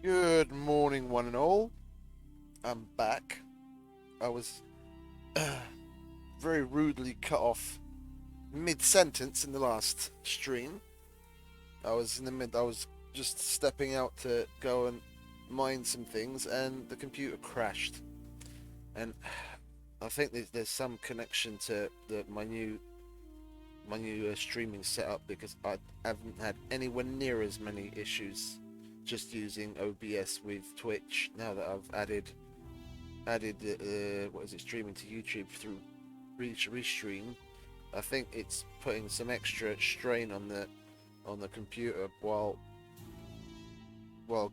Good morning, one and all. I'm back. I was very rudely cut off mid-sentence in the last stream. I was just stepping out to go and mine some things, and the computer crashed. And I think there's some connection to my new streaming setup because I haven't had anywhere near as many issues just using OBS with Twitch now that I've added what is it, streaming to YouTube through Restream. I think it's putting some extra strain on the computer while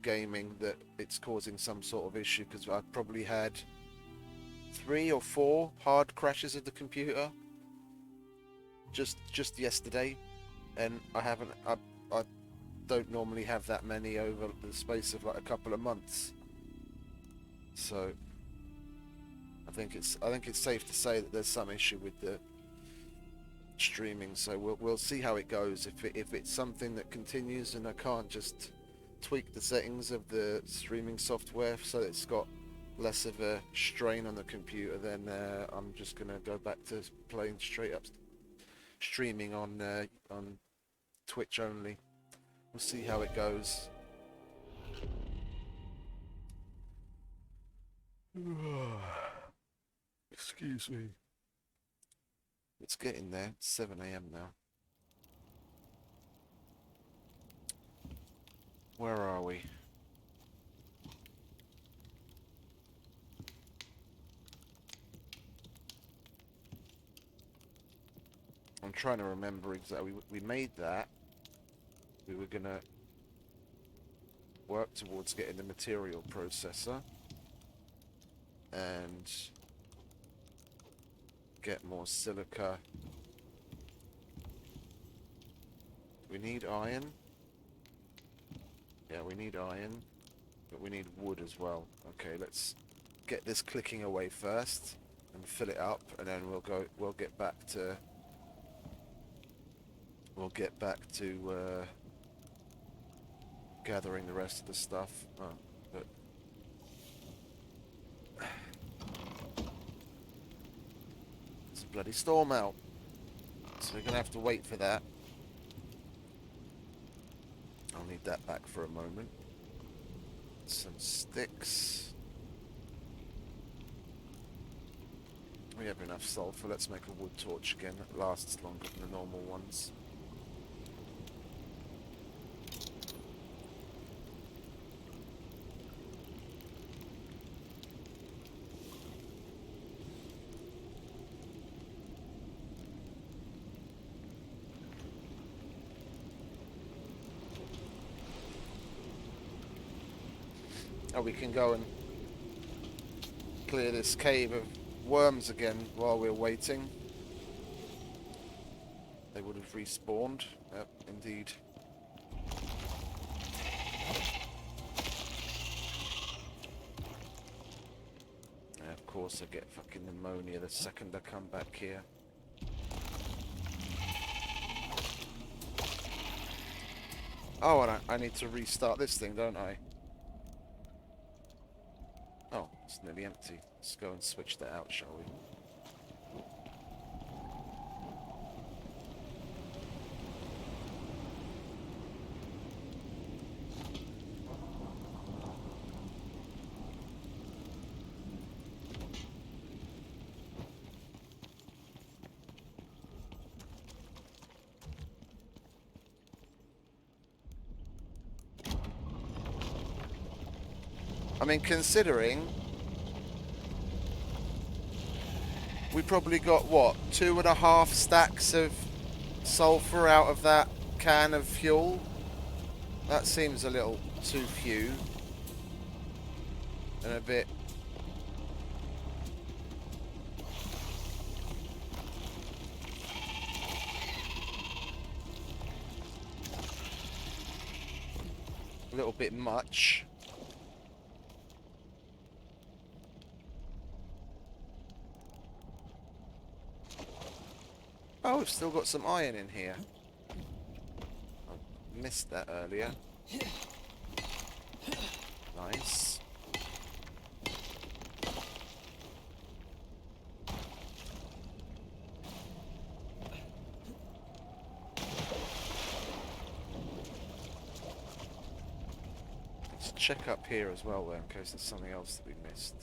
gaming, that it's causing some sort of issue, because I've probably had 3 or 4 hard crashes of the computer just yesterday, and I don't normally have that many over the space of like a couple of months. So I think it's safe to say that there's some issue with the streaming. So we'll see how it goes. If it's something that continues and I can't just tweak the settings of the streaming software so it's got less of a strain on the computer, then I'm just gonna go back to playing straight up streaming on Twitch only. We'll see how it goes. Excuse me. It's getting there. It's 7 a.m. now. Where are we? I'm trying to remember exactly. We made that. We were gonna work towards getting the material processor and get more silica. We need iron. Yeah, we need iron, but we need wood as well. Okay, let's get this clicking away first and fill it up, and then we'll get back to gathering the rest of the stuff. Oh, but it's a bloody storm out, so we're gonna have to wait for that. I'll need that back for a moment. Some sticks. We have enough sulfur. Let's make a wood torch again. That lasts longer than the normal ones. Oh, we can go and clear this cave of worms again while we're waiting. They would have respawned. Yep, indeed. And of course I get fucking pneumonia the second I come back here. Oh, and I need to restart this thing, don't I? Oh, it's nearly empty. Let's go and switch that out, shall we? I mean, considering we probably got, what, 2.5 stacks of sulfur out of that can of fuel? That seems a little too few. And a bit... a little bit much. Oh, we've still got some iron in here. I missed that earlier. check up here as well, though, in case there's something else that we missed.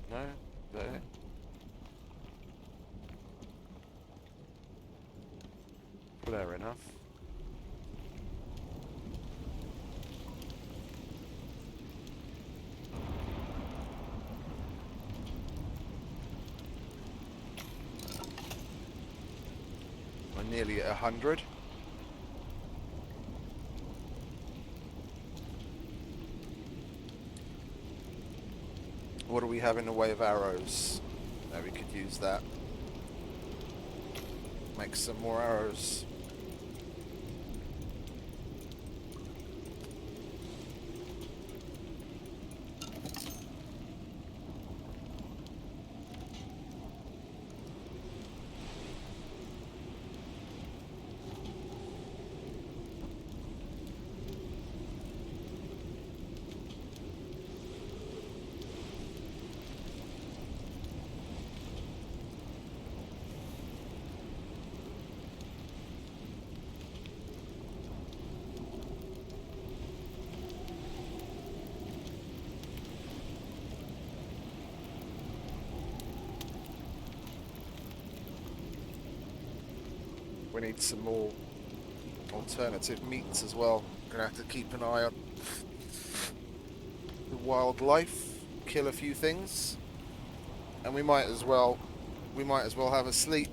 No? There? Fair enough. We're nearly at 100. What do we have in the way of arrows? No, we could use that. Make some more arrows. We need some more alternative meats as well. Gonna have to keep an eye on the wildlife, kill a few things, and we might as well have a sleep.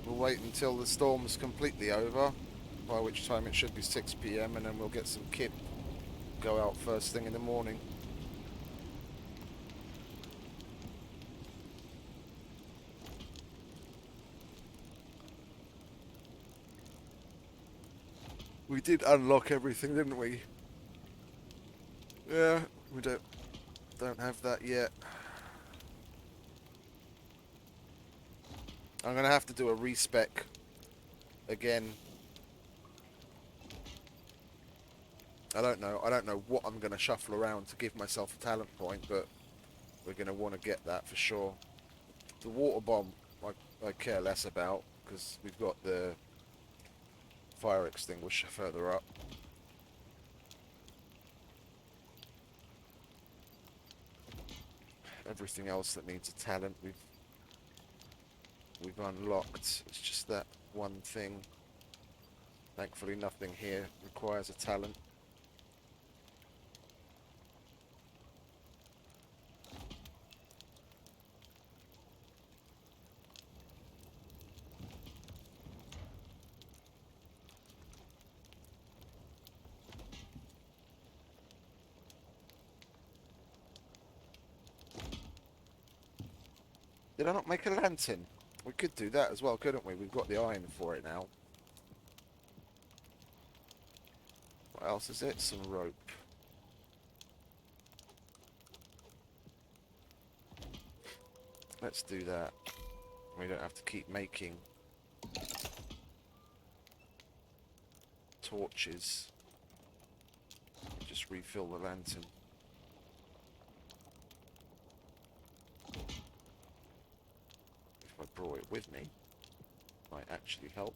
We'll wait until the storm's completely over, by which time it should be 6 PM, and then we'll get some kip. Go out first thing in the morning. We did unlock everything, didn't we? Yeah, we don't have that yet. I'm gonna have to do a respec again. I don't know what I'm gonna shuffle around to give myself a talent point, but we're gonna want to get that for sure. The water bomb, I care less about, because we've got the fire extinguisher further up. Everything else that needs a talent we've unlocked. It's just that one thing. Thankfully nothing here requires a talent. Did I not make a lantern? We could do that as well, couldn't we? We've got the iron for it now. What else is it? Some rope. Let's do that. We don't have to keep making torches. Just refill the lantern. If I brought it with me, might actually help.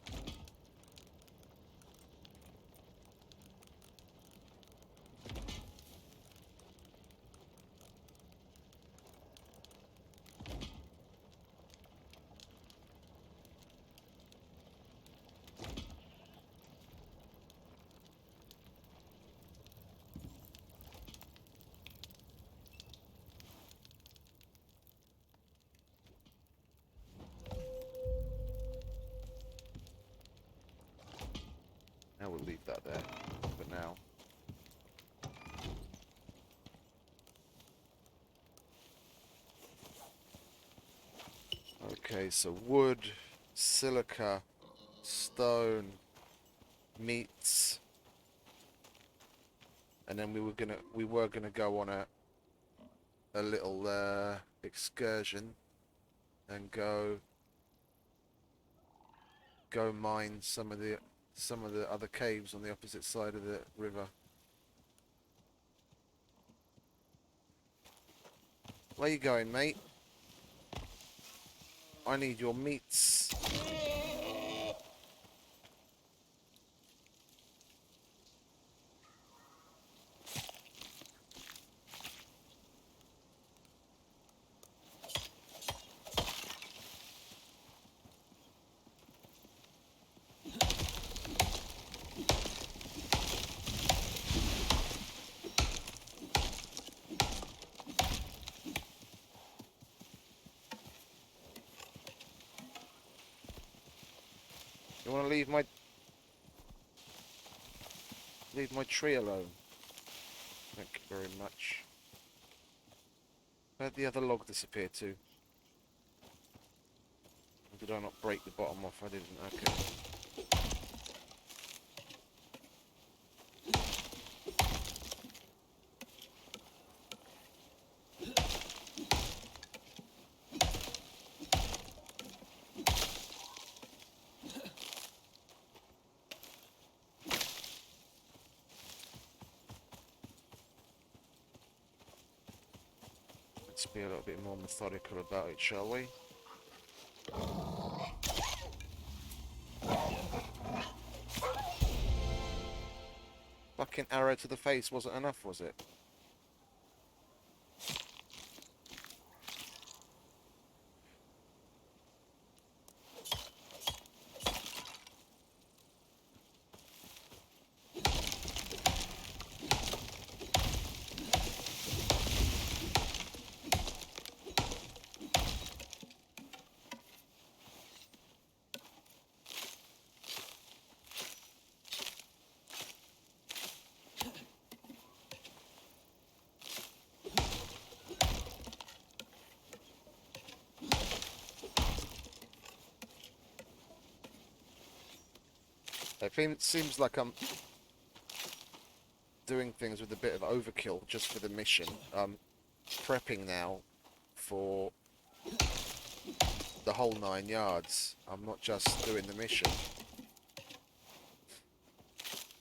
Now we'll leave that there for now. Okay, so wood, silica, stone, meats, and then we were gonna go on a little excursion and go mine some of the other caves on the opposite side of the river. Where you going, mate? I need your meats. leave my tree alone. Thank you very much. Where'd the other log disappear to? Did I not break the bottom off? I didn't. Okay. Let's be a little bit more methodical about it, shall we? Fucking arrow to the face wasn't enough, was it? It seems like I'm doing things with a bit of overkill just for the mission. I'm prepping now for the whole 9 yards. I'm not just doing the mission.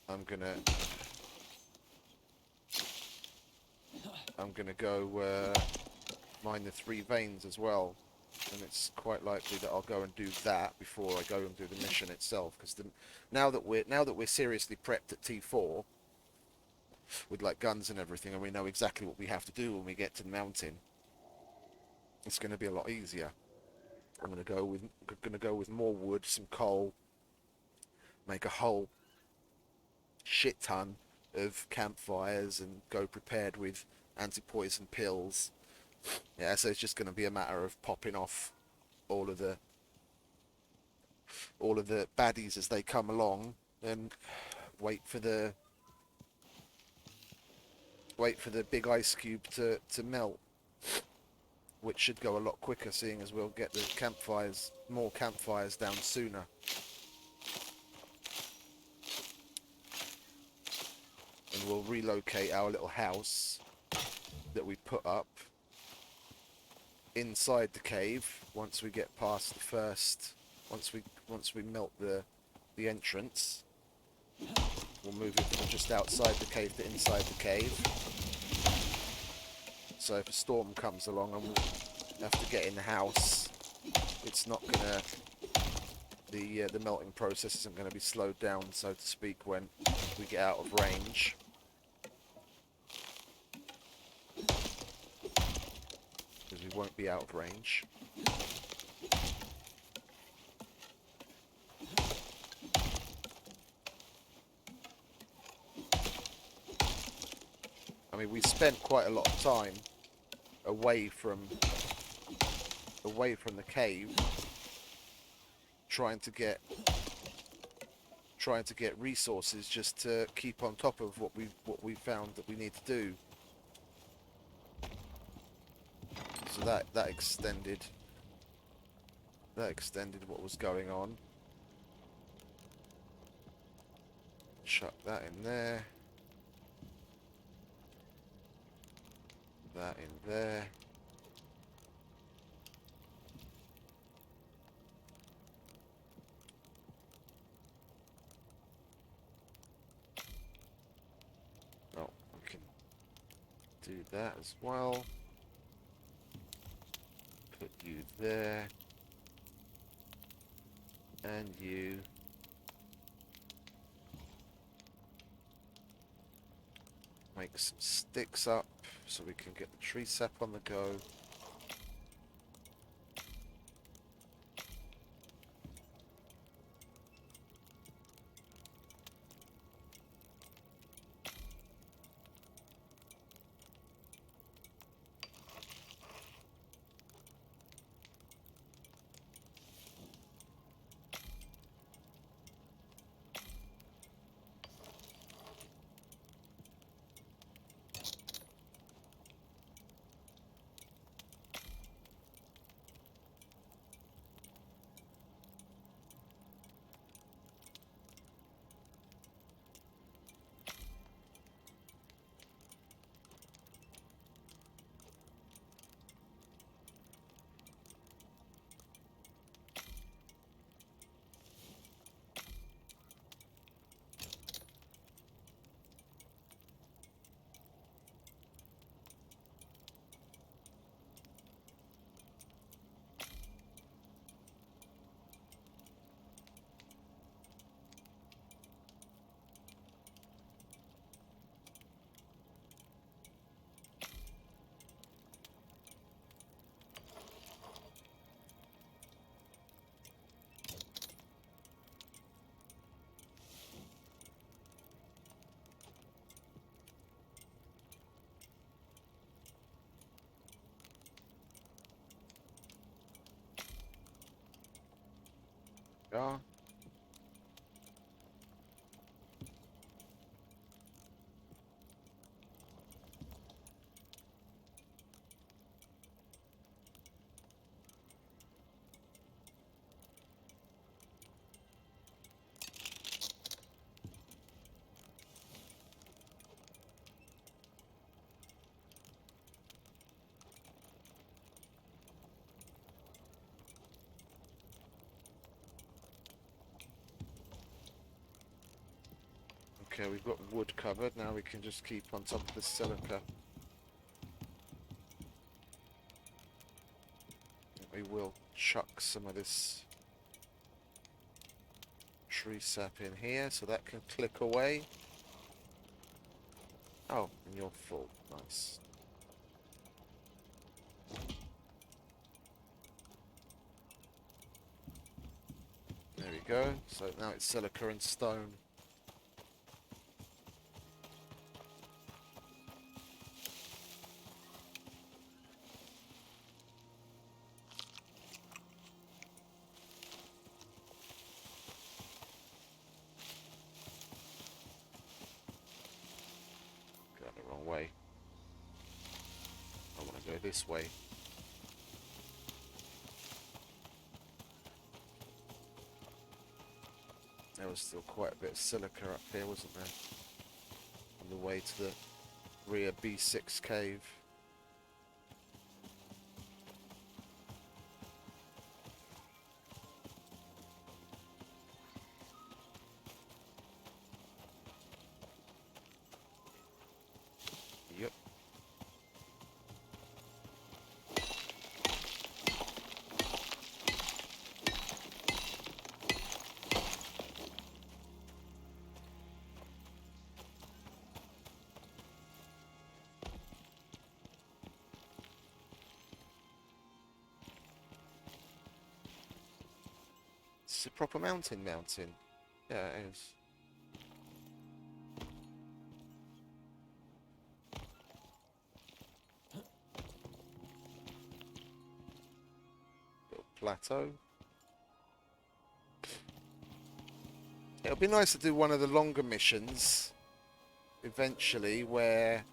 I'm gonna go mine the 3 veins as well, and it's quite likely that I'll go and do that before I go and do the mission itself. Because now that we're seriously prepped at T4 with like guns and everything, and we know exactly what we have to do when we get to the mountain, it's going to be a lot easier. I'm going to go with more wood, some coal, make a whole shit ton of campfires, and go prepared with anti-poison pills. Yeah, so it's just going to be a matter of popping off all of the baddies as they come along, and wait for the big ice cube to melt, which should go a lot quicker, seeing as we'll get the more campfires down sooner. And we'll relocate our little house that we put up inside the cave once we get past the first. Once we melt the entrance, we'll move it from just outside the cave to inside the cave. So if a storm comes along and we have to get in the house, it's not gonna the melting process isn't going to be slowed down, so to speak, when we get out of range. Because we won't be out of range. I mean, we spent quite a lot of time away from the cave trying to get resources just to keep on top of what we found that we need to do. So that extended what was going on. Chuck that in there. That in there. Oh, we can do that as well. Put you there. And you. Make some sticks up so we can get the tree sap on the go. are. Okay, we've got wood covered. Now we can just keep on top of the silica. We will chuck some of this tree sap in here so that can click away. Oh, and you're full. Nice. There we go. So now it's silica and stone. Got the wrong way. I want to go this way. There was still quite a bit of silica up here, wasn't there? On the way to the rear B6 cave. Yep. It's a proper mountain. Yeah, it is. Little plateau. It'll be nice to do one of the longer missions eventually where...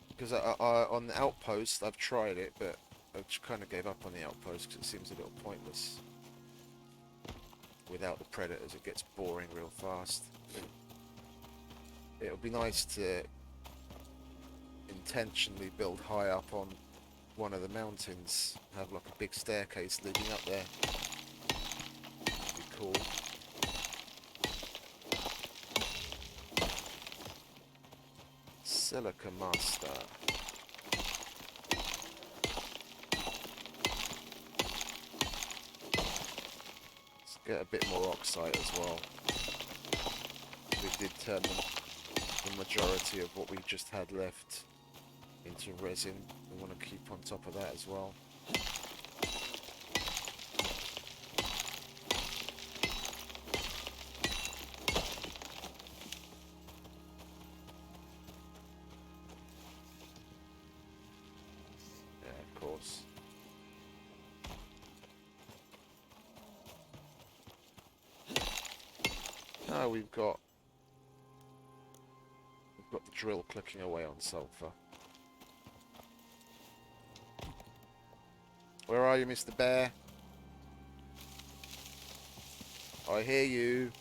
Because on the outpost, I've tried it, but I just kind of gave up on the outpost because it seems a little pointless. Without the predators, it gets boring real fast. It'll be nice to intentionally build high up on one of the mountains, have like a big staircase leading up there. That'd be cool. Silica Master. Let's get a bit more oxide as well. We did turn the majority of what we just had left into resin. We want to keep on top of that as well. Yeah, of course. Now we've got the drill clicking away on sulfur. Where are you, Mr. Bear? I hear you.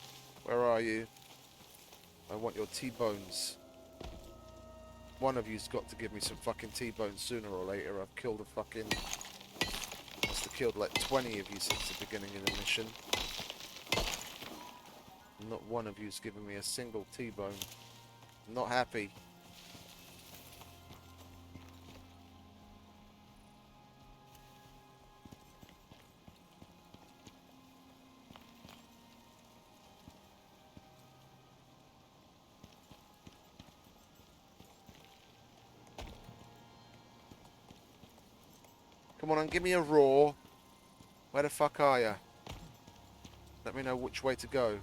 Where are you? I want your T-bones. One of you's got to give me some fucking T-bones sooner or later. I've killed a fucking... Must have killed like 20 of you since the beginning of the mission. Not one of you's given me a single T-bone. I'm not happy. Come on and give me a roar. Where the fuck are you? Let me know which way to go.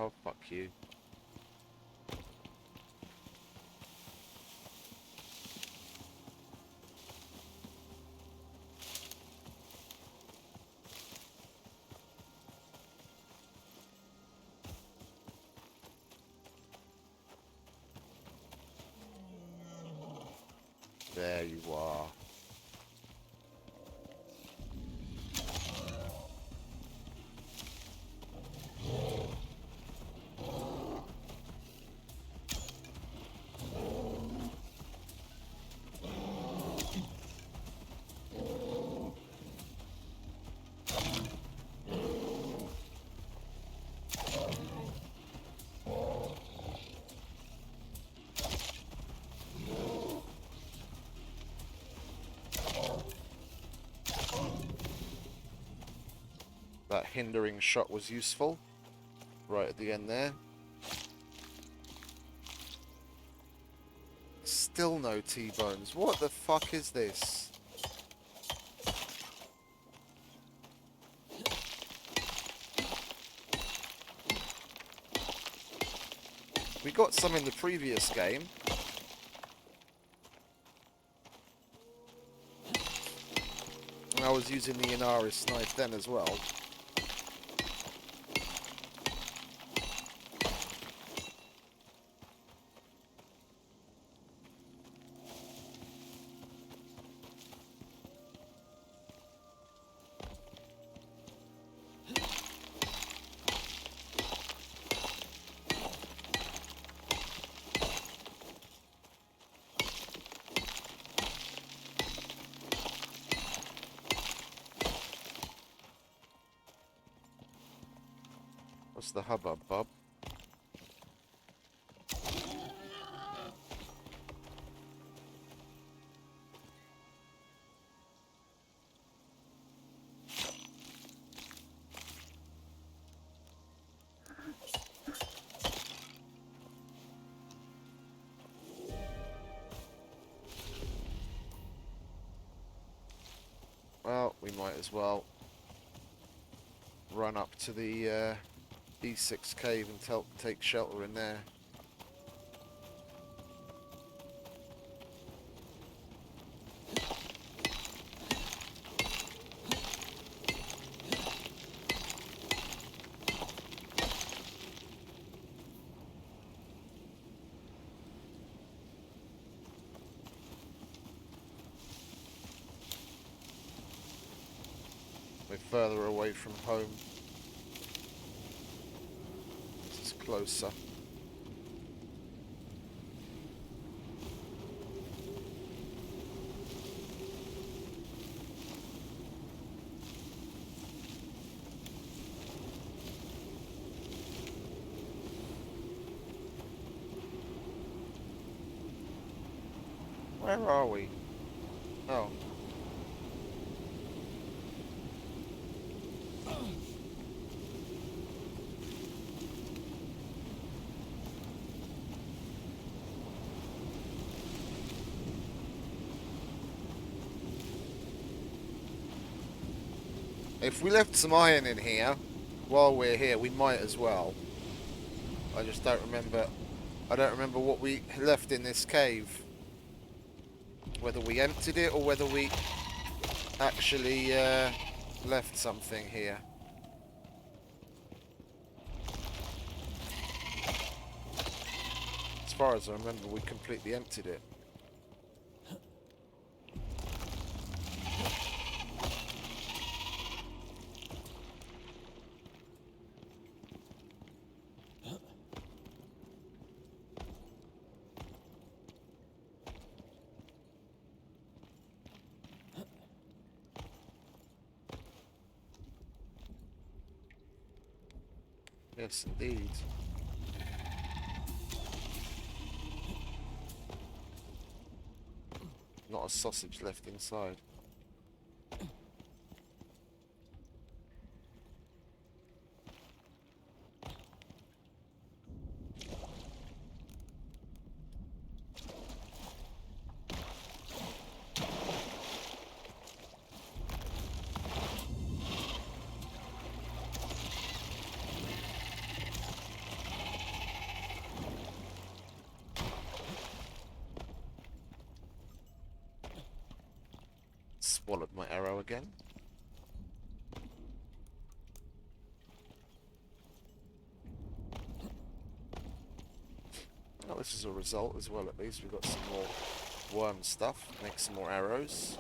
Oh, fuck you. There you are. That hindering shot was useful. Right at the end there. Still no T-bones. What the fuck is this? We got some in the previous game. And I was using the Icarus knife then as well. What's the hubbub, Bob? Well, we might as well run up to the E6 cave and take shelter in there. We're further away from home. This is closer. Where are we? Oh. If we left some iron in here while we're here, we might as well. I just don't remember. I don't remember what we left in this cave. Whether we emptied it or whether we actually left something here. As far as I remember, we completely emptied it. Yes, indeed. Not a sausage left inside. Swallowed my arrow again. Oh, this is a result as well, at least. We've got some more worm stuff. Make some more arrows.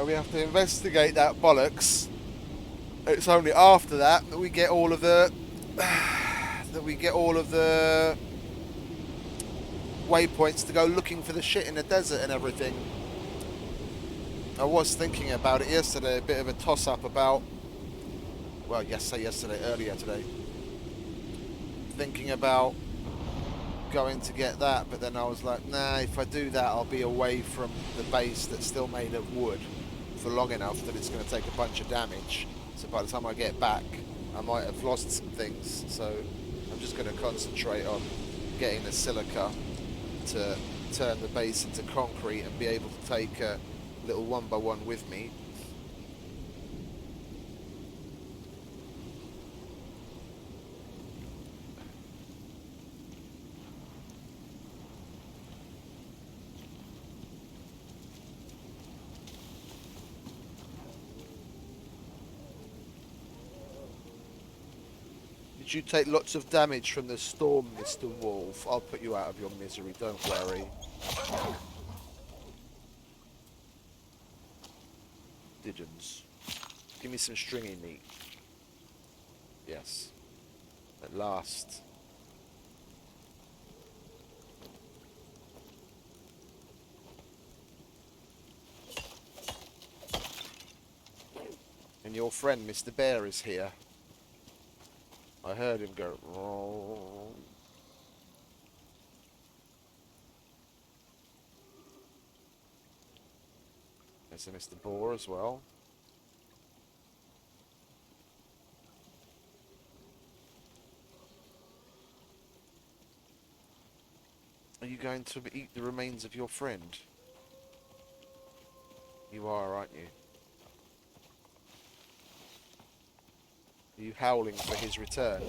We have to investigate that bollocks. It's only after that that we get all of the waypoints to go looking for the shit in the desert and everything. I was thinking about it yesterday, a bit of a toss-up about, well, earlier today. Thinking about going to get that, but then I was like, nah, if I do that, I'll be away from the base that's still made of wood for long enough that it's going to take a bunch of damage. So by the time I get back, I might have lost some things. So I'm just going to concentrate on getting the silica to turn the base into concrete and be able to take a little 1x1 with me. Did you take lots of damage from the storm, Mr. Wolf? I'll put you out of your misery, don't worry. Digeons. Give me some stringy meat. Yes. At last. And your friend, Mr. Bear, is here. I heard him go. Oh. There's a Mr. Boar as well. Are you going to eat the remains of your friend? You are, aren't you? Are you howling for his return? You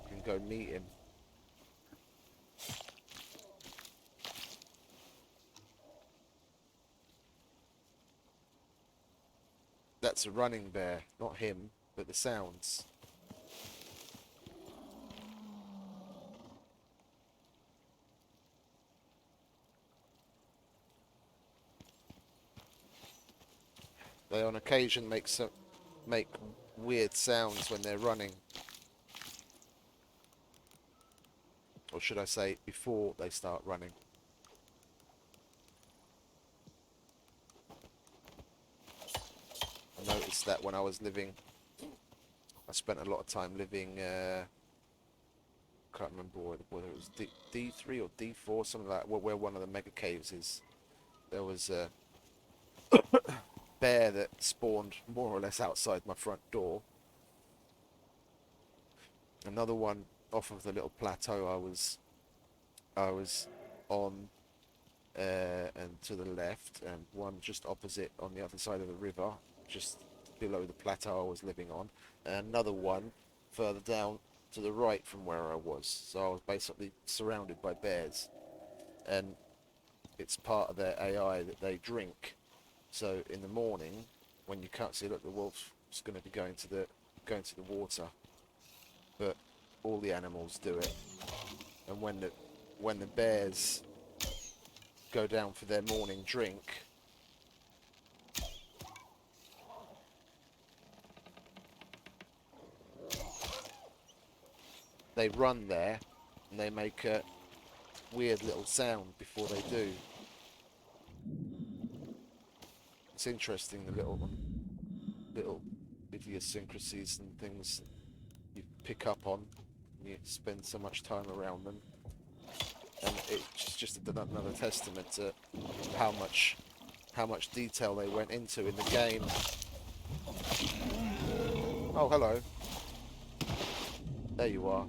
can go meet him. That's a running bear, not him, but the sounds. They on occasion make weird sounds when they're running. Or should I say, before they start running. I noticed that when I was living... I spent a lot of time living... can't remember whether it was D3 or D4, something like that, where one of the mega caves is. There was a bear that spawned more or less outside my front door. Another one off of the little plateau I was on, and to the left, and one just opposite on the other side of the river, just below the plateau I was living on, and another one further down to the right from where I was. So I was basically surrounded by bears, and it's part of their AI that they drink. So in the morning, when you can't see, look, the wolf's going to be going to the water, but all the animals do it. And when the bears go down for their morning drink, they run there and they make a weird little sound before they do. It's interesting, the little idiosyncrasies and things you pick up on when you spend so much time around them. And it's just another testament to how much detail they went into in the game. Oh, hello. There you are.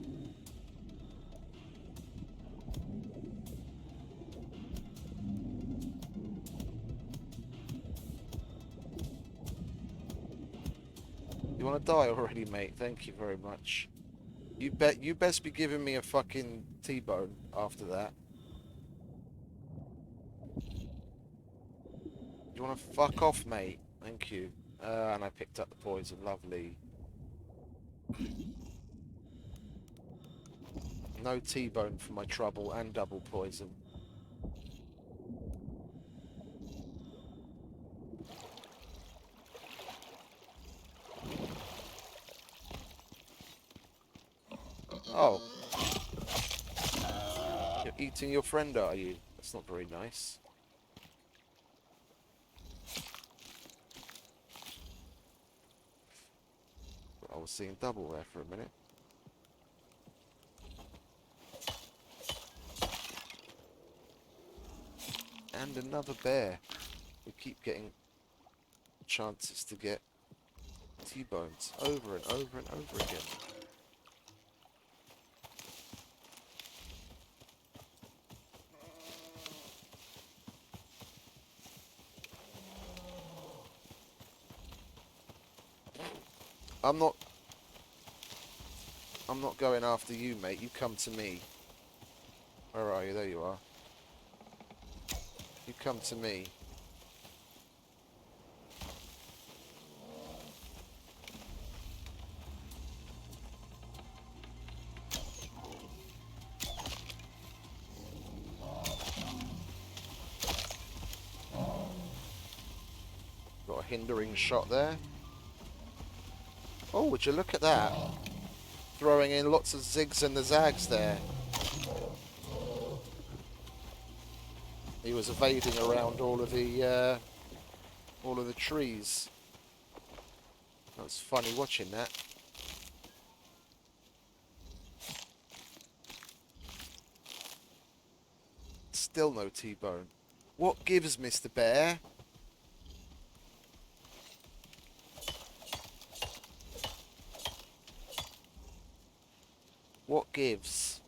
You want to die already, mate? Thank you very much. You best be giving me a fucking T-bone after that. You want to fuck off, mate? Thank you. And I picked up the poison. Lovely. No T-bone for my trouble and double poison. Oh. You're eating your friend, are you? That's not very nice. I was seeing double there for a minute. And another bear. We keep getting chances to get T-bones over and over and over again. I'm not going after you, mate. You come to me. Where are you? There you are. You come to me. Got a hindering shot there. Oh, would you look at that? Throwing in lots of zigs and the zags there. He was evading around all of the trees. That was funny watching that. Still no T-bone. What gives, Mr. Bear? What gives?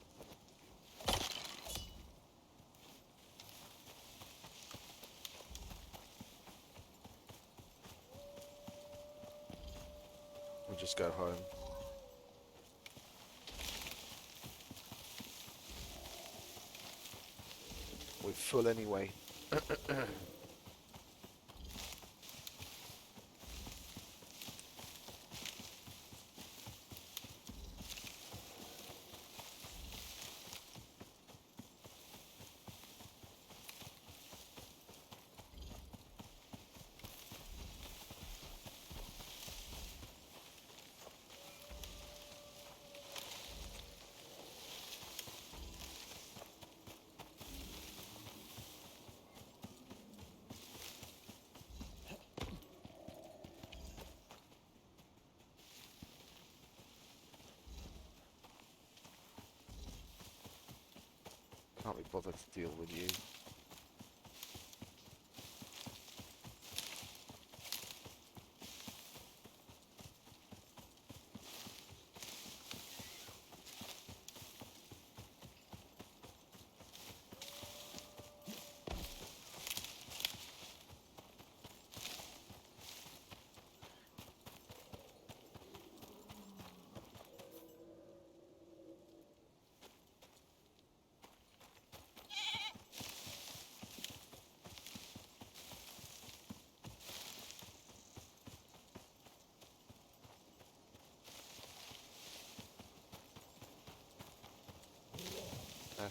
We'll just go home. We're full anyway. Can't be bothered to deal with you.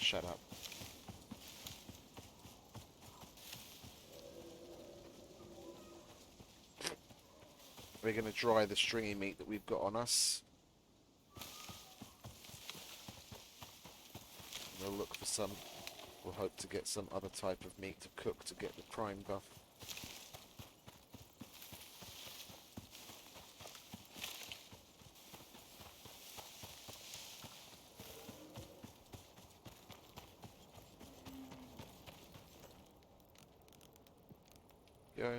Shut up. We're going to dry the stringy meat that we've got on us. We'll look for some. We'll hope to get some other type of meat to cook to get the prime buff. Go.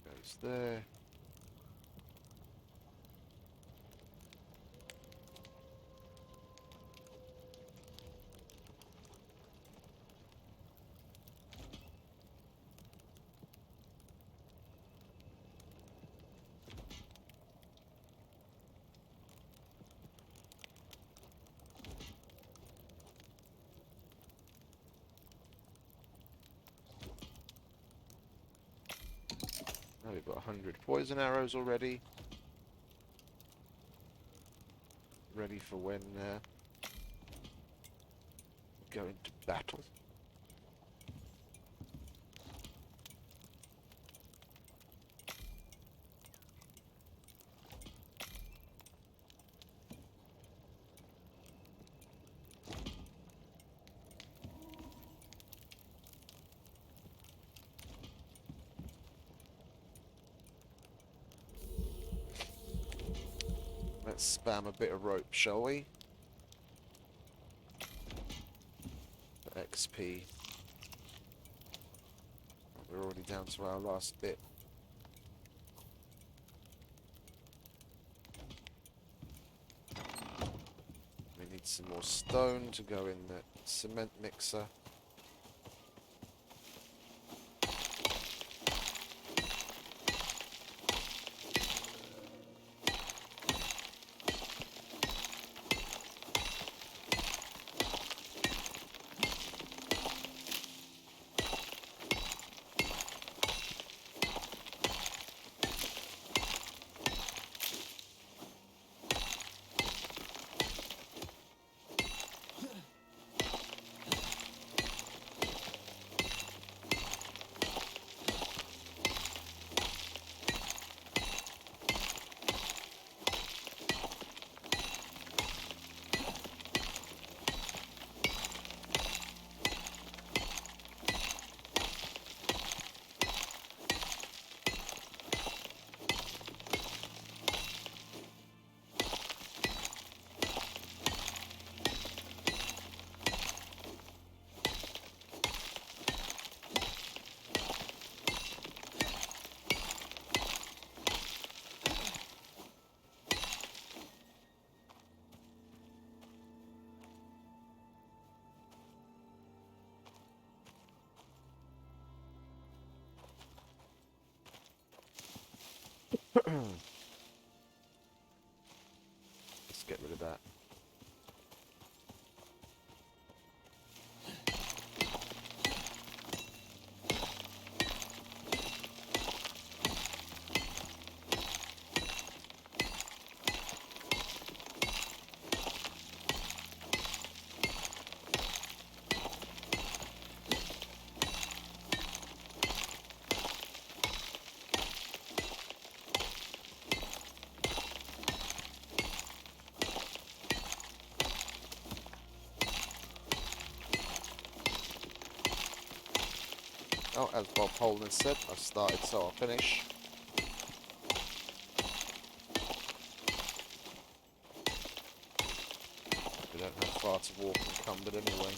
Goes there. Now we've got 100 poison arrows already. Ready for when we go into battle. Let's spam a bit of rope, shall we? For XP. We're already down to our last bit. We need some more stone to go in the cement mixer. Let's get rid of that. Oh, as Bob Holden said, I've started, so I'll finish. We don't have far to walk in Cumberland anyway.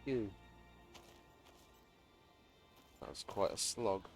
Ew. That was quite a slog.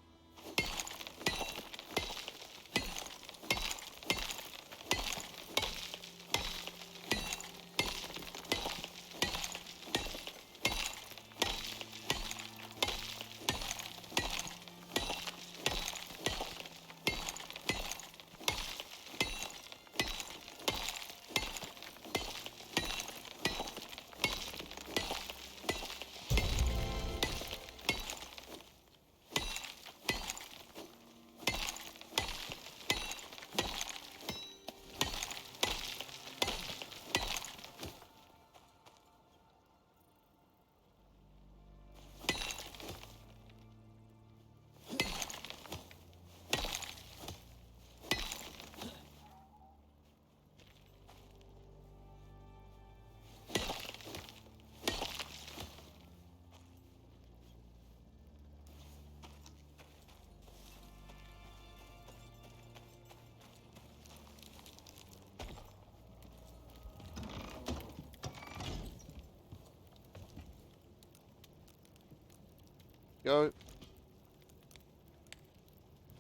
Go.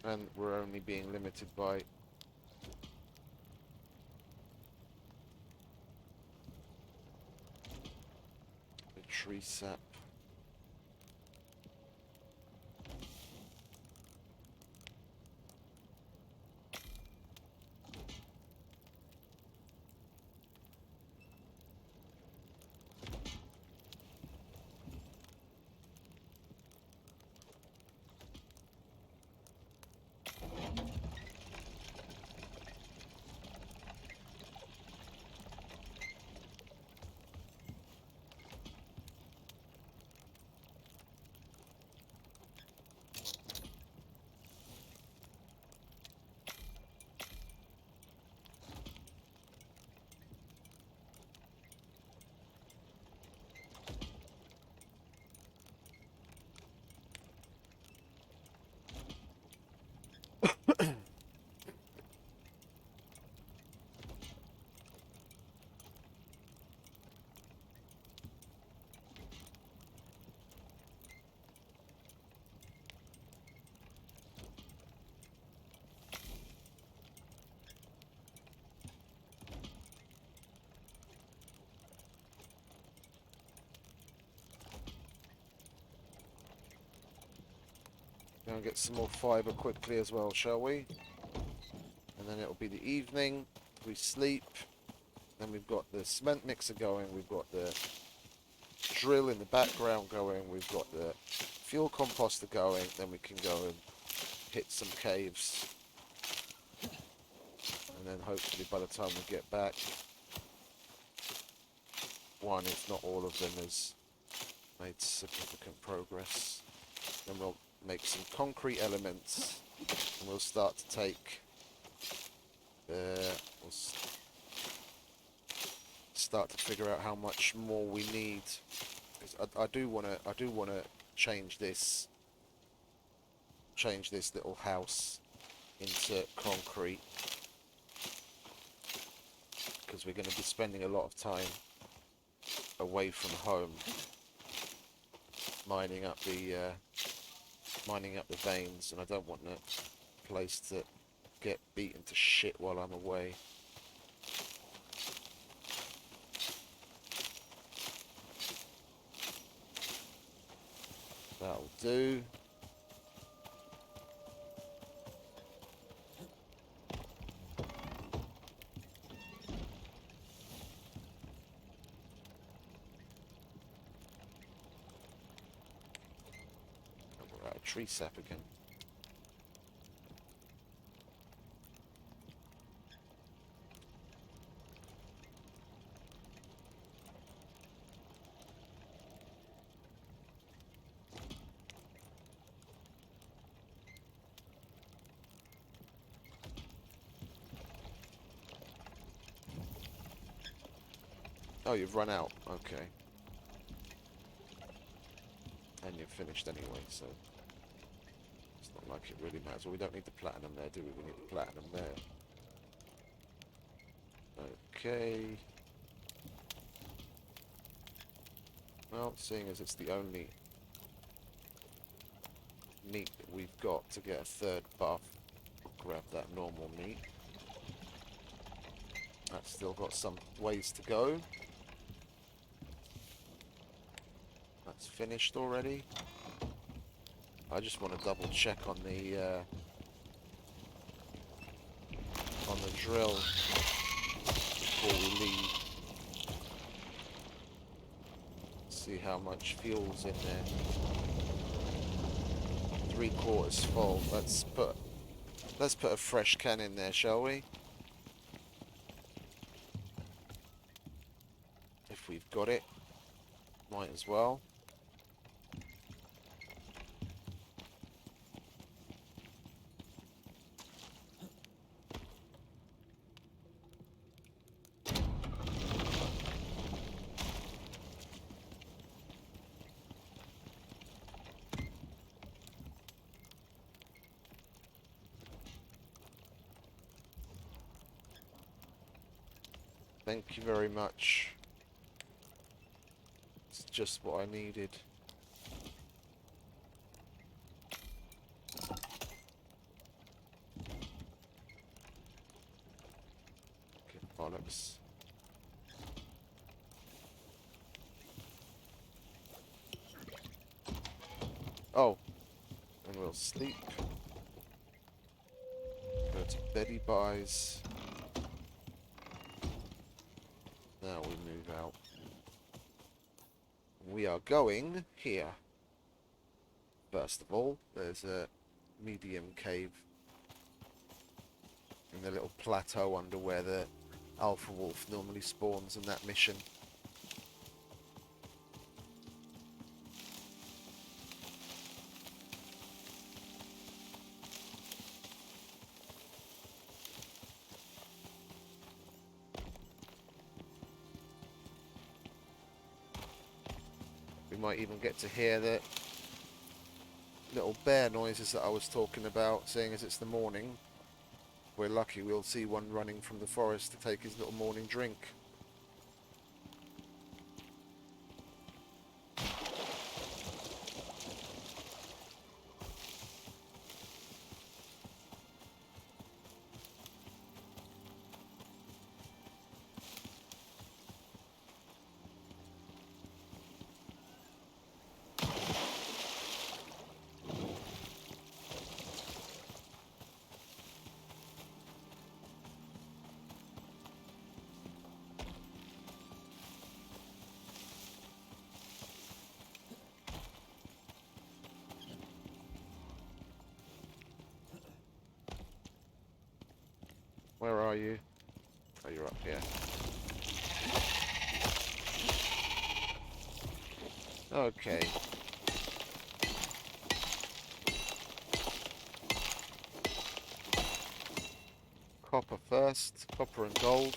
And we're only being limited by the tree sap. Go and get some more fibre quickly as well, shall we? And then it'll be the evening. We sleep. Then we've got the cement mixer going. We've got the drill in the background going. We've got the fuel composter going. Then we can go and hit some caves. And then hopefully by the time we get back, one, if not all of them, has made significant progress. Then we'll make some concrete elements, and we'll start to take start to figure out how much more we need. I do want to change this little house into concrete, because we're going to be spending a lot of time away from home mining up the mining up the veins, and I don't want the place to get beaten to shit while I'm away. That'll do. We're out of tree sap again. Oh, you've run out. Okay. And you've finished anyway, so it's not like it really matters. Well, we don't need the platinum there, do we? We need the platinum there. Okay. Well, seeing as it's the only meat that we've got to get a third buff, we'll grab that normal meat. That's still got some ways to go. That's finished already. I just want to double check on the drill before we leave. See how much fuel's in there. 3/4 full. Let's put a fresh can in there, shall we? If we've got it, might as well. Thank you very much. It's just what I needed. Okay, bollocks. Oh, and we'll sleep. Go to Betty Buys. Now we move out. We are going here. First of all, there's a medium cave in the little plateau under where the alpha wolf normally spawns in that mission. We might even get to hear the little bear noises that I was talking about, seeing as it's the morning. If we're lucky, we'll see one running from the forest to take his little morning drink. Where are you? Oh, you're up here. Okay. Copper first. Copper and gold.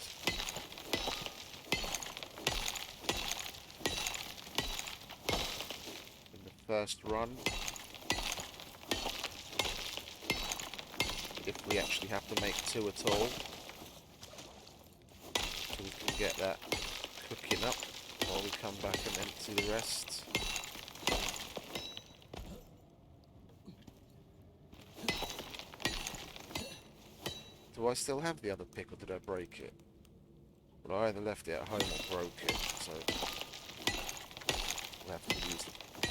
In the first run. If we actually have to make two at all. So we can get that cooking up while we come back and empty the rest. Do I still have the other pick or did I break it? Well, I either left it at home or broke it, so we'll have to use the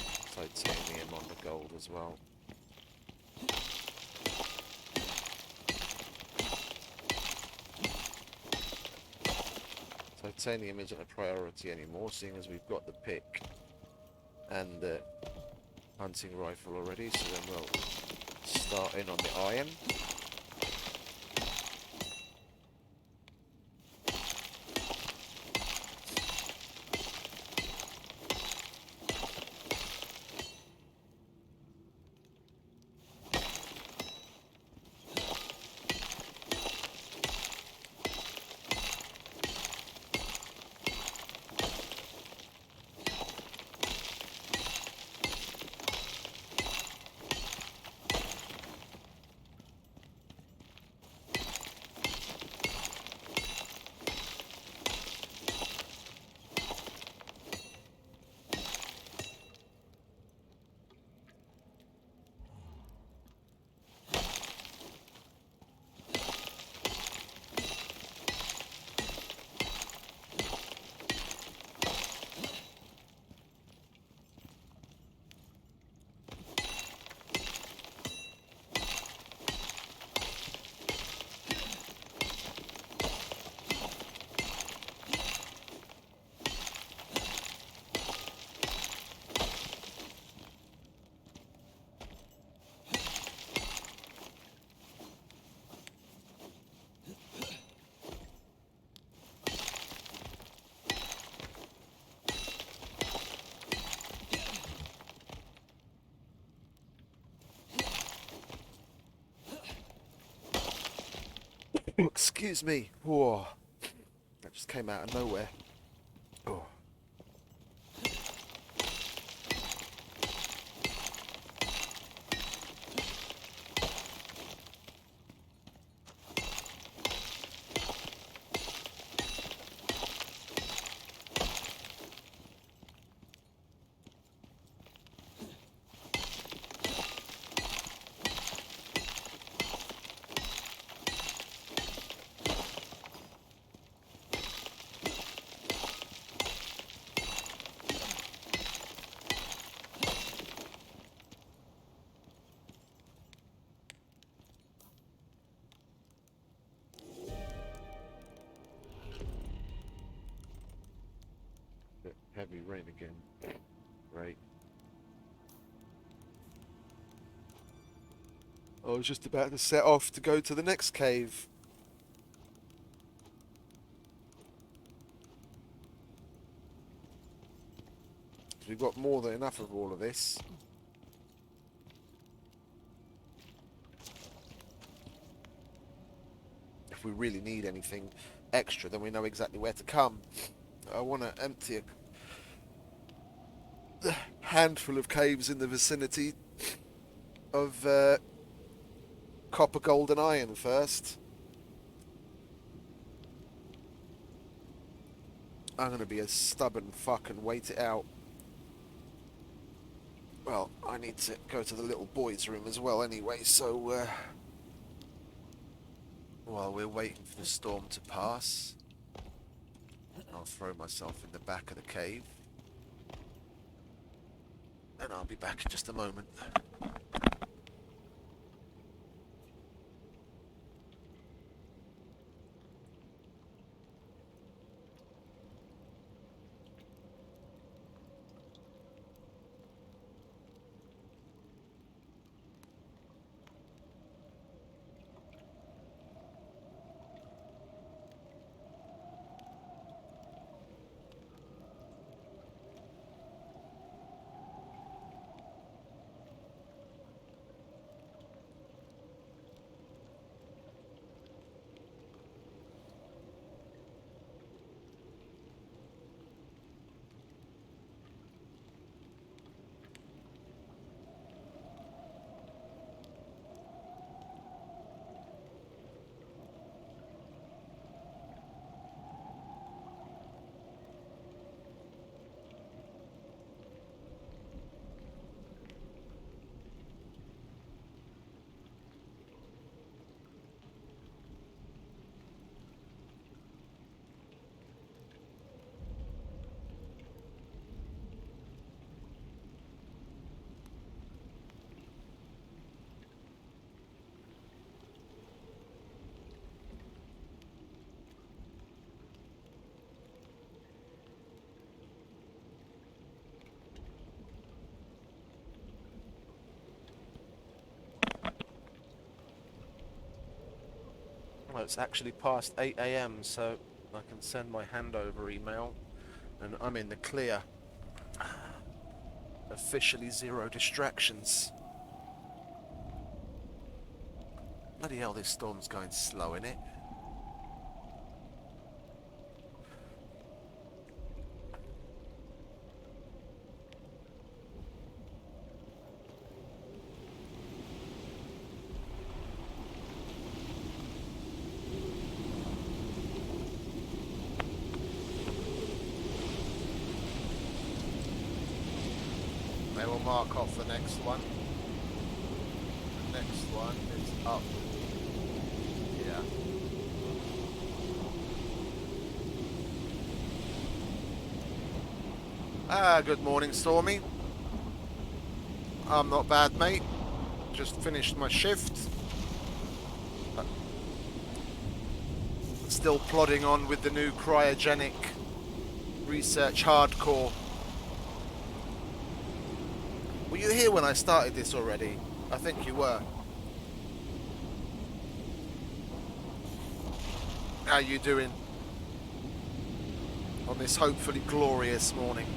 titanium on the gold as well. Titanium isn't a priority anymore, seeing as we've got the pick and the hunting rifle already, so then we'll start in on the iron. Excuse me. Whoa. That just came out of nowhere. Oh. Heavy rain again. Right. I was just about to set off to go to the next cave. We've got more than enough of all of this. If we really need anything extra, then we know exactly where to come. I want to empty a handful of caves in the vicinity of copper, gold and iron first. I'm going to be a stubborn fuck and wait it out. Well, I need to go to the little boy's room as well anyway, so while we're waiting for the storm to pass, I'll throw myself in the back of the cave. And I'll be back in just a moment. Well, it's actually past 8 a.m, so I can send my handover email, and I'm in the clear. Officially zero distractions. Bloody hell, this storm's going slow, innit? They will mark off the next one. The next one is up. Yeah. Good morning, Stormy. I'm not bad, mate. Just finished my shift. Still plodding on with the new cryogenic research hardcore. Were you here when I started this already? I think you were. How you doing on this hopefully glorious morning?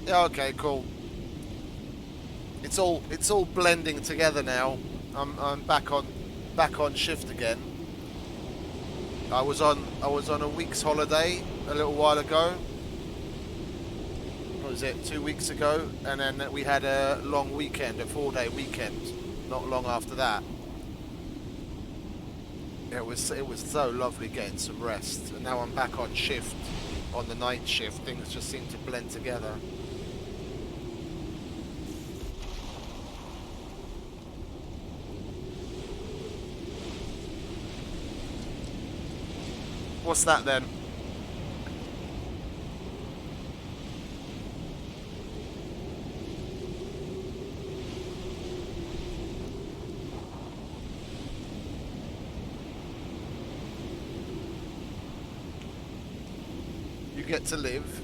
Yeah, okay, cool. It's all blending together now. I'm back on shift again. I was on a week's holiday a little while ago. What was it? 2 weeks ago, and then we had a long weekend, a 4-day weekend. Not long after that. It was so lovely getting some rest, and now I'm back on shift, on the night shift. Things just seem to blend together. What's that then? You get to live.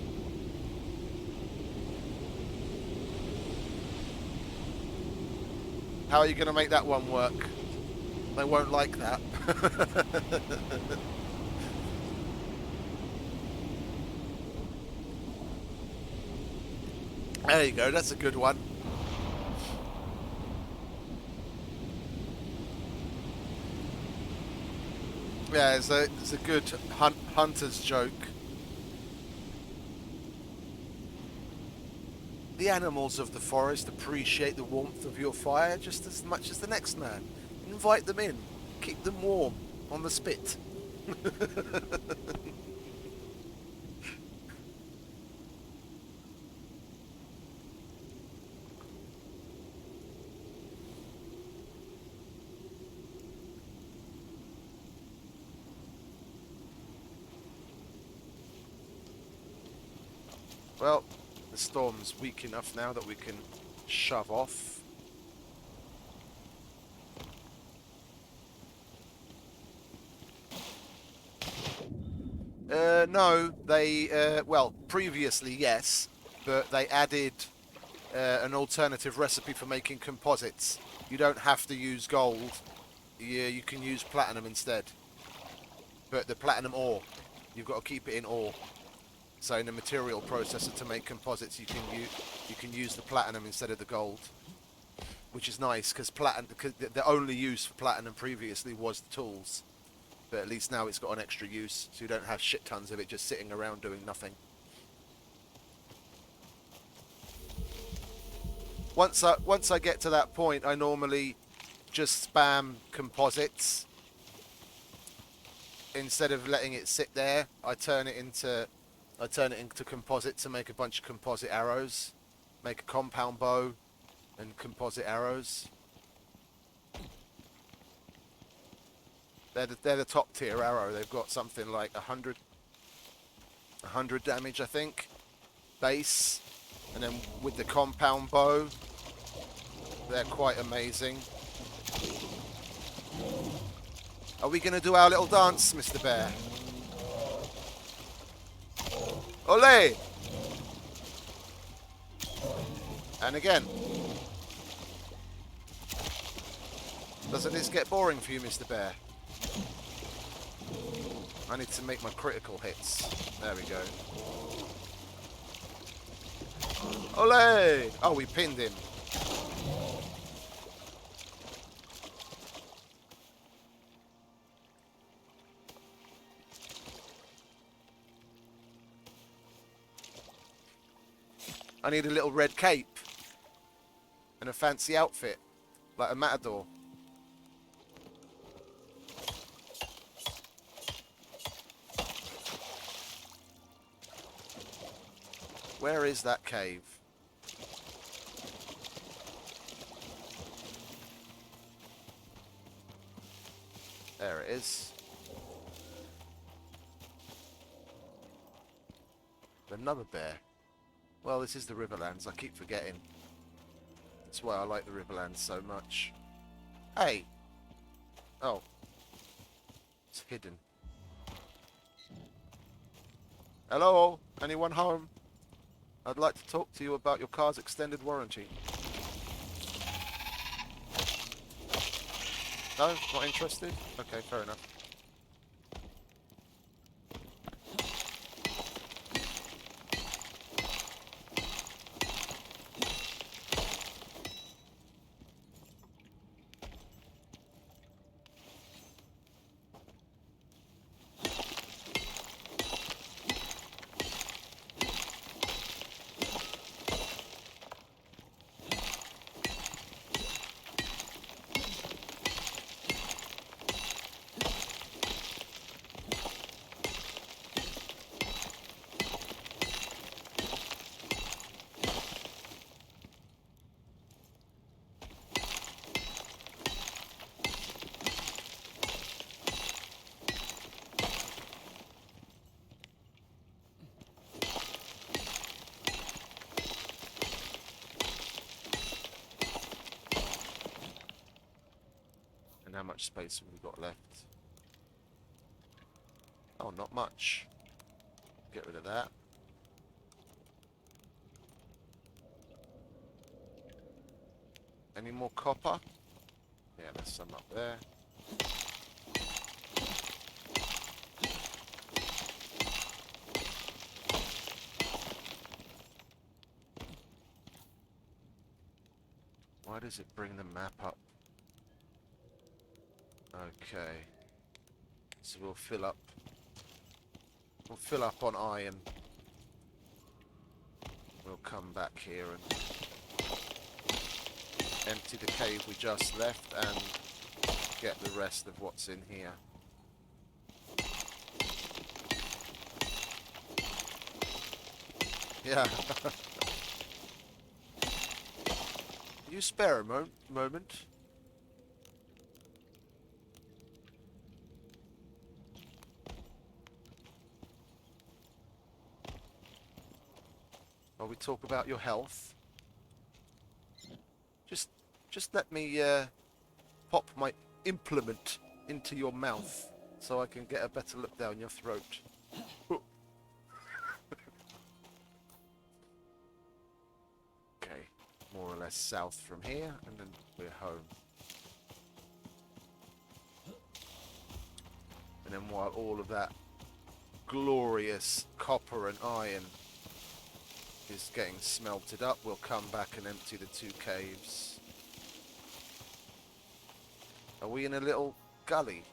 How are you going to make that one work? They won't like that. There you go, that's a good one. Yeah, it's a good hunter's joke. The animals of the forest appreciate the warmth of your fire just as much as the next man. Invite them in. Keep them warm on the spit. Well, the storm's weak enough now that we can shove off. No, they, well, previously yes, but they added an alternative recipe for making composites. You don't have to use gold. You can use platinum instead. But the platinum ore, you've got to keep it in ore. So in a material processor to make composites, you can use the platinum instead of the gold, which is nice because the only use for platinum previously was the tools, but at least now it's got an extra use, so you don't have shit tons of it just sitting around doing nothing. Once I get to that point, I normally just spam composites. Instead of letting it sit there, I turn it into composite to make a bunch of composite arrows, make a compound bow and composite arrows. They're the top tier arrow. They've got something like 100 damage, I think, base, and then with the compound bow, they're quite amazing. Are we going to do our little dance, Mr. Bear? Ole! And again. Doesn't this get boring for you, Mr. Bear? I need to make my critical hits. There we go. Ole! Oh, we pinned him. I need a little red cape. And a fancy outfit. Like a matador. Where is that cave? There it is. Another bear. Well, this is the Riverlands. I keep forgetting. That's why I like the Riverlands so much. Hey! Oh. It's hidden. Hello? Anyone home? I'd like to talk to you about your car's extended warranty. No? Not interested? Okay, fair enough. And how much space have we got left? Oh, not much. Get rid of that. Any more copper? Yeah, there's some up there. Why does it bring the map up? Okay. So we'll fill up. We'll fill up on iron. We'll come back here and empty the cave we just left and get the rest of what's in here. Yeah. You spare a moment? While we talk about your health. Just let me pop my implement into your mouth so I can get a better look down your throat. Okay, more or less south from here, and then we're home. And then while all of that glorious copper and iron is getting smelted up, we'll come back and empty the two caves. Are we in a little gully?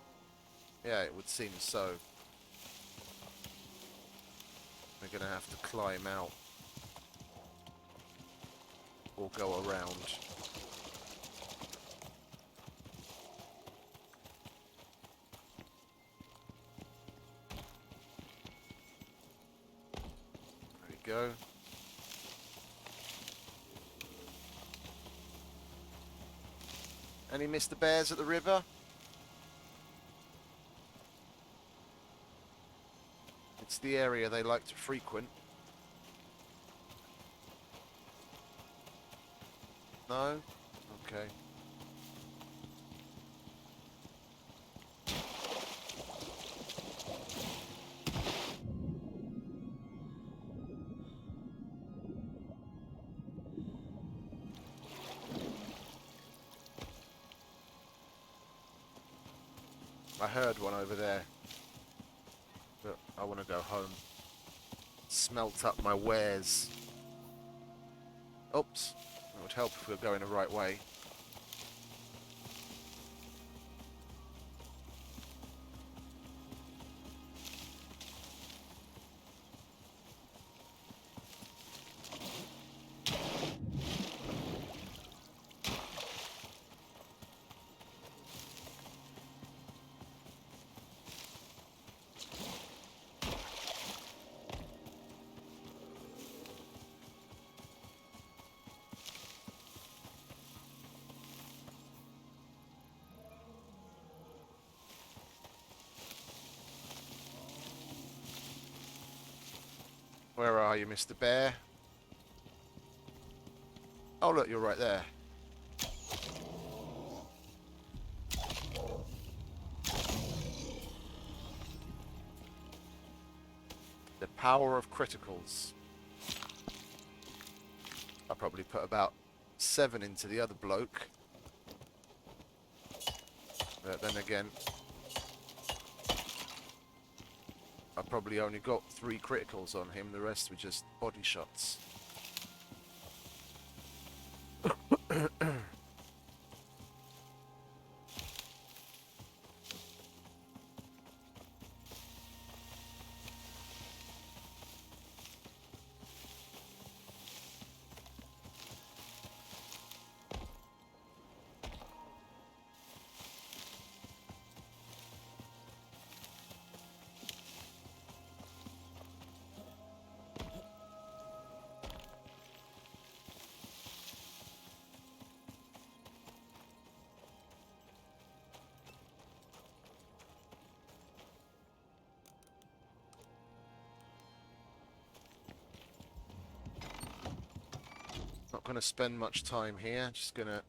Yeah, it would seem so. We're gonna have to climb out. Or go around. There we go. Any Mr. Bears at the river? It's the area they like to frequent. No? Okay. I heard one over there. But I want to go home. Smelt up my wares. Oops. It would help if we were going the right way. Where are you, Mr. Bear? Oh, look, you're right there. The power of criticals. I probably put about 7 into the other bloke. But then again, I probably only got 3 criticals on him. The rest were just body shots. Not going to spend much time here. Just going to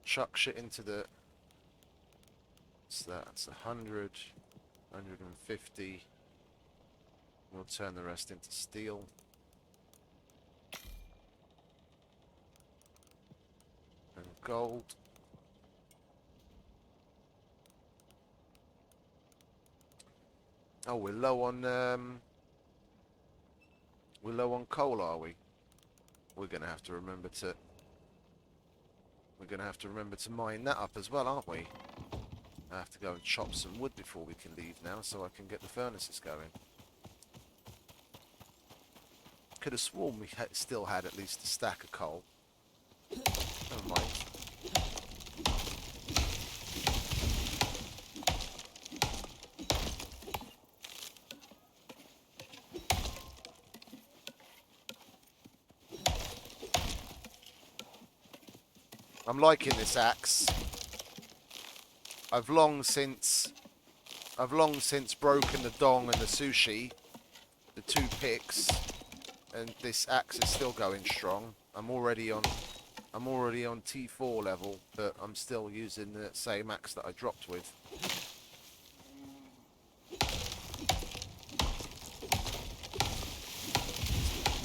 chuck shit into the... What's that? It's 100, 150. We'll turn the rest into steel. And gold. Oh, we're low on coal, are we? We're gonna have to remember to mine that up as well, aren't we? I have to go and chop some wood before we can leave now, so I can get the furnaces going. Could have sworn we still had at least a stack of coal. Never mind. I'm liking this axe. I've long since broken the dong and the sushi, the 2 picks, and this axe is still going strong. I'm already on T4 level, but I'm still using the same axe that I dropped with.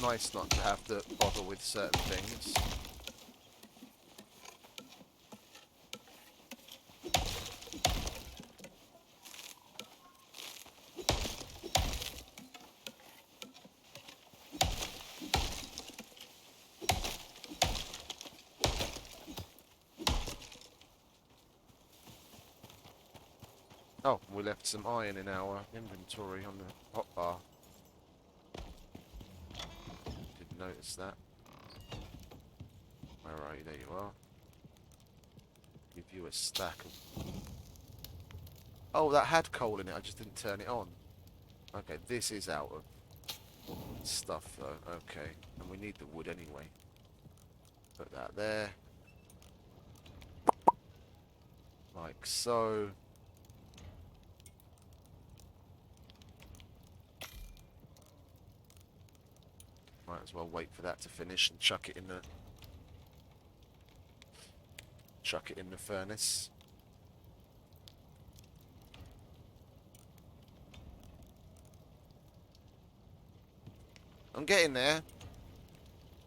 Nice not to have to bother with certain things. Oh, we left some iron in our inventory on the hotbar. Didn't notice that. Where are you? There you are. Give you a stack of... Oh, that had coal in it. I just didn't turn it on. Okay, this is out of stuff though. Okay, and we need the wood anyway. Put that there. Like so. Might as well wait for that to finish and chuck it in the furnace. I'm getting there.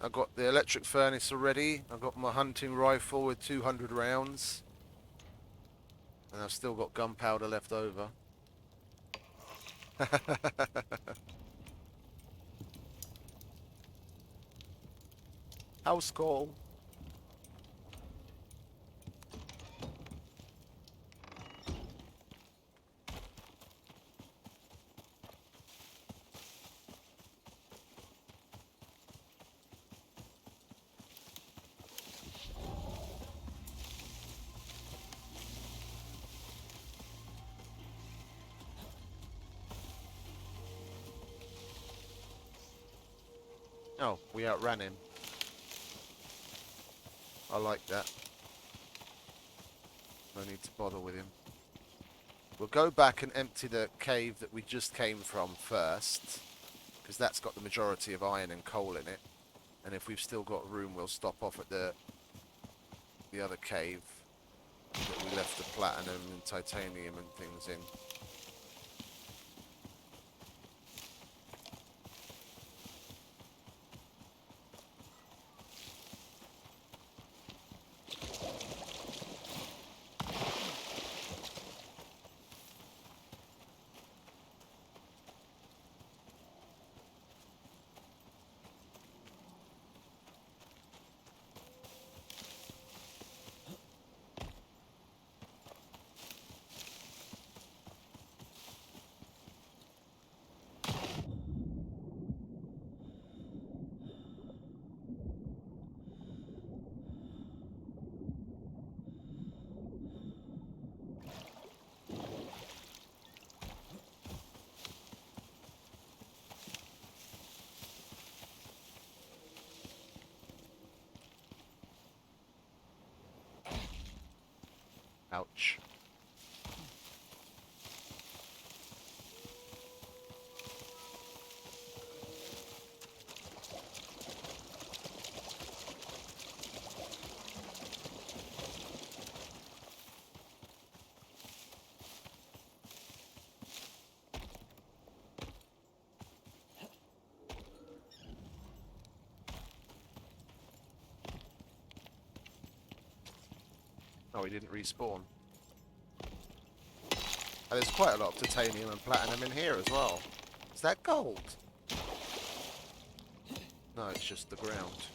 I've got the electric furnace already. I've got my hunting rifle with 200 rounds. And I've still got gunpowder left over. House call. Oh, we outran him. I like that. No need to bother with him. We'll go back and empty the cave that we just came from first, because that's got the majority of iron and coal in it. And if we've still got room, we'll stop off at the other cave that we left the platinum and titanium and things in. Ouch. Oh, he didn't respawn. And there's quite a lot of titanium and platinum in here as well. Is that gold? No, it's just the ground.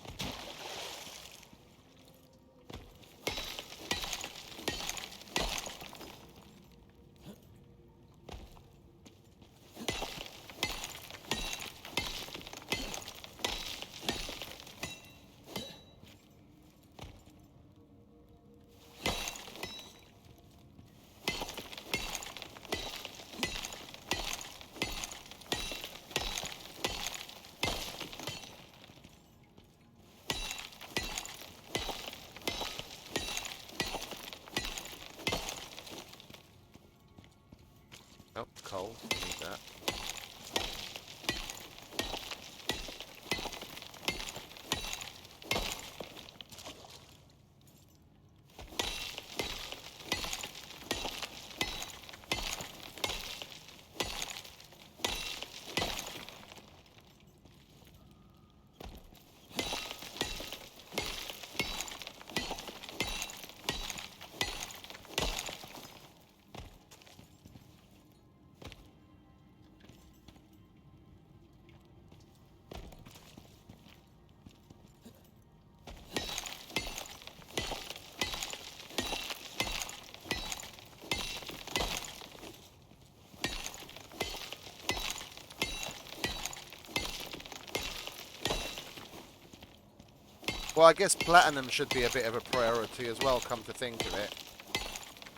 Oh, coal. Need that. Well, I guess platinum should be a bit of a priority as well, come to think of it.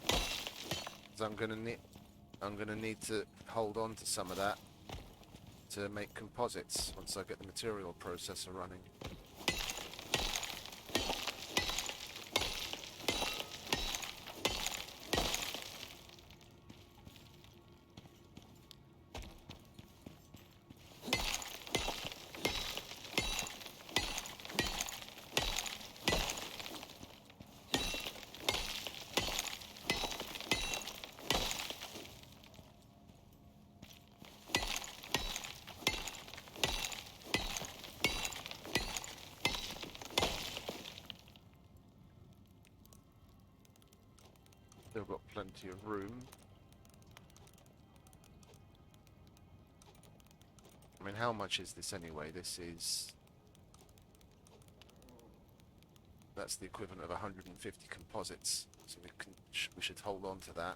Because I'm gonna need to hold on to some of that to make composites once I get the material processor running. still got plenty of room. I mean, how much is this anyway? This is... That's the equivalent of 150 composites. So we should hold on to that.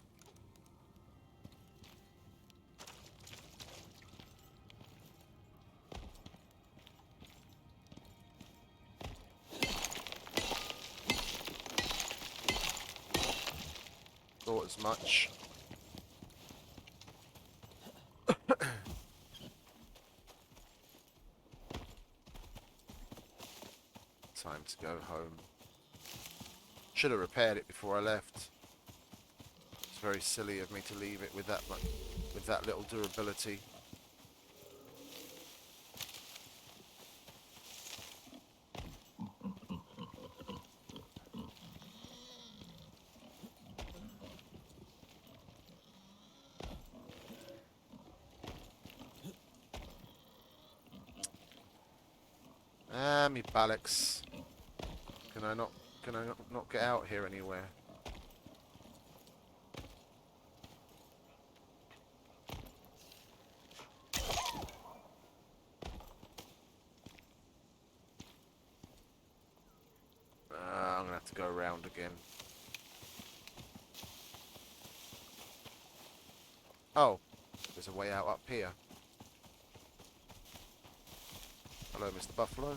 Thought as much. Time to go home. Should have repaired it before I left. It's very silly of me to leave it with that little durability. Ah, me bollocks. Can I not get out here anywhere? I'm gonna have to go around again. Oh, there's a way out up here. Hello, Mr. Buffalo.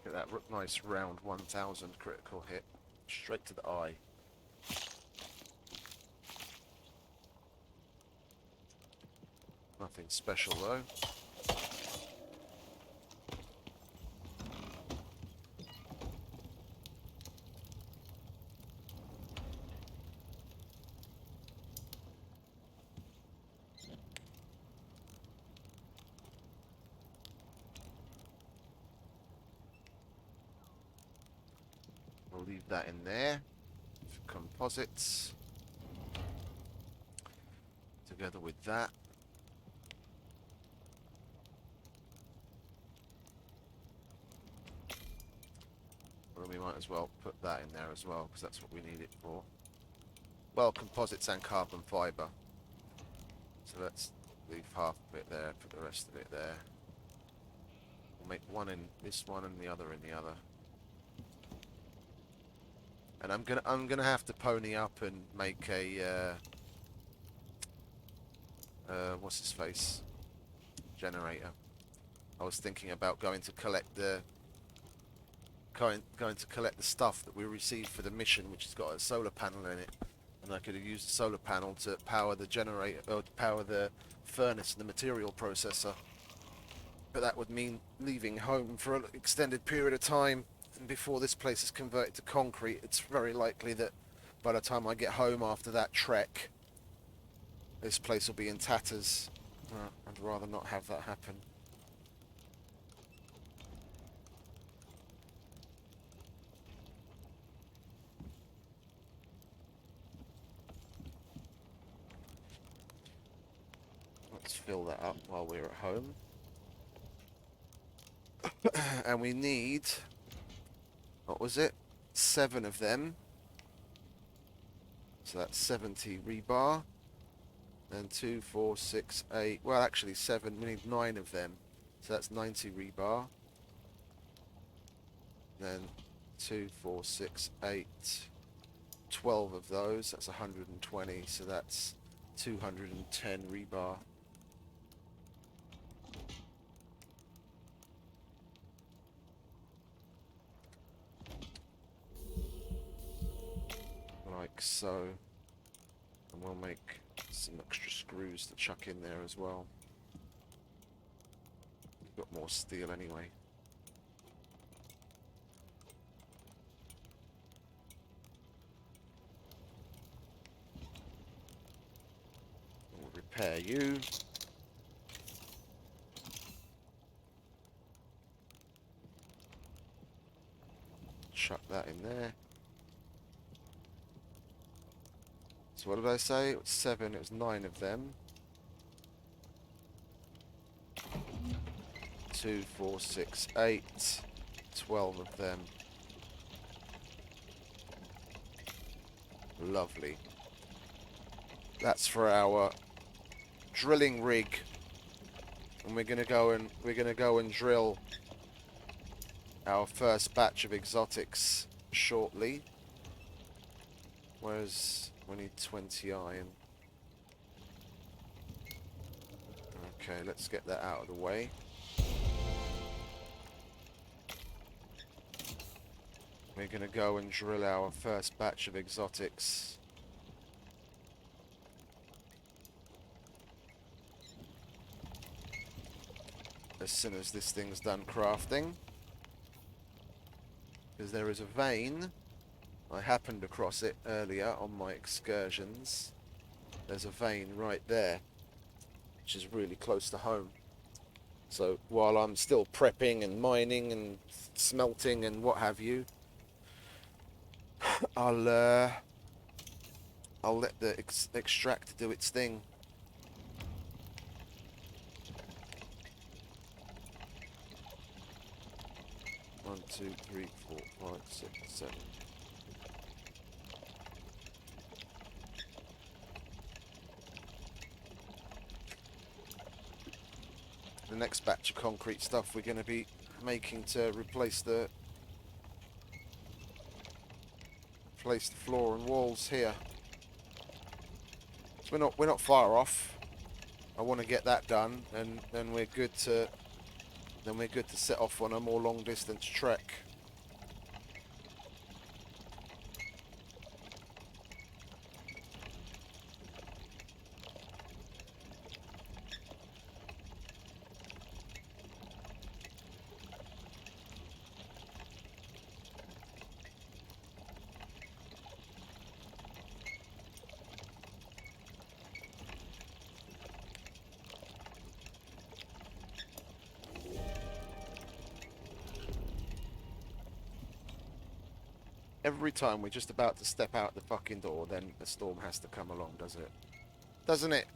Get that nice round 1000 critical hit straight to the eye. Nothing special though. We'll leave that in there for composites. Together with that. Well, we might as well put that in there as well, because that's what we need it for. Well, composites and carbon fibre. So let's leave half a bit there, put the rest of it there. We'll make one in this one and the other in the other. And I'm gonna have to pony up and make a what's his face generator. I was thinking about going to collect the going to collect the stuff that we received for the mission, which has got a solar panel in it, and I could have used the solar panel to power the generator or to power the furnace and the material processor. But that would mean leaving home for an extended period of time, and before this place is converted to concrete, it's very likely that by the time I get home after that trek, this place will be in tatters. I'd rather not have that happen. Let's fill that up while we're at home. And we need, what was it? 7 of them. So that's 70 rebar. Then 2, 4, 6, 8. Well, actually 7. We need 9 of them. So that's 90 rebar. Then 2, 4, 6, 8. 12 of those. That's 120. So that's 210 rebar. Like so. And we'll make some extra screws to chuck in there as well. We've got more steel anyway. We'll repair you. Chuck that in there. So what did I say? It was 7, it was 9 of them. 2, 4, 6, 8. 12 of them. Lovely. That's for our drilling rig. And we're gonna go and drill our first batch of exotics shortly. Whereas we need 20 iron. Okay, let's get that out of the way. We're going to go and drill our first batch of exotics. As soon as this thing's done crafting. Because there is a vein. I happened across it earlier on my excursions. There's a vein right there, which is really close to home. So while I'm still prepping and mining and smelting and what have you, I'll let the extract do its thing. One, 2, 3, 4, 5, 6, 7. The next batch of concrete stuff we're going to be making to replace the floor and walls here. So we're not far off. I want to get that done, and then we're good to set off on a more long distance trek. Every time we're just about to step out the fucking door, then the storm has to come along, doesn't it? Doesn't it?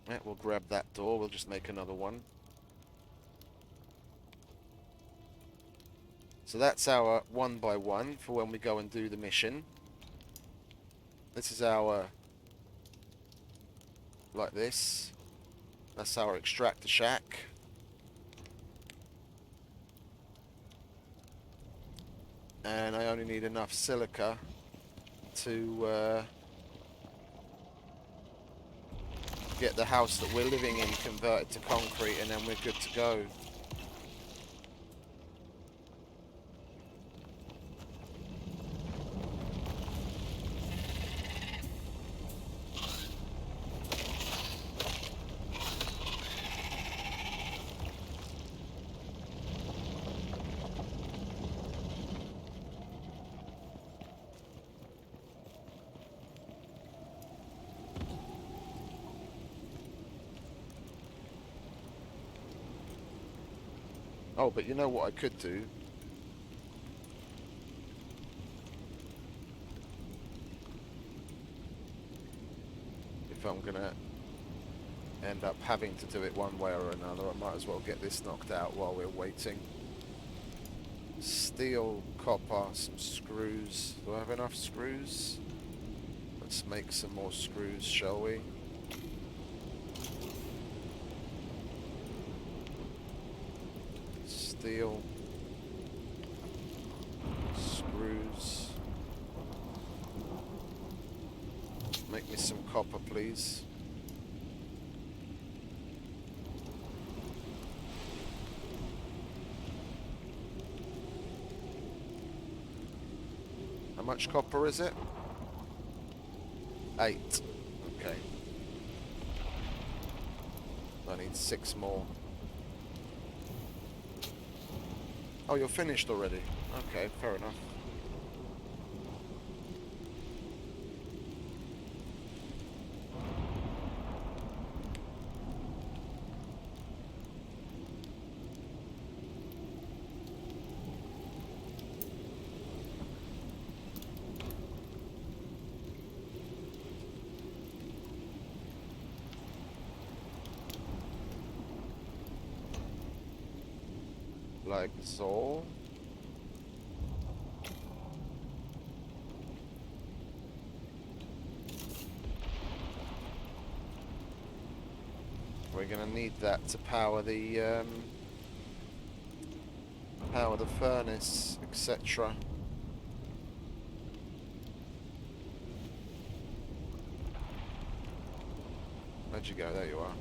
Yeah, we'll grab that door. We'll just make another one. So that's our 1x1 for when we go and do the mission. This is our like this. That's our extractor shack. And I only need enough silica to get the house that we're living in converted to concrete, and then we're good to go. Oh, but you know what I could do? If I'm gonna end up having to do it one way or another, I might as well get this knocked out while we're waiting. Steel, copper, some screws. Do I have enough screws? Let's make some more screws, shall we? Steel, screws. Make me some copper, please. How much copper is it? 8. Okay. I need 6 more. Oh, you're finished already? Okay, fair enough. Like so. We're gonna need that to power the furnace, etc. Where'd you go? There you are.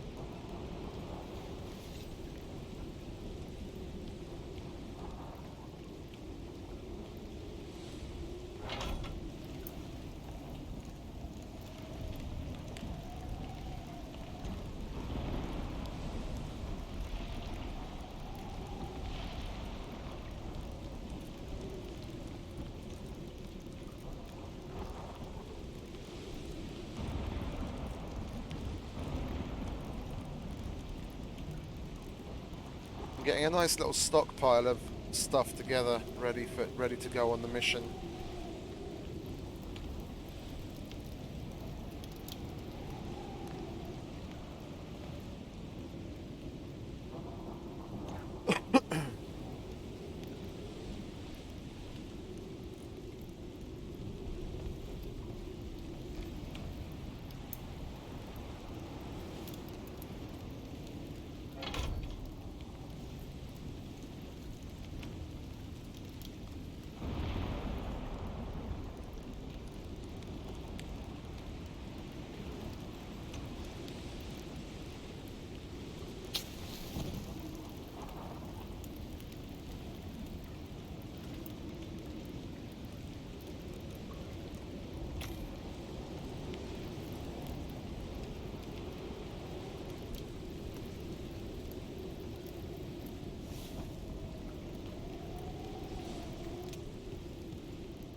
I'm getting a nice little stockpile of stuff together, ready to go on the mission.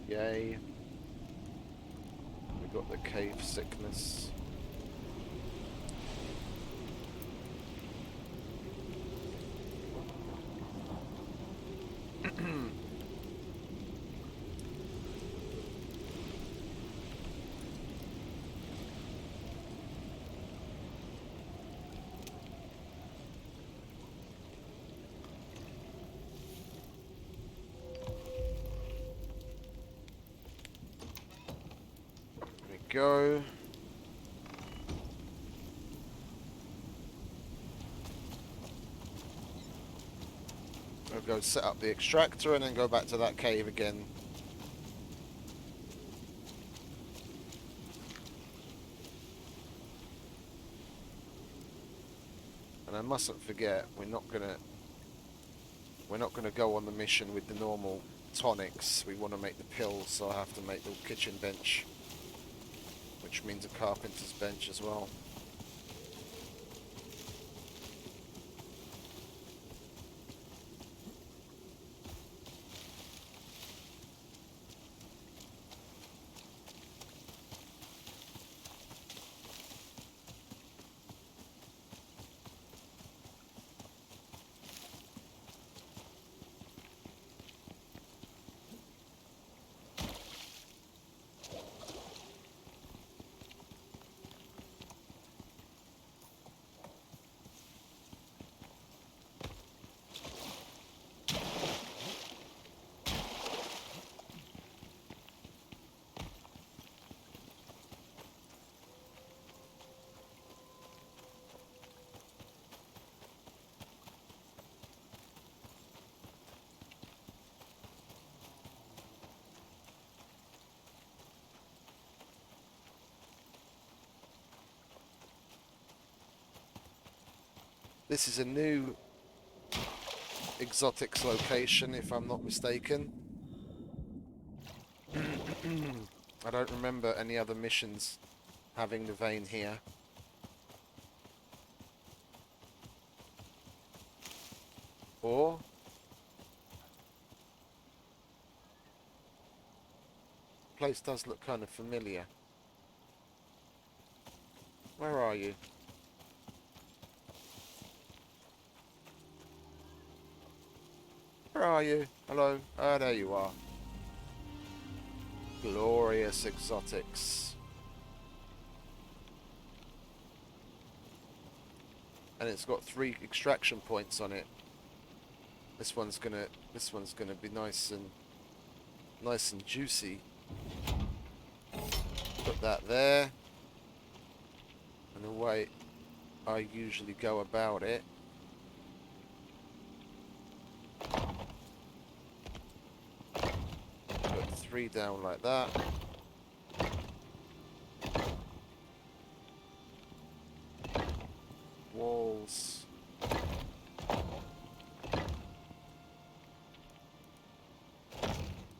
Yay. We got the cave sickness. Go. We'll go set up the extractor and then go back to that cave again. And I mustn't forget, we're not gonna go on the mission with the normal tonics. We want to make the pills, so I have to make the kitchen bench, which means a carpenter's bench as well. This is a new exotics location, if I'm not mistaken. I don't remember any other missions having the vein here. Or the place does look kind of familiar. Where are you? Where are you? Hello? Ah, there you are. Glorious exotics. And it's got 3 extraction points on it. This one's gonna be nice and juicy. Put that there. And the way I usually go about it, put 3 down like that. Walls.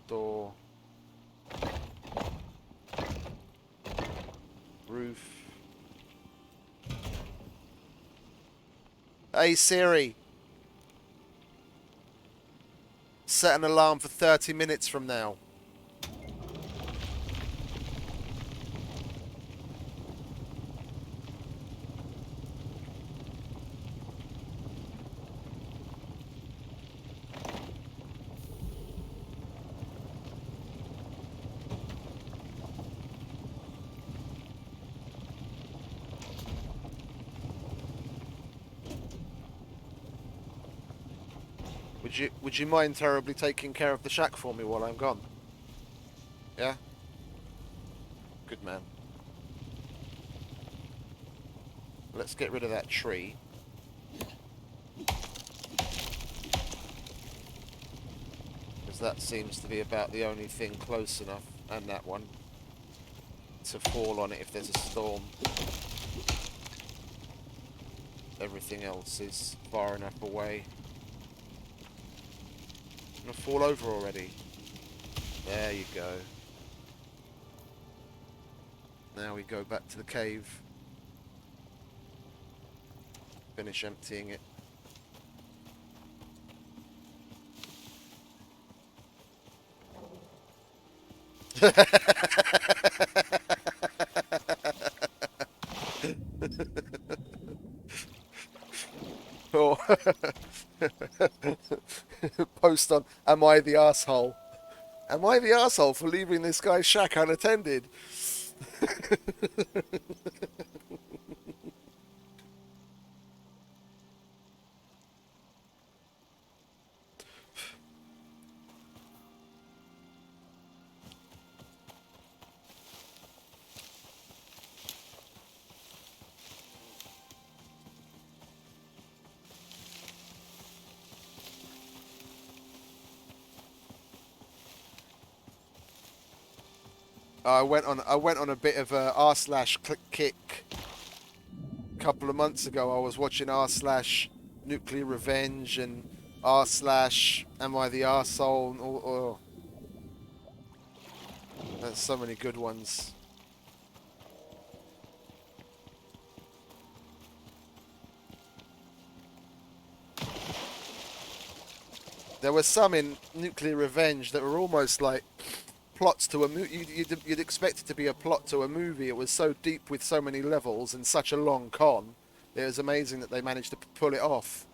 Door. Roof. Hey Siri, set an alarm for 30 minutes from now. Would you mind terribly taking care of the shack for me while I'm gone? Yeah? Good man. Let's get rid of that tree. Because that seems to be about the only thing close enough, and that one, to fall on it if there's a storm. Everything else is far enough away. I'm gonna fall over already. There you go. Now we go back to the cave. Finish emptying it. Oh. Post on, am I the asshole? Am I the asshole for leaving this guy's shack unattended? I went on a bit of a r slash click kick a couple of months ago. I was watching r slash Nuclear Revenge and r slash Am I the Arsehole? Oh, there's so many good ones. There were some in Nuclear Revenge that were almost like plots to a movie. You'd expect it to be a plot to a movie. It was so deep with so many levels and such a long con. It was amazing that they managed to pull it off.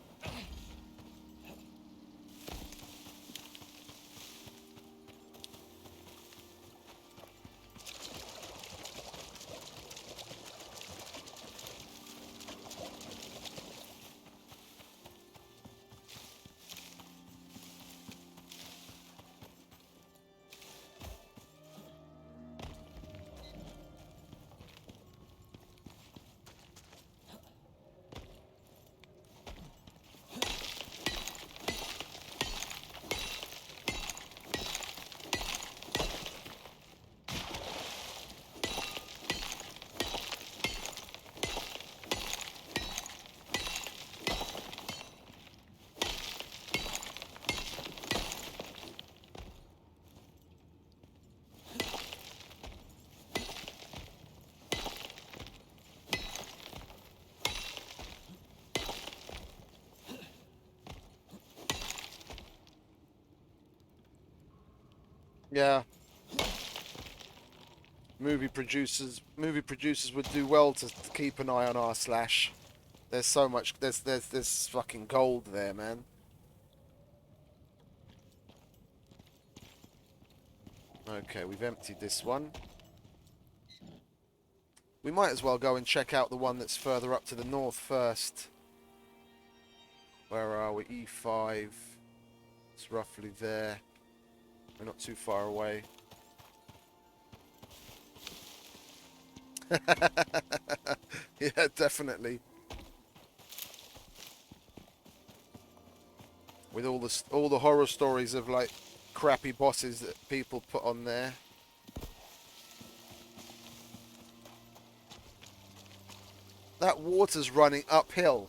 Yeah, movie producers would do well to keep an eye on r slash. There's so much. There's fucking gold there, man. Okay, we've emptied this one. We might as well go and check out the one that's further up to the north first. Where are we? E5. It's roughly there. We're not too far away. Yeah, definitely. With all the horror stories of like crappy bosses that people put on there. That water's running uphill.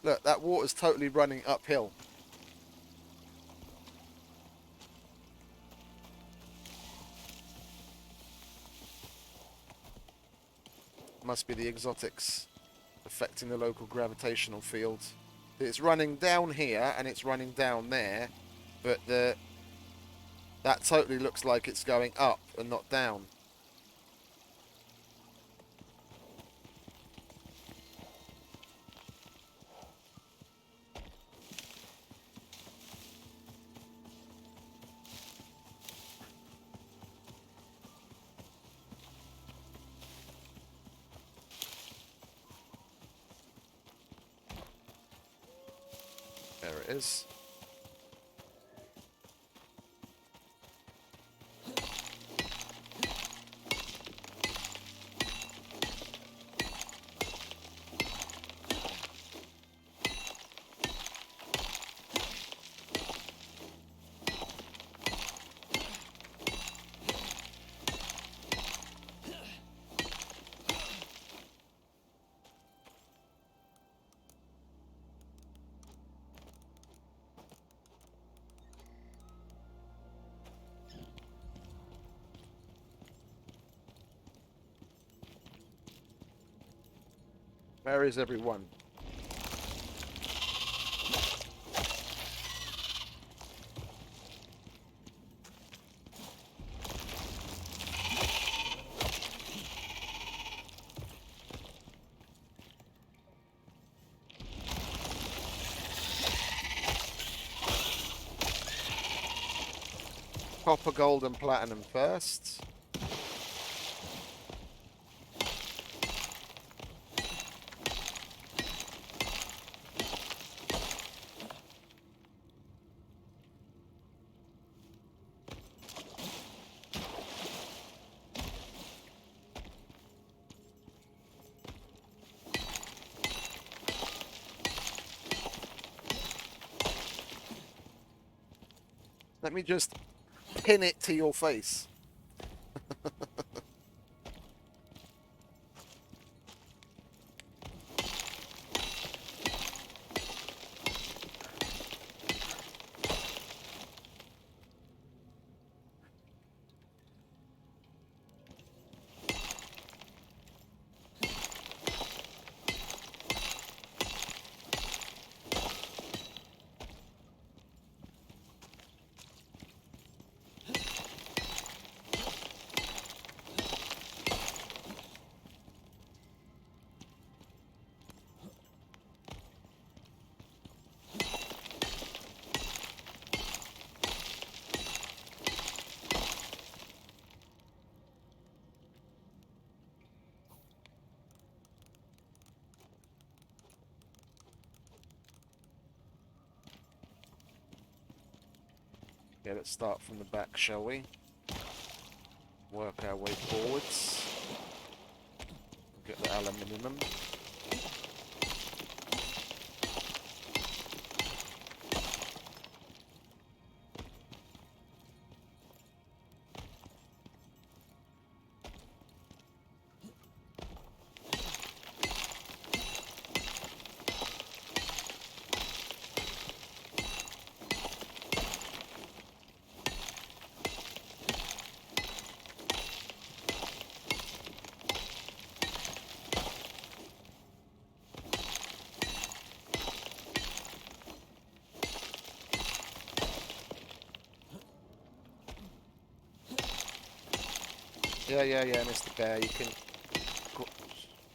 Look, that water's totally running uphill. Must be the exotics affecting the local gravitational field. It's running down here and it's running down there, but that totally looks like it's going up and not down. There it is. Where is everyone? Copper, gold, and platinum first. Let me just pin it to your face. Okay, let's start from the back, shall we? Work our way forwards. Get the aluminium. Yeah, Mr. Bear, you can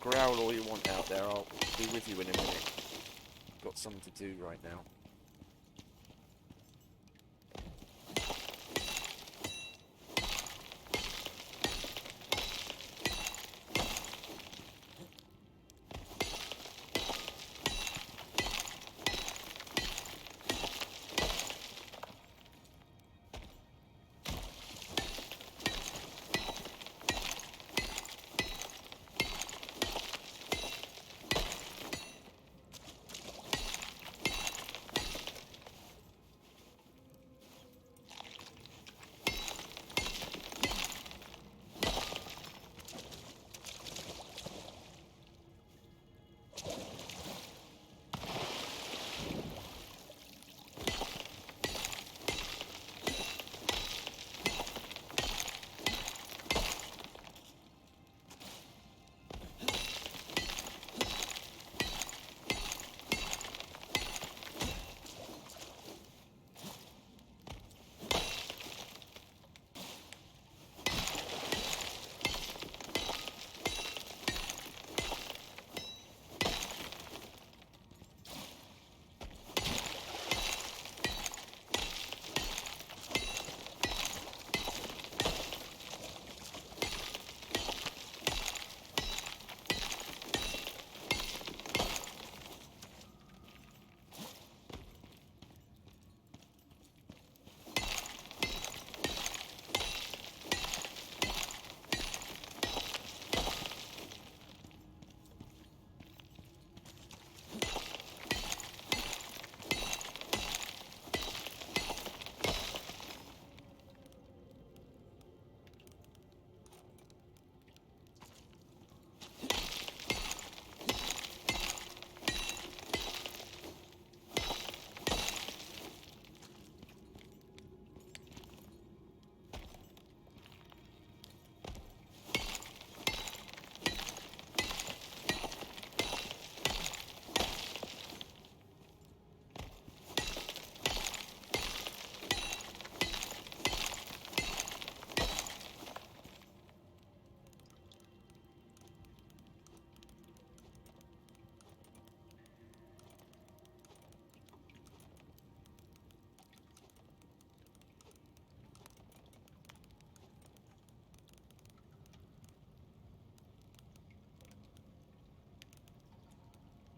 growl all you want out there. I'll be with you in a minute. Got something to do right now.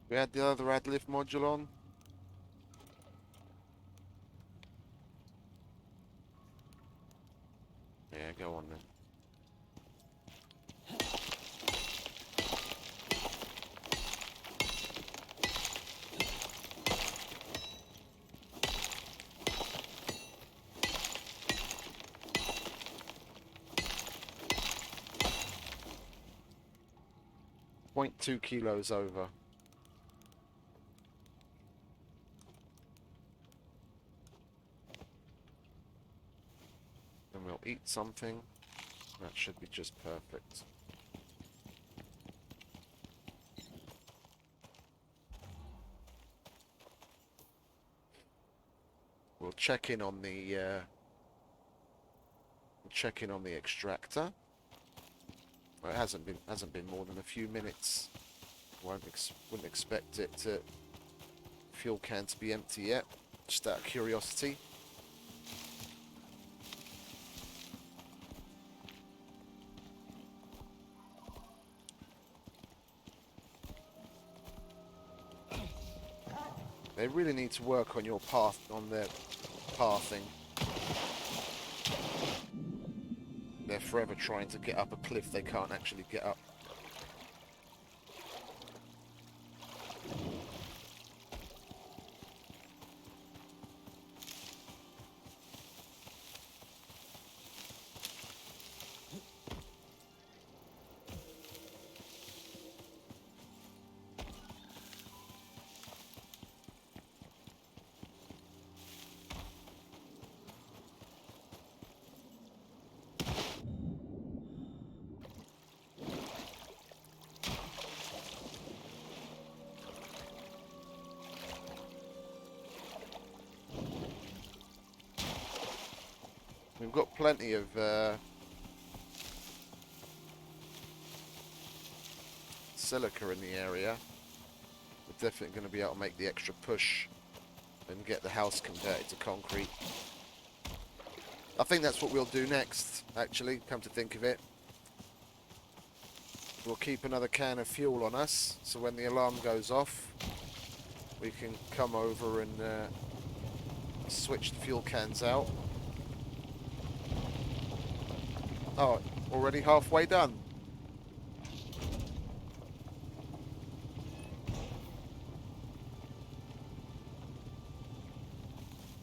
We had the other ad lift module on. Yeah, go on then. 0.2 kilos over. And we'll eat something. That should be just perfect. We'll check in on the extractor. Well, it hasn't been more than a few minutes. Wouldn't expect it to fuel can to be empty yet. Just out of curiosity. They really need to work on your path, on their pathing. They're forever trying to get up a cliff they can't actually get up. We've got plenty of silica in the area. We're definitely going to be able to make the extra push and get the house converted to concrete. I think that's what we'll do next, actually, come to think of it. We'll keep another can of fuel on us, so when the alarm goes off, we can come over and switch the fuel cans out. Oh, already halfway done.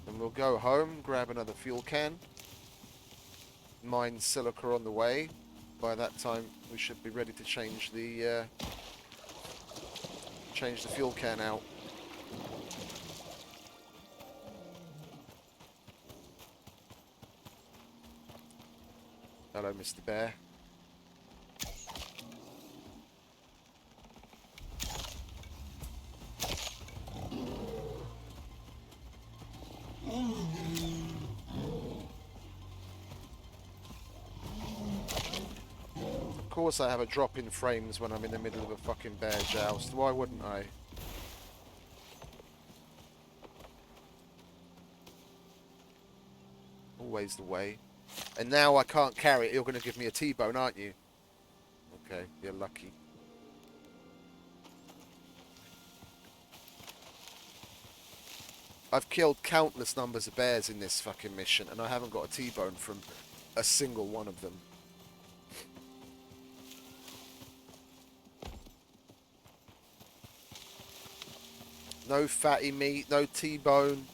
And we'll go home, grab another fuel can. Mine silica on the way. By that time, we should be ready to change the fuel can out. Hello, Mr. Bear. Of course I have a drop in frames when I'm in the middle of a fucking bear joust. Why wouldn't I? Always the way. And now I can't carry it. You're going to give me a T-bone, aren't you? Okay, you're lucky. I've killed countless numbers of bears in this fucking mission, and I haven't got a T-bone from a single one of them. No fatty meat, no T-bone.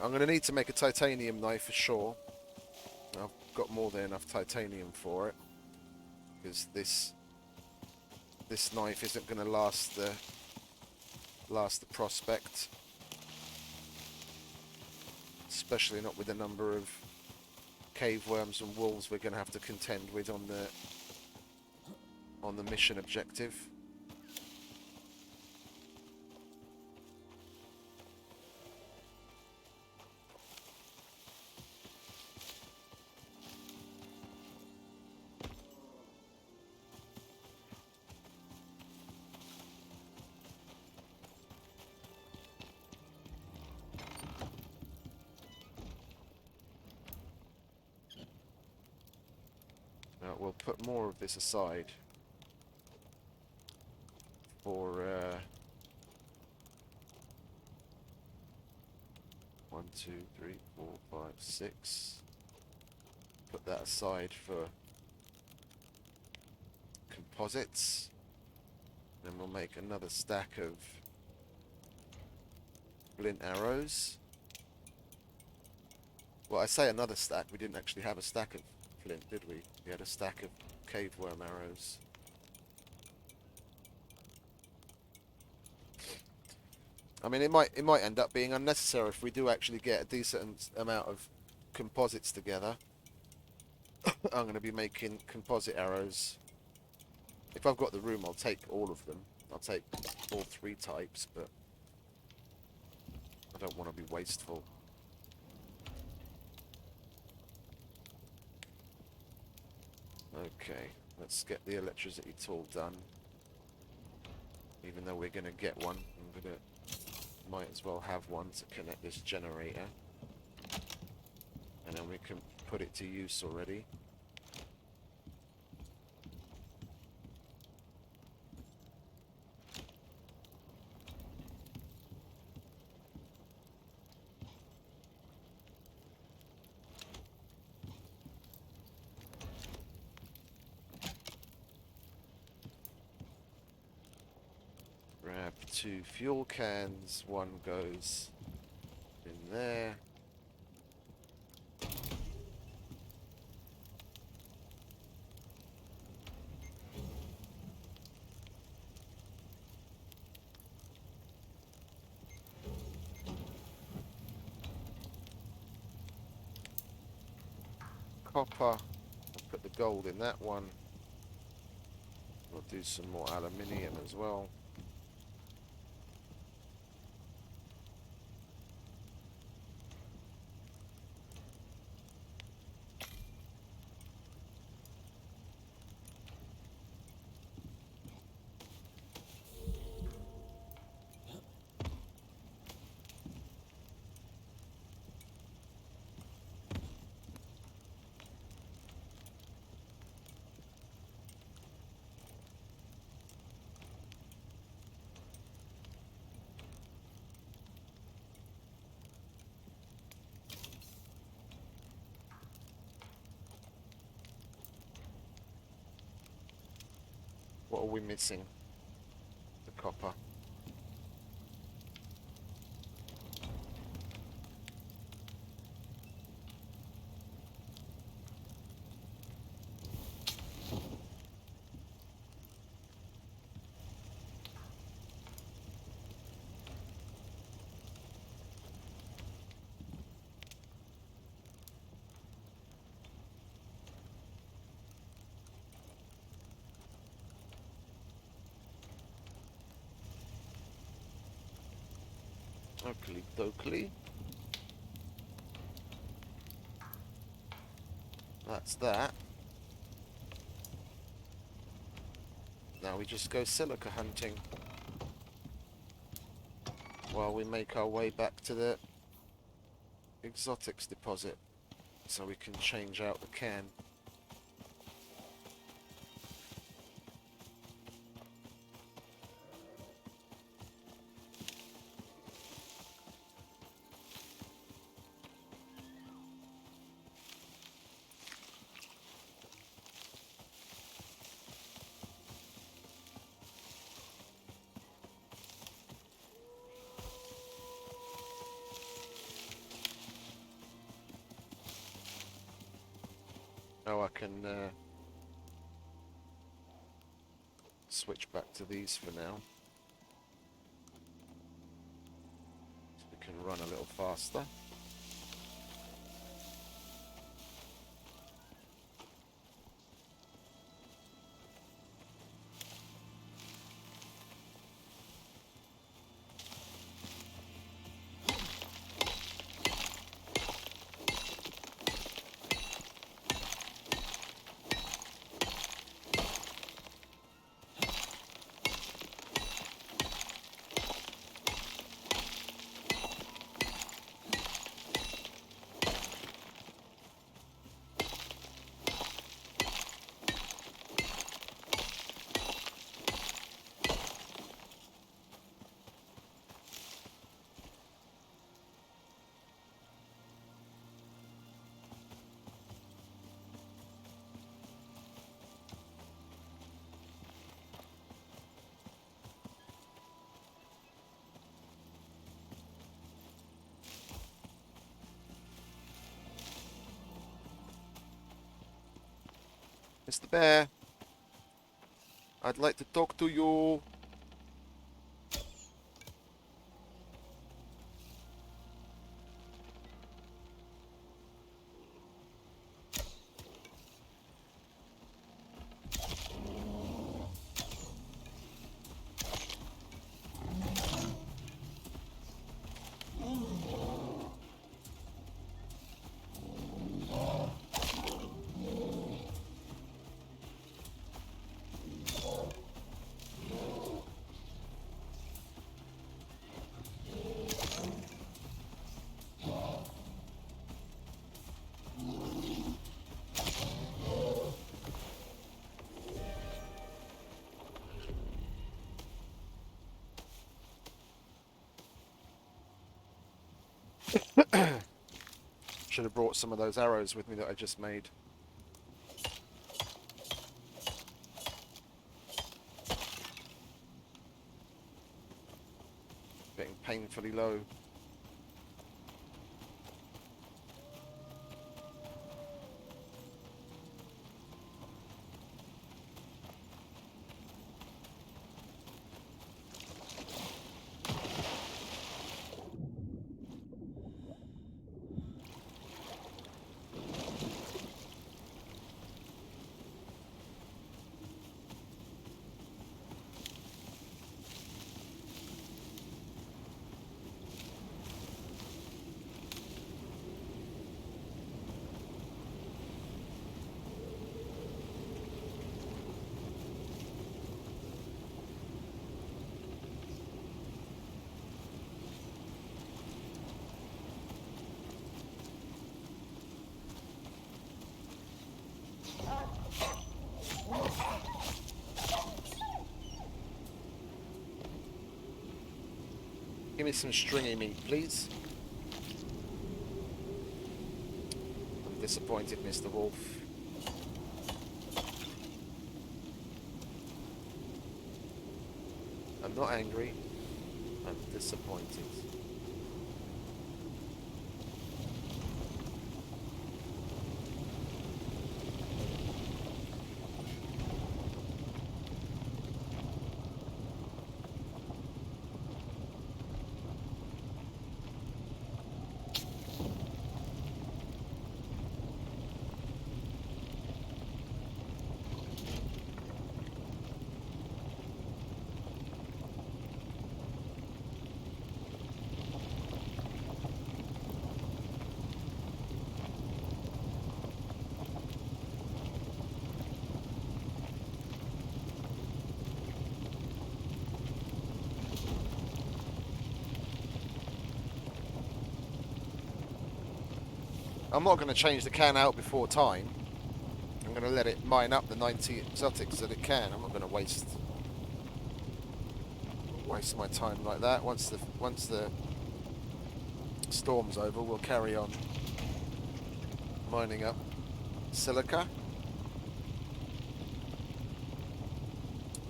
I'm going to need to make a titanium knife for sure. I've got more than enough titanium for it, because this knife isn't going to last the prospect, especially not with the number of cave worms and wolves we're going to have to contend with on the mission objective. Now we'll put more of this aside for 1, 2, 3, 4, 5, 6. Put that aside for composites. Then we'll make another stack of splint arrows. Well, I say another stack. We didn't actually have a stack of flint, did we? We had a stack of cave worm arrows. I mean, it might end up being unnecessary if we do actually get a decent amount of composites together. I'm going to be making composite arrows. If I've got the room, I'll take all of them. I'll take all 3 types, but I don't want to be wasteful. Okay, let's get the electricity tool done. Even though we're going to get one, might as well have one to connect this generator. And then we can put it to use already. Grab 2 fuel cans, one goes in there. Copper, I'll put the gold in that one. We'll do some more aluminium as well. What are we missing? The copper. Oakley dokley. That's that. Now we just go silica hunting while we make our way back to the exotics deposit so we can change out the can. Oh, I can switch back to these for now. So we can run a little faster. Mr. Bear, I'd like to talk to you. Should have brought some of those arrows with me that I just made. Getting painfully low. Give me some stringy meat, please. I'm disappointed, Mr. Wolf. I'm not angry. I'm disappointed. I'm not going to change the can out before time. I'm going to let it mine up the 90 exotics that it can. I'm not going to waste my time like that. Once the storm's over, we'll carry on mining up silica.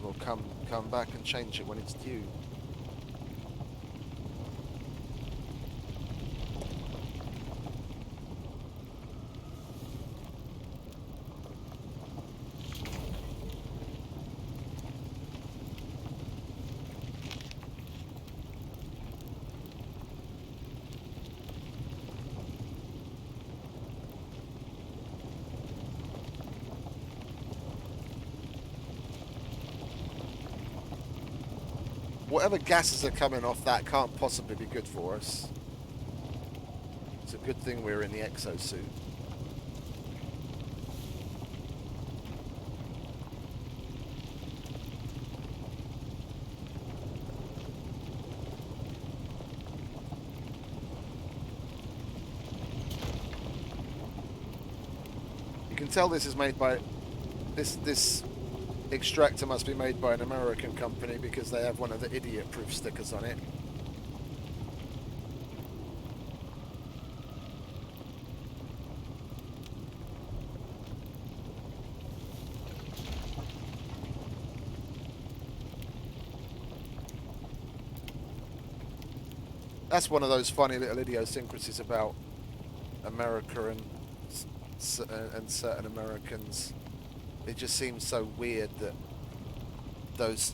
We'll come back and change it when it's due. Whatever gases are coming off that can't possibly be good for us. It's a good thing we're in the exosuit. You can tell this is made by this extractor must be made by an American company because they have one of the idiot-proof stickers on it. That's one of those funny little idiosyncrasies about America and certain Americans. It just seems so weird that those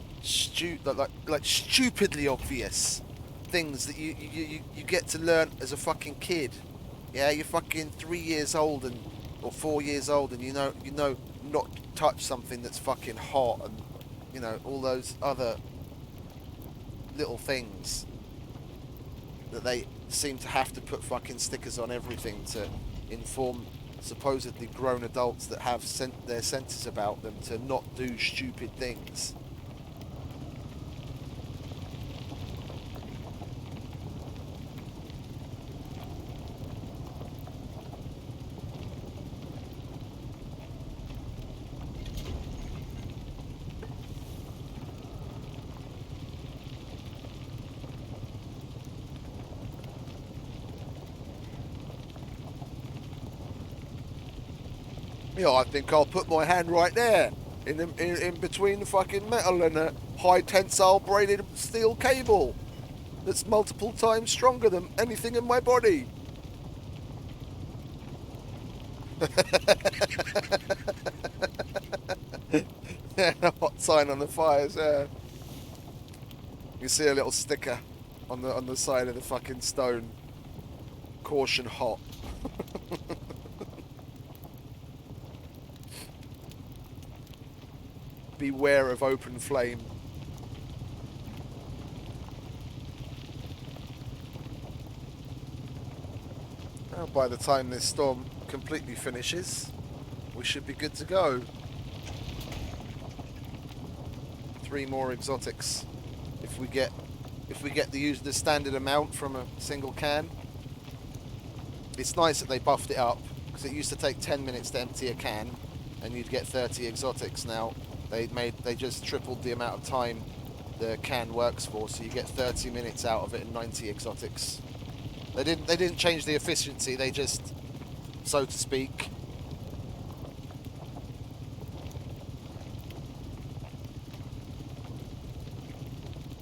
like stupidly obvious things that you get to learn as a fucking kid. Yeah, you're fucking 3 years old and or 4 years old, and you know not to touch something that's fucking hot, and all those other little things that they seem to have to put fucking stickers on everything to inform supposedly grown adults that have their senses about them to not do stupid things. Yeah, I think I'll put my hand right there, in between the fucking metal and a high tensile braided steel cable that's multiple times stronger than anything in my body. Yeah, a hot sign on the fires. Yeah, you see a little sticker on the side of the fucking stone. Caution hot. Beware of open flame. Now, by the time this storm completely finishes, we should be good to go. 3 more exotics. If we get the standard amount from a single can. It's nice that they buffed it up, because it used to take 10 minutes to empty a can, and you'd get 30 exotics. Now they just tripled the amount of time the can works for, so you get 30 minutes out of it and 90 exotics. They didn't change the efficiency. They just, so to speak,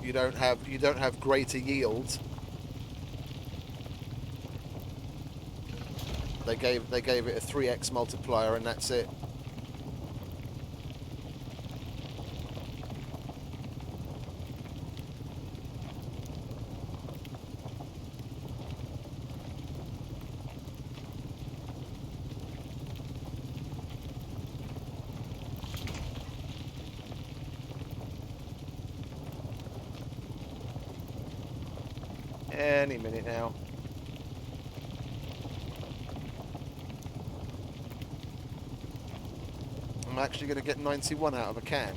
you don't have greater yield. They gave it a 3x multiplier, and that's it. Any minute now. I'm actually going to get 91 out of a can.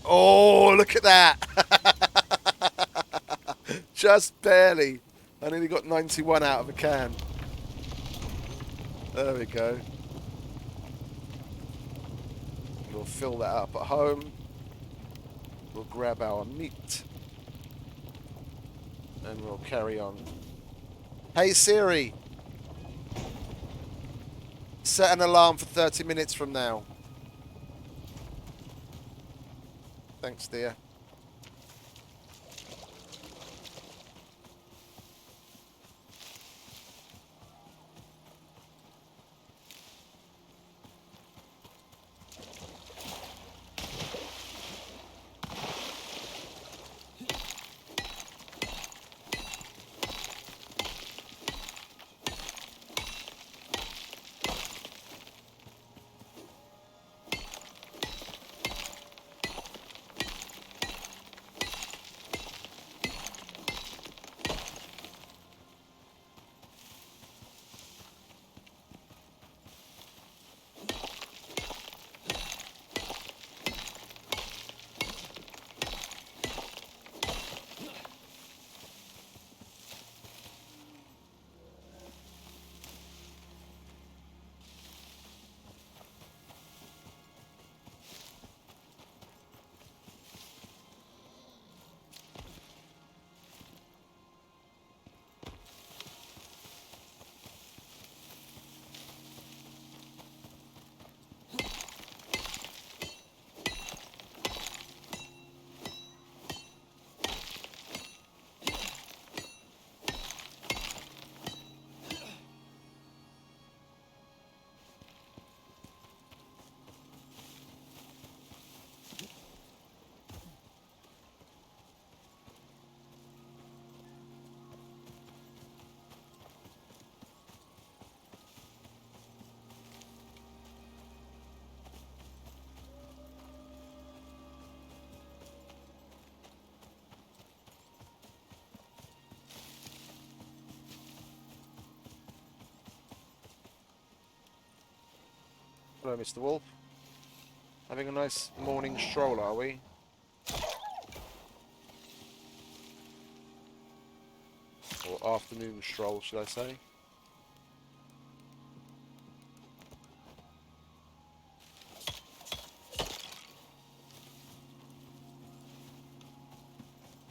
Oh, look at that! Just barely. I nearly got 91 out of a can. There we go. We'll fill that up at home. We'll grab our meat. And we'll carry on. Hey Siri! Set an alarm for 30 minutes from now. Thanks, dear. Hello, Mr. Wolf. Having a nice morning stroll, are we? Or afternoon stroll, should I say?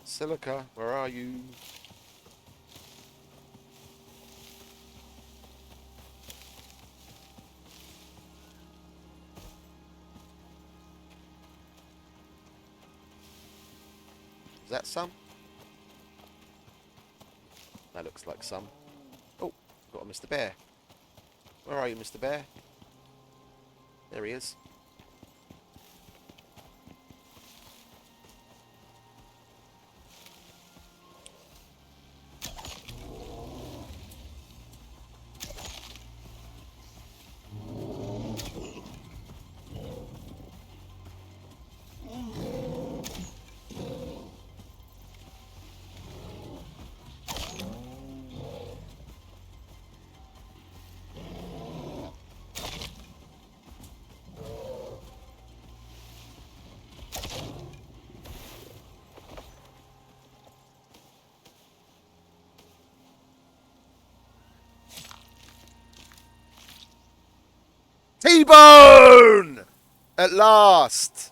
Silica, where are you? Is that some? That looks like some. Oh, got a Mr. Bear. Where are you, Mr. Bear? There he is. T-Bone! At last!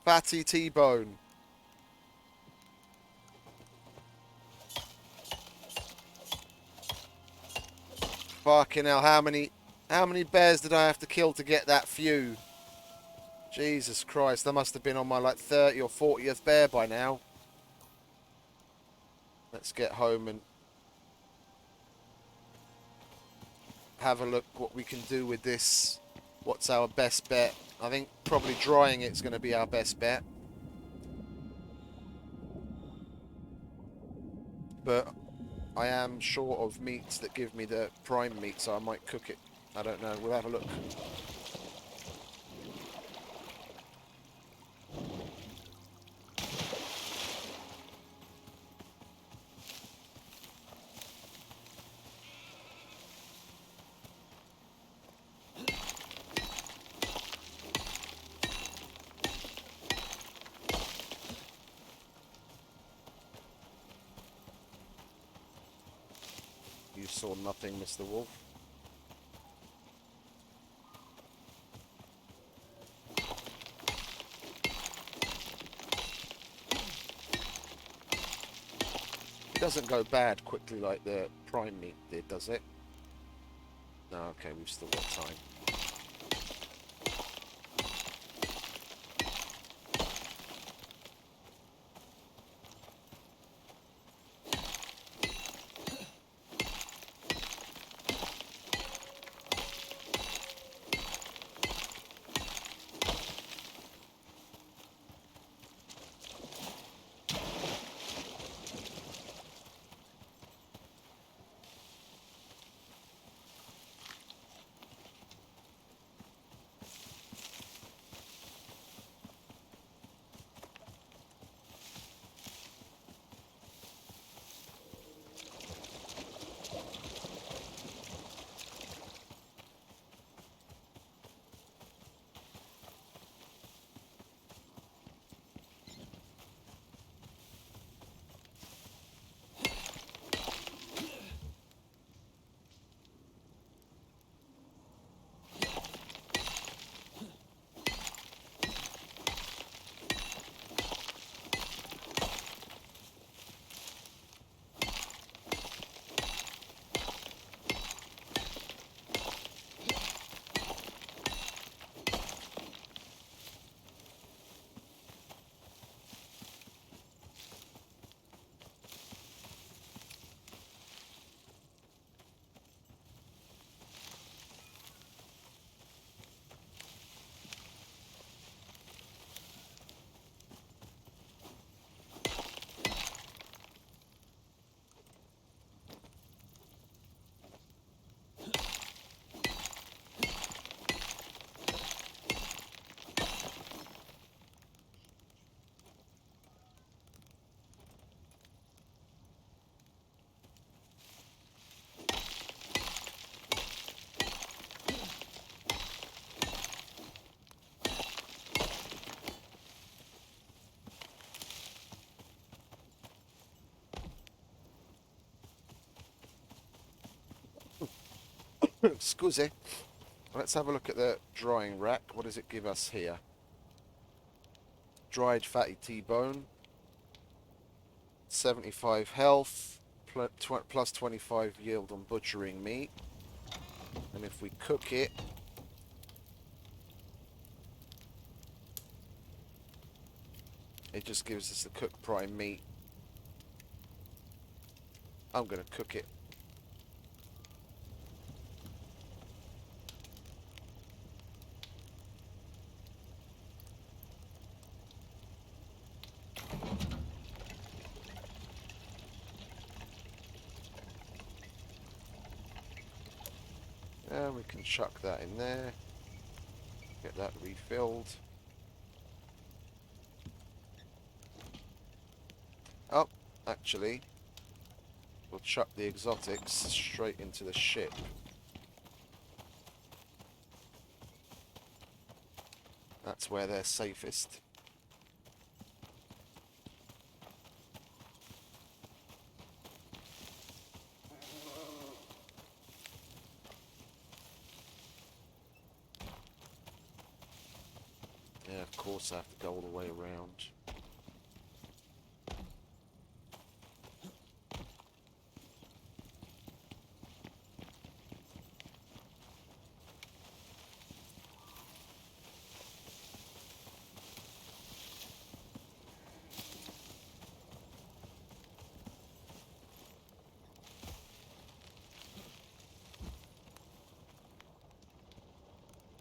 Fatty T-Bone. Fucking hell, how many bears did I have to kill to get that few? Jesus Christ, I must have been on my like 30 or 40th bear by now. Let's get home and have a look what we can do with this. What's our best bet? I think probably drying it's going to be our best bet. But I am short of meats that give me the prime meat, so I might cook it. I don't know. We'll have a look. You saw nothing, Mr. Wolf. It doesn't go bad quickly like the prime meat did, does it? No, okay, we've still got time. Scusi. Let's have a look at the drying rack. What does it give us here? Dried fatty T-bone. 75 health. Plus 25 yield on butchering meat. And if we cook it... It just gives us the cooked prime meat. I'm going to cook it. And we can chuck that in there. Get that refilled. Oh, actually, we'll chuck the exotics straight into the ship. That's where they're safest. Yeah, of course I have to go all the way around.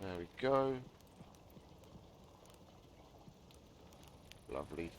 There we go. Lovely.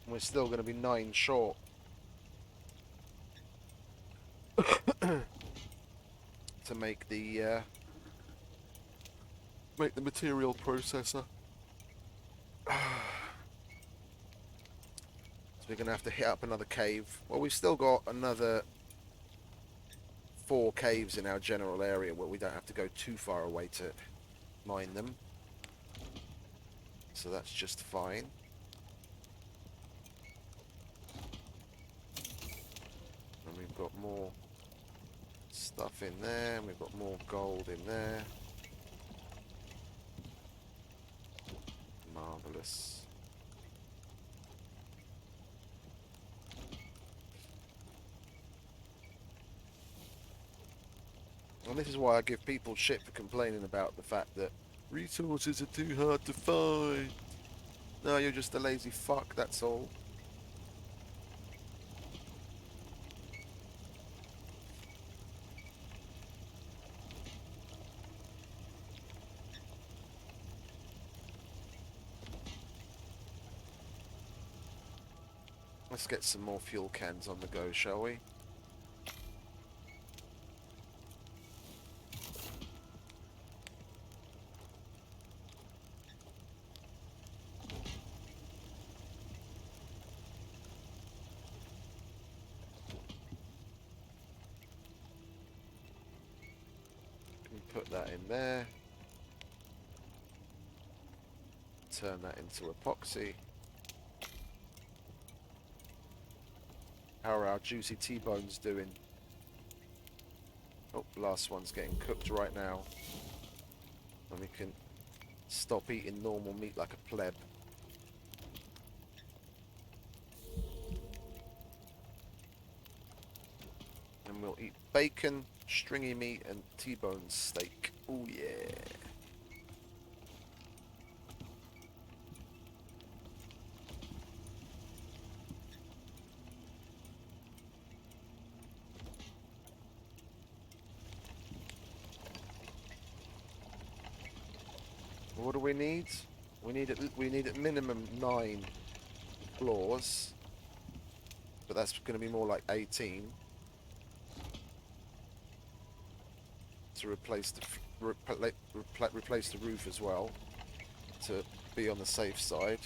We're still going to be 9 short to make the material processor. So we're going to have to hit up another cave. Well, we've still got another 4 caves in our general area where we don't have to go too far away to mine them. So that's just fine. And we've got more stuff in there, and we've got more gold in there. Marvellous. And this is why I give people shit for complaining about the fact that resources are too hard to find. No, you're just a lazy fuck, that's all. Let's get some more fuel cans on the go, shall we? Put that in there. Turn that into epoxy. How are our juicy T-bones doing? Oh, last one's getting cooked right now. And we can stop eating normal meat like a pleb. And we'll eat bacon, stringy meat, and T-bone steak. Oh yeah. What do we need? We need at minimum 9 floors, but that's going to be more like 18 to replace replace the roof as well, to be on the safe side.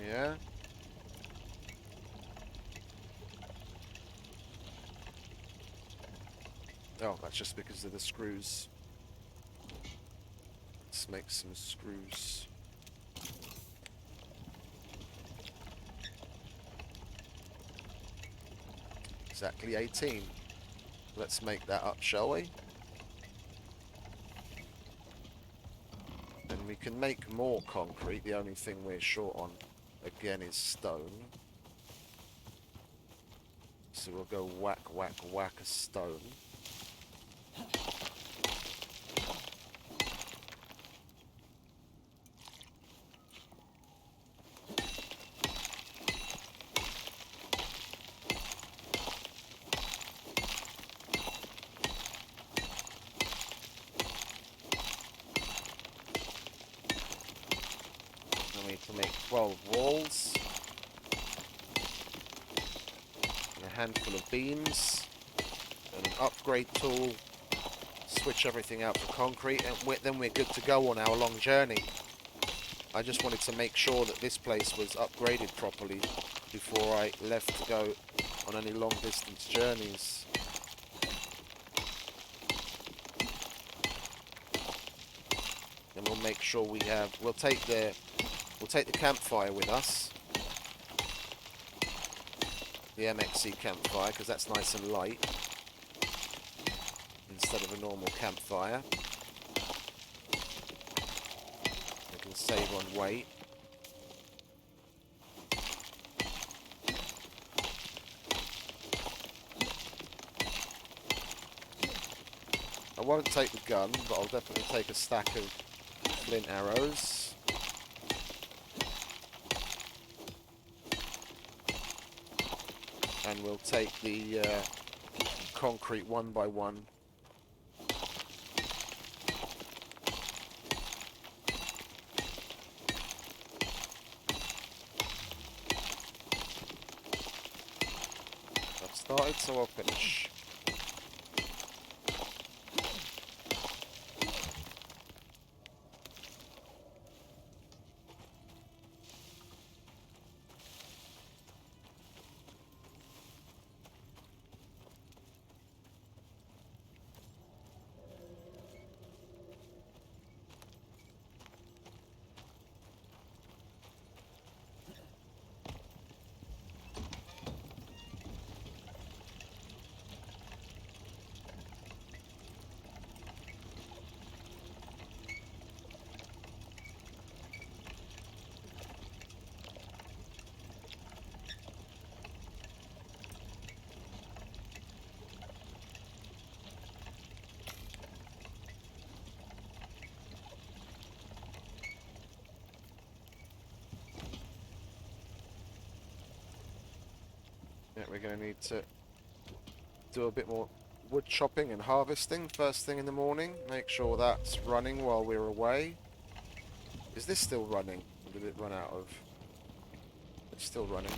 Yeah. Oh, that's just because of the screws. Let's make some screws. Exactly 18. Let's make that up, shall we? And we can make more concrete. The only thing we're short on, again, is stone. So we'll go whack, whack, whack a stone. We need to make 12 walls. And a handful of beams. And an upgrade tool. Switch everything out for concrete. And then we're good to go on our long journey. I just wanted to make sure that this place was upgraded properly before I left to go on any long distance journeys. And we'll make sure we'll take the campfire with us. The MXC campfire, because that's nice and light instead of a normal campfire. We can save on weight. I won't take the gun, but I'll definitely take a stack of flint arrows. And we'll take the concrete one by one. I've started, so I'll finish. Yeah, we're going to need to do a bit more wood chopping and harvesting first thing in the morning. Make sure that's running while we're away. Is this still running? Or did it run out of... It's still running.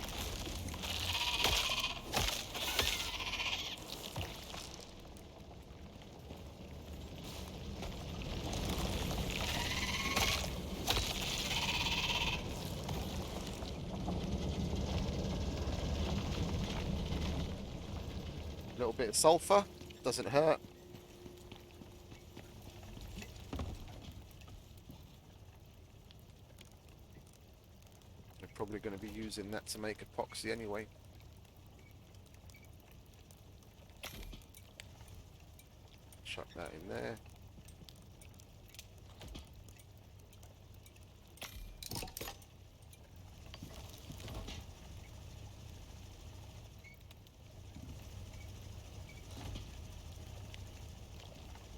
A little bit of sulfur, doesn't hurt. We're probably going to be using that to make epoxy anyway. Chuck that in there.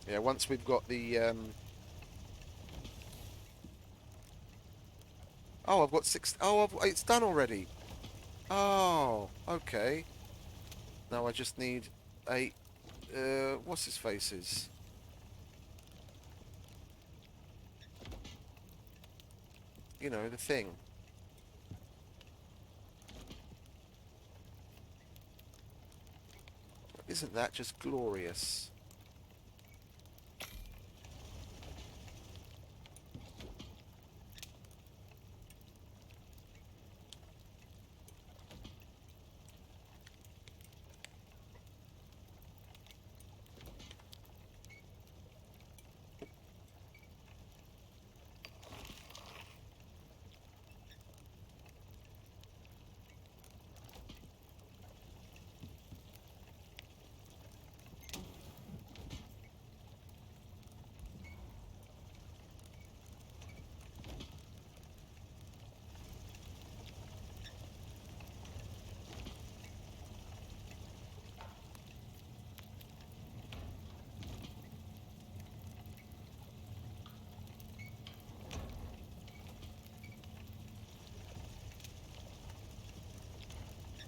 Yeah, once we've got the... Oh, I've got six... Oh, it's done already. Oh, okay. Now I just need a... what's his faces? You know, the thing. Isn't that just glorious?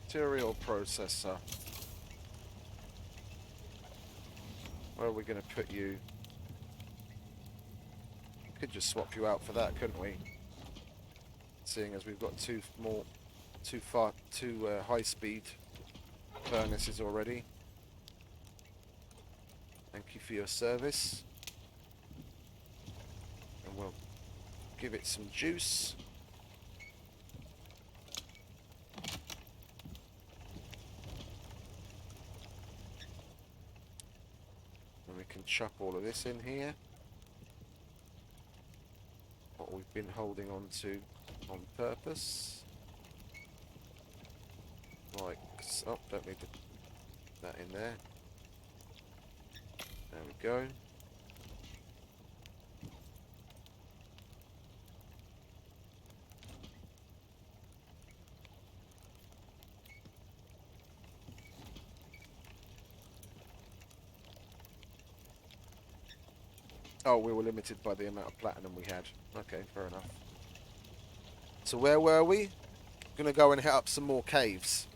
Material processor. Where are we going to put you? Could just swap you out for that, couldn't we? Seeing as we've got two high-speed furnaces already. Thank you for your service. And we'll give it some juice. And we can chuck all of this in here. What we've been holding on to on purpose. Like, oh, don't need that in there. There we go. Oh, we were limited by the amount of platinum we had. Okay, fair enough. So where were we? Gonna go and hit up some more caves.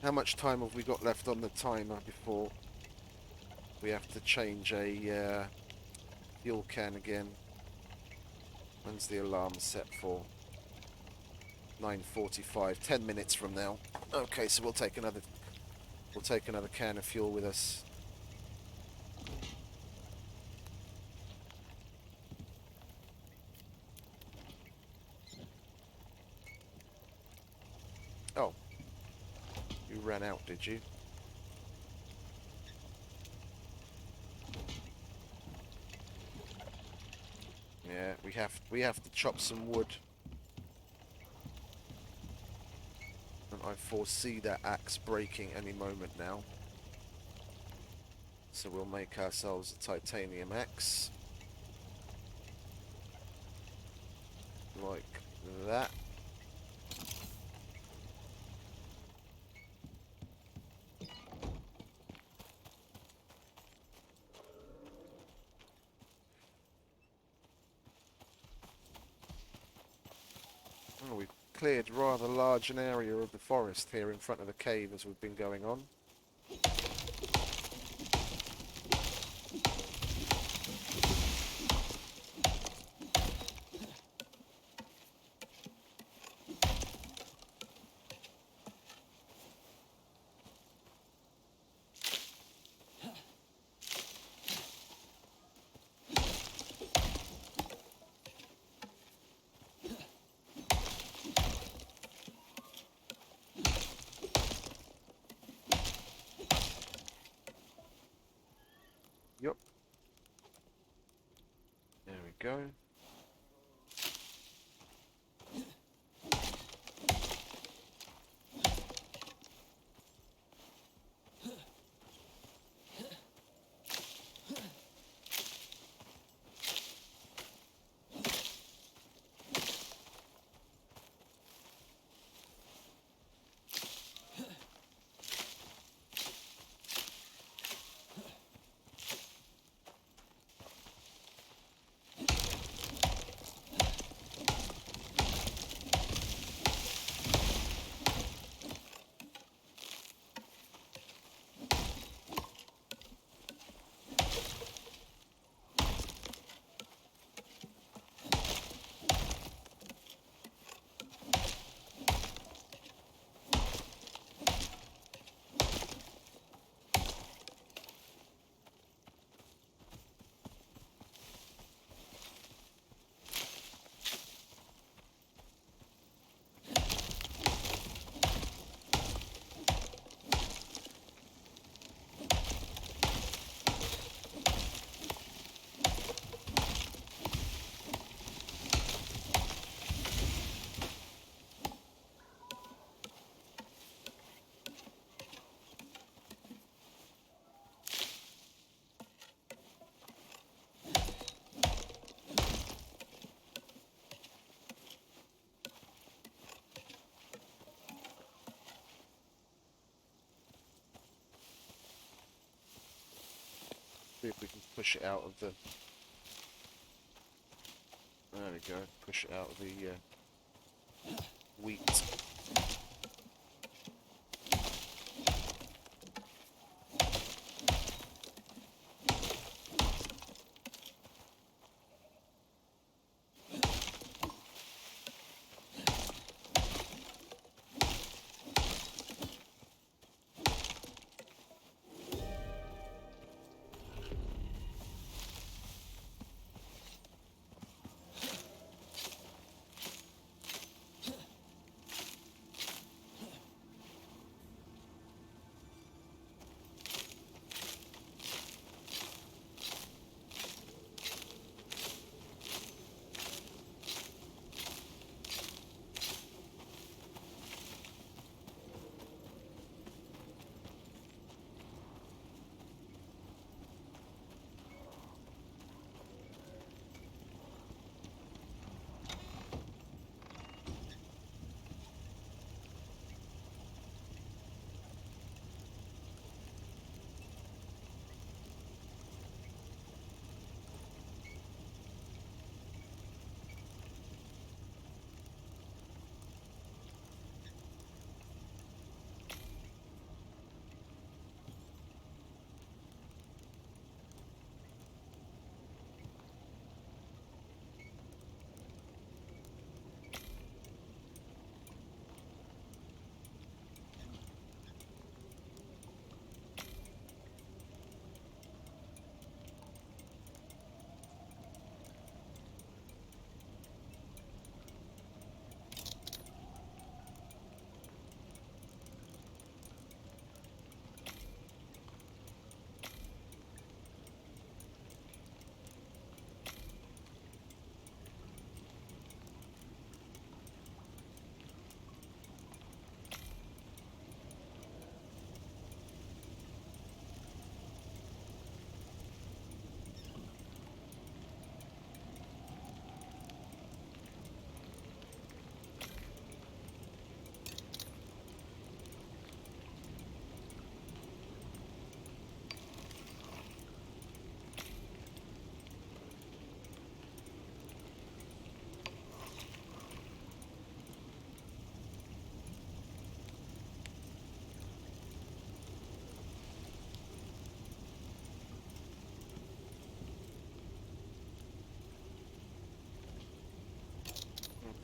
How much time have we got left on the timer before we have to change a fuel can again? When's the alarm set for? 9:45. 10 minutes from now. Okay, so we'll take another can of fuel with us. Oh, you ran out, did you? Yeah, we have to chop some wood. And I foresee that axe breaking any moment now. So we'll make ourselves a titanium axe. Like that. Oh, we've cleared rather large an area of the forest here in front of the cave as we've been going on. Yup. There we go. see if we can push it out of the... There we go, push it out of the wheat.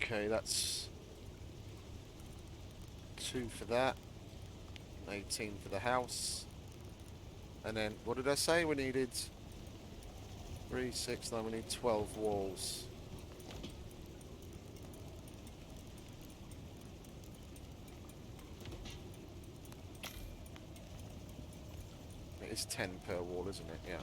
Okay, that's 2 for that, 18 for the house, and then what did I say? We needed 3, 6, 9. We need 12 walls. It is 10 per wall, isn't it? Yeah.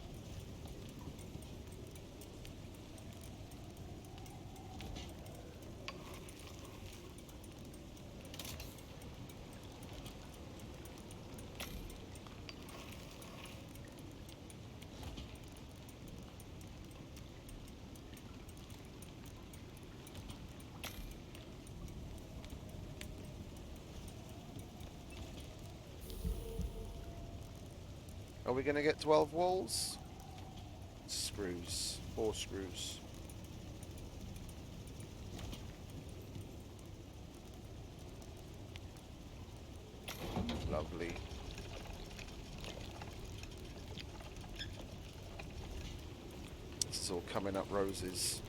Are we going to get 12 walls? Screws. 4 screws. Lovely. This is all coming up roses.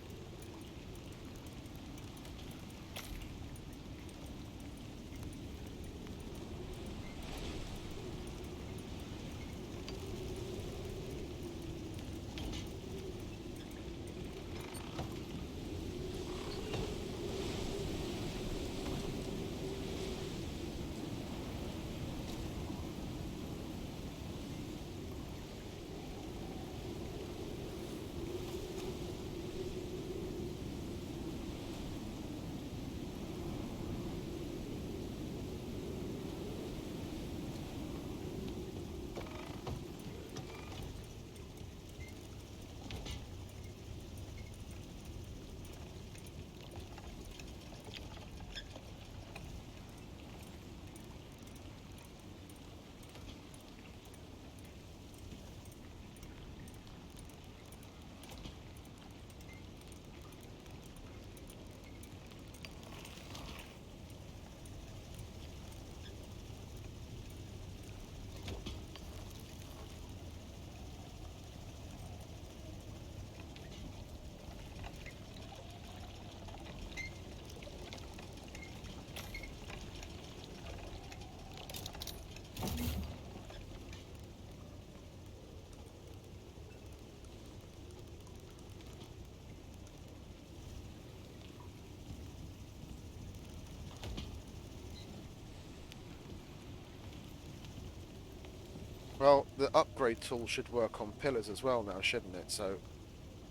Well, the upgrade tool should work on pillars as well now, shouldn't it? So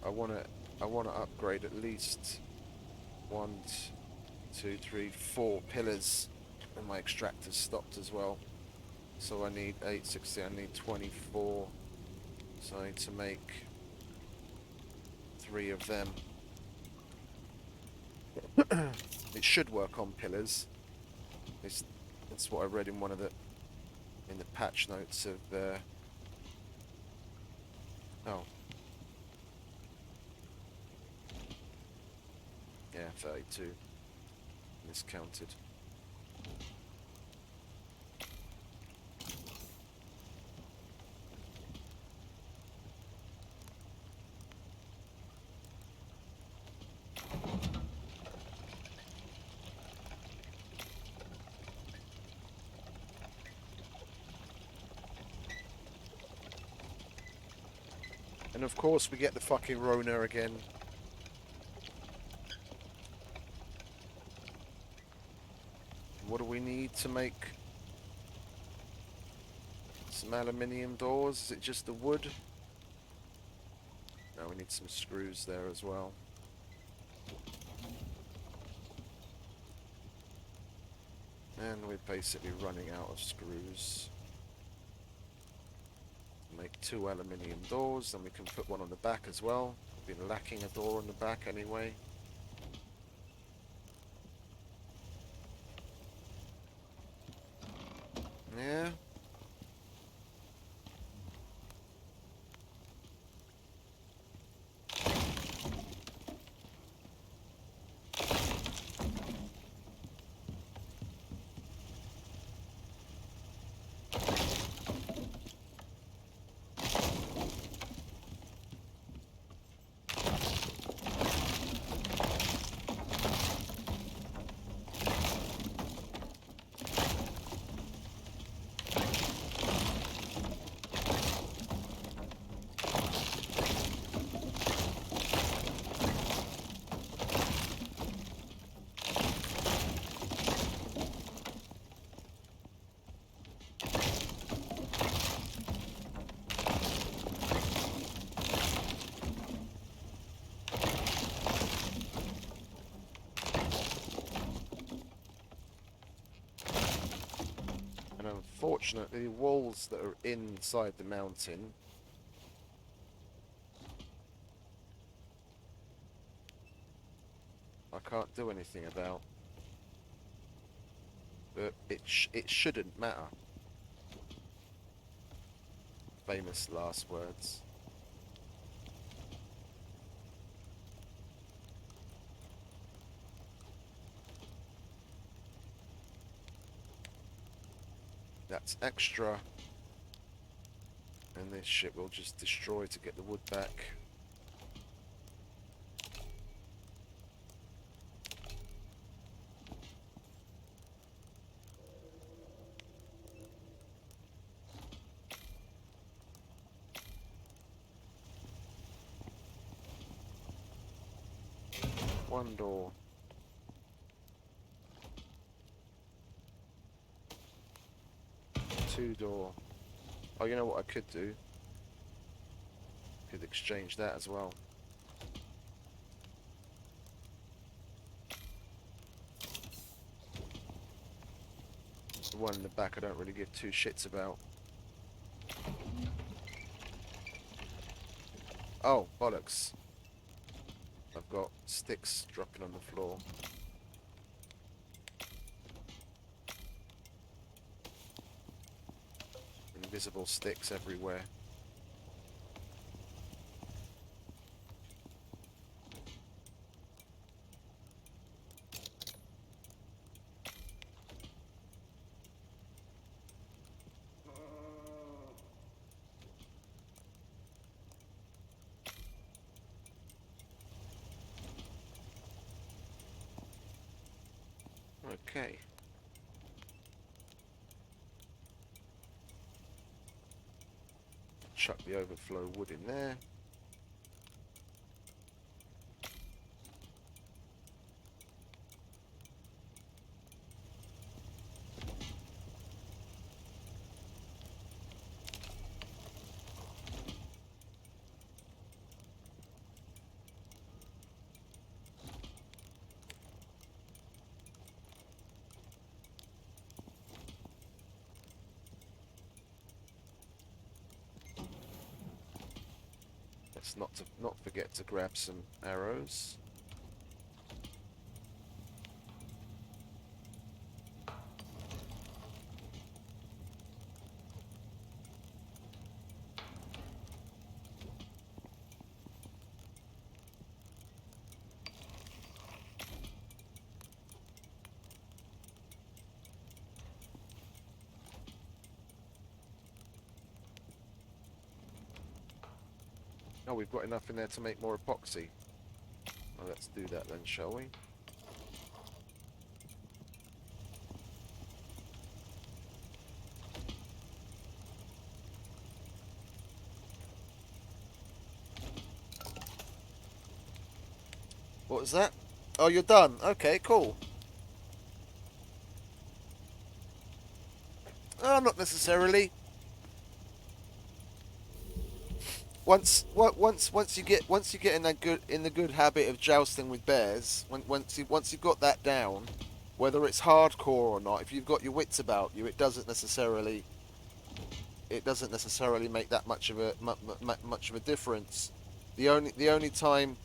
I want to upgrade at least one, two, three, four pillars, and my extractor's stopped as well. So I need 860. I need 24. So I need to make 3 of them. It should work on pillars. That's what I read in one of the patch notes of. Oh, yeah, 32. Miscounted. And of course we get the fucking Rona again. What do we need to make some aluminium doors? Is it just the wood? No, we need some screws there as well. And we're basically running out of screws. Make 2 aluminium doors, then we can put one on the back as well. We've been lacking a door on the back anyway. Yeah. And unfortunately, the walls that are inside the mountain I can't do anything about. But it shouldn't matter. Famous last words. That's extra. And this shit will just destroy to get the wood back. One door. 2 door. Oh, you know what I could do? Could exchange that as well. The one in the back I don't really give 2 shits about. Oh, bollocks. I've got sticks dropping on the floor. Invisible sticks everywhere. Okay. Chuck the overflow wood in there. Let's not forget to grab some arrows. Oh, we've got enough in there to make more epoxy. Well, let's do that then, shall we? What was that? Oh, you're done. Okay, cool. Oh, not necessarily. Once you get in the good habit of jousting with bears, once you've got that down, whether it's hardcore or not, if you've got your wits about you, it doesn't necessarily make that much of a difference. The only time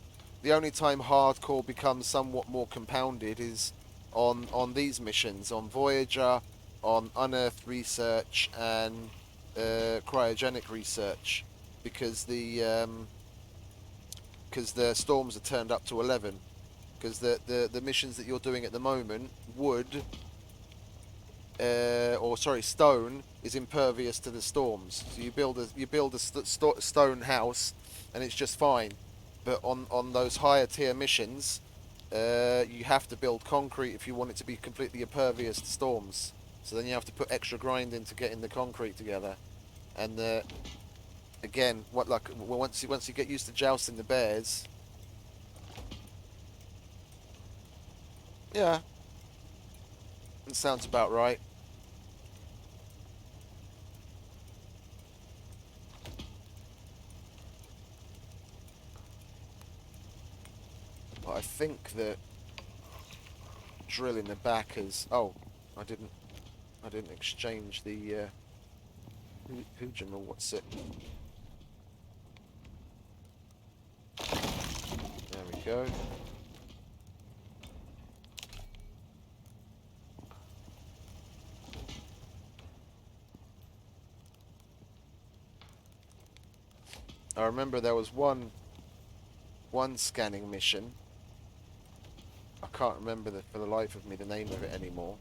hardcore becomes somewhat more compounded is on these missions, on Voyager, on unearthed research, and cryogenic research, because the storms are turned up to 11. Because the missions that you're doing at the moment, wood, or sorry, stone is impervious to the storms. So you build a stone house, and it's just fine. But on those higher tier missions, you have to build concrete if you want it to be completely impervious to storms. So then you have to put extra grinding to getting the concrete together. And again, once you get used to jousting the bears, yeah, it sounds about right. But I think that drilling the back is. Oh, I didn't. I didn't exchange the. Or what's it? There we go. I remember there was one scanning mission. I can't remember for the life of me the name of it anymore.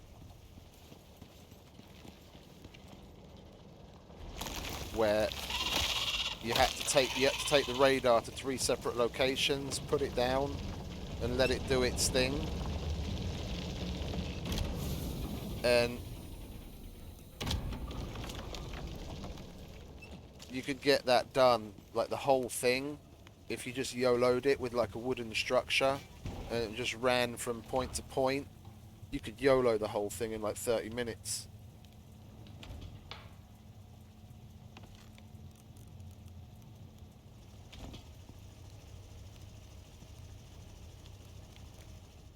Where you had to take the radar to 3 separate locations, put it down, and let it do its thing. And you could get that done, like the whole thing, if you just YOLO'd it with like a wooden structure, and it just ran from point to point. You could YOLO the whole thing in like 30 minutes.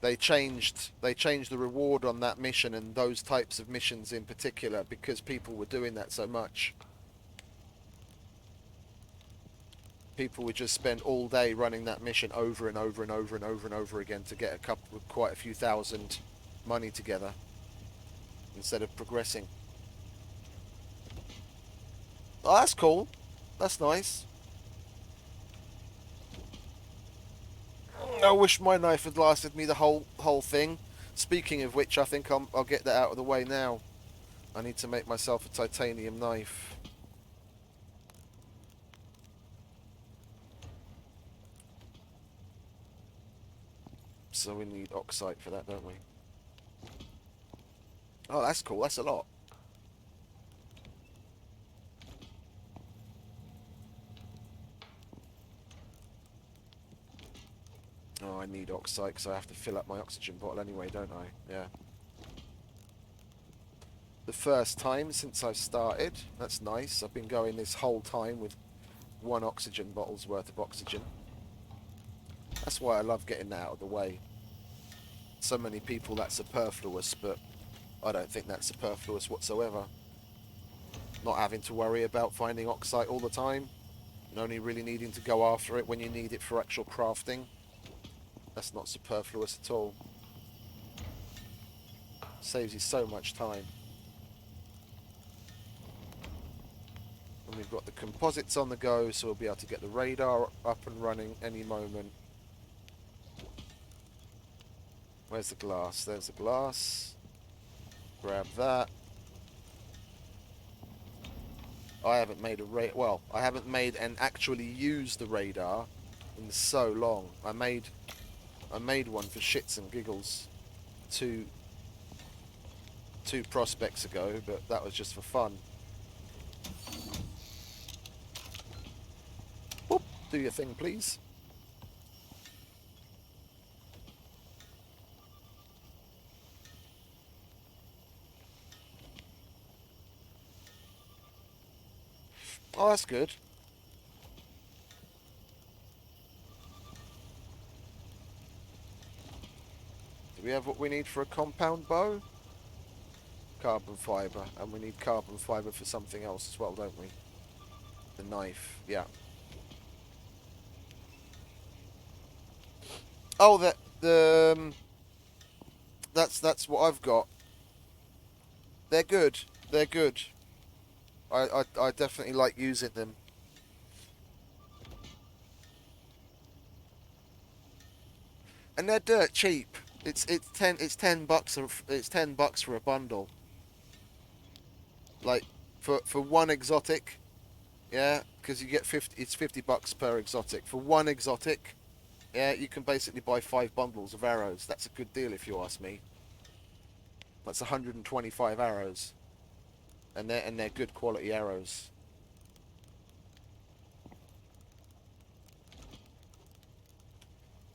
They changed the reward on that mission and those types of missions in particular because people were doing that so much. People would just spend all day running that mission over and over and over and over and over again to get quite a few thousand money together instead of progressing. Oh, that's cool. That's nice. I wish my knife had lasted me the whole thing. Speaking of which, I think I'll get that out of the way now. I need to make myself a titanium knife. So we need oxide for that, don't we? Oh, that's cool. That's a lot. Oh, I need oxide because I have to fill up my oxygen bottle anyway, don't I? Yeah. The first time since I've started. That's nice. I've been going this whole time with 1 oxygen bottle's worth of oxygen. That's why I love getting that out of the way. So many people that's superfluous, but I don't think that's superfluous whatsoever. Not having to worry about finding oxide all the time. and only really needing to go after it when you need it for actual crafting. That's not superfluous at all. Saves you so much time. And we've got the composites on the go, so we'll be able to get the radar up and running any moment. Where's the glass? There's the glass. Grab that. I haven't made a well, I haven't made and actually used the radar in so long. I made one for shits and giggles two prospects ago, but that was just for fun. Boop, do your thing, please. Oh, that's good. Do we have what we need for a compound bow? Carbon fibre, and we need carbon fibre for something else as well, don't we? The knife, yeah. Oh, that's what I've got. They're good. They're good. I definitely like using them. And they're dirt cheap. It's 10 bucks it's $10 for a bundle. Like for one exotic, yeah, because you get 50. It's $50 per exotic for one exotic. Yeah, you can basically buy 5 bundles of arrows. That's a good deal if you ask me. That's 125 arrows, and they're good quality arrows.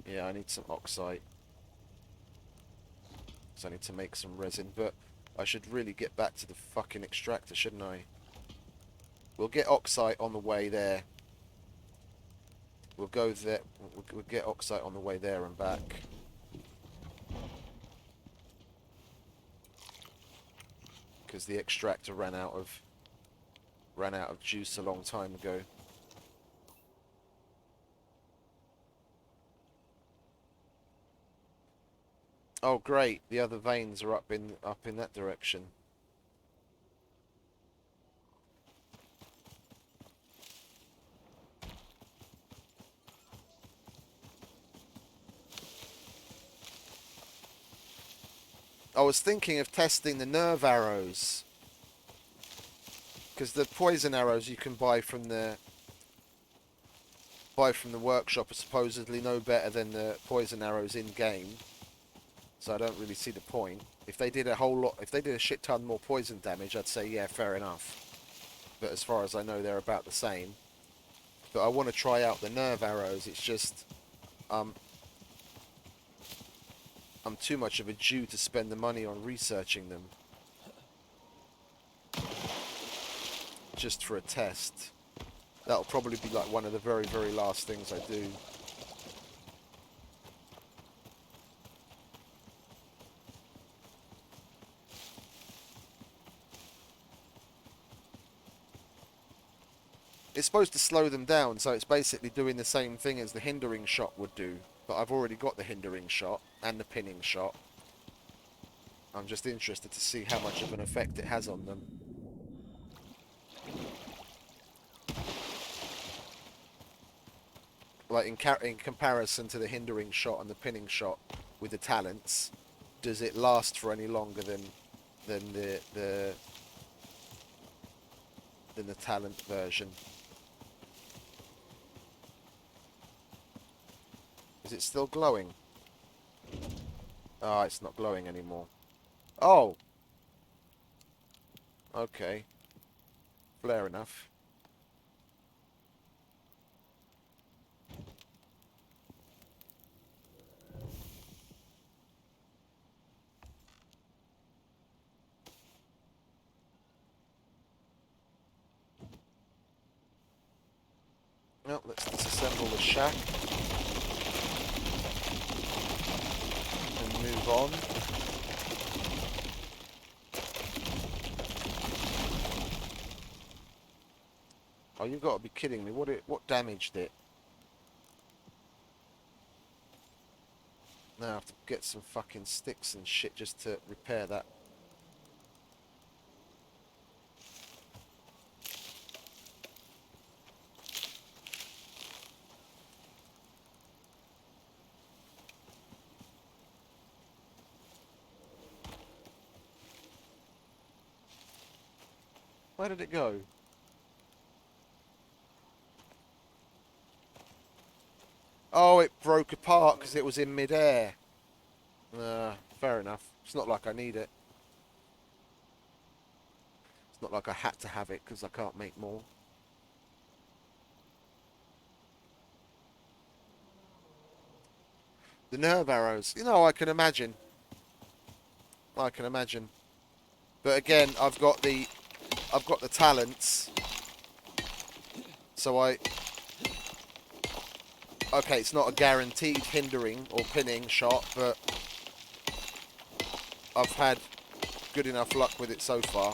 Yeah, I need some oxide. So I need to make some resin, but I should really get back to the fucking extractor, shouldn't I? We'll get oxide on the way there. We'll go there. We'll get oxide on the way there and back. Because the extractor ran out of juice a long time ago. Oh great, the other veins are up in that direction. I was thinking of testing the nerve arrows, because the poison arrows you can buy from the workshop are supposedly no better than the poison arrows in game. So I don't really see the point. If they did a shit ton more poison damage, I'd say yeah, fair enough. But as far as I know, they're about the same. But I want to try out the nerve arrows. It's just I'm too much of a Jew to spend the money on researching them. Just for a test. That'll probably be like one of the very, very last things I do. It's supposed to slow them down, so it's basically doing the same thing as the hindering shot would do. But I've already got the hindering shot and the pinning shot. I'm just interested to see how much of an effect it has on them. Like in comparison to the hindering shot and the pinning shot with the talents, does it last for any longer than the talent version? Is it still glowing? Ah, it's not glowing anymore. Oh! Okay. Fair enough. Well, let's disassemble the shack. And move on. Oh, you got to be kidding me. What damaged it? Now I have to get some fucking sticks and shit just to repair that. Where did it go? Oh, it broke apart because it was in mid-air. Fair enough. It's not like I need it. It's not like I had to have it because I can't make more. The nerve arrows. You know, I can imagine. I can imagine. But again, I've got the talents. So okay, it's not a guaranteed hindering or pinning shot, but I've had good enough luck with it so far.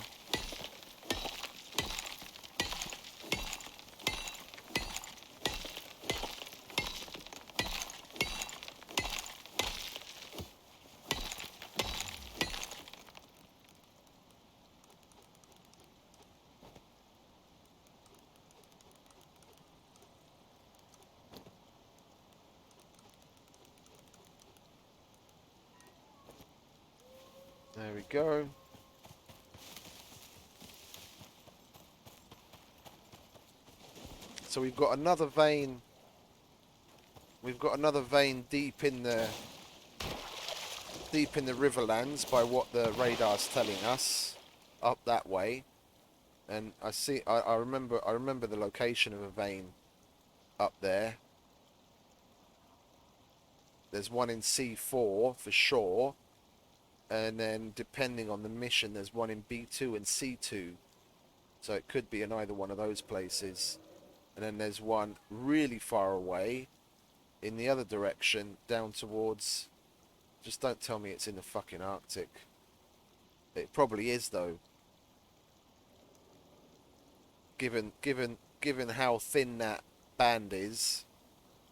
There we go. So we've got another vein. We've got another vein deep in the Riverlands by what the radar's telling us, up that way. And I remember the location of a vein up there. There's one in C4 for sure, and then depending on the mission, there's one in B2 and C2. So it could be in either one of those places. And then there's one really far away in the other direction, down towards... Just don't tell me it's in the fucking Arctic. It probably is, though. Given how thin that band is,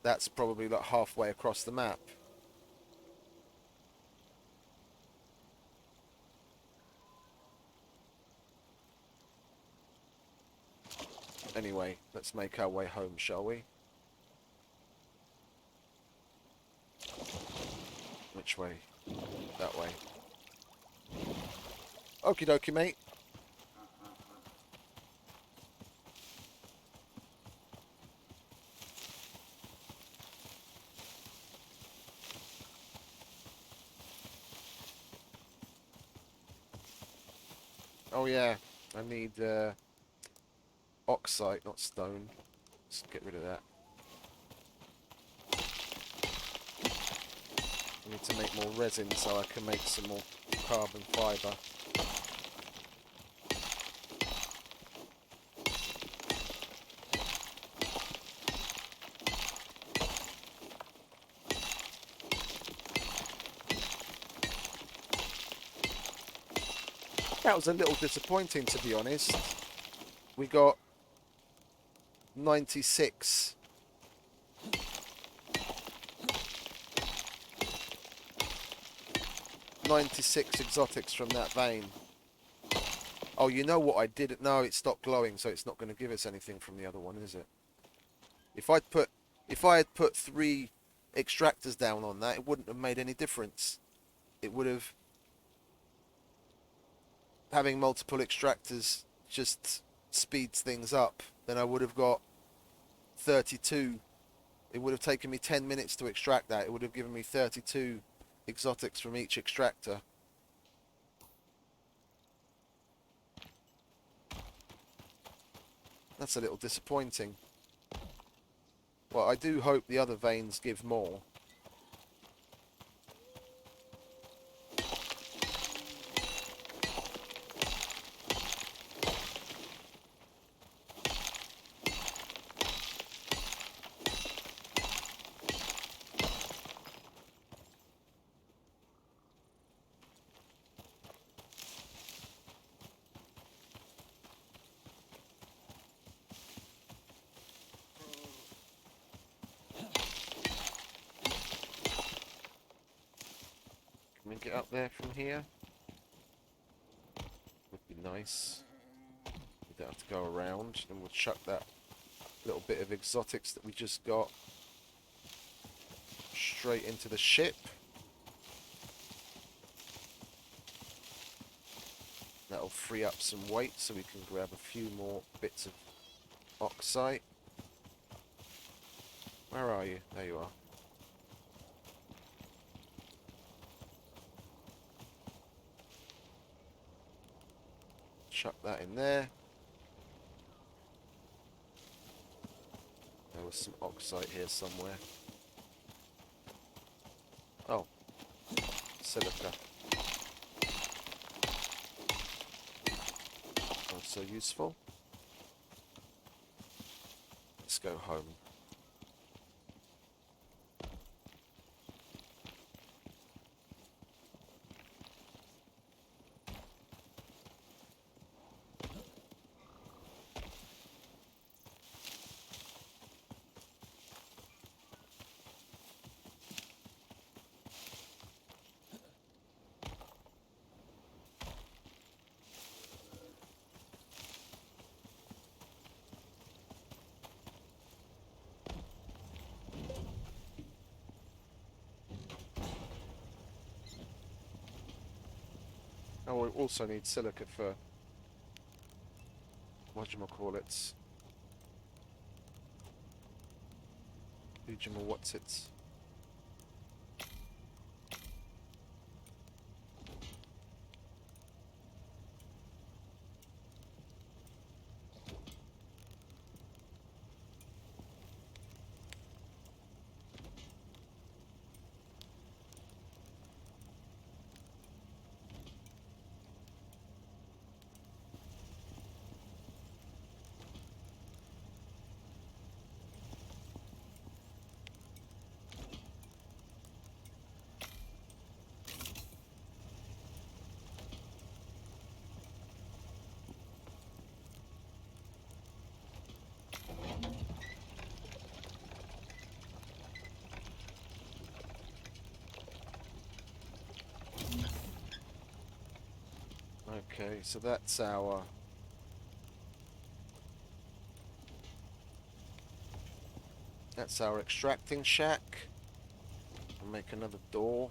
that's probably like halfway across the map. Anyway, let's make our way home, shall we? Which way? That way. Okie dokie, mate. Oh yeah, I need oxide, not stone. Let's get rid of that. I need to make more resin so I can make some more carbon fibre. That was a little disappointing, to be honest. We got 96. Exotics from that vein. Oh, you know what I did? No, it stopped glowing, so it's not going to give us anything from the other one, is it? If I had put 3 extractors down on that, it wouldn't have made any difference. It would have... Having multiple extractors just speeds things up. Then I would have got 32. It would have taken me 10 minutes to extract that. It would have given me 32 exotics from each extractor. That's a little disappointing. Well, I do hope the other veins give more. get up there from here. Would be nice. We don't have to go around, and we'll chuck that little bit of exotics that we just got straight into the ship. That'll free up some weight so we can grab a few more bits of oxide. Where are you? There you are. Chuck that in there. There was some oxide here somewhere. Oh, silica. Also useful. Let's go home. Oh, we also need silica for whatchamacallits. What's it? Okay, so that's our extracting shack. I'll make another door.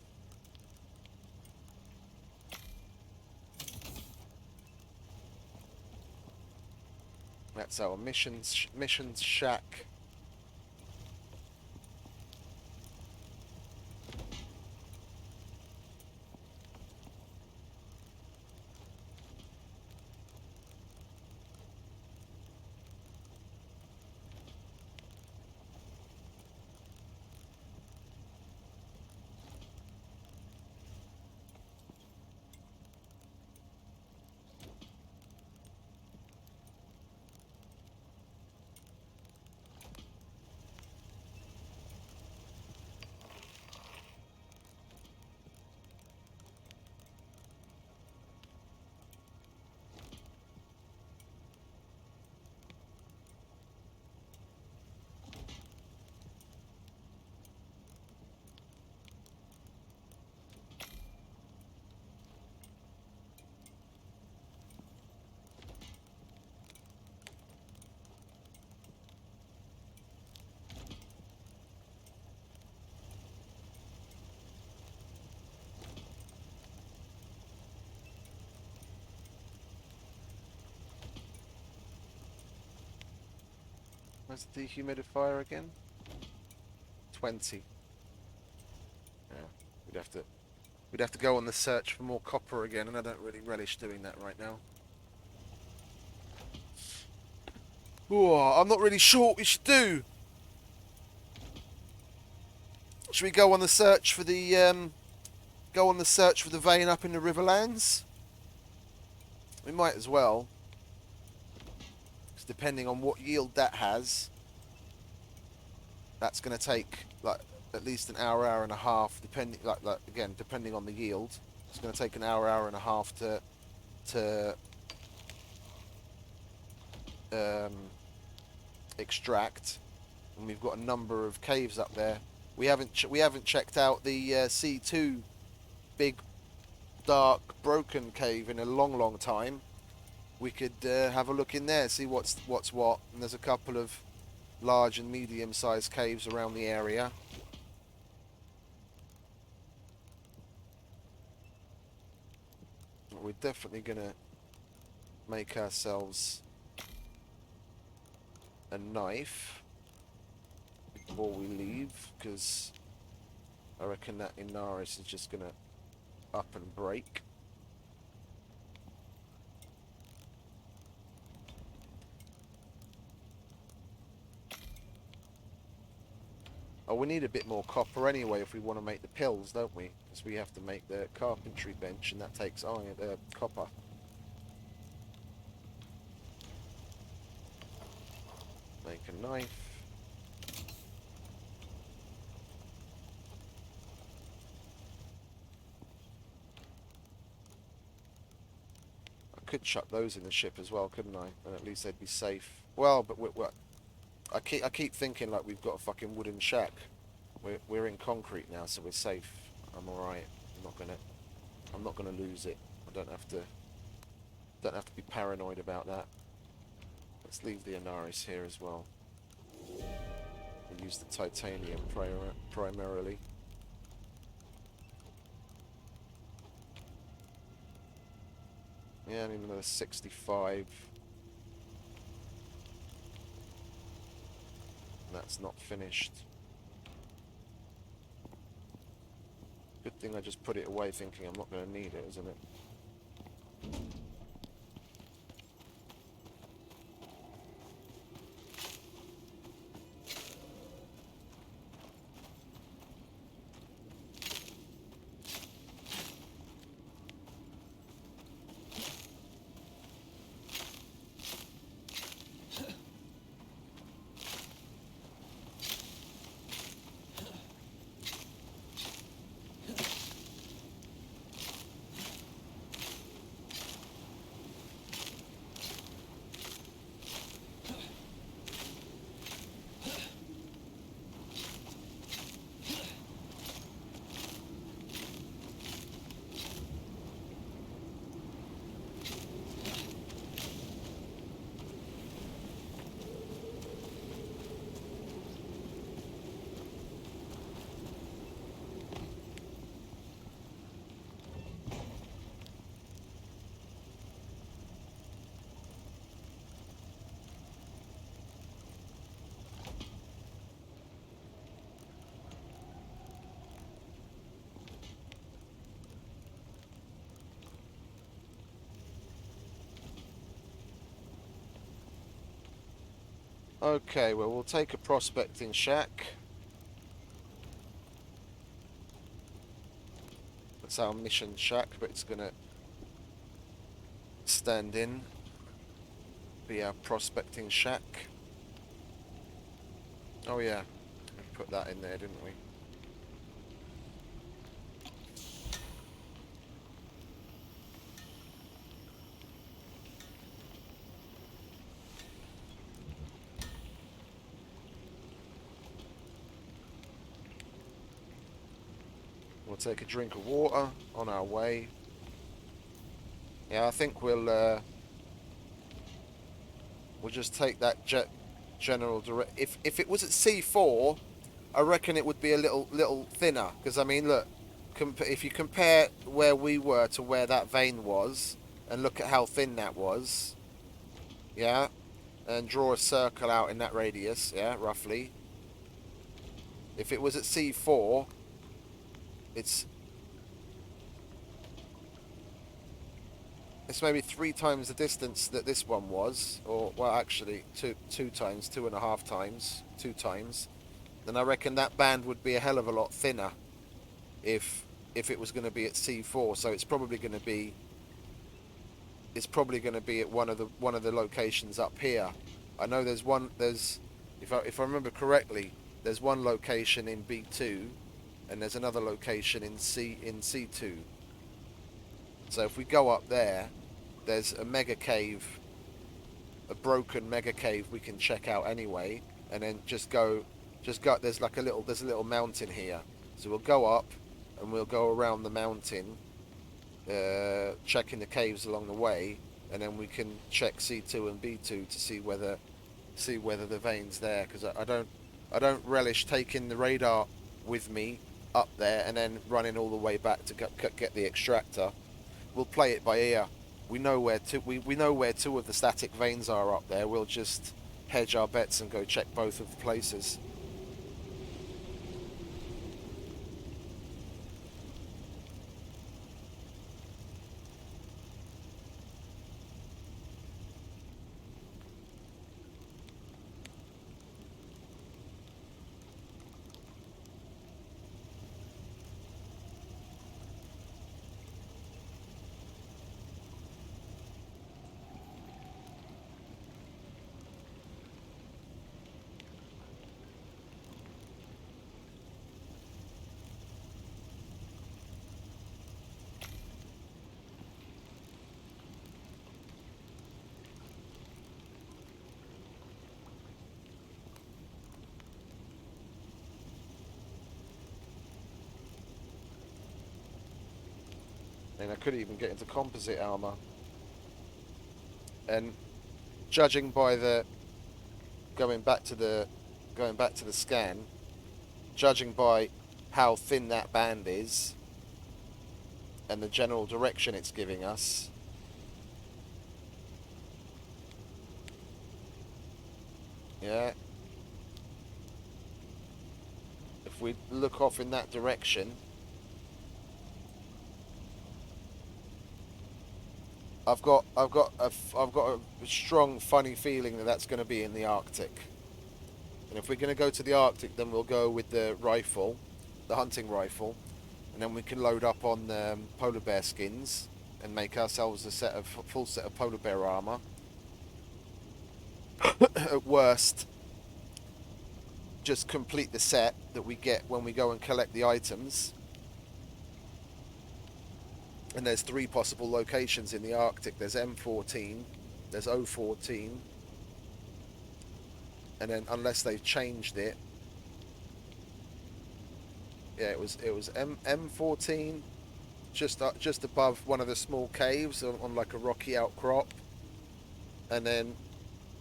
That's our missions shack. Where's the dehumidifier again? 20. Yeah, we'd have to go on the search for more copper again, and I don't really relish doing that right now. Ooh, I'm not really sure what we should do. Should we go on the search for the vein up in the Riverlands? We might as well. Because depending on what yield that has, that's going to take like at least an hour and a half, depending depending on the yield. It's going to take an hour and a half to extract, and we've got a number of caves up there. We haven't checked out the C2 big dark, broken cave in a long, long time, we could have a look in there, see what's what. And there's a couple of large and medium-sized caves around the area. We're definitely gonna make ourselves a knife before we leave, because I reckon that Inaris is just gonna up and break. Oh, we need a bit more copper anyway if we want to make the pills, don't we? Because we have to make the carpentry bench, and that takes iron, copper. Make a knife. I could chuck those in the ship as well, couldn't I? And at least they'd be safe. Well, but I keep thinking like we've got a fucking wooden shack. We're in concrete now, so we're safe. I'm all right. I'm not gonna lose it. I don't have to be paranoid about that. Let's leave the Inaris here as well. We'll use the titanium primarily. Yeah, I need another 65. That's not finished. Good thing I just put it away thinking I'm not going to need it, isn't it? Okay, well, we'll take a prospecting shack. That's our mission shack, but it's gonna stand in, be our prospecting shack. Oh yeah, we put that in there, didn't we? We'll take a drink of water on our way. Yeah, I think we'll just take that general direct. If it was at C4, I reckon it would be a little thinner. Because I mean, look, if you compare where we were to where that vein was, and look at how thin that was, yeah, and draw a circle out in that radius, yeah, roughly. If it was at C4, it's maybe 3 times the distance that this one was, or well, actually two times, 2.5 times, 2 times. Then I reckon that band would be a hell of a lot thinner if it was going to be at C4. So it's probably going to be at one of the locations up here. I know there's if I remember correctly, there's one location in B2, and there's another location in C2. So if we go up there, there's a mega cave, a broken mega cave we can check out anyway, and then just go. There's a little mountain here, so we'll go up, and we'll go around the mountain, checking the caves along the way, and then we can check C2 and B2 to see whether the vein's there. Because I don't relish taking the radar with me up there and then running all the way back to get the extractor. We'll play it by ear. We know where two of the static veins are up there. We'll just hedge our bets and go check both of the places. And I could even get into composite armor. And judging by the going back to the scan, judging by how thin that band is and the general direction it's giving us, yeah, if we look off in that direction, I've got a strong, funny feeling that that's going to be in the Arctic. And if we're going to go to the Arctic, then we'll go with the rifle, the hunting rifle, and then we can load up on polar bear skins and make ourselves a full set of polar bear armor. At worst, just complete the set that we get when we go and collect the items. And there's 3 possible locations in the Arctic. There's M14, there's O14, and then unless they've changed it, yeah, it was M14, just above one of the small caves on like a rocky outcrop, and then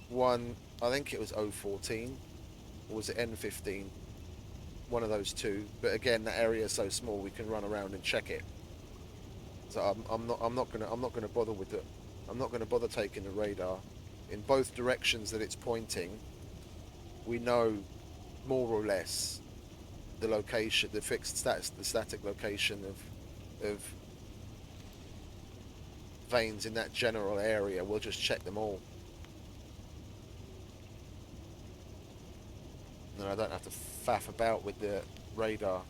one, I think it was O14, or was it N15? One of those two. But again, that area is so small we can run around and check it. So I'm not gonna bother with it. I'm not gonna bother taking the radar. In both directions that it's pointing, we know more or less the location, the static location of veins in that general area. We'll just check them all. And I don't have to faff about with the radar.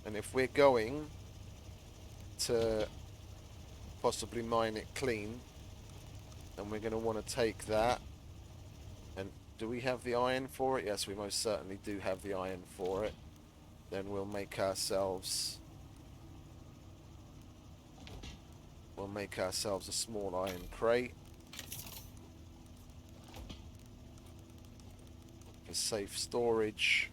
And if we're going to possibly mine it clean, and we're going to want to take that, and do we have the iron for it? Yes, we most certainly do have the iron for it. Then we'll make ourselves a small iron crate for safe storage.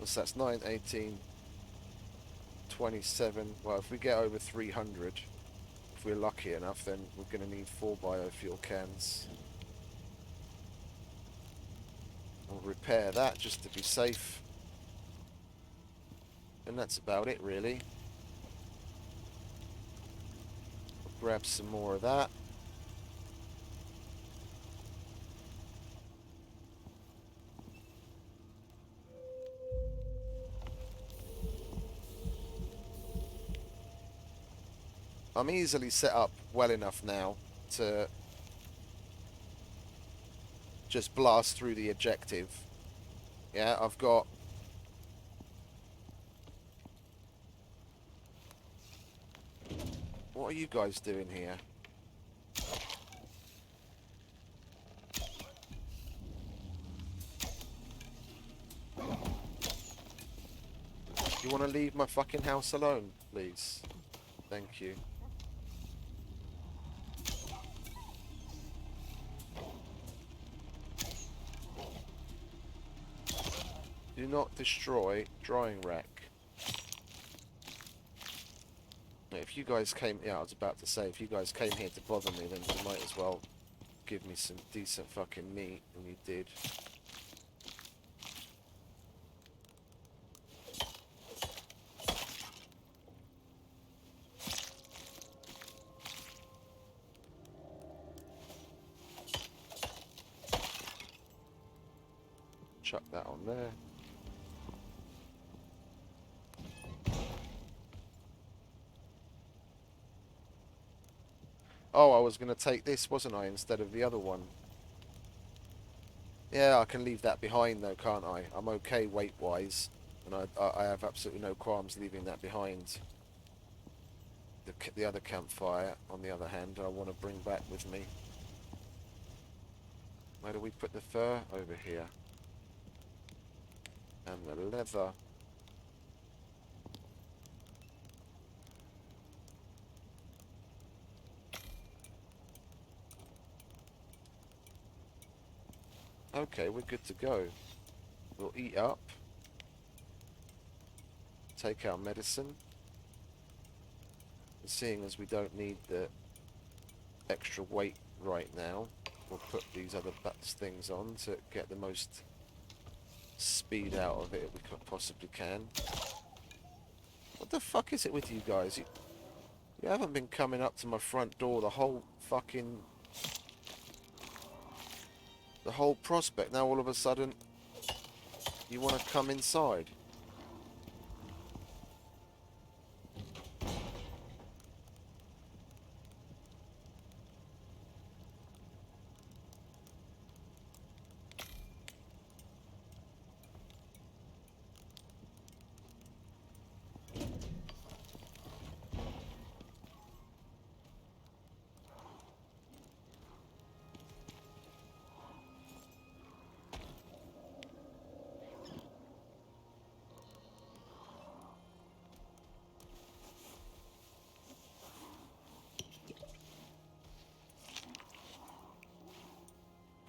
So that's 9, 18, 27. Well, if we get over 300, if we're lucky enough, then we're going to need 4 biofuel cans. We'll repair that just to be safe. And that's about it, really. We'll grab some more of that. I'm easily set up well enough now to just blast through the objective. Yeah, I've got... What are you guys doing here? you want to leave my fucking house alone, please? Thank you. Do not destroy drying rack. If you guys came... Yeah, I was about to say, if you guys came here to bother me, then you might as well give me some decent fucking meat, and you did. Chuck that on there. Oh, I was going to take this, wasn't I, instead of the other one? Yeah, I can leave that behind, though, can't I? I'm okay weight-wise, and I have absolutely no qualms leaving that behind. The other campfire, on the other hand, I want to bring back with me. Where do we put the fur? Over here. And the leather. Okay, we're good to go. We'll eat up. Take our medicine. And seeing as we don't need the extra weight right now, we'll put these other things on to get the most speed out of it we possibly can. What the fuck is it with you guys? You haven't been coming up to my front door the whole fucking... the whole prospect. Now all of a sudden you want to come inside.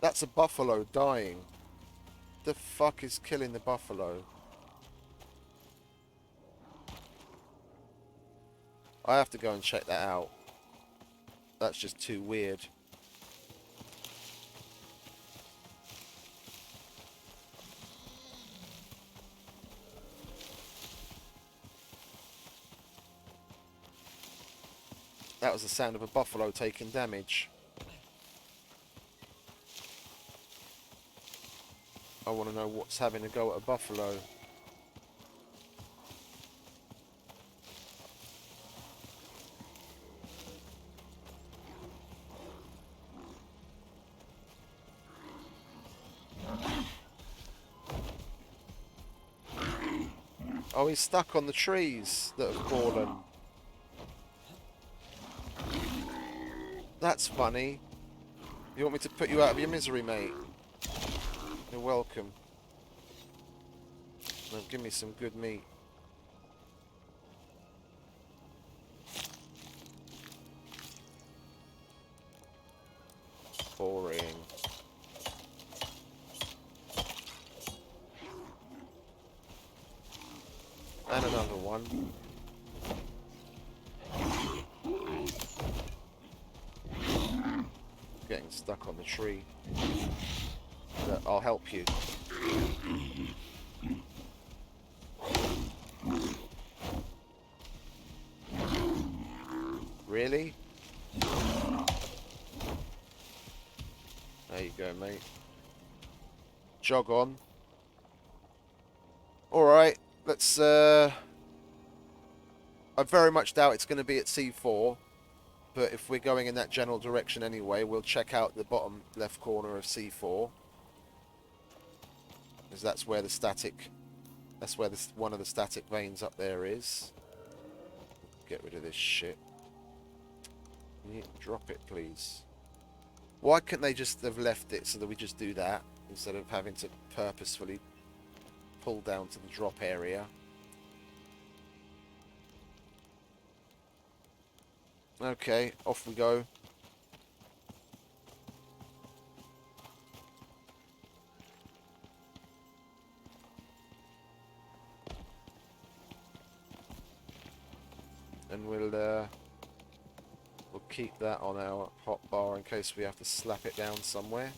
That's a buffalo dying. The fuck is killing the buffalo? I have to go and check that out. That's just too weird. That was the sound of a buffalo taking damage. I want to know what's having a go at a buffalo. Oh, he's stuck on the trees that have fallen. That's funny. You want me to put you out of your misery, mate? You're welcome. Now give me some good meat. Boring. And another one. Getting stuck on the tree. But I'll help you. Really? There you go, mate. Jog on. Alright, let's... I very much doubt it's going to be at C4. But if we're going in that general direction anyway, we'll check out the bottom left corner of C4. Because that's where the static... That's where one of the static veins up there is. Get rid of this shit. Can you drop it, please? Why couldn't they just have left it so that we just do that instead of having to purposefully pull down to the drop area? Okay, off we go. And we'll keep that on our hotbar in case we have to slap it down somewhere.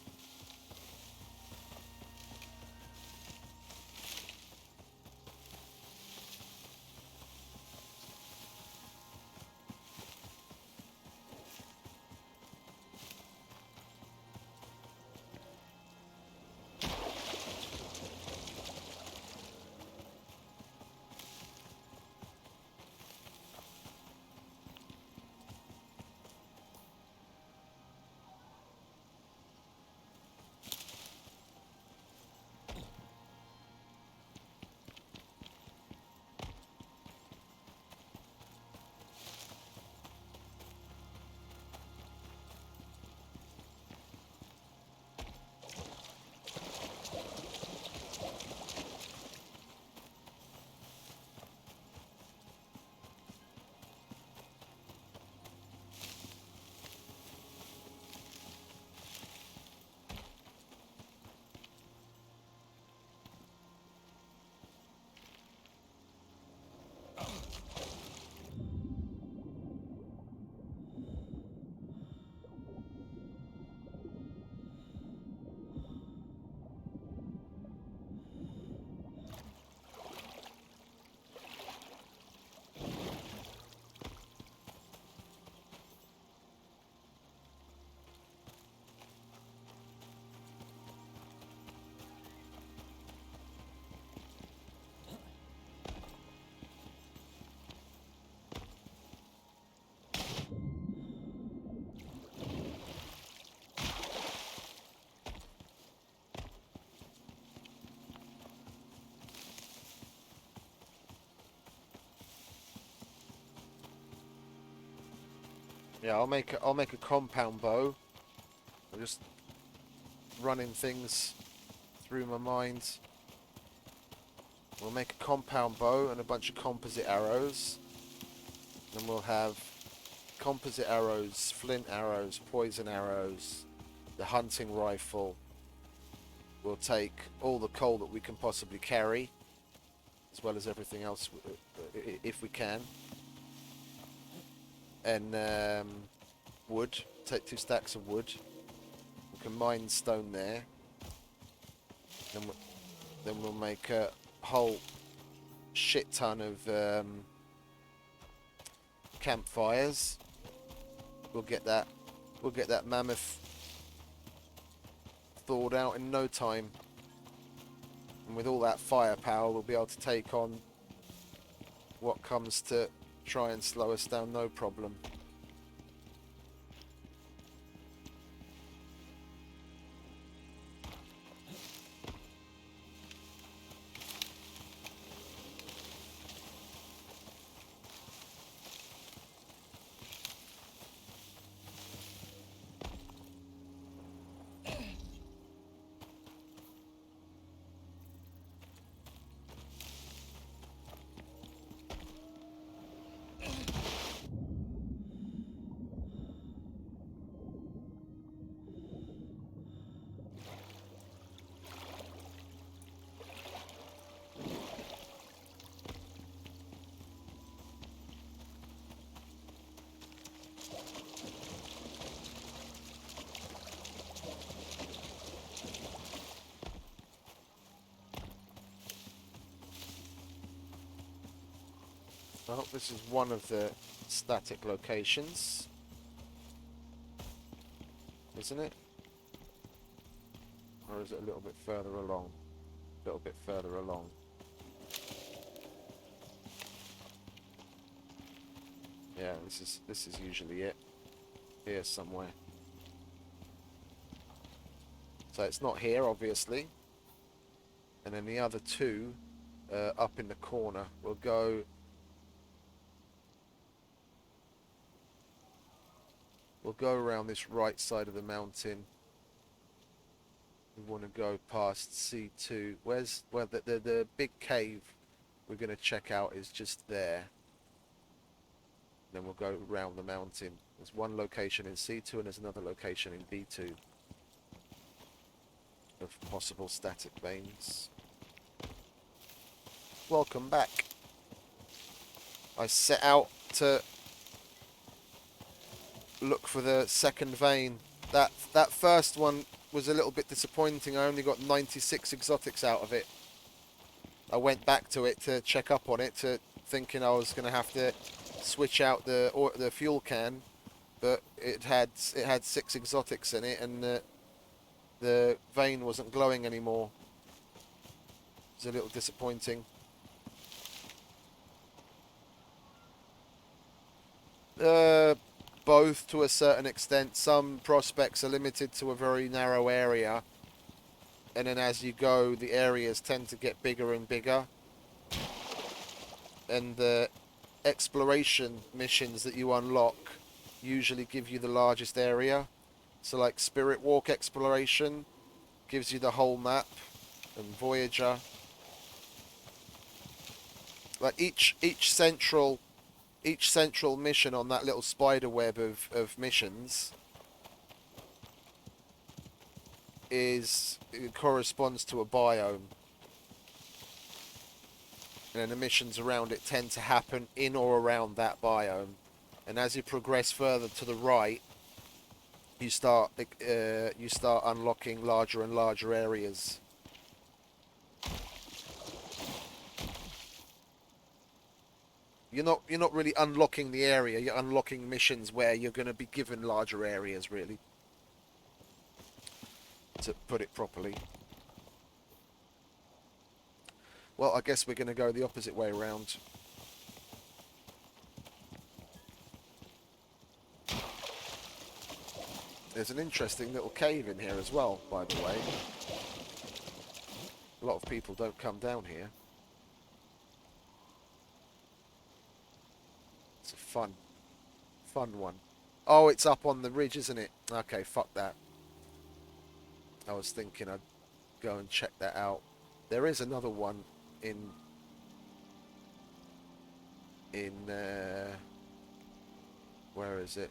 Yeah, I'll make a compound bow. I'm just running things through my mind. We'll make a compound bow and a bunch of composite arrows. Then we'll have composite arrows, flint arrows, poison arrows, the hunting rifle. We'll take all the coal that we can possibly carry, as well as everything else if we can. And wood. Take 2 stacks of wood. We can mine stone there. Then we'll make a whole shit ton of campfires. We'll get that mammoth thawed out in no time. And with all that firepower, we'll be able to take on what comes to try and slow us down, no problem. Well, this is one of the static locations, isn't it? Or is it a little bit further along? A little bit further along. Yeah, this is usually it. Here somewhere. So it's not here, obviously. And then the other two, up in the corner, will go. We'll go around this right side of the mountain. We want to go past C2. Where the big cave we're going to check out is just there. Then we'll go round the mountain. There's one location in C2 and there's another location in B2 of possible static veins. Welcome back. I set out to look for the second vein. That first one was a little bit disappointing. I only got 96 exotics out of it. I went back to it to check up on it, thinking I was going to have to switch out the fuel can, but it had 6 exotics in it, and the vein wasn't glowing anymore. It was a little disappointing. Both to a certain extent. Some prospects are limited to a very narrow area, and then as you go, the areas tend to get bigger and bigger, and the exploration missions that you unlock usually give you the largest area. So like Spirit Walk exploration gives you the whole map, and Voyager, like each central mission on that little spider web of missions it corresponds to a biome, and then the missions around it tend to happen in or around that biome. And as you progress further to the right, you start unlocking larger and larger areas. You're not really unlocking the area. You're unlocking missions where you're going to be given larger areas, really, to put it properly. Well, I guess we're going to go the opposite way around. There's an interesting little cave in here as well, by the way. A lot of people don't come down here. It's a fun one. Oh, it's up on the ridge, isn't it? Okay, fuck that. I was thinking I'd go and check that out. There is another one in where is it?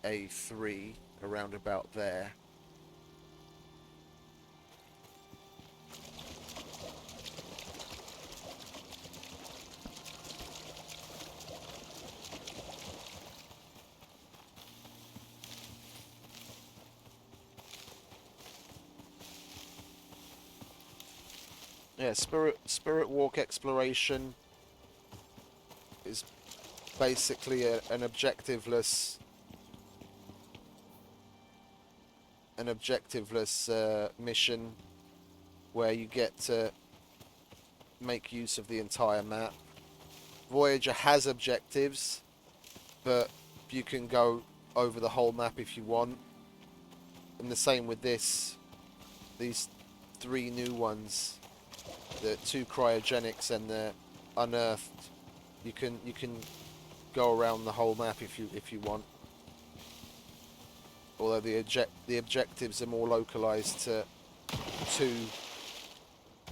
A3, around about there. Yeah, Spirit Walk exploration is basically an objectiveless mission where you get to make use of the entire map. Voyager has objectives, but you can go over the whole map if you want. And the same with these 3 new ones. The 2 cryogenics and the unearthed, you can go around the whole map if you want. Although the objectives are more localized to 2,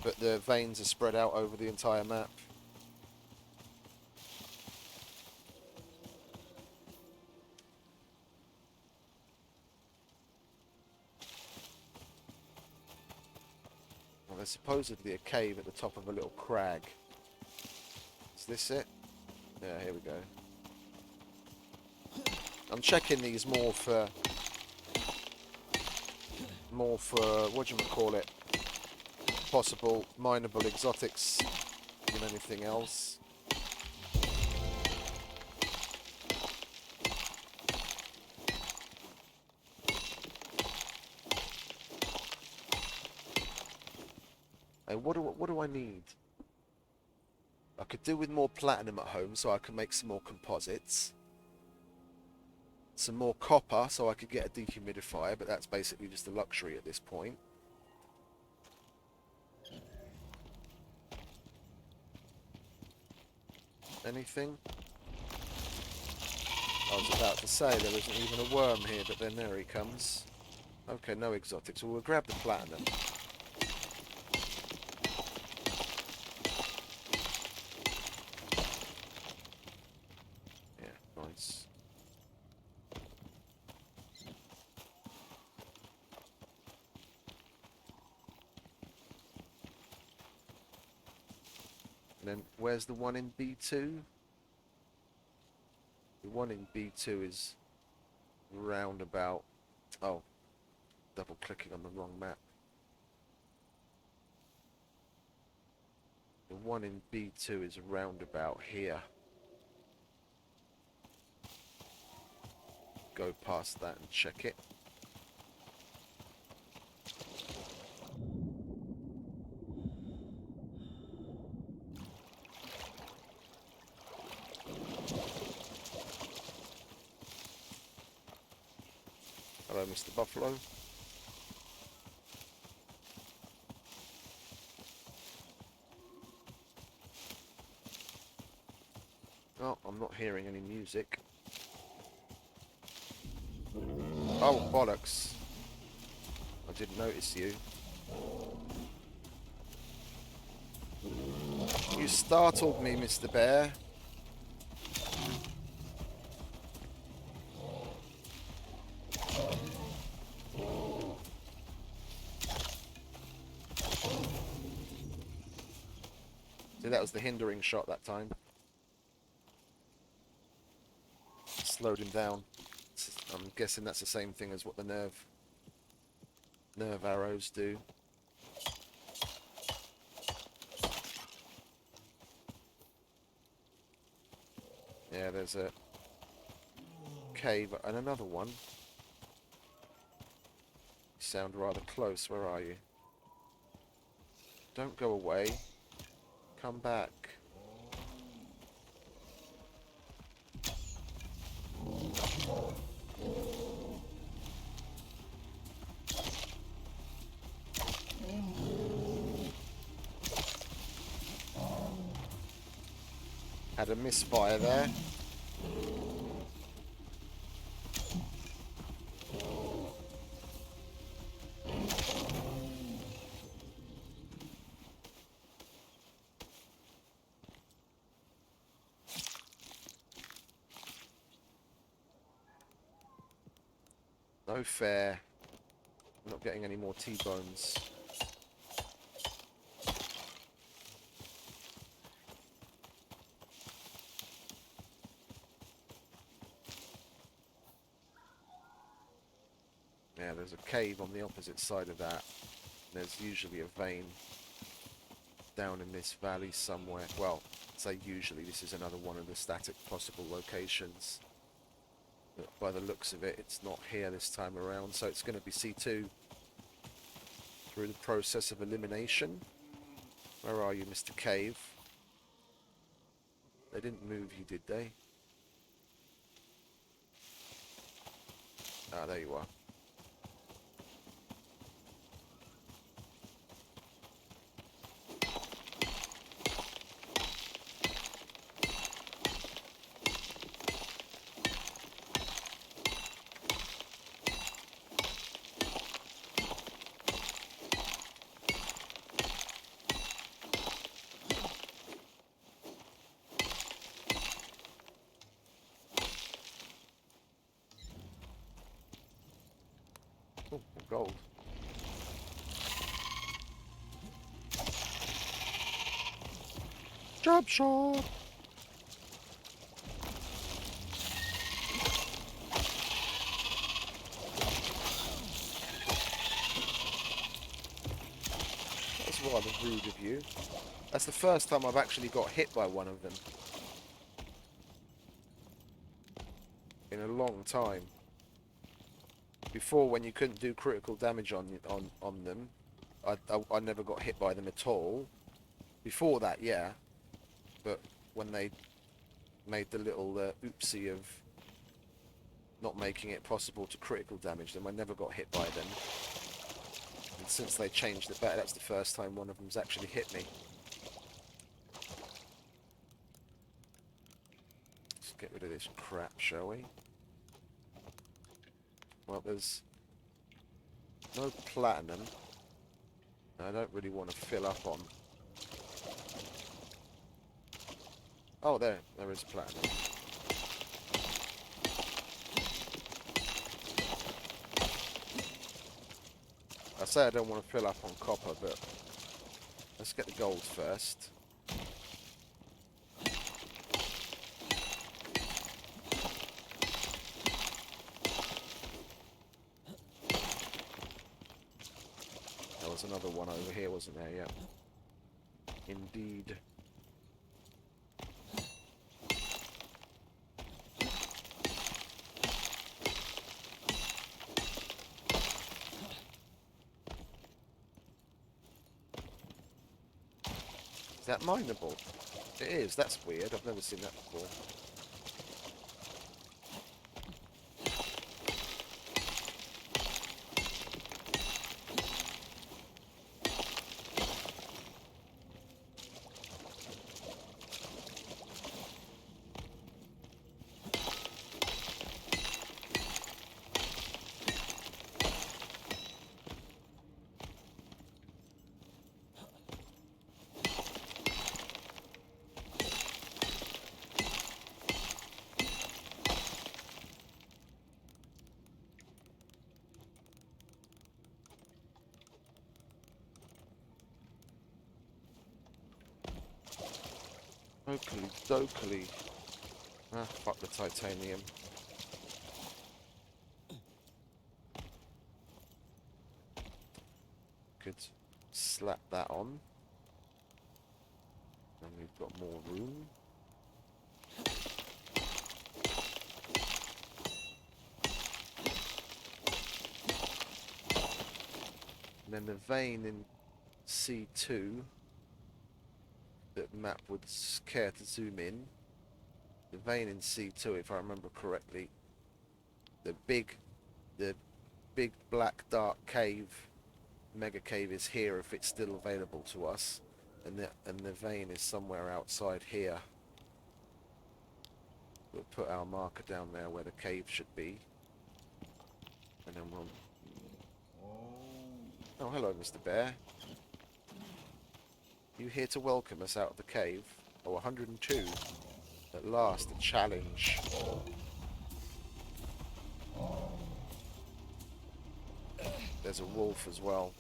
but the veins are spread out over the entire map. There's supposedly a cave at the top of a little crag. Is this it? Yeah, here we go. I'm checking these more for whatchamacallit, possible mineable exotics than anything else. Hey, what do I need? I could do with more platinum at home so I can make some more composites. Some more copper so I could get a dehumidifier, but that's basically just a luxury at this point. Anything? I was about to say there isn't even a worm here, but then there he comes. Okay, no exotics. Well, we'll grab the platinum. bones. And then where's the one in B2? The one in B2 is round about... Oh, double clicking on the wrong map. The one in B2 is round about here. Go past that and check it. Hello, Mr. Buffalo. Oh, I'm not hearing any music. Oh, bollocks. I didn't notice you. You startled me, Mr. Bear. See, that was the hindering shot that time. Slowed him down. I'm guessing that's the same thing as what the nerve arrows do. Yeah, there's a cave and another one. You sound rather close. Where are you? Don't go away. Come back. Had a misfire there. No fair. I'm not getting any more T-bones. Yeah, there's a cave on the opposite side of that. There's usually a vein down in this valley somewhere. Well, say usually, this is another one of the static possible locations. But by the looks of it, it's not here this time around, so it's going to be C2 through the process of elimination. Where are you, Mr. Cave? They didn't move you, did they? Ah, there you are. Oh, gold. Job shot! That's rather rude of you. That's the first time I've actually got hit by one of them. In a long time. Before, when you couldn't do critical damage on them, I never got hit by them at all. Before that, yeah. But when they made the little oopsie of not making it possible to critical damage them, I never got hit by them. And since they changed it back, that's the first time one of them's actually hit me. Let's get rid of this crap, shall we? Well, there's no platinum. I don't really want to fill up on. Oh, there is platinum. say I don't want to fill up on copper, but let's get the gold first. There was another one over here, wasn't there? Yeah. Indeed. Is that mineable? It is. That's weird. I've never seen that before. Oakley, dokely. Ah, fuck the titanium. Could slap that on. And we've got more room. And then the vein in C2 that map would care to zoom in. The vein in C2, if I remember correctly, the big black dark cave, mega cave, is here if it's still available to us, and the vein is somewhere outside here. We'll put our marker down there where the cave should be, and then we'll. Oh, hello, Mr. Bear. You here to welcome us out of the cave? Oh, 102. At last, a challenge. There's a wolf as well.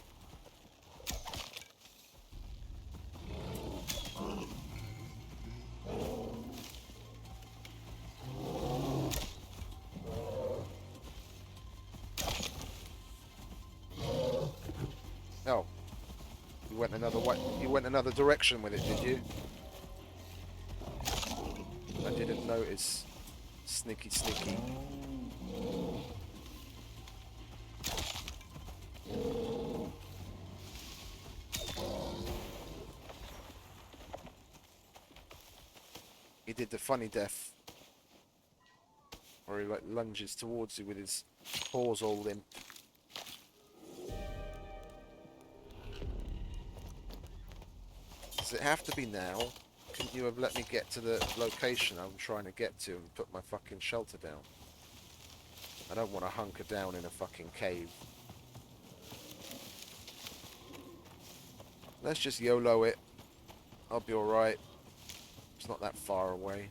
Oh. You went another way. You went another direction with it, did you? I didn't notice. Sneaky, sneaky. He did the funny death, where he like lunges towards you with his paws all limp. Does it have to be now? Couldn't you have let me get to the location I'm trying to get to and put my fucking shelter down? I don't want to hunker down in a fucking cave. Let's just YOLO it. I'll be alright. It's not that far away.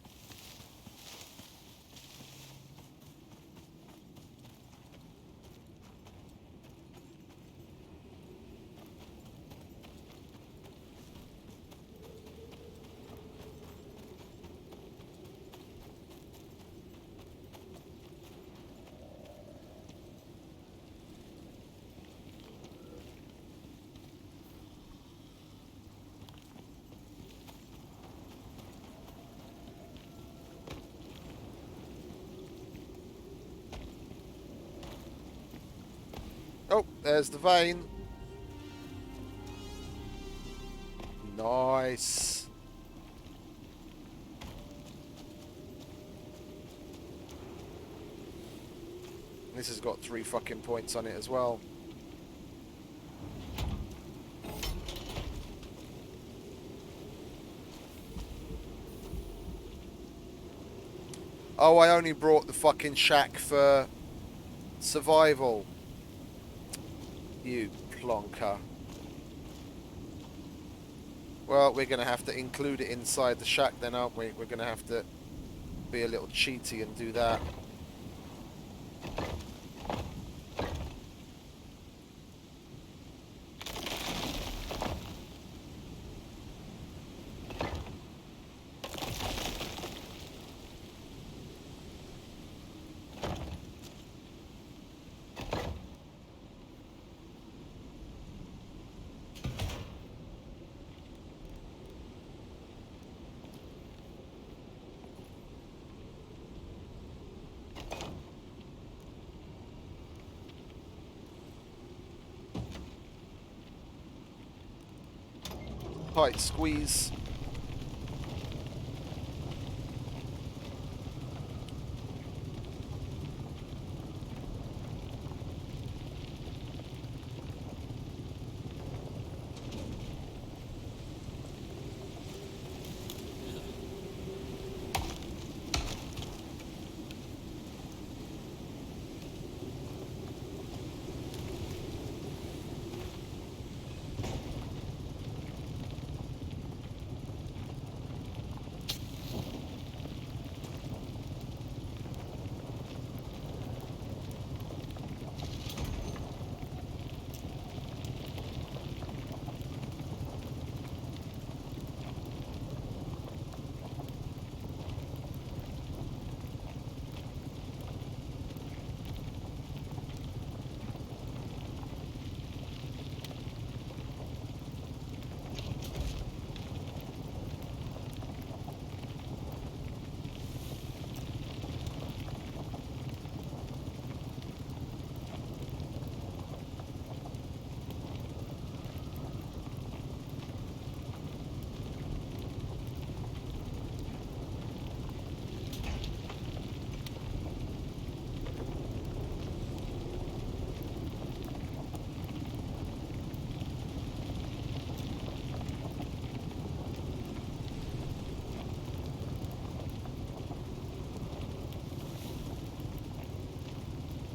Oh, there's the vein. Nice. This has got 3 fucking points on it as well. Oh, I only brought the fucking shack for survival. You plonker. Well, we're going to have to include it inside the shack then, aren't we? We're going to have to be a little cheaty and do that. tight squeeze.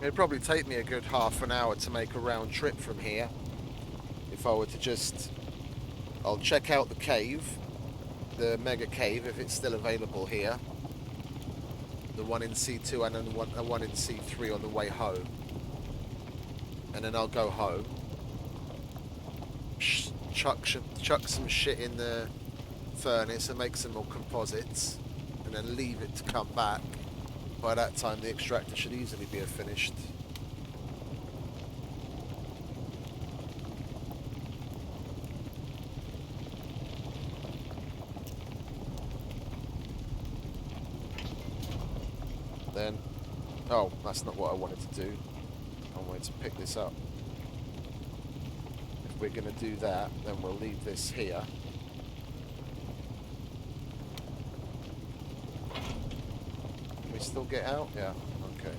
It'd probably take me a good half an hour to make a round trip from here. If I were to just... I'll check out the cave, the mega cave, if it's still available here. The one in C2 and then one in C3 on the way home. And then I'll go home. Chuck some shit in the furnace and make some more composites. And then leave it to come back. By that time, the extractor should easily be finished. Then, oh, that's not what I wanted to do. I wanted to pick this up. If we're going to do that, then we'll leave this here. Still get out? Yeah, okay.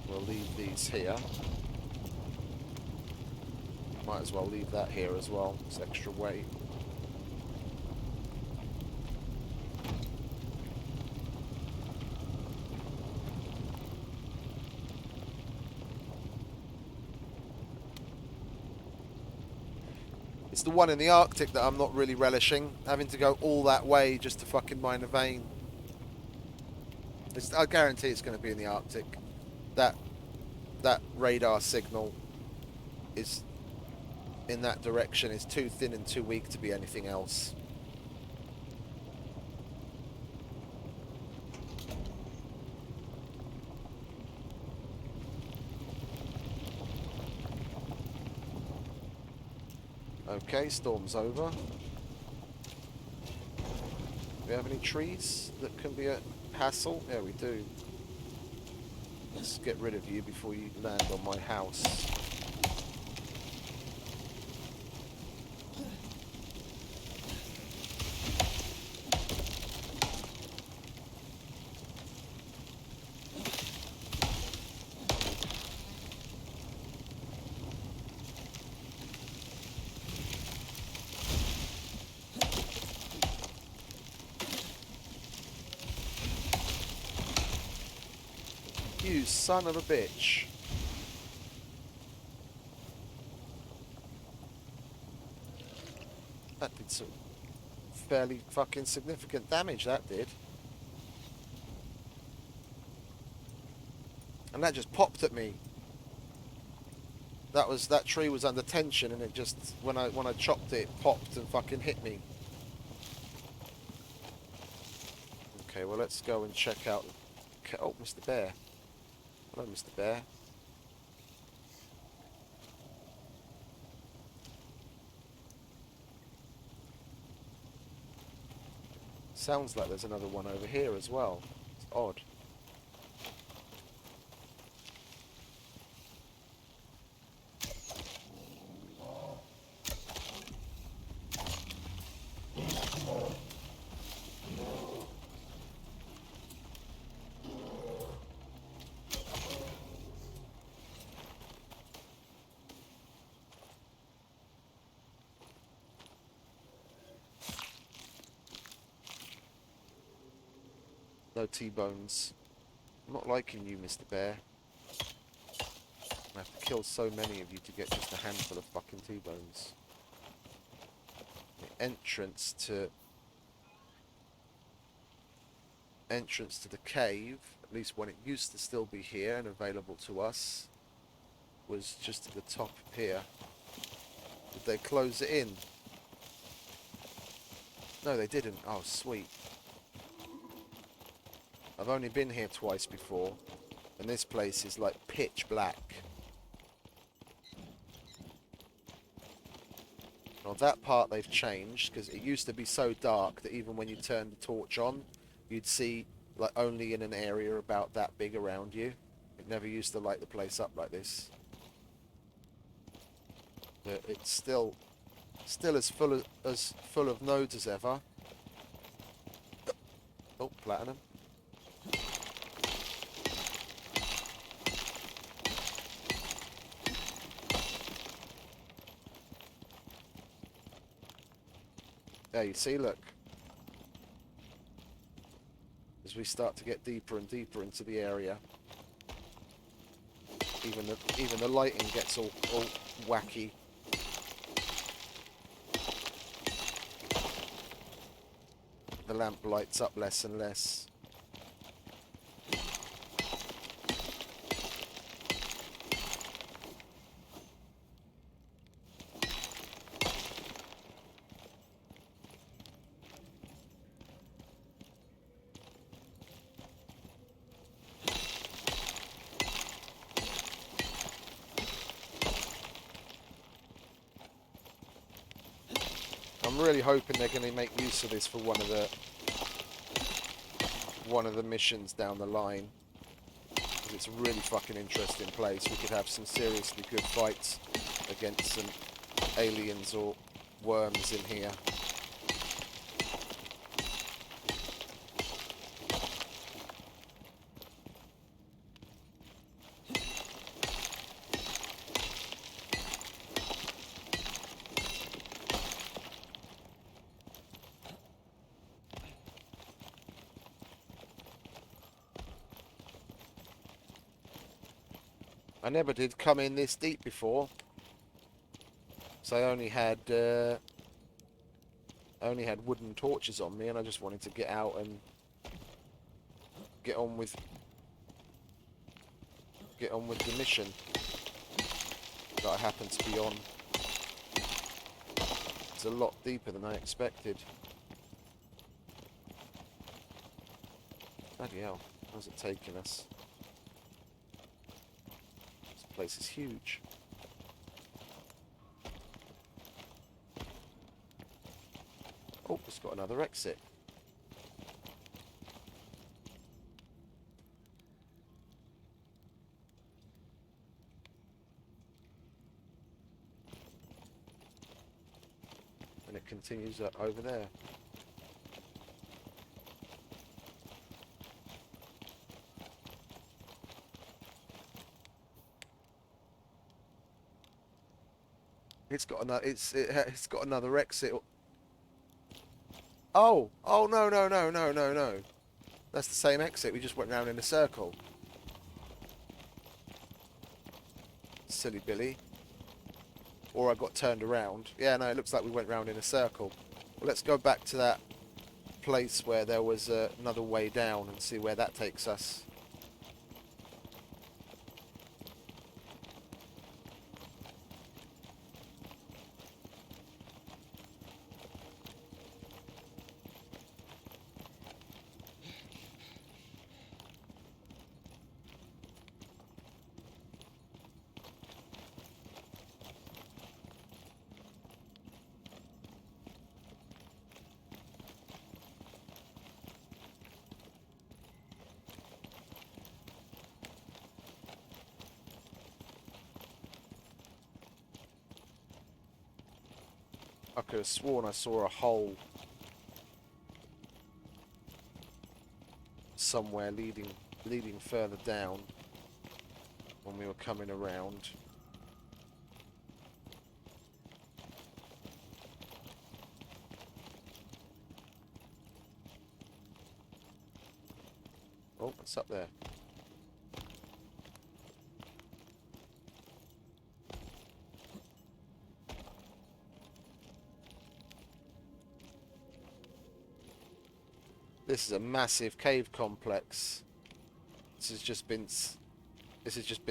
We'll leave these here. Might as well leave that here as well. It's extra weight. It's the one in the Arctic that I'm not really relishing. Having to go all that way just to fucking mine a vein. I guarantee it's going to be in the Arctic. That radar signal is in that direction. Is too thin and too weak to be anything else. Okay, storm's over. Do we have any trees that can be a hassle? Yeah, we do. Let's get rid of you before you land on my house. You son of a bitch. That did some fairly fucking significant damage, that did. And that just popped at me. That tree was under tension and it just when I chopped it, it popped and fucking hit me. Okay, well let's go and check out. Oh, Mr. Bear. Hello, Mr. Bear. Sounds like there's another one over here as well. It's odd. No T-bones. I'm not liking you, Mr. Bear. I have to kill so many of you to get just a handful of fucking T-bones. The entrance to the cave, at least when it used to still be here and available to us, was just at the top here. Did they close it in? No, they didn't. Oh, sweet. I've only been here twice before, and this place is like pitch black. Well, that part they've changed, because it used to be so dark that even when you turned the torch on, you'd see like only in an area about that big around you. It never used to light the place up like this. But it's still as full of nodes as ever. Oh, platinum. There, you see, look. As we start to get deeper and deeper into the area, even the lighting gets all wacky. The lamp lights up less and less. I'm really hoping they're going to make use of this for one of the missions down the line. Because it's a really fucking interesting place. We could have some seriously good fights against some aliens or worms in here. I never did come in this deep before, so I only had wooden torches on me, and I just wanted to get out and get on with the mission that I happen to be on. It's a lot deeper than I expected. Bloody hell, how's it taking us? Place is huge. Oh, it's got another exit. And it continues over there. It's got another. It's got another exit. Oh no! That's the same exit. We just went round in a circle. Silly Billy. Or I got turned around. Yeah, no, it looks like we went round in a circle. Well, let's go back to that place where there was another way down and see where that takes us. I could have sworn I saw a hole somewhere leading further down when we were coming around. Oh, what's up there? This is a massive cave complex. This has just been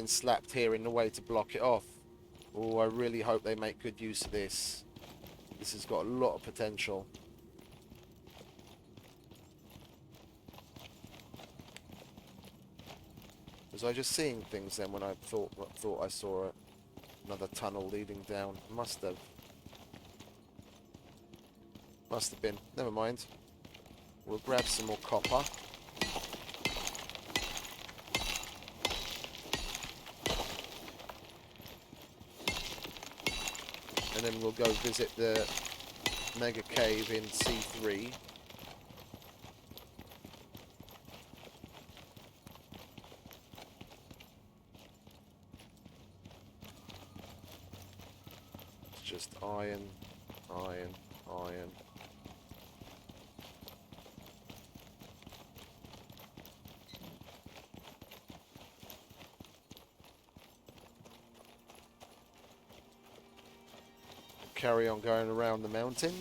slapped here in the way to block it off. Oh, I really hope they make good use of this. This has got a lot of potential. Was I just seeing things then when I thought I saw another tunnel leading down? Must have. Must have been. Never mind. We'll grab some more copper. And then we'll go visit the mega cave in C3. It's just iron, iron, iron. Carry on going around the mountain.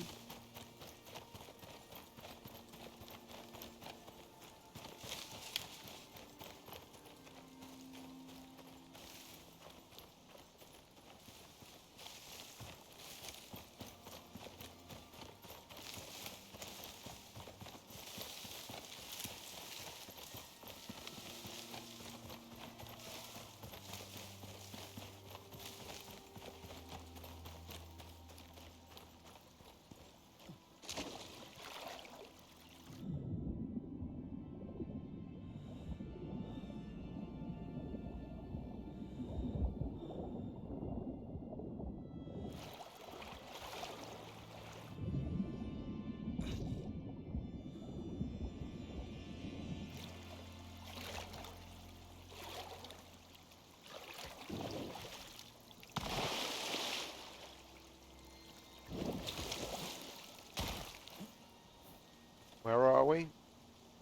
Where are we?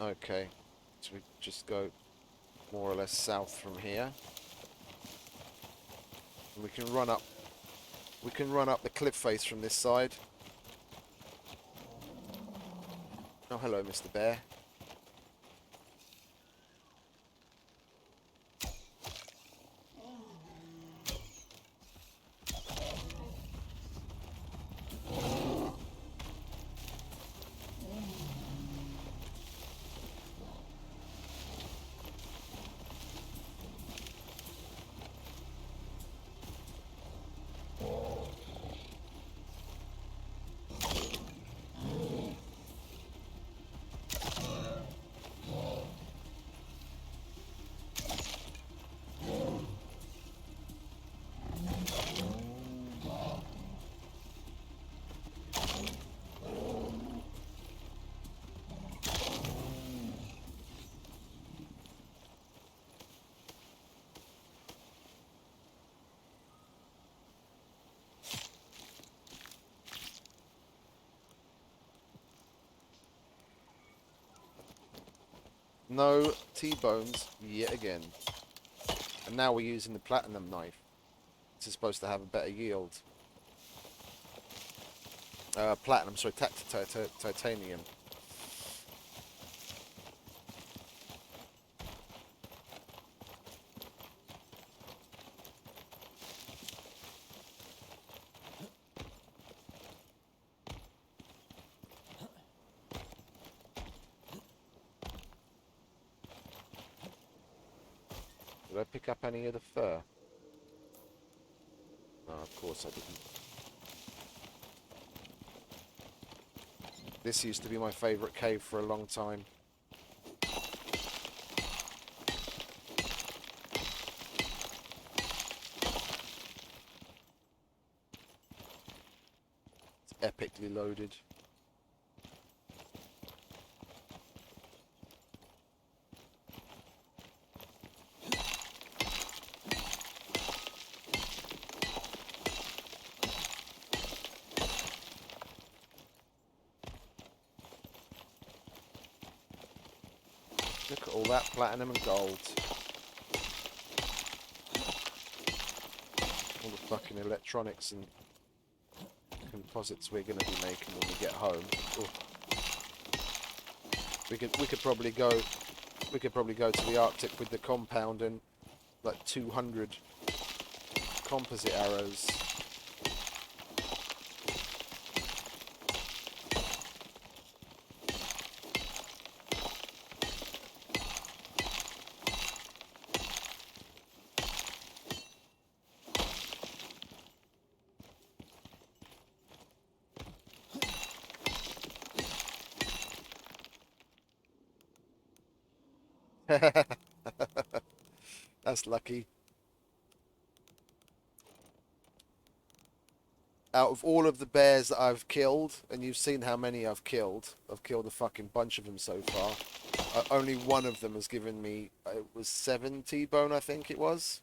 Okay, so we just go more or less south from here. And we can run up the cliff face from this side. Oh, hello, Mr. Bear. No T-bones yet again. And now we're using the platinum knife. This is supposed to have a better yield. Platinum, sorry, titanium. Did I pick up any of the fur? No, of course I didn't. This used to be my favourite cave for a long time. It's epically loaded. Look at all all that platinum and gold. All the fucking electronics and composites we're going to be making when we get home. Ooh. We could probably go to the Arctic with the compound and like 200 composite arrows. That's lucky. Out of all of the bears that I've killed, and you've seen how many I've killed a fucking bunch of them so far. Only one of them has given me, it was 7 T-bone, I think it was.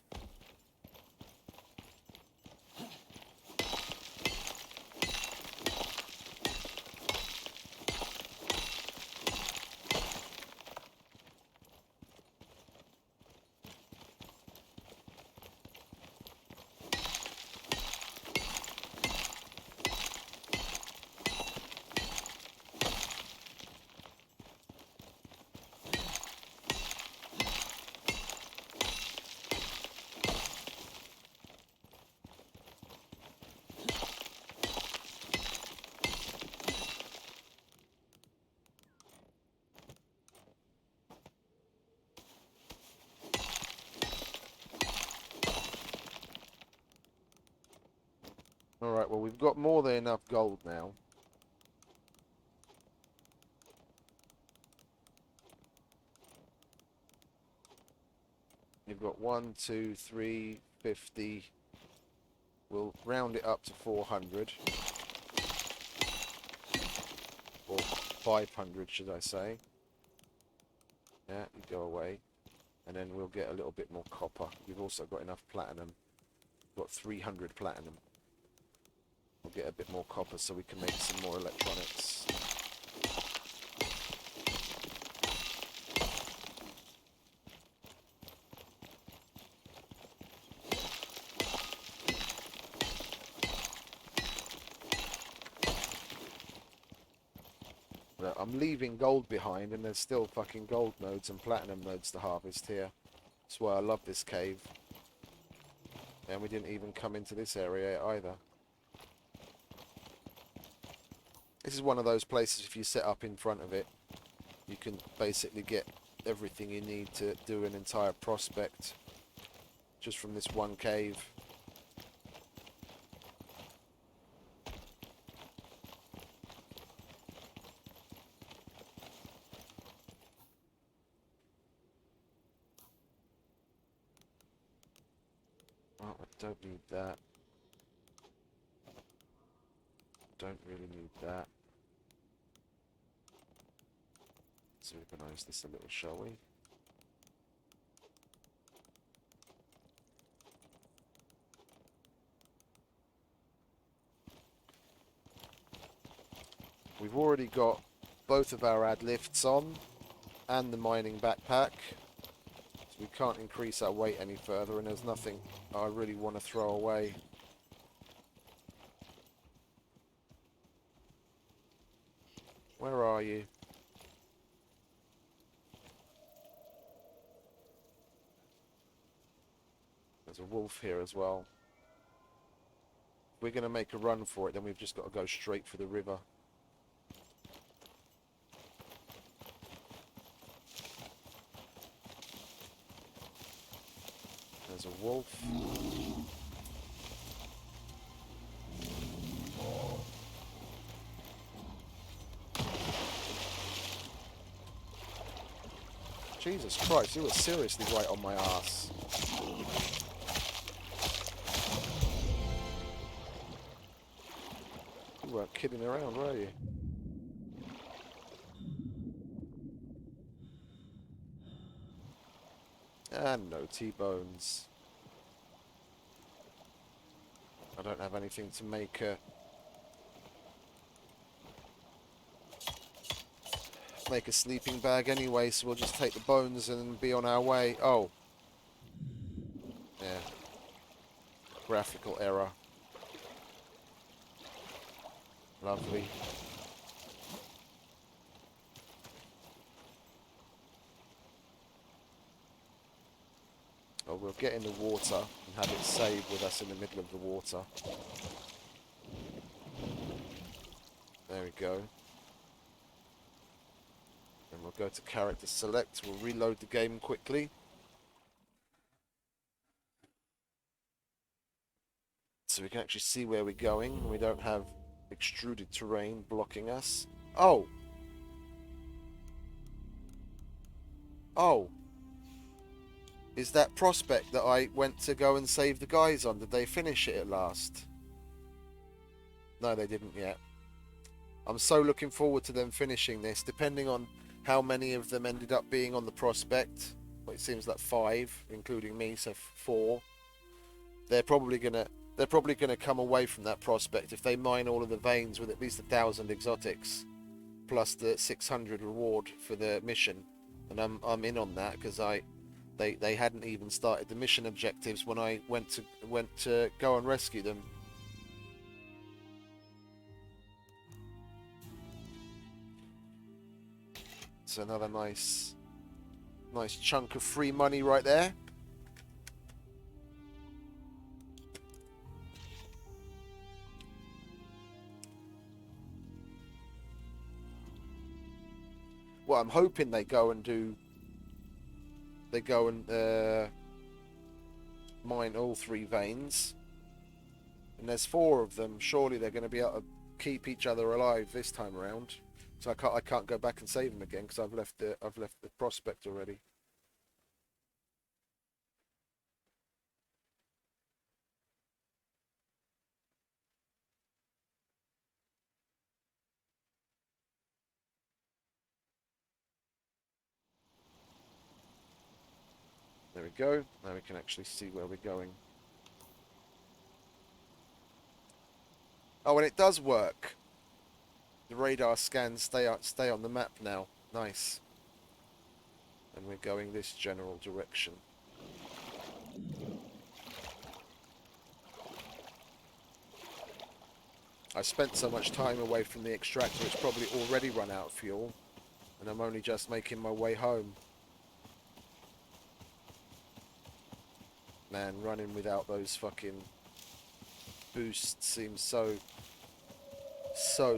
Alright, well we've got more than enough gold now. You've got 1, 2, 3, 50. We'll round it up to 400. Or 500, should I say. Yeah, you go away. And then we'll get a little bit more copper. We've also got enough platinum. We've got 300 platinum. We'll get a bit more copper so we can make some more electronics. But I'm leaving gold behind, and there's still fucking gold nodes and platinum nodes to harvest here. That's why I love this cave. And we didn't even come into this area either. This is one of those places, if you set up in front of it, you can basically get everything you need to do an entire prospect just from this one cave. Oh, I don't need that. Don't really need that. Let's organise this a little, shall we? We've already got both of our ad lifts on and the mining backpack, so we can't increase our weight any further, and there's nothing I really want to throw away. Where are you? There's a wolf here as well. If we're going to make a run for it, then we've just got to go straight for the river. There's a wolf. Jesus Christ, you were seriously right on my ass. You weren't kidding around, were you? And no T-bones. I don't have anything to make a make a sleeping bag anyway, so we'll just take the bones and be on our way. Oh. Yeah. Graphical error. Lovely. Oh, we'll get in the water and have it save with us in the middle of the water. There we go. And we'll go to character select. We'll reload the game quickly. So we can actually see where we're going. We don't have extruded terrain blocking us. Oh! Oh! Is that prospect that I went to go and save the guys on? Did they finish it at last? No, they didn't yet. I'm so looking forward to them finishing this, depending on how many of them ended up being on the prospect. Well, it seems like 5, including me, so 4. They're probably gonna come away from that prospect if they mine all of the veins with at least 1,000 exotics, plus the 600 reward for the mission. And I'm in on that because they hadn't even started the mission objectives when I went to go and rescue them. It's another nice chunk of free money right there. Well, I'm hoping they go and mine all 3 veins, and there's 4 of them. Surely they're going to be able to keep each other alive this time around. So I can't go back and save them again because I've left the prospect already. There we go. Now we can actually see where we're going. Oh, and it does work. The radar scans stay on the map now. Nice. And we're going this general direction. I spent so much time away from the extractor, it's probably already run out of fuel. And I'm only just making my way home. Man, running without those fucking boosts seems so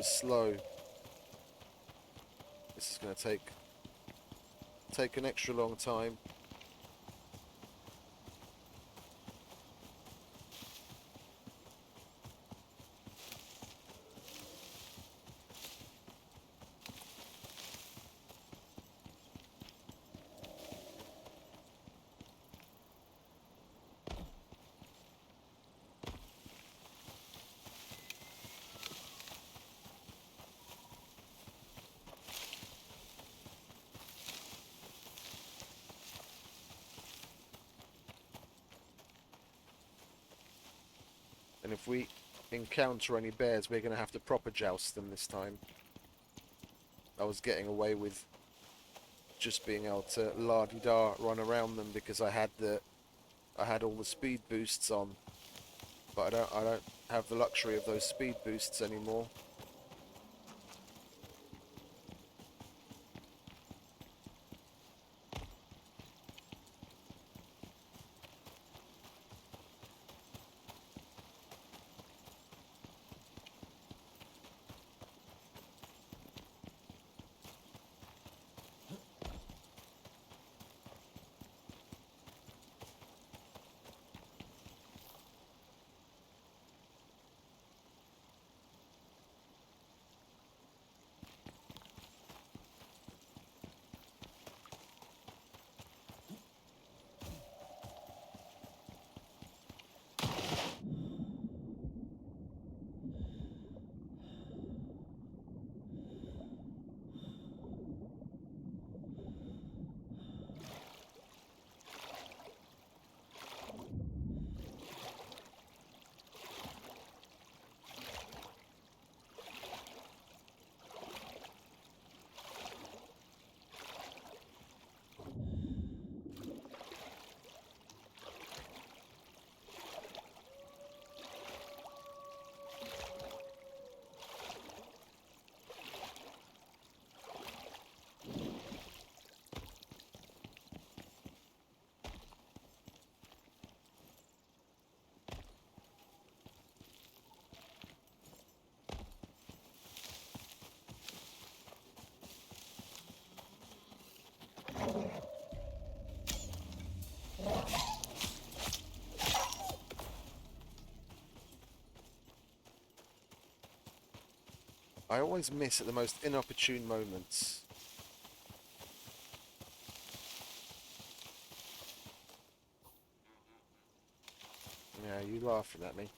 slow. This is going to take an extra long time. And if we encounter any bears, we're going to have to proper joust them this time. I was getting away with just being able to la-di-da run around them because I had all the speed boosts on, but I don't have the luxury of those speed boosts anymore. I always miss at the most inopportune moments. Yeah, you laughing at me.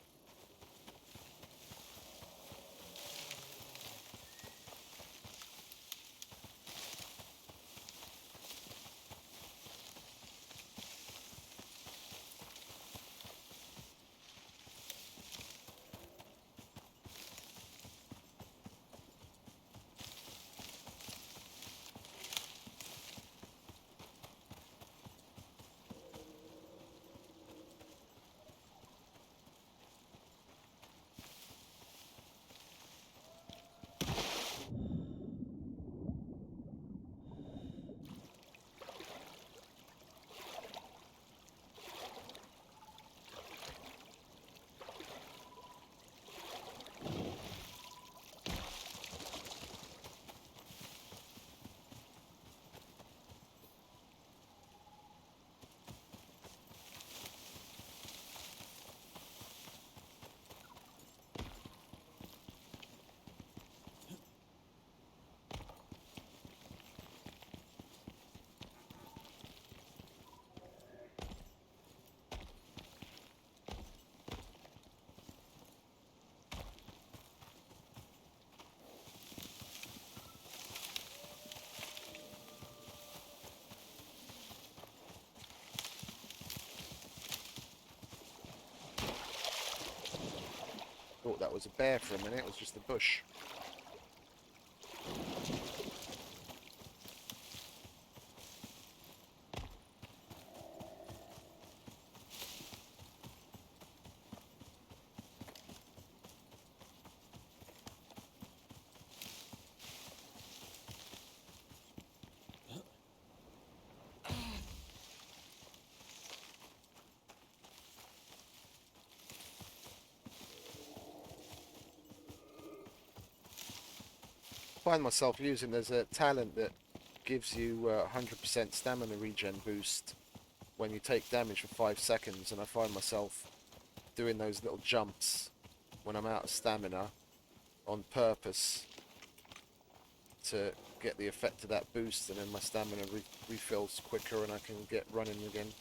Thought that was a bear for a minute, it was just a bush. Find myself using, there's a talent that gives you 100% stamina regen boost when you take damage for 5 seconds, and I find myself doing those little jumps when I'm out of stamina on purpose to get the effect of that boost, and then my stamina refills quicker and I can get running again.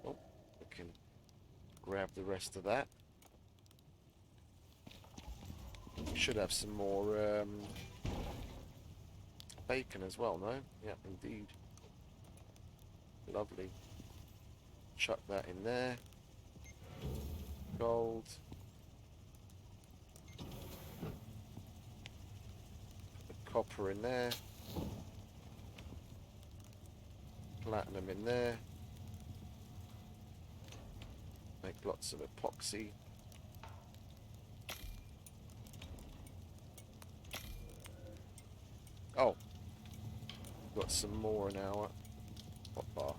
Oh, I can grab the rest of that. We should have some more bacon as well, no? Yeah, indeed. Lovely. Chuck that in there. Gold. Put the copper in there. Platinum in there. Make lots of epoxy. Oh, got some more in our hot bar.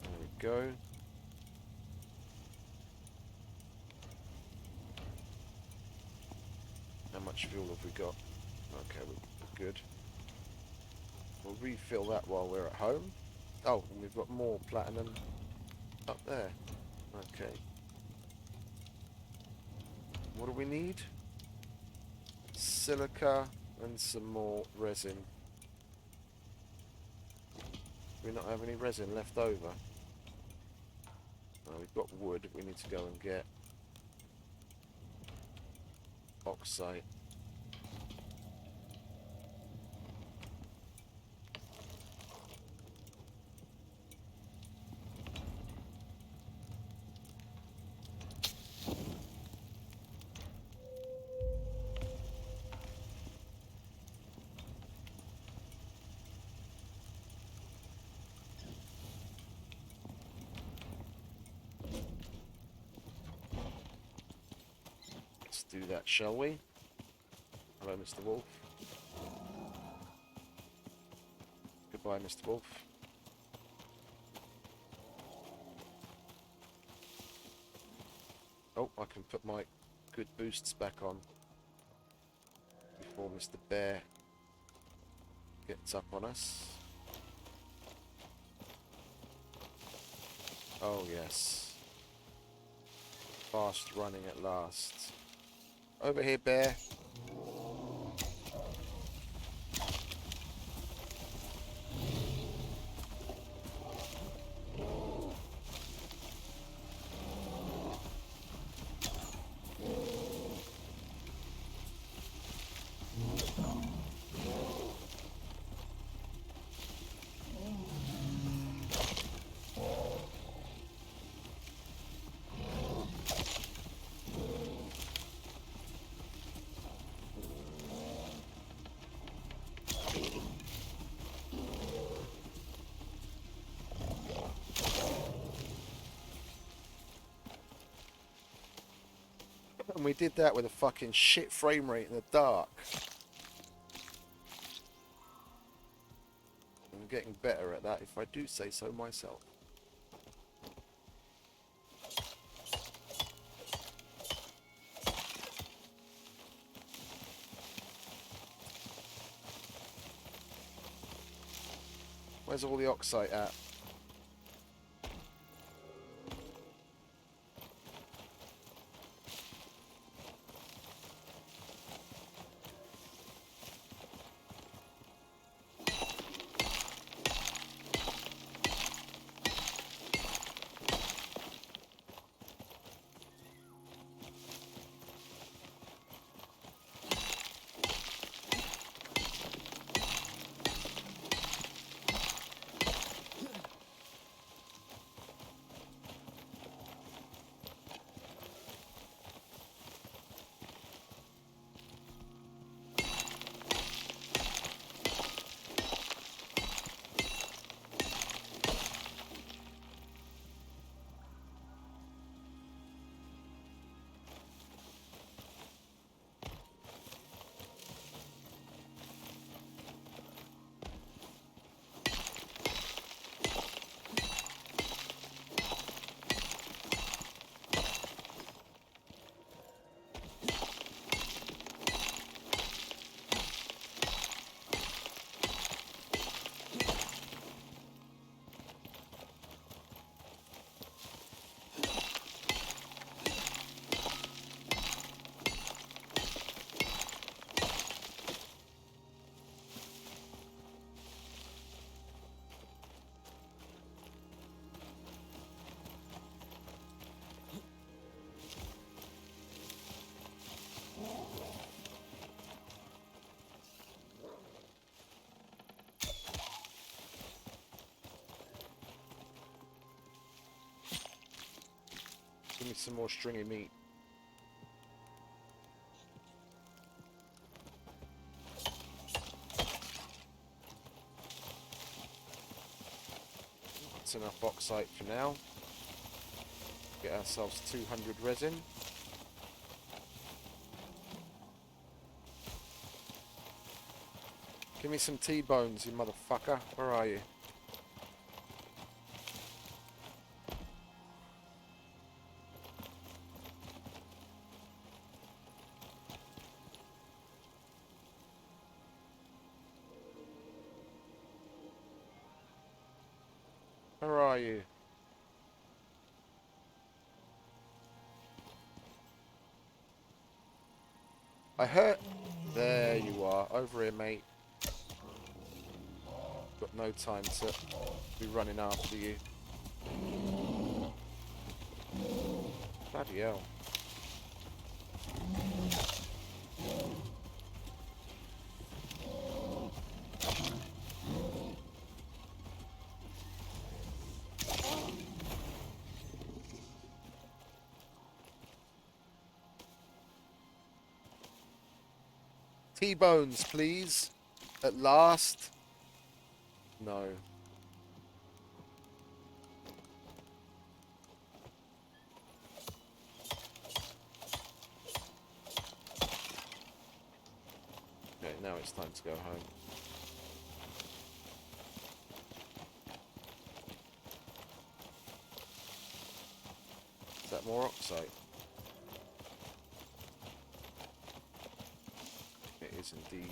There we go. How much fuel have we got? Okay, we're good. We'll refill that while we're at home. Oh, and we've got more platinum up there. Okay. What do we need? Silica and some more resin. Do we not have any resin left over? Oh, we've got wood we need to go and get. Bauxite. Let's do that, shall we? Hello, Mr. Wolf. Goodbye, Mr. Wolf. Oh, I can put my good boosts back on before Mr. Bear Gets up on us. Oh yes. Fast running at last. Over here, bear. And we did that with a fucking shit frame rate in the dark. I'm getting better at that if I do say so myself. Where's all the oxide at? Give me some more stringy meat. That's enough bauxite for now. Get ourselves 200 resin. Give me some T-bones, you motherfucker. Where are you? Where are you? I heard... There you are. Over here, mate. Got no time to be running after you. Bloody hell. T-bones, please. At last. No. Okay, now it's time to go home. Is that more oxide? It is indeed.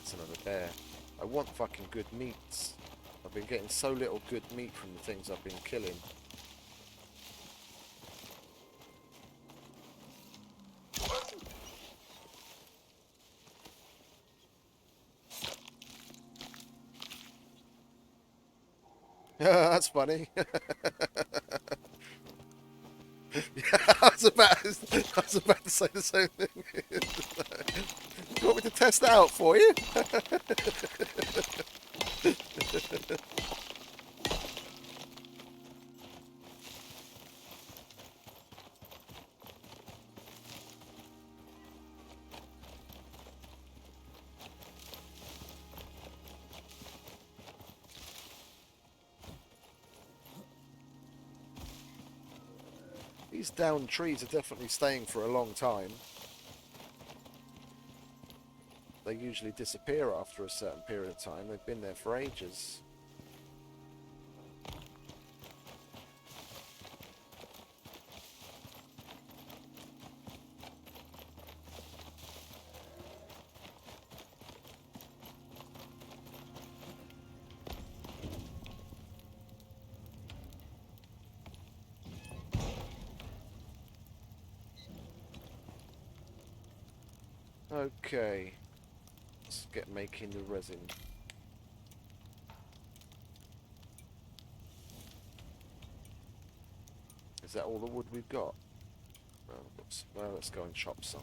bison and a bear. I want fucking good meats. I've been getting so little good meat from the things I've been killing. That's funny. Yeah, I was about to say the same thing. You want me to test that out for you? These downed trees are definitely staying for a long time. They usually disappear after a certain period of time. They've been there for ages. Okay. Let's get making the resin. Is that all the wood we've got? Well, let's go and chop some.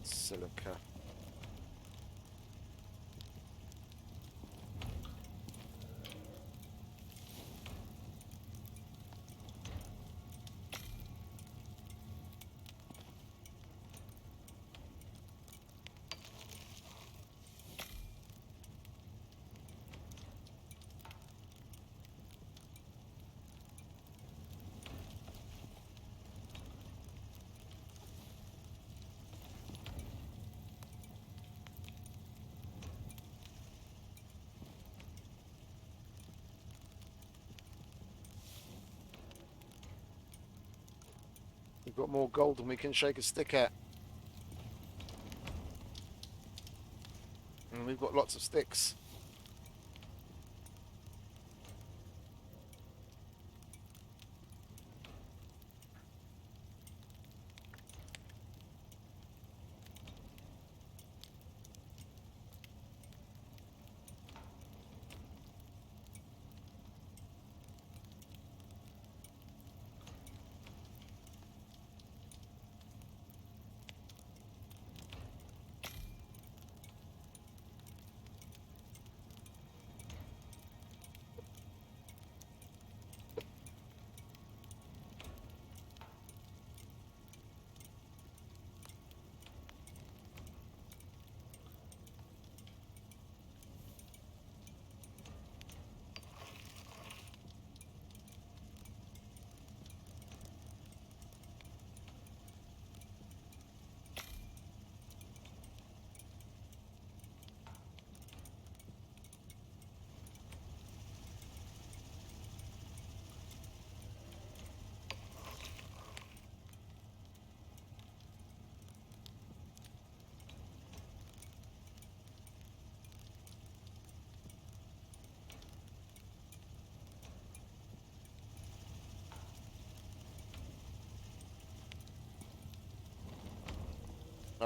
Silica. We've got more gold than we can shake a stick at. And we've got lots of sticks.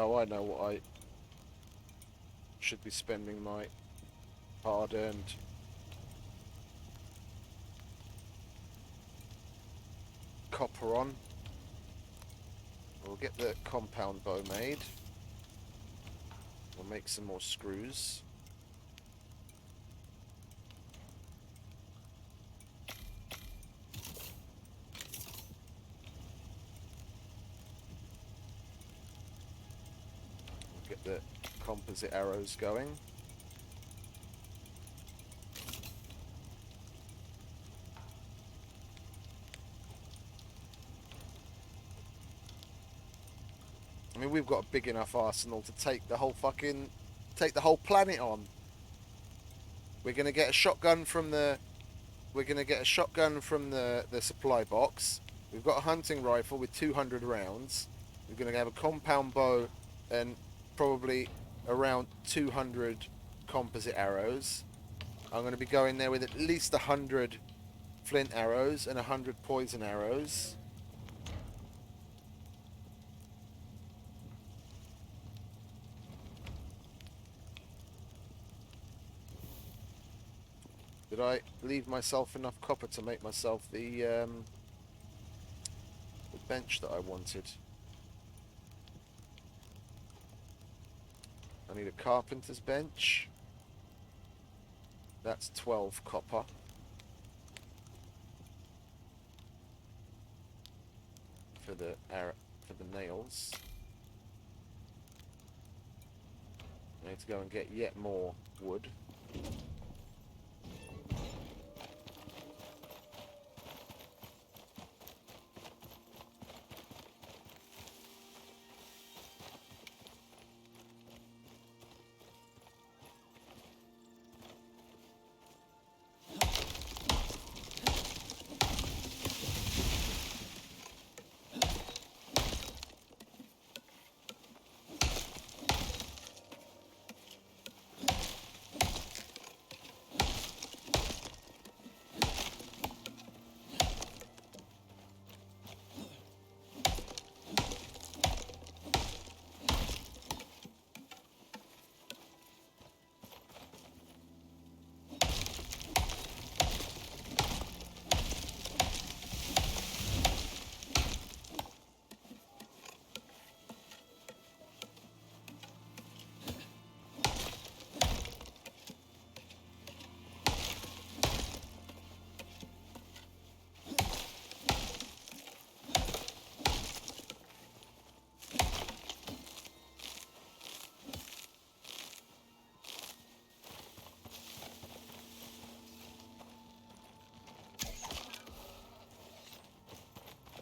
Oh, I know what I should be spending my hard-earned copper on. We'll get the compound bow made. We'll make some more screws. We'll get the composite arrows going. I mean, we've got a big enough arsenal to take the whole planet on. We're gonna get a shotgun from the supply box. We've got a hunting rifle with 200 rounds. We're gonna have a compound bow and probably around 200 composite arrows. I'm gonna be going there with at least 100 flint arrows and 100 poison arrows. Did I leave myself enough copper to make myself the bench that I wanted? I need a carpenter's bench. That's 12 copper. For the nails. I need to go and get yet more wood.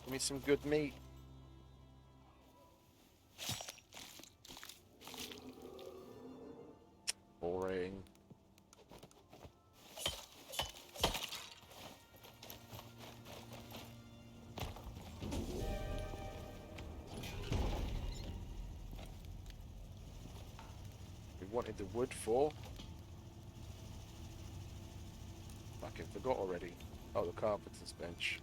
Give me some good meat. Boring. We wanted the wood for. Fucking forgot already. Oh, the carpenter's bench.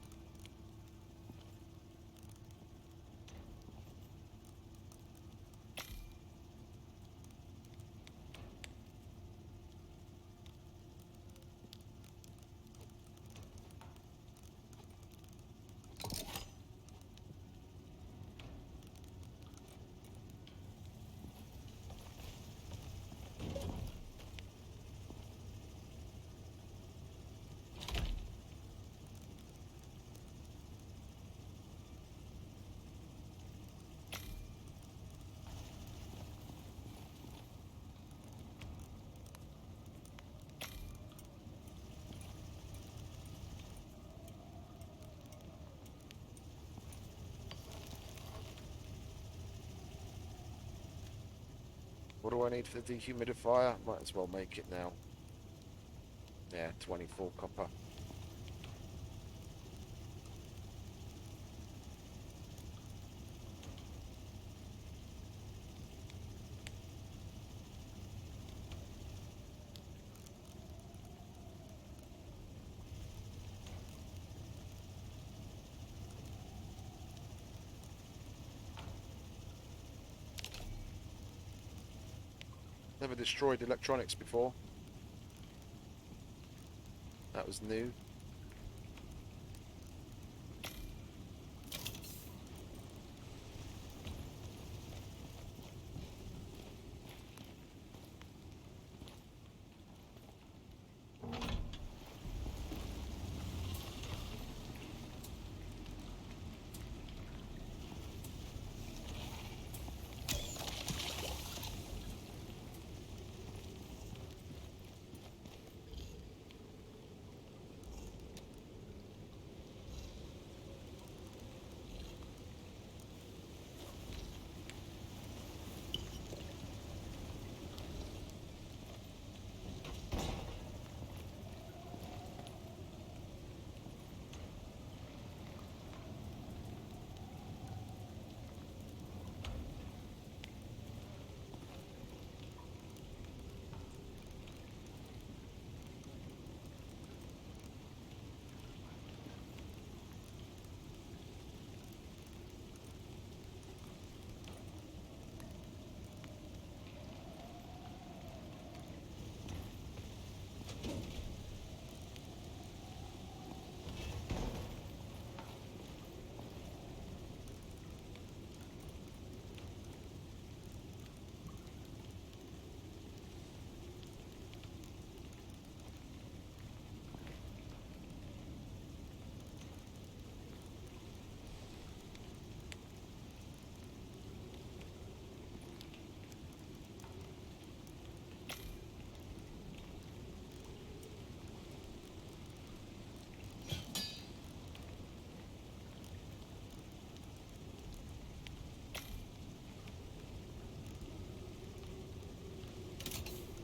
What do I need for the dehumidifier? Might as well make it now. Yeah, 24 copper. Never destroyed electronics before. That was new.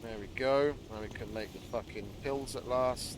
There we go. Now we can make the fucking pills at last.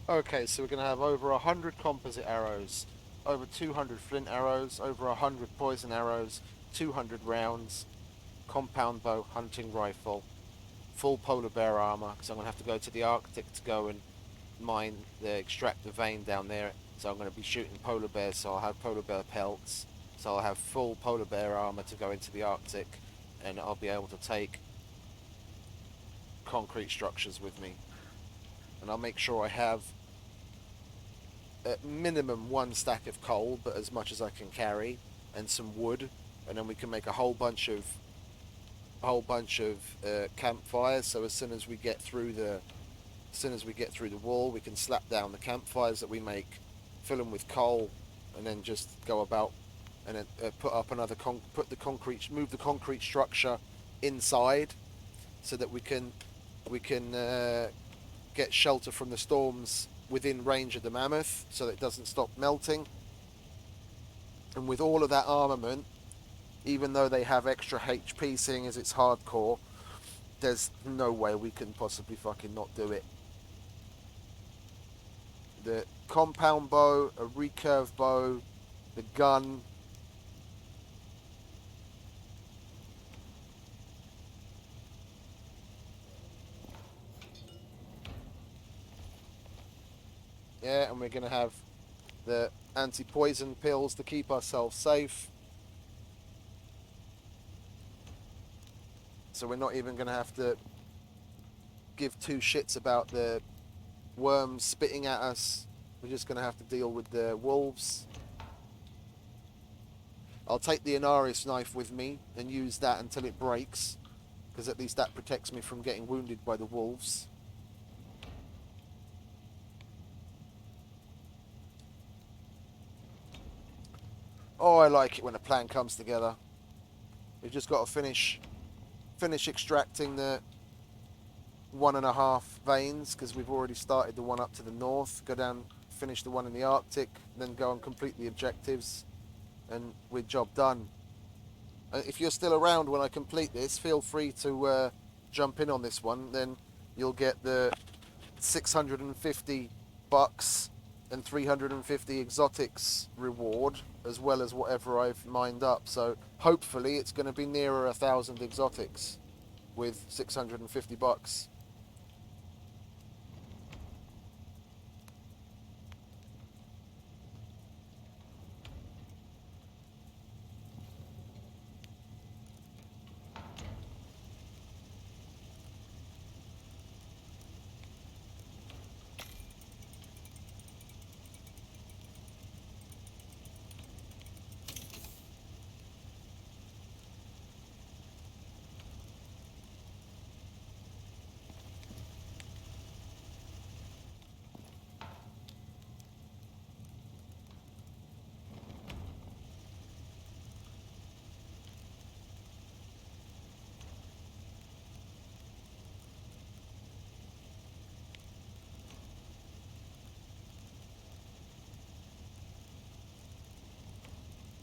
Okay, so we're going to have over 100 composite arrows, over 200 flint arrows, over 100 poison arrows, 200 rounds, compound bow, hunting rifle, full polar bear armor, because I'm going to have to go to the Arctic to go and mine extract the vein down there. So I'm going to be shooting polar bears, so I'll have polar bear pelts. So I'll have full polar bear armor to go into the Arctic, and I'll be able to take concrete structures with me. And I'll make sure I have at minimum one stack of coal, but as much as I can carry, and some wood, and then we can make a whole bunch of campfires. So as soon as we get through the As soon as we get through the wall, we can slap down the campfires that we make, fill them with coal, and then just go about and then put up another move the concrete structure inside, so that we can get shelter from the storms within range of the mammoth, so that it doesn't stop melting. And with all of that armament, even though they have extra HP, seeing as it's hardcore, there's no way we can possibly fucking not do it. The compound bow, a recurve bow, the gun. Yeah, and we're going to have the anti-poison pills to keep ourselves safe. So we're not even going to have to give two shits about the worms spitting at us. We're just going to have to deal with the wolves. I'll take the Inaris knife with me and use that until it breaks, because at least that protects me from getting wounded by the wolves. Oh, I like it when a plan comes together. We've just got to finish extracting the 1.5 veins, because we've already started the one up to the north. Go down, finish the one in the Arctic, then go and complete the objectives, and we're job done. If you're still around when I complete this, feel free to jump in on this one. Then you'll get the 650 bucks and 350 exotics reward, as well as whatever I've mined up. So hopefully it's going to be nearer 1,000 exotics with 650 bucks.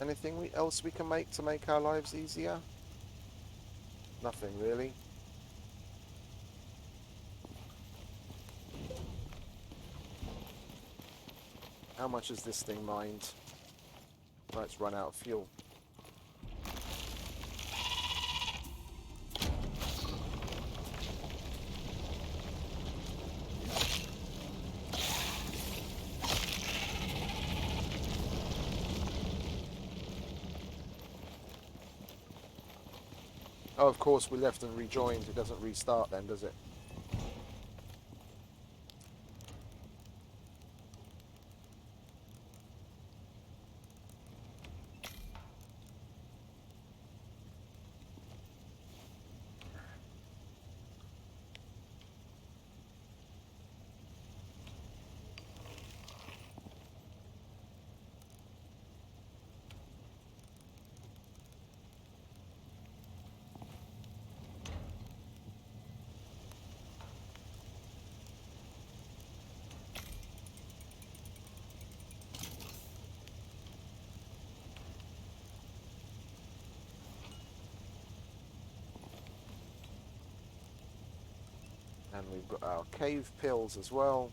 Anything else we can make to make our lives easier? Nothing really. How much is this thing mined? Right, it's run out of fuel. Oh, of course, we left and rejoined. It doesn't restart then, does it? And we've got our cave pills as well.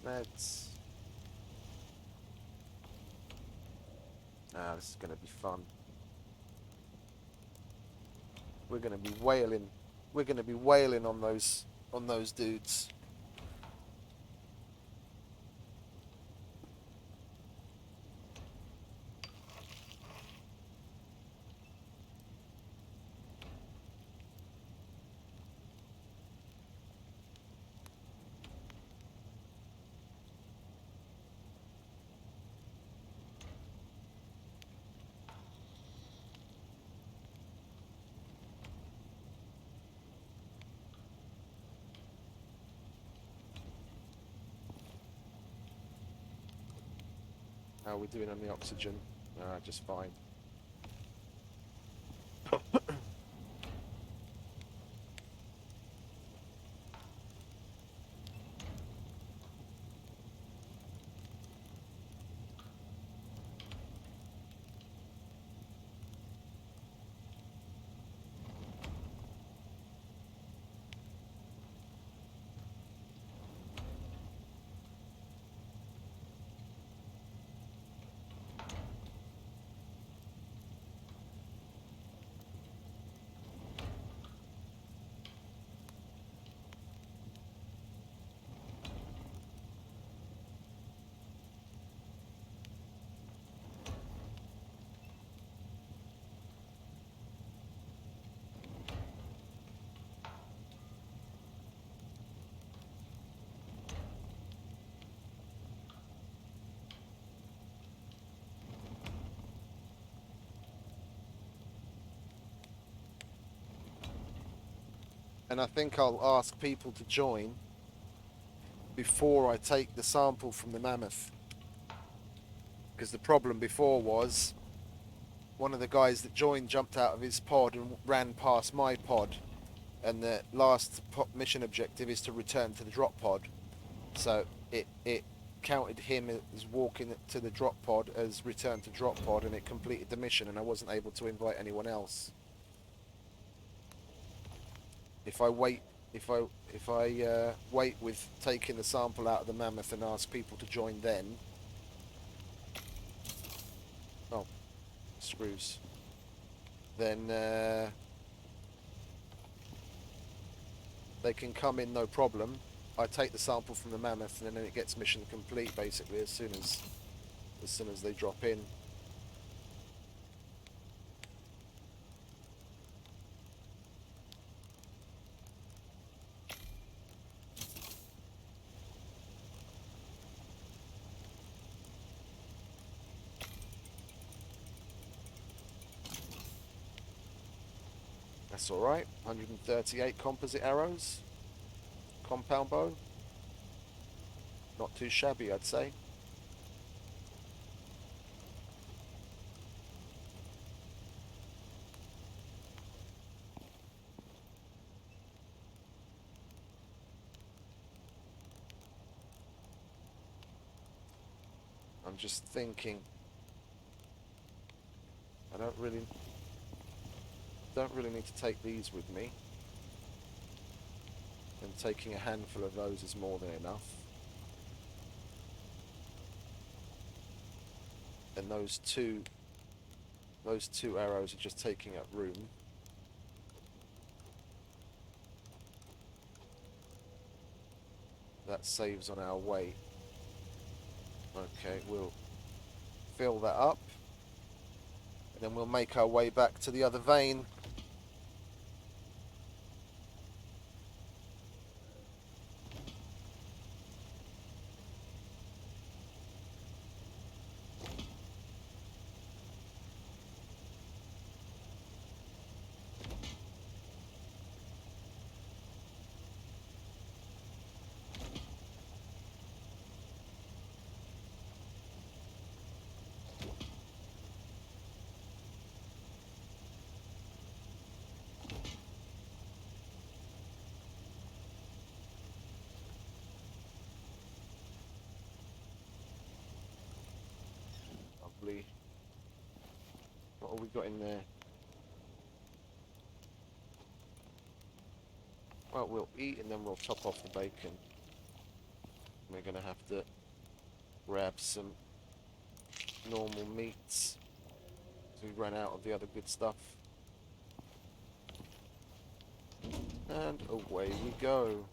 Meds. This is going to be fun. We're going to be wailing. We're going to be wailing on those dudes. How are we doing on the oxygen? Just fine. And I think I'll ask people to join before I take the sample from the mammoth. Because the problem before was one of the guys that joined jumped out of his pod and ran past my pod. And the last mission objective is to return to the drop pod. So it counted him as walking to the drop pod as return to drop pod, and it completed the mission, and I wasn't able to invite anyone else. If I wait wait with taking the sample out of the mammoth and ask people to join then, oh, screws, then they can come in no problem. I take the sample from the mammoth and then it gets mission complete basically as soon as they drop in. That's alright. 138 composite arrows. Compound bow. Not too shabby, I'd say. I'm just thinking. I don't really need to take these with me. And taking a handful of those is more than enough. And those two arrows are just taking up room. That saves on our weight. Okay, we'll fill that up. And then we'll make our way back to the other vein. Lovely. What have we got in there? Well, we'll eat and then we'll top off the bacon. We're going to have to grab some normal meats. We ran out of the other good stuff. And away we go.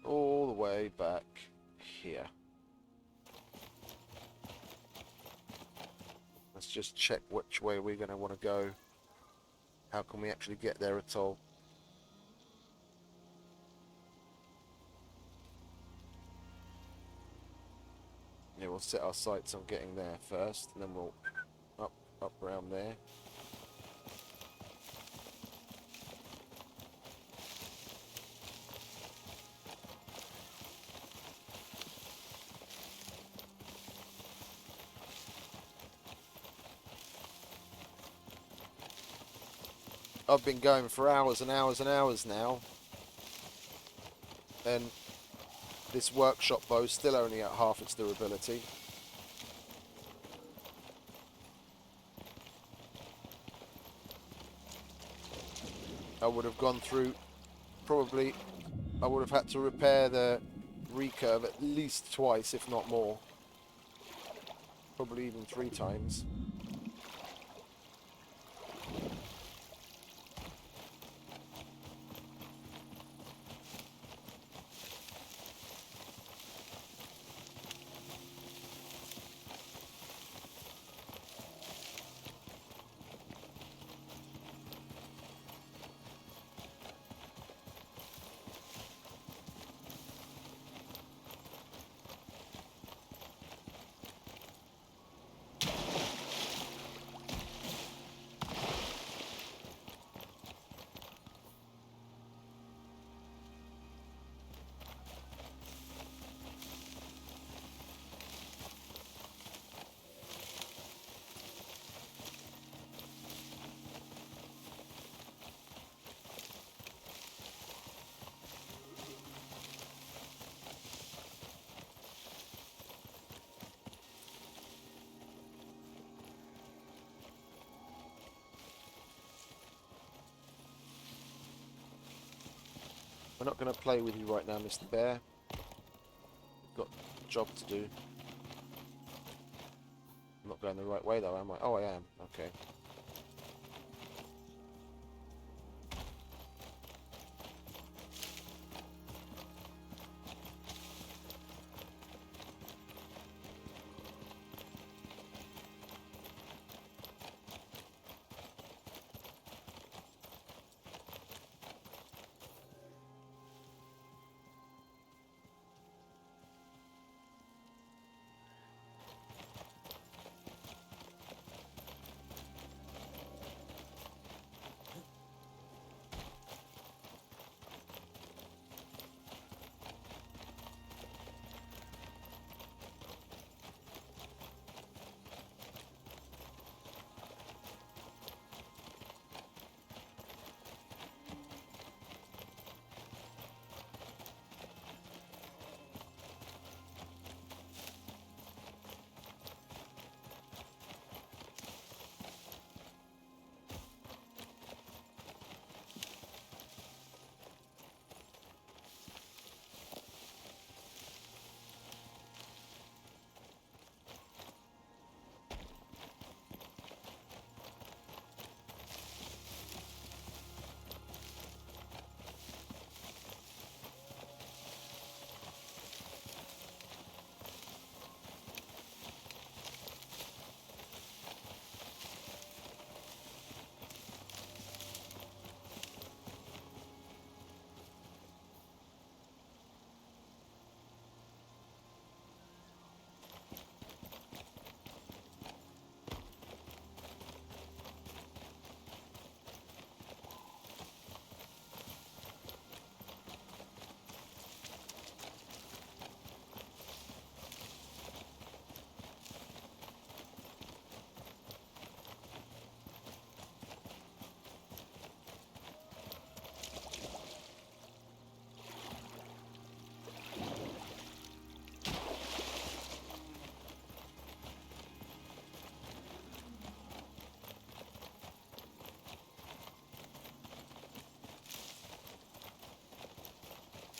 All the way back here. Let's just check which way we're going to want to go. How can we actually get there at all? Yeah, we'll set our sights on getting there first, and then we'll up around there. I've been going for hours and hours and hours now, and this workshop bow's still only at half its durability. I would have gone through, probably, I would have had to repair the recurve at least twice, if not more. Probably even 3 times. We're not going to play with you right now, Mr. Bear. We've got a job to do. I'm not going the right way though, am I? Oh, I am. Okay.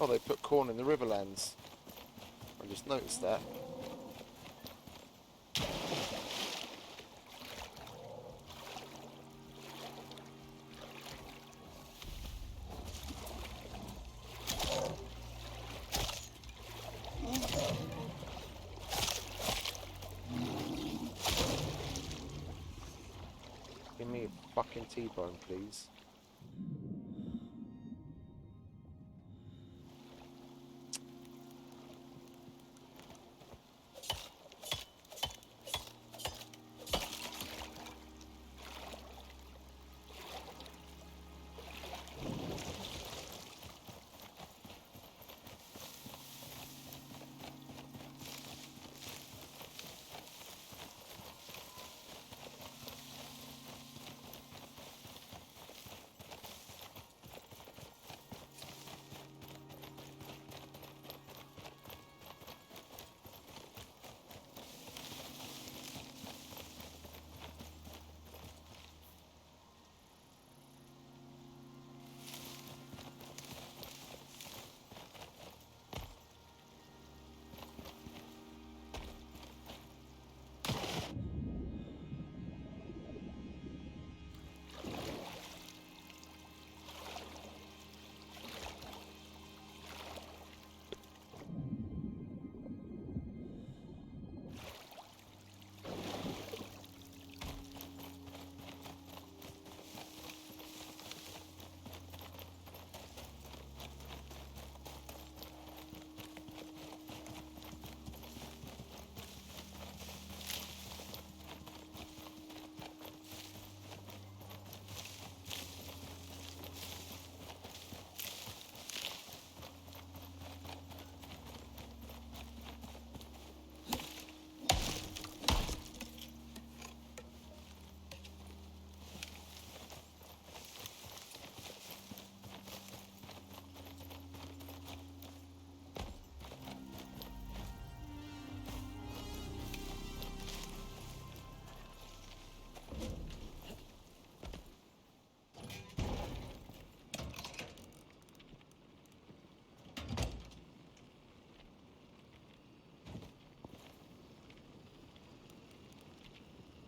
Oh, they put corn in the Riverlands. I just noticed that. Give me a fucking T-bone, please.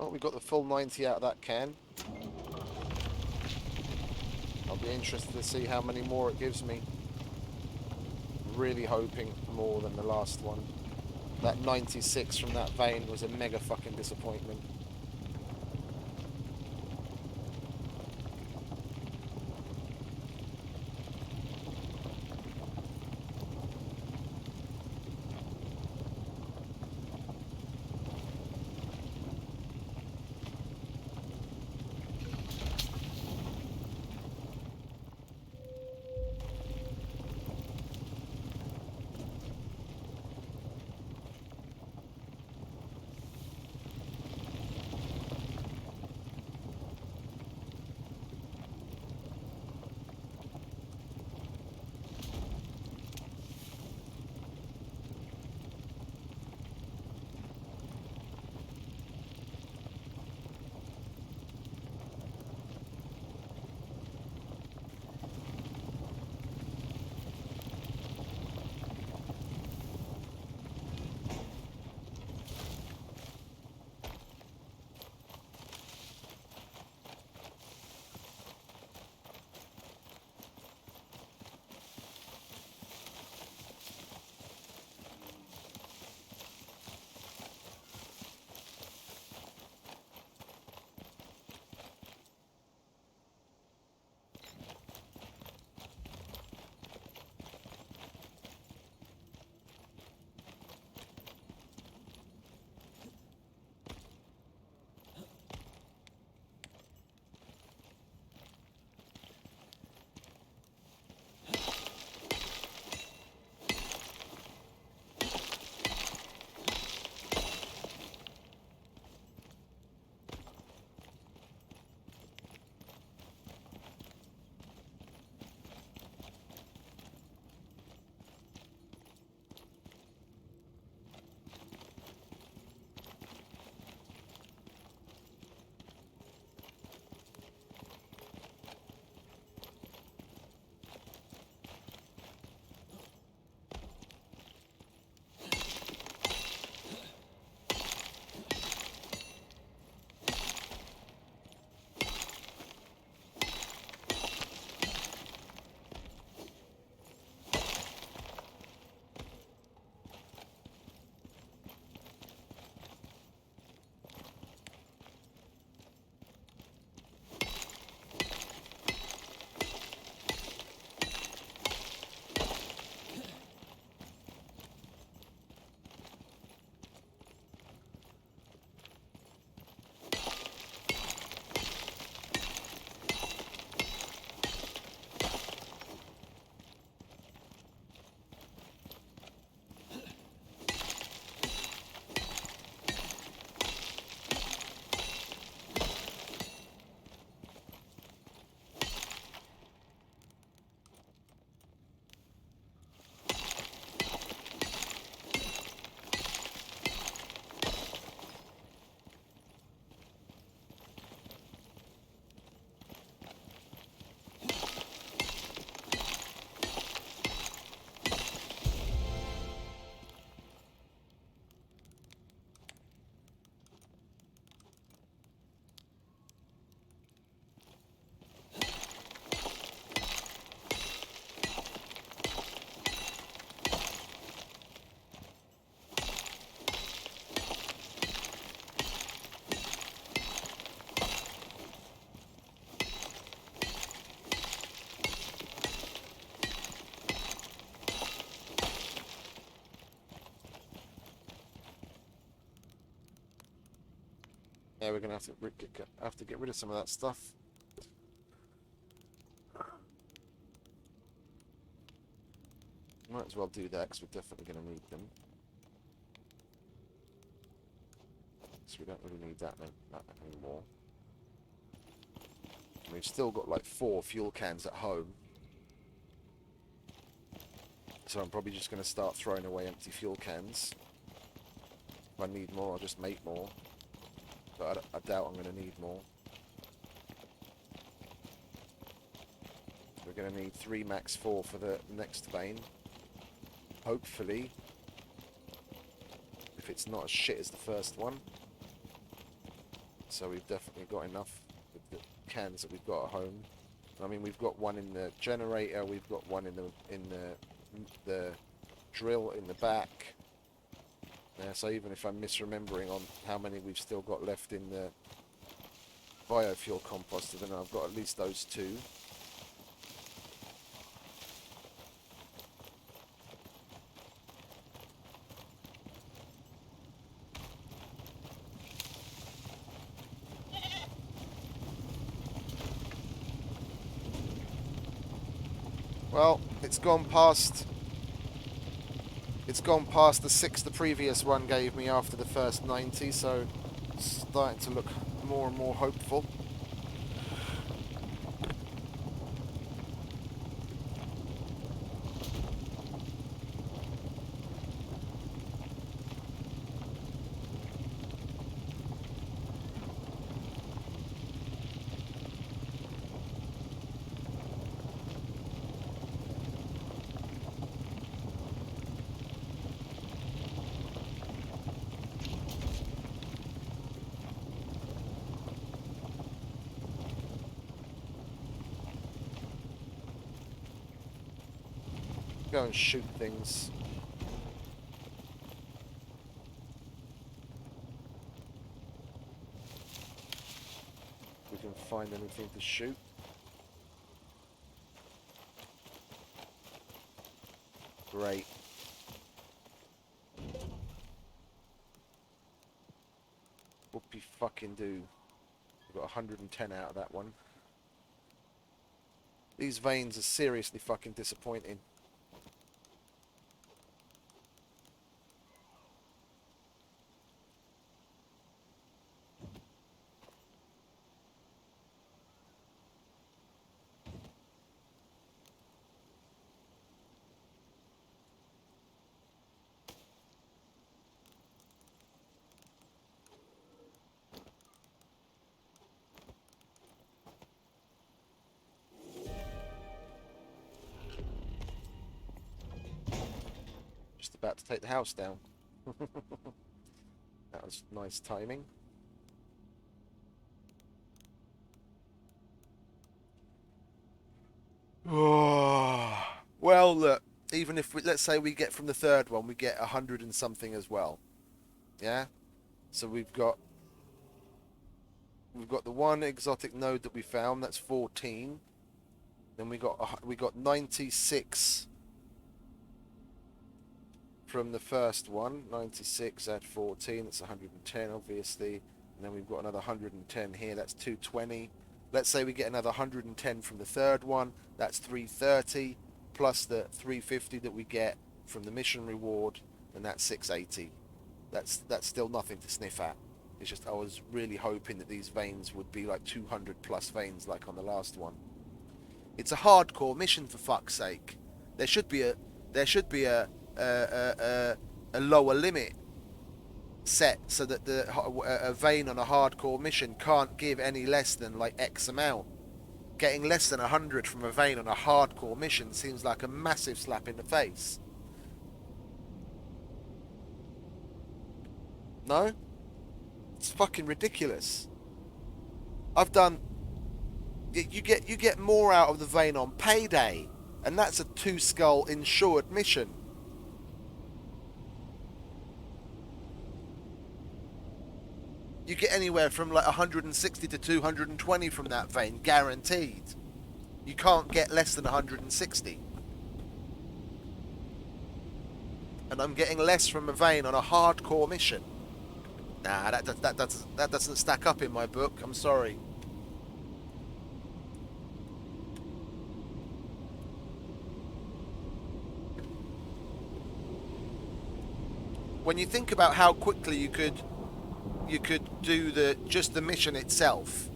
Oh, we got the full 90 out of that can. I'll be interested to see how many more it gives me. Really hoping more than the last one. That 96 from that vein was a mega fucking disappointment. Yeah, we're gonna have to get rid of some of that stuff. Might as well do that because we're definitely gonna need them. So we don't really need that anymore. We've still got like 4 fuel cans at home. So I'm probably just going to start throwing away empty fuel cans. If I need more, I'll just make more. But I doubt I'm going to need more. We're going to need 3 max 4 for the next vein. Hopefully, if it's not as shit as the first one. so we've definitely got enough with the cans that we've got at home. I mean, we've got one in the generator, we've got one in the drill in the back. So even if I'm misremembering on how many we've still got left in the biofuel composter, then I've got at least those two. Well, it's gone past the 6 the previous one gave me after the first 90, so it's starting to look more and more hopeful. Go and shoot things. We can find anything to shoot. Great. Whoopie fucking do. We've got 110 out of that one. These veins are seriously fucking disappointing. Just about to take the house down. That was nice timing. Well, look, even if let's say we get from the third one, we get 100 and something as well. Yeah? So we've got the one exotic node that we found, that's 14. Then we got 96 from the first one. 96 at 14, that's 110 obviously. And then we've got another 110 here, that's 220. Let's say we get another 110 from the third one, that's 330, plus the 350 that we get from the mission reward, and that's 680. That's still nothing to sniff at. It's just I was really hoping that these veins would be like 200 plus veins like on the last one. It's a hardcore mission, for fuck's sake. There should be a lower limit set so that a vein on a hardcore mission can't give any less than like X amount. Getting less than 100 from a vein on a hardcore mission seems like a massive slap in the face. No? It's fucking ridiculous. I've done... You get more out of the vein on payday, and that's a 2-skull insured mission. You get anywhere from like 160 to 220 from that vein, guaranteed. You can't get less than 160. And I'm getting less from a vein on a hardcore mission. Nah, that doesn't stack up in my book. I'm sorry. When you think about how quickly you could do just the mission itself.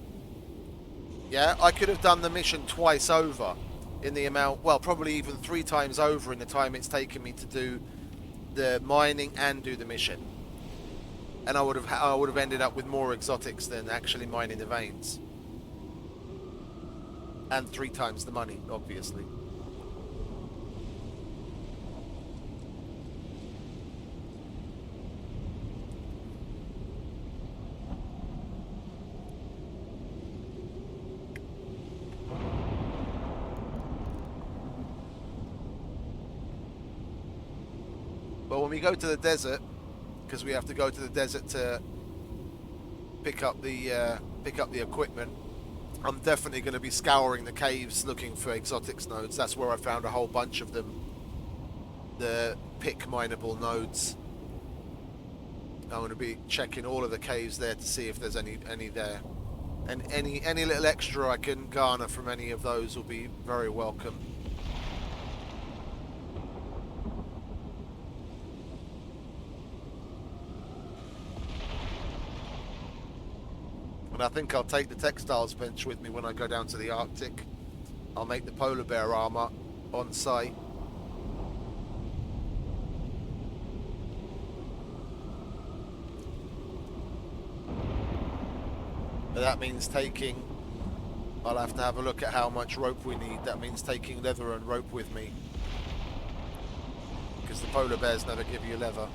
Yeah, I could have done the mission twice over in the amount, well, probably even 3 times over in the time it's taken me to do the mining and do the mission. And I would have ended up with more exotics than actually mining the veins. And 3 times the money, obviously. when we go to the desert, because we have to go to the desert to pick up the equipment, I'm definitely going to be scouring the caves looking for exotics nodes. That's where I found a whole bunch of them. The pick mineable nodes. I'm going to be checking all of the caves there to see if there's any there. And any little extra I can garner from any of those will be very welcome. And I think I'll take the textiles bench with me when I go down to the Arctic. I'll make the polar bear armor on site. But that means taking... I'll have to have a look at how much rope we need. That means taking leather and rope with me. Because the polar bears never give you leather.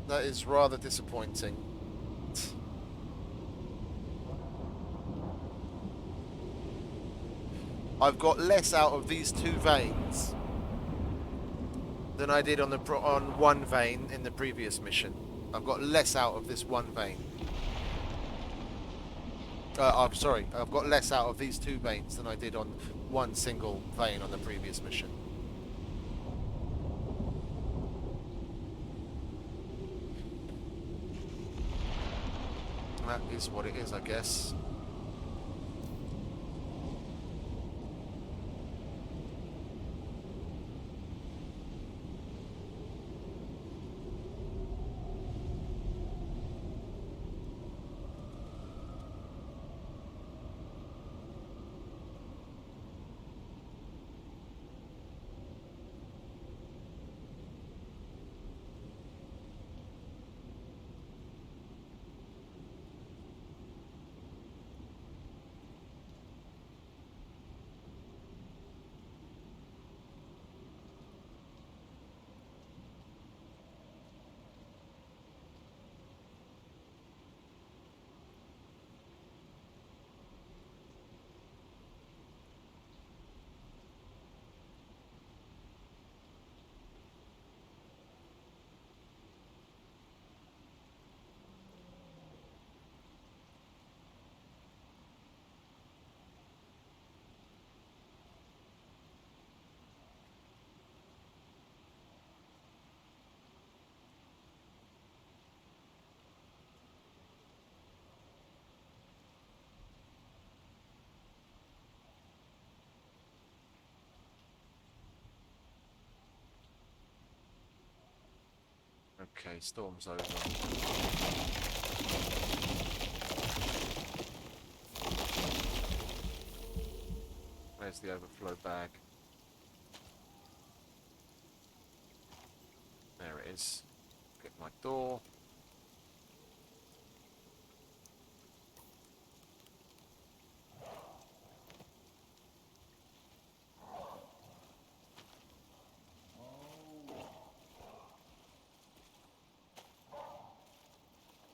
That is rather disappointing. I've got less out of these two veins than I did on one vein in the previous mission. I've got less out of this one vein. I'm sorry, I've got less out of these two veins than I did on one single vein on the previous mission. That is what it is, I guess. Okay, storm's over. There's the overflow bag. There it is. Get my door.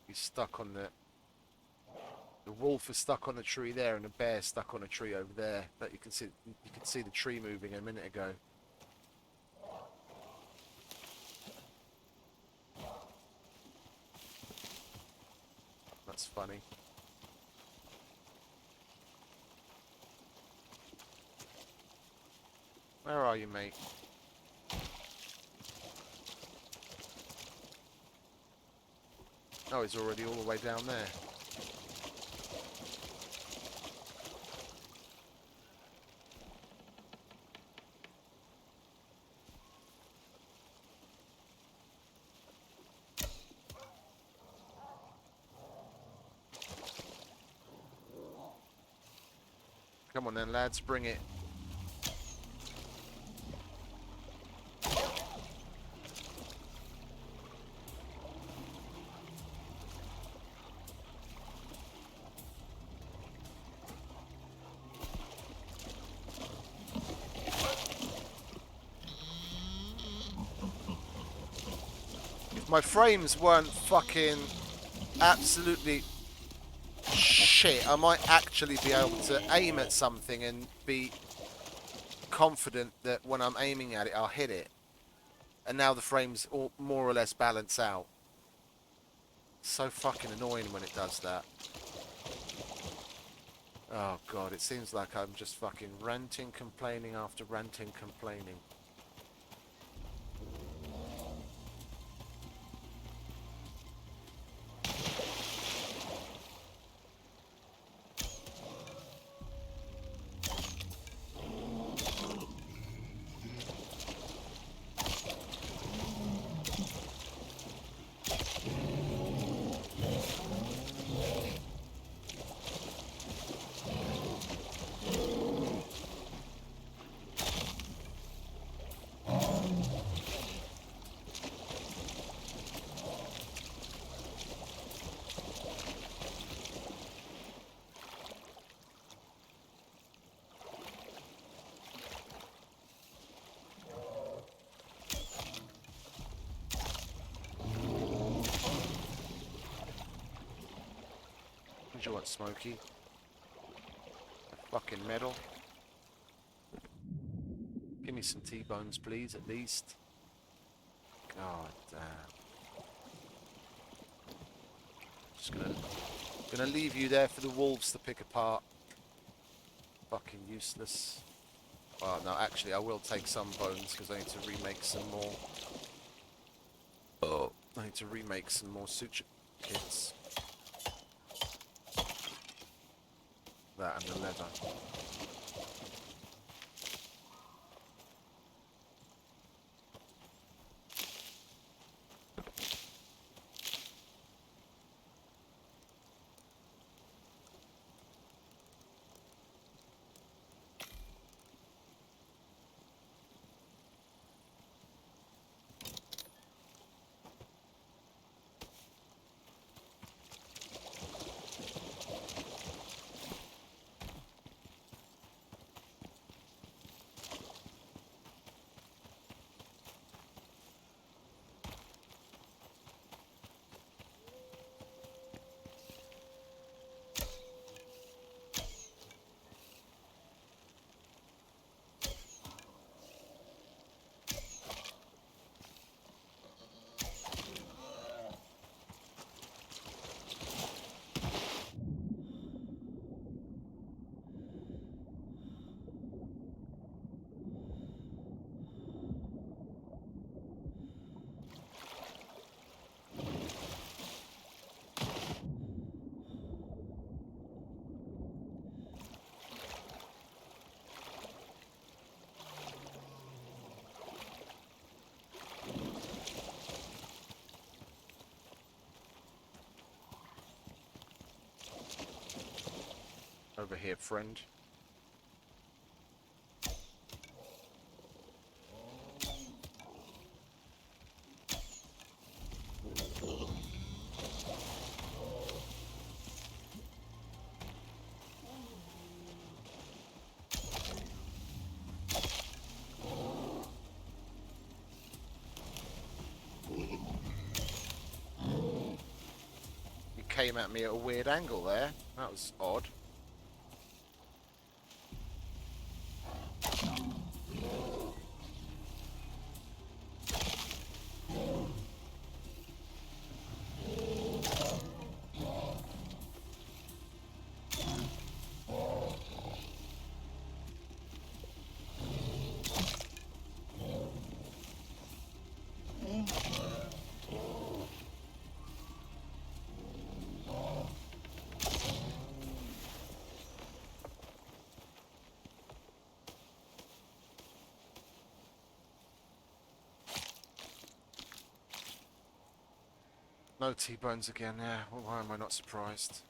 He's stuck on the wolf is stuck on the tree there, and the bear stuck on a tree over there. But you can see the tree moving a minute ago. That's funny. Where are you, mate? Oh, he's already all the way down there. Come on then, lads, bring it. If my frames weren't fucking absolutely shit, I might actually be able to aim at something and be confident that when I'm aiming at it, I'll hit it. And now the frames all more or less balance out. So fucking annoying when it does that. Oh god, it seems like I'm just fucking ranting, complaining after ranting, complaining. What do you want, Smokey? A fucking medal? Give me some T-bones, please, at least. God damn. Just gonna leave you there for the wolves to pick apart. Fucking useless. Oh, no, actually, I will take some bones because I need to remake some more. Oh, I need to remake some more suture kits. That and the leather. Over here, friend. You came at me at a weird angle there. That was odd. no T-bones again. Yeah, well, why am I not surprised?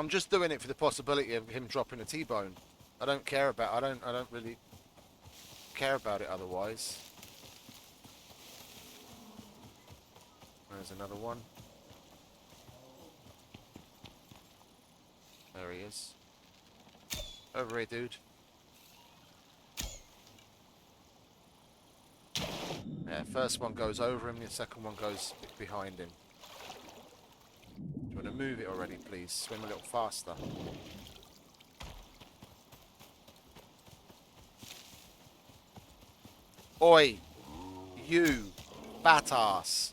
I'm just doing it for the possibility of him dropping a T-bone. I don't care about. I don't really care about it otherwise. There's another one. There he is. Over here, dude. Yeah, first one goes over him, the second one goes behind him. Do you want to move it already, please? Swim a little faster. Oi! You! Fat ass!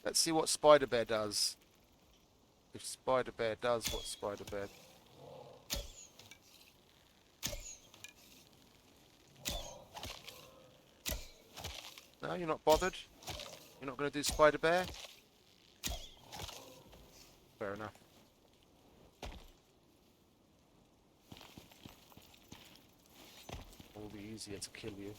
Let's see what Spider Bear does. If Spider Bear does what Spider Bear... No, you're not bothered? You're not going to do Spider Bear? Fair enough. It will be easier to kill you.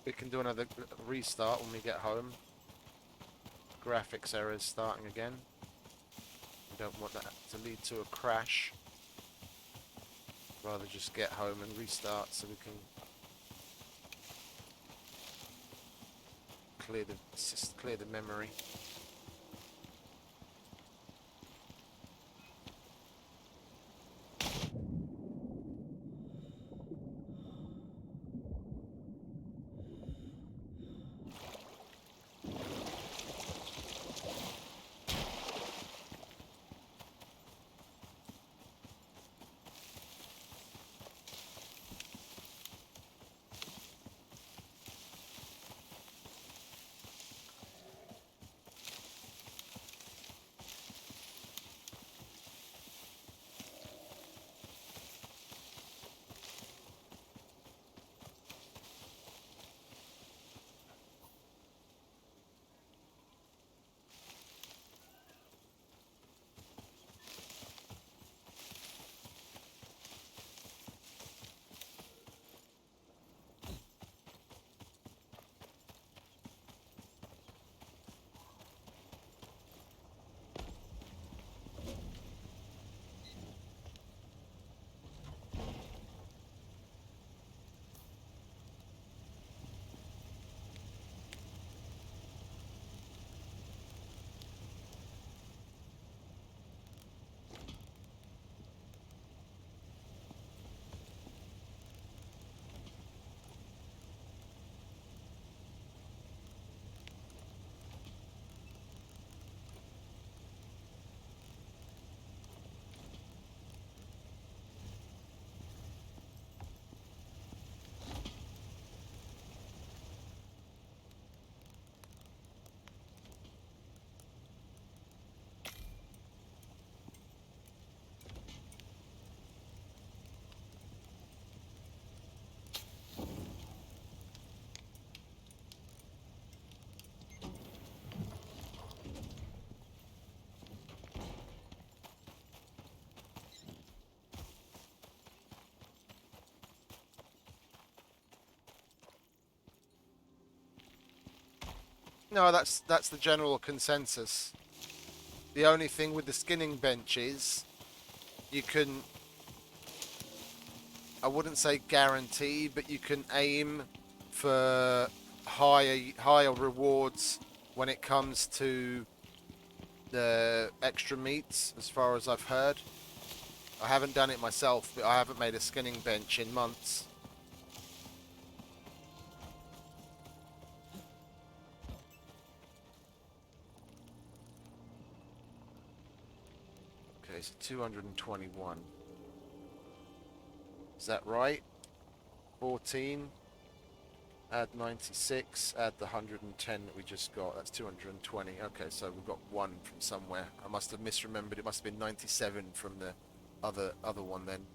We can do another restart when we get home. Graphics errors starting again. We don't want that to lead to a crash. Rather just get home and restart so we can clear the memory. No, that's the general consensus. The only thing with the skinning bench is you can, I wouldn't say guarantee, but you can aim for higher rewards when it comes to the extra meats, as far as I've heard. I haven't done it myself, but I haven't made a skinning bench in months. Okay, so 221. Is that right? 14. Add 96. Add the 110 that we just got. That's 220. Okay, so we've got one from somewhere. I must have misremembered. It must have been 97 from the other one then.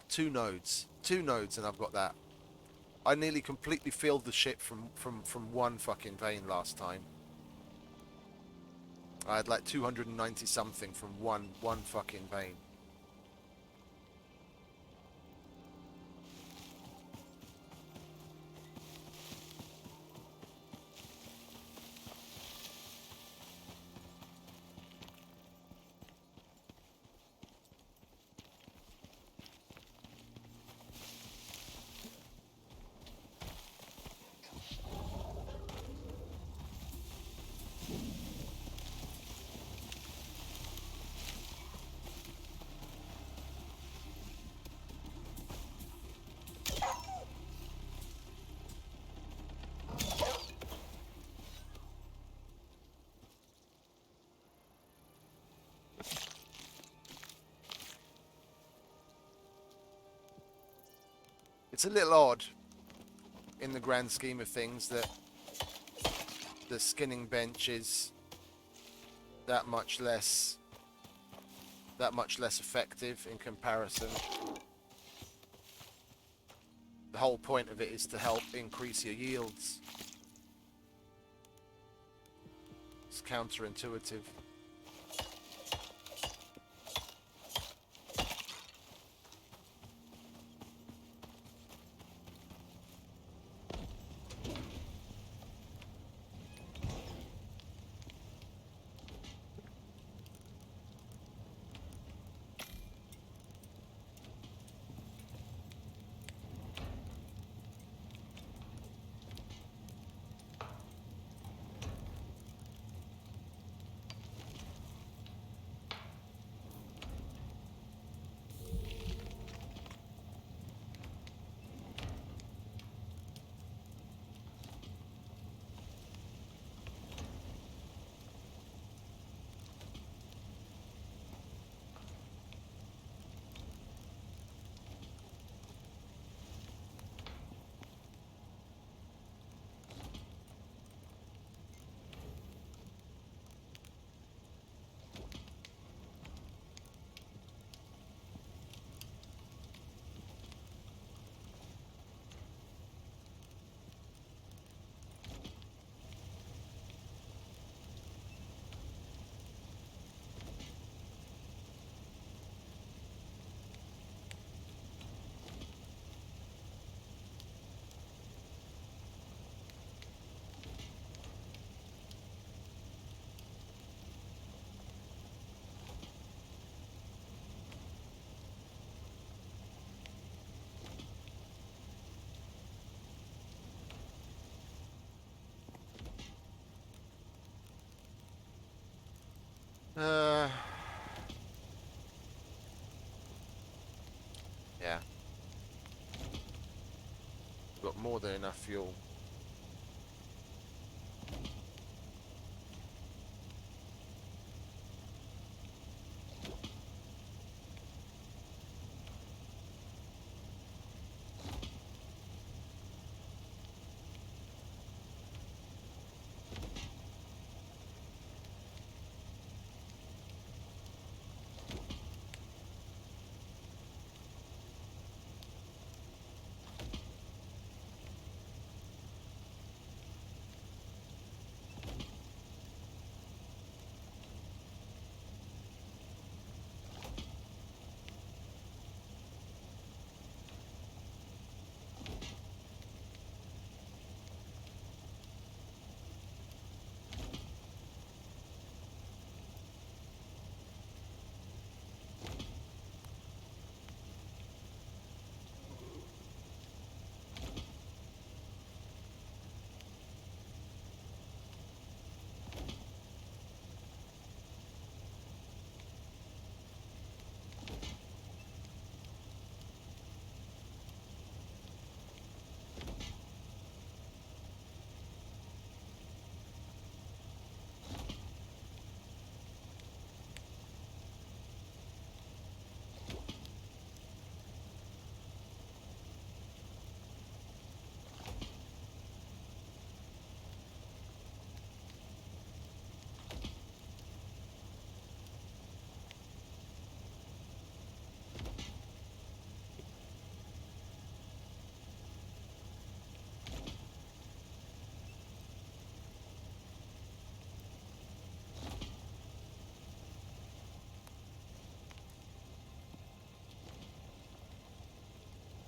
Two nodes. Two nodes and I've got that. I nearly completely filled the ship from one fucking vein last time. I had like 290 something from one fucking vein. It's a little odd in the grand scheme of things that the skinning bench is that much less effective in comparison. The whole point of it is to help increase your yields. It's counterintuitive. Uh, yeah. Got more than enough fuel.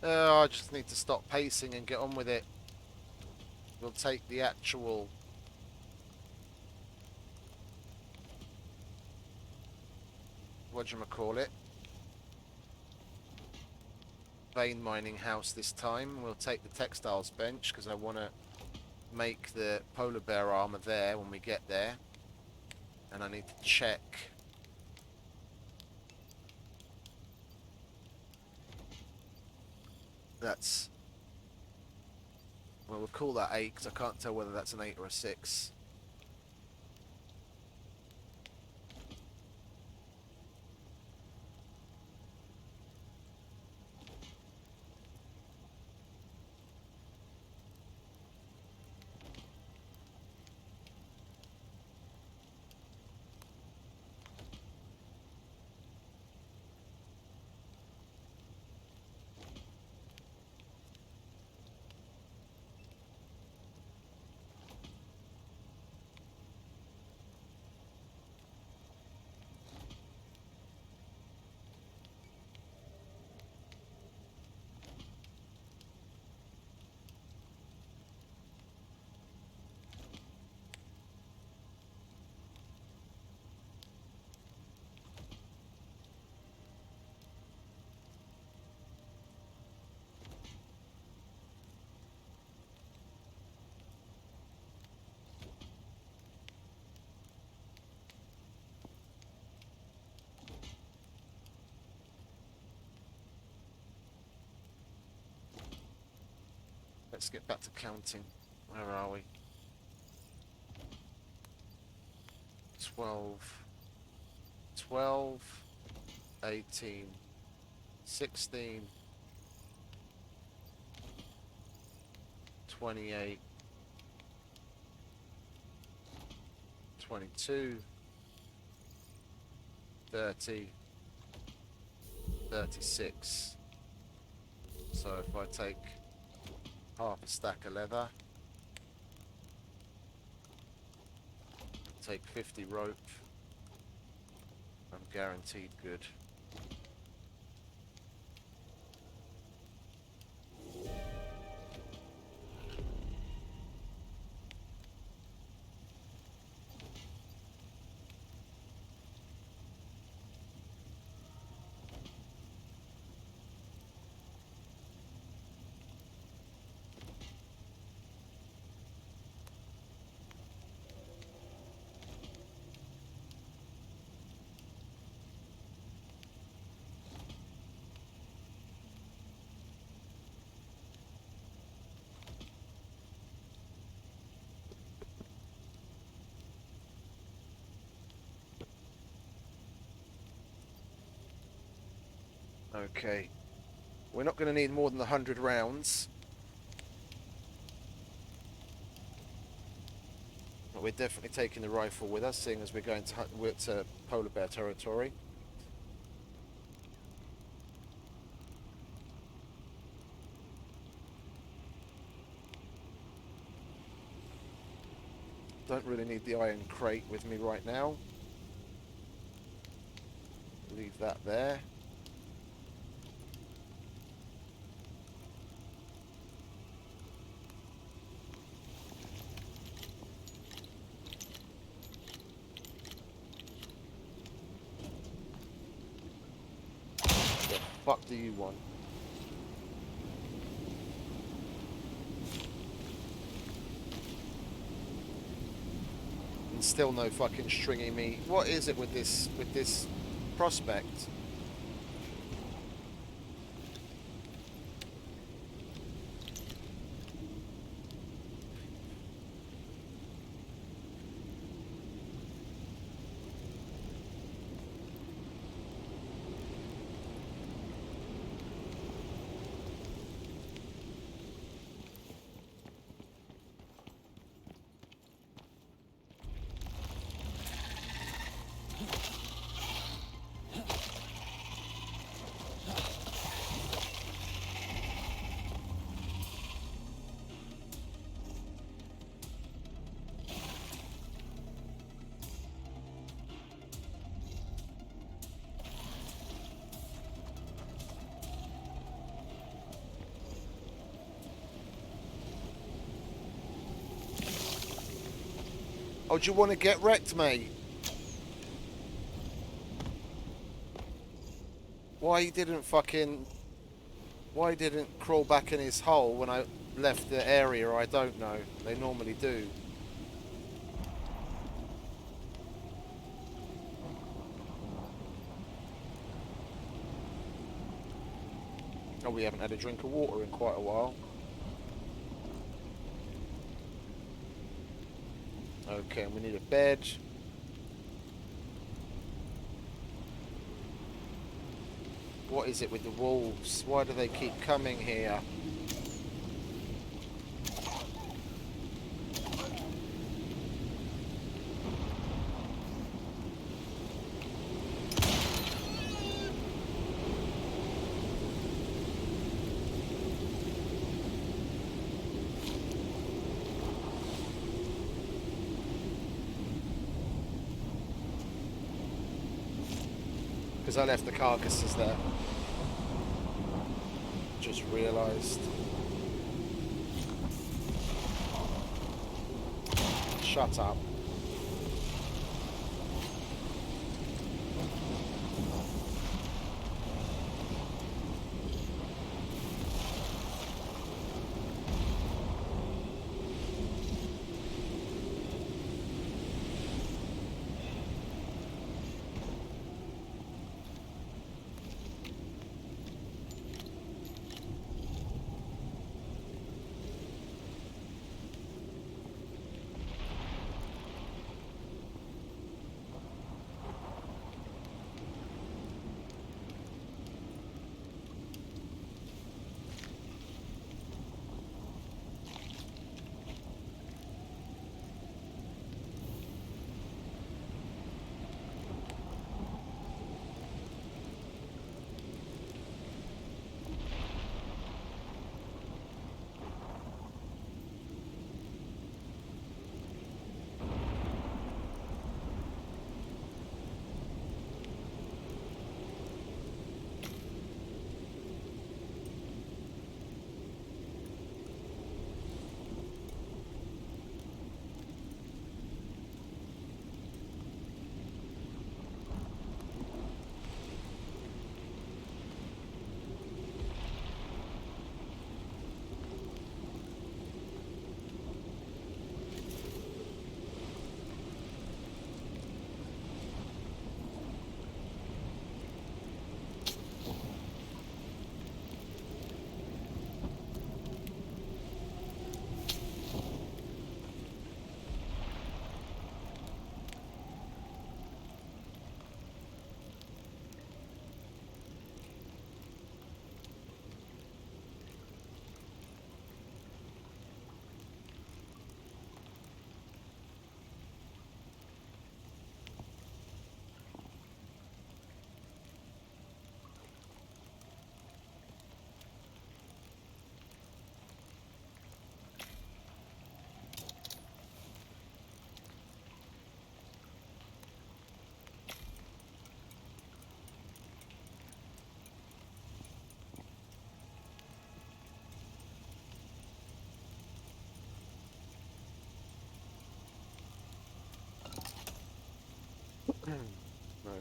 I just need to stop pacing and get on with it. We'll take the actual... whatchamacallit? Vein mining house this time. We'll take the textiles bench because I want to make the polar bear armor there when we get there. And I need to check... That's... Well, we'll call that 8 because I can't tell whether that's an 8 or a 6. Let's get back to counting. Where are we? 12, 18, 16, 28, 22, 30, 36. So if I take half a stack of leather, take 50 rope, I'm guaranteed good. Okay, we're not going to need more than 100 rounds. But we're definitely taking the rifle with us, seeing as we're going to polar bear territory. Don't really need the iron crate with me right now. Leave that there. What the fuck do you want? And still no fucking stringing me. What is it with this prospect? Oh, do you want to get wrecked, mate? Why he didn't fucking... Why he didn't crawl back in his hole when I left the area, I don't know. They normally do. Oh, we haven't had a drink of water in quite a while. Okay, and we need a bed. What is it with the wolves? Why do they keep coming here? Because I left the carcasses there. Just realised. Shut up.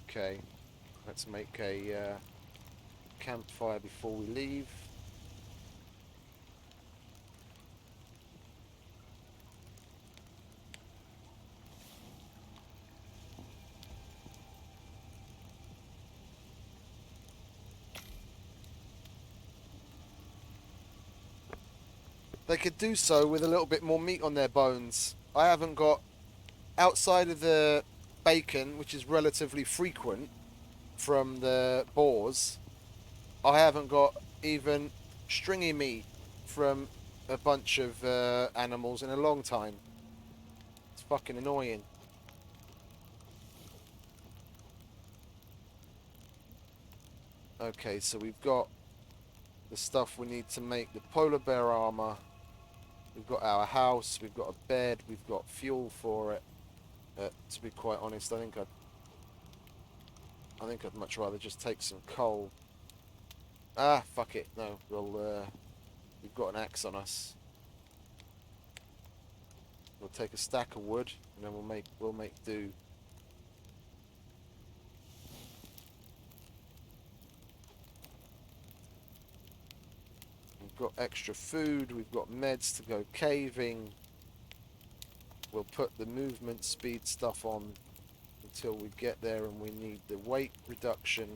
Okay, let's make a campfire before we leave. They could do so with a little bit more meat on their bones. I haven't got, outside of the bacon, which is relatively frequent from the boars, I haven't got even stringy meat from a bunch of animals in a long time. It's fucking annoying. Okay, so we've got the stuff we need to make the polar bear armor. We've got our house, we've got a bed, we've got fuel for it. To be quite honest, I think I'd much rather just take some coal. Ah, fuck it. No, we've got an axe on us. We'll take a stack of wood and then we'll make do. We've got extra food, we've got meds to go caving. We'll put the movement speed stuff on until we get there, and we need the weight reduction.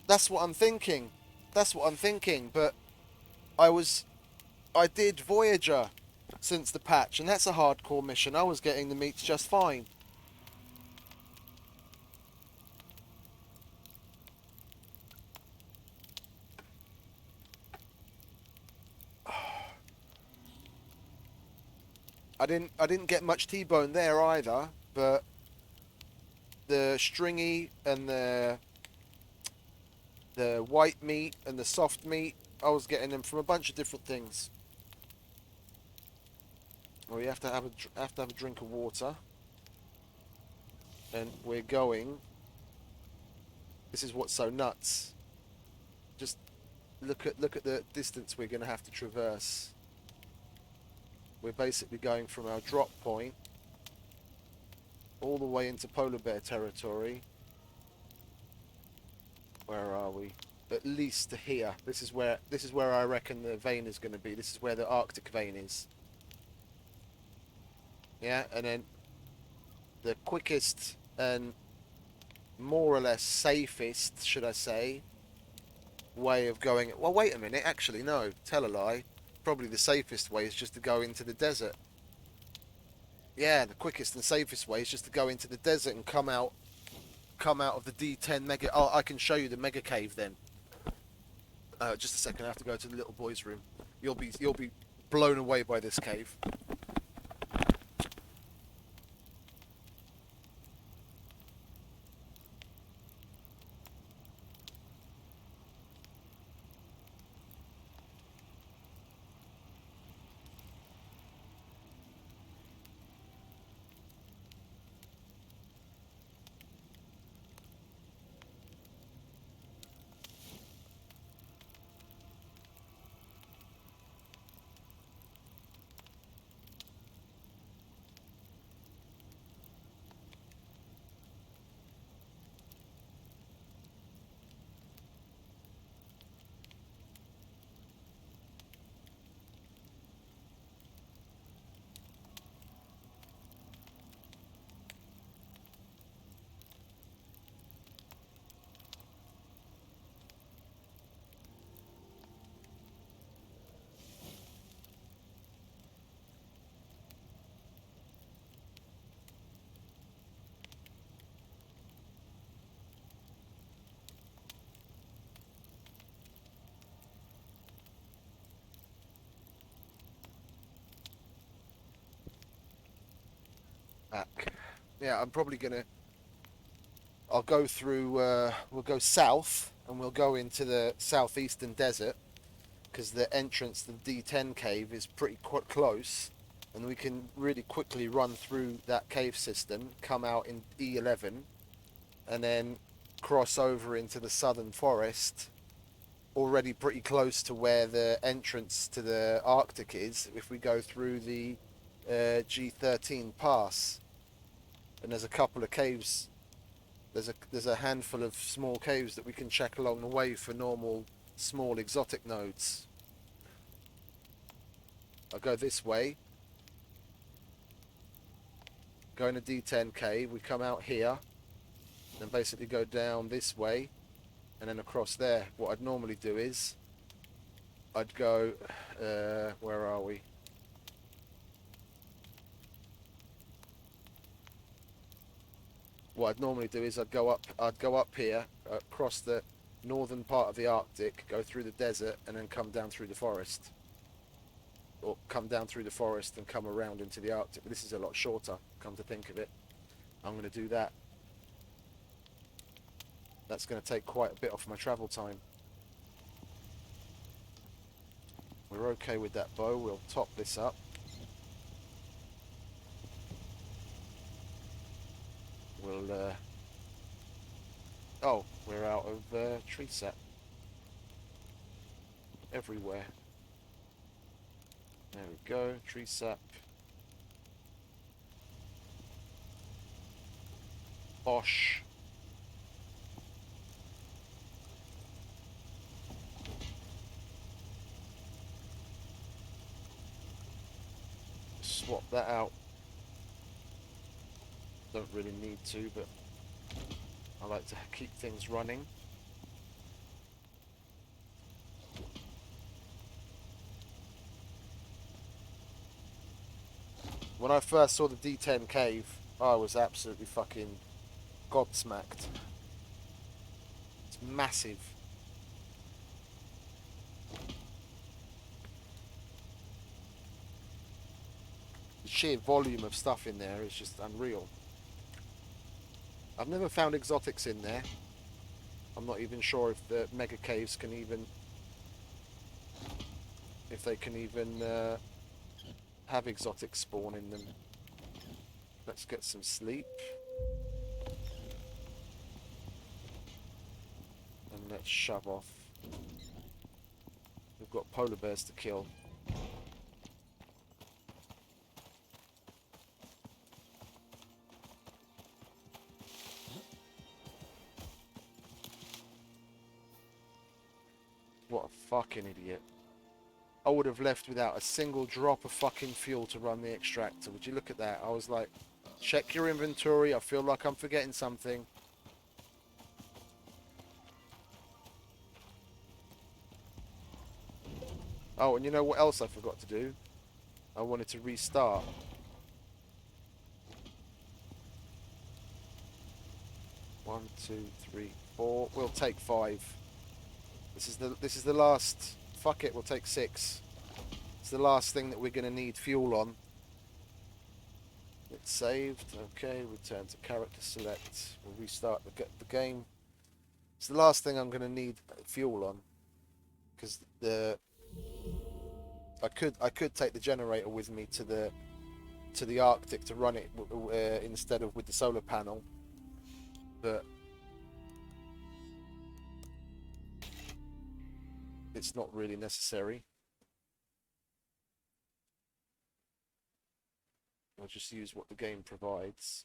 That's what I'm thinking. That's what I'm thinking, but I did Voyager since the patch, and that's a hardcore mission. I was getting the meats just fine. I didn't get much T-bone there either, but the stringy and the white meat and the soft meat, I was getting them from a bunch of different things. Well, you have to have a drink of water, and we're going. This is what's so nuts. Just look at the distance we're going to have to traverse. We're basically going from our drop point all the way into polar bear territory. Where are we? At least to here. This is where I reckon the vein is going to be. This is where the Arctic vein is. Yeah, and then the quickest and more or less safest, should I say, way of going. Well, wait a minute. Actually, no. Tell a lie. Probably the safest way is just to go into the desert. Yeah, the quickest and safest way is just to go into the desert and come out of the D10 mega. Oh, I can show you the mega cave then. Just a second. I have to go to the little boy's room. You'll be blown away by this cave. Back. Yeah, I'm probably gonna. I'll go through. We'll go south, and we'll go into the southeastern desert because the entrance to the D10 cave is pretty close, and we can really quickly run through that cave system, come out in E11, and then cross over into the southern forest. Already pretty close to where the entrance to the Arctic is. If we go through the G13 pass, and there's a couple of caves. There's a handful of small caves that we can check along the way for normal small exotic nodes. I'll go this way. Go in a D10 cave. We come out here, and basically go down this way, and then across there. What I'd normally do is, I'd go. Where are we? What I'd normally do is I'd go up here, across the northern part of the Arctic, go through the desert, and then come down through the forest. Or come down through the forest and come around into the Arctic. But this is a lot shorter, come to think of it. I'm going to do that. That's going to take quite a bit off my travel time. We're okay with that bow. We'll top this up. We'll, oh, we're out of tree sap. Everywhere. There we go. Tree sap. Bosh. Swap that out. Don't really need to, but I like to keep things running. When I first saw the D10 cave, I was absolutely fucking gobsmacked. It's massive. The sheer volume of stuff in there is just unreal. I've never found exotics in there. I'm not even sure if the mega caves can even... if they can even have exotics spawn in them. Let's get some sleep. And let's shove off. We've got polar bears to kill. What a fucking idiot. I would have left without a single drop of fucking fuel to run the extractor. Would you look at that? I was like, check your inventory. I feel like I'm forgetting something. Oh, and you know what else I forgot to do? I wanted to restart. One, two, three, four. We'll take 5. This is the last. Fuck it, we'll take 6. It's the last thing that we're going to need fuel on. It's saved. Okay, return to character select. We'll restart the game. It's the last thing I'm going to need fuel on, because I could take the generator with me to the Arctic to run it instead of with the solar panel, but it's not really necessary. I'll just use what the game provides.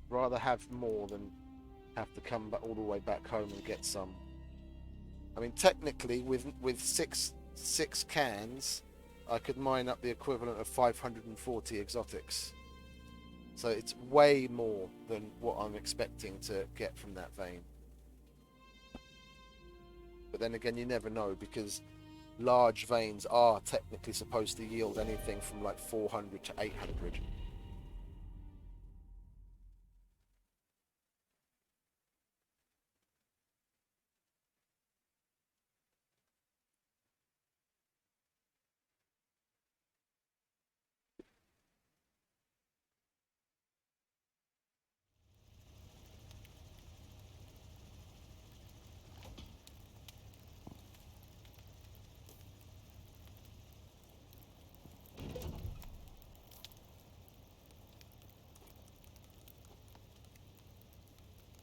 Rather have more than have to come back all the way back home and get some. I mean, technically, with six cans, I could mine up the equivalent of 540 exotics. So it's way more than what I'm expecting to get from that vein. But then again, you never know, because large veins are technically supposed to yield anything from like 400 to 800.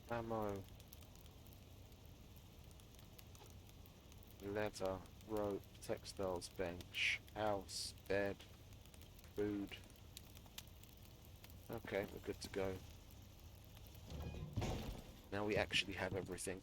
Ammo. Leather, rope, textiles, bench, house, bed, food. Okay, we're good to go. Now we actually have everything.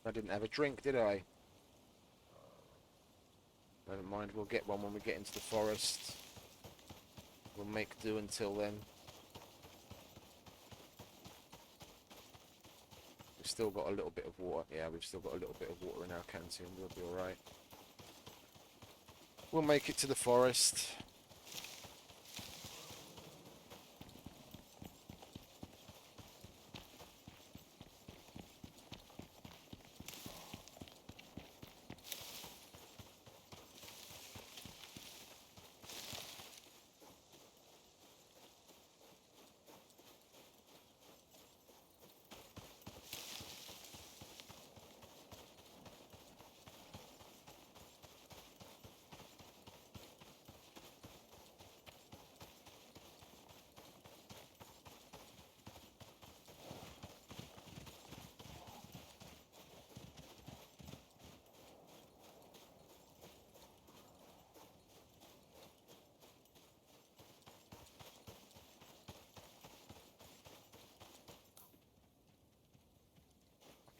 I didn't have a drink, did I? Never mind, we'll get one when we get into the forest. We'll make do until then. We've still got a little bit of water. Yeah, we've still got a little bit of water in our canteen. We'll be alright. We'll make it to the forest.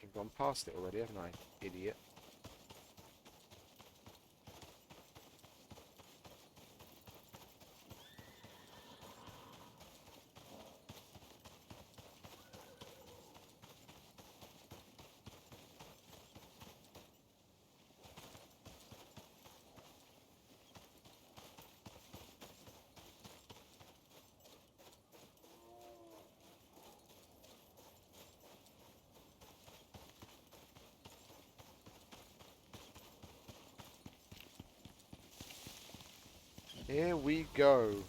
I've gone past it already, haven't I? Idiot. Here we go.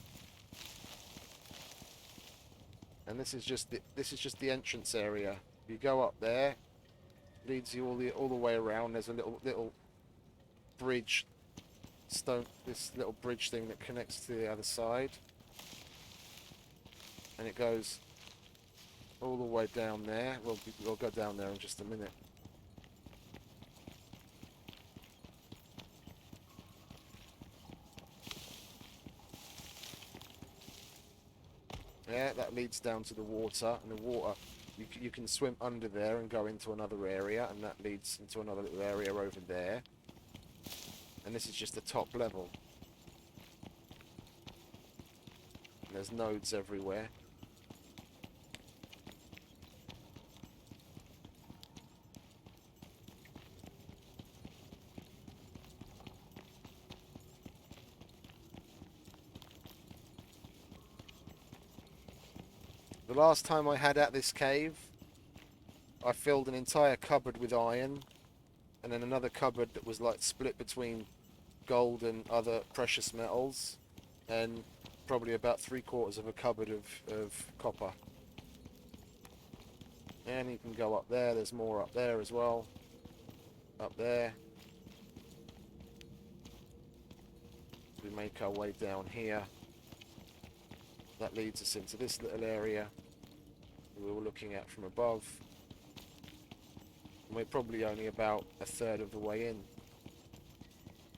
And this is just the entrance area. You go up there, leads you all the way around. There's a little bridge, this little bridge thing that connects to the other side, and it goes all the way down there. We'll go down there in just a minute. Yeah, that leads down to the water, and the water, you can swim under there and go into another area, and that leads into another little area over there. And this is just the top level. And there's nodes everywhere. The last time I had at this cave, I filled an entire cupboard with iron, and then another cupboard that was like split between gold and other precious metals, and probably about 3/4 of a cupboard of copper. And you can go up there, there's more up there as well. Up there. We make our way down here. That leads us into this little area we were looking at from above. And we're probably only about a third of the way in.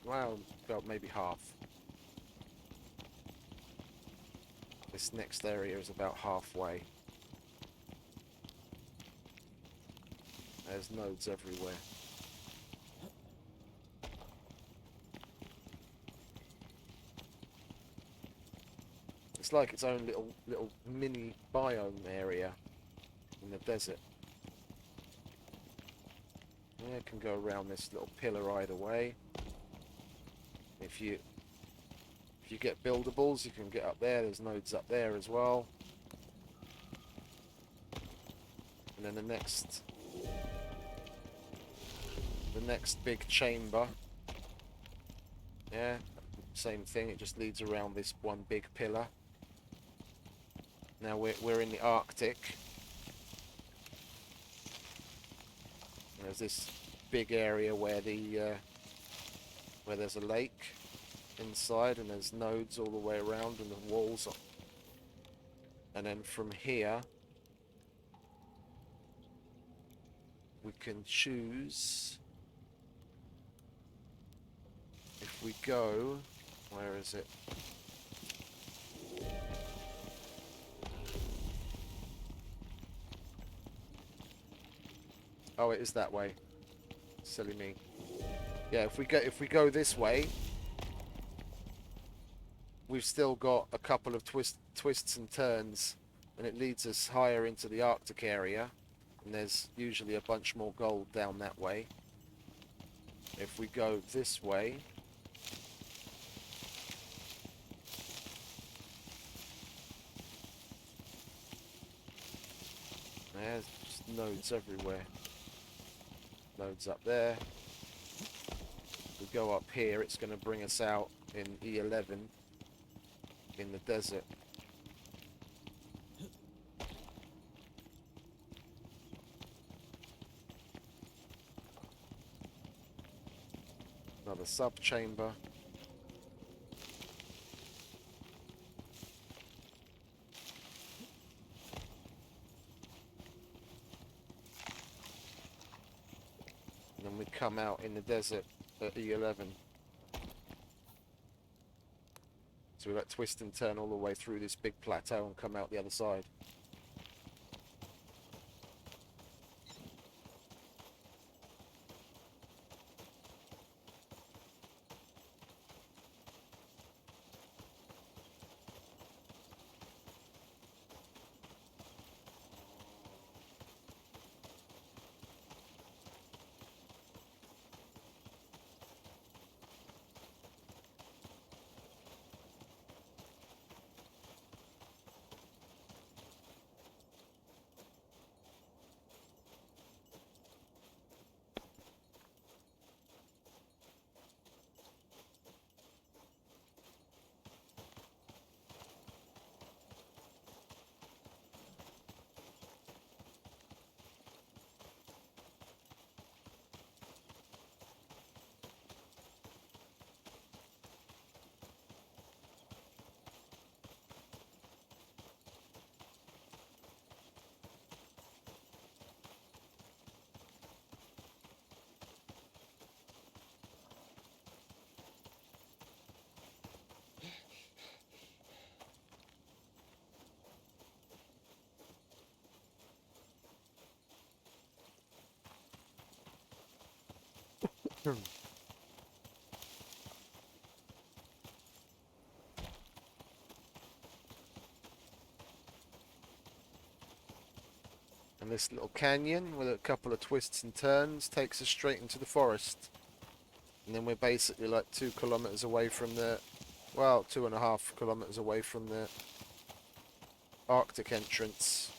Well, about maybe half. This next area is about halfway. There's nodes everywhere. It's like its own little mini biome area in the desert. Yeah, it can go around this little pillar either way. If you get buildables, you can get up there. There's nodes up there as well. And then the next big chamber. Yeah, same thing. It just leads around this one big pillar. Now we're in the Arctic. There's this big area where there's a lake inside, and there's nodes all the way around, and the walls are. And then from here we can choose if we go. Where is it? Oh, it is that way. Silly me. Yeah, if we go this way, we've still got a couple of twists and turns, and it leads us higher into the Arctic area, and there's usually a bunch more gold down that way. If we go this way, there's just nodes everywhere. Nodes up there. If we go up here, it's going to bring us out in E11 in the desert. Another sub-chamber. And then we come out in the desert at E11. So we like twist and turn all the way through this big plateau and come out the other side. And this little canyon with a couple of twists and turns takes us straight into the forest. And then we're basically like 2 kilometers away from the, well, 2.5 kilometers away from the Arctic entrance.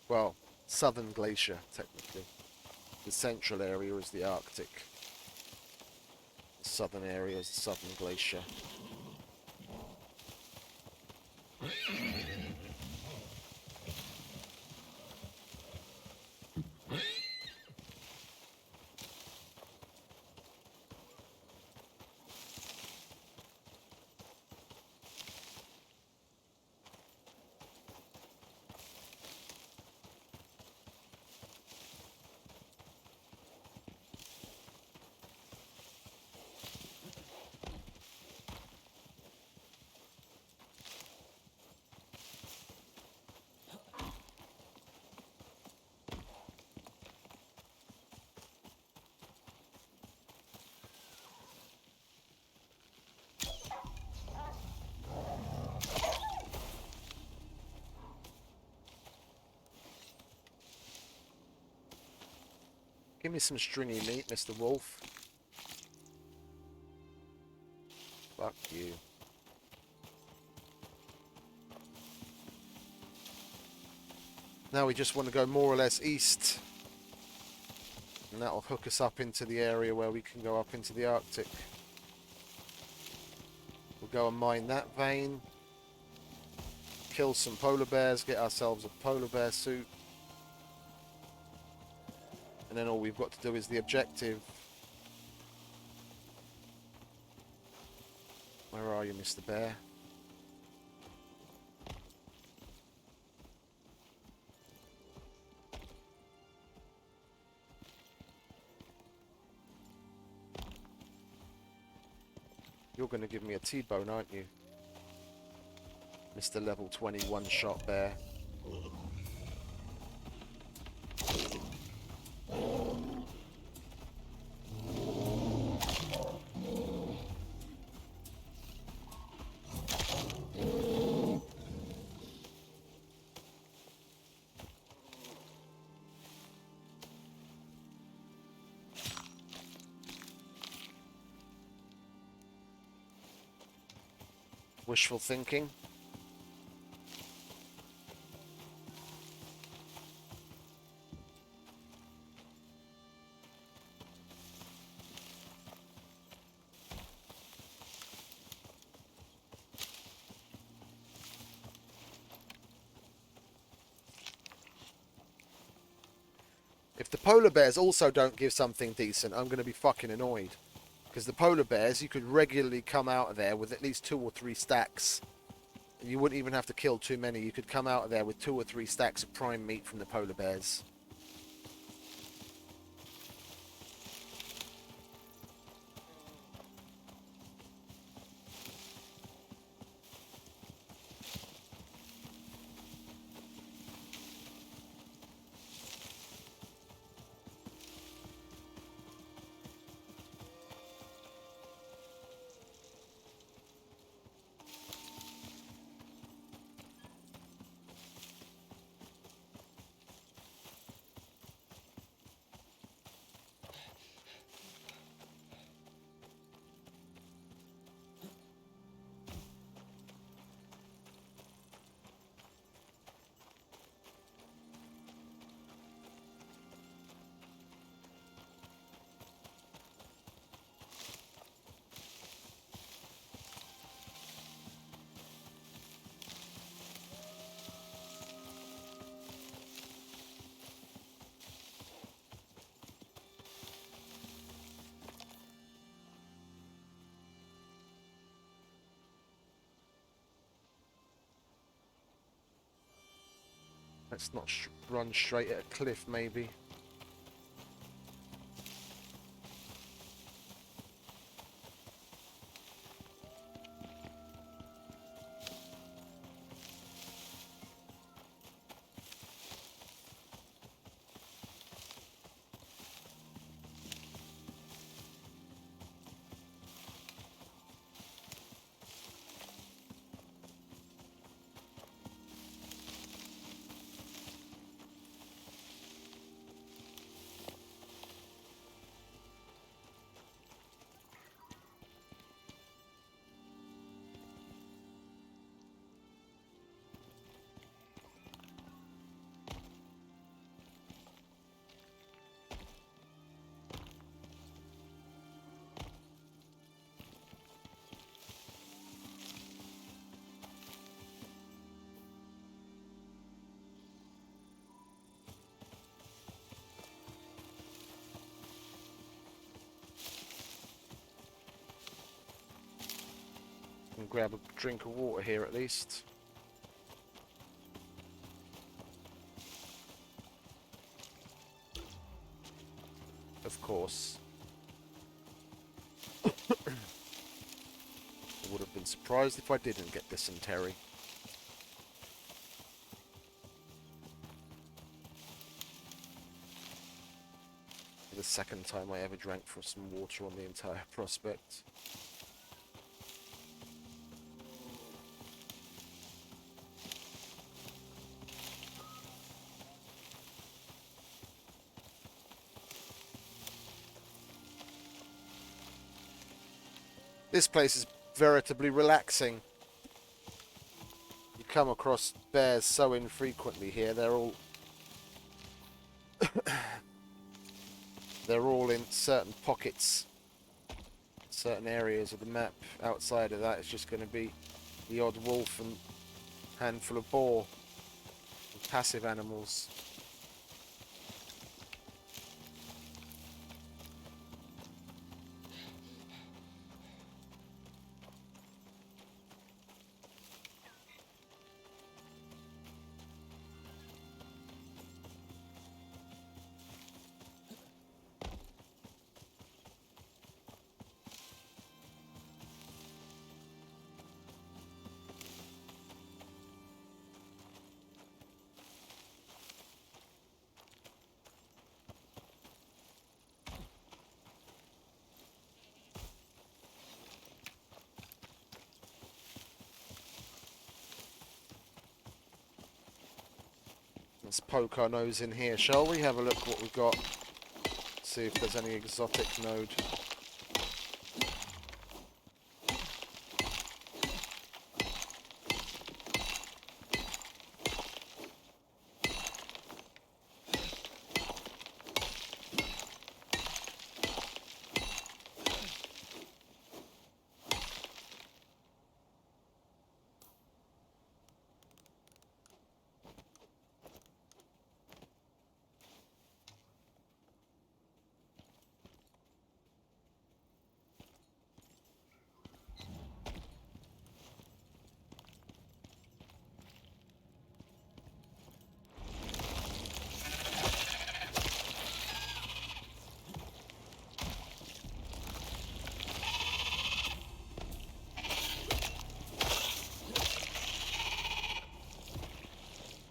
Well, southern glacier, technically. The central area is the Arctic. The southern area is the southern glacier. Give me some stringy meat, Mr. Wolf. Fuck you. Now we just want to go more or less east. And that'll hook us up into the area where we can go up into the Arctic. We'll go and mine that vein. Kill some polar bears, get ourselves a polar bear suit. And then all we've got to do is the objective. Where are you, Mr. Bear? You're going to give me a T-bone, aren't you? Mr. Level 21 shot bear. Wishful thinking. If the polar bears also don't give something decent, I'm going to be fucking annoyed. Because the polar bears, you could regularly come out of there with at least 2 or 3 stacks. You wouldn't even have to kill too many. You could come out of there with 2 or 3 stacks of prime meat from the polar bears. Let's not run straight at a cliff, maybe. And grab a drink of water here at least. Of course. I would have been surprised if I didn't get dysentery. The second time I ever drank from some water on the entire prospect. This place is veritably relaxing. You come across bears so infrequently here. They're all in certain pockets, certain areas of the map. Outside of that, it's just going to be the odd wolf and handful of boar and passive animals. Let's poke our nose in here, shall we? Have a look what we've got. See if there's any exotic node.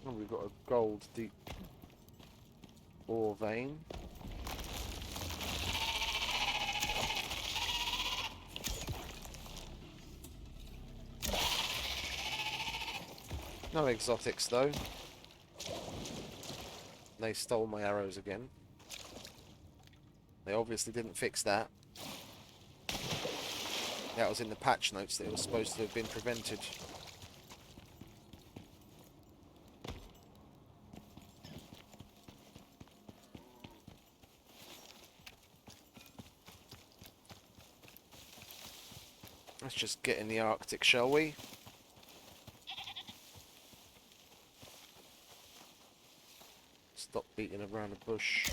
Oh, we've got a gold deep ore vein. No exotics though. They stole my arrows again. They obviously didn't fix that. That was in the patch notes that it was supposed to have been prevented. Let's just get in the Arctic, shall we? Stop beating around the bush.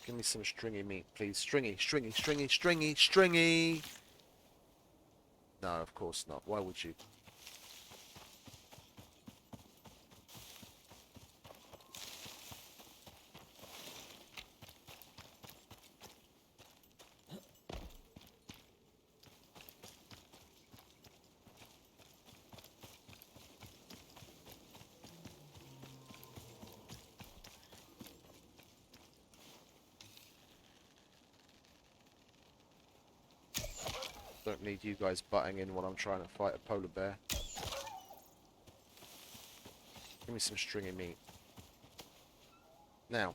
Give me some stringy meat, please. Stringy, stringy, stringy, stringy, stringy! No, of course not. Why would you? Don't need you guys butting in while I'm trying to fight a polar bear. Give me some stringy meat. Now.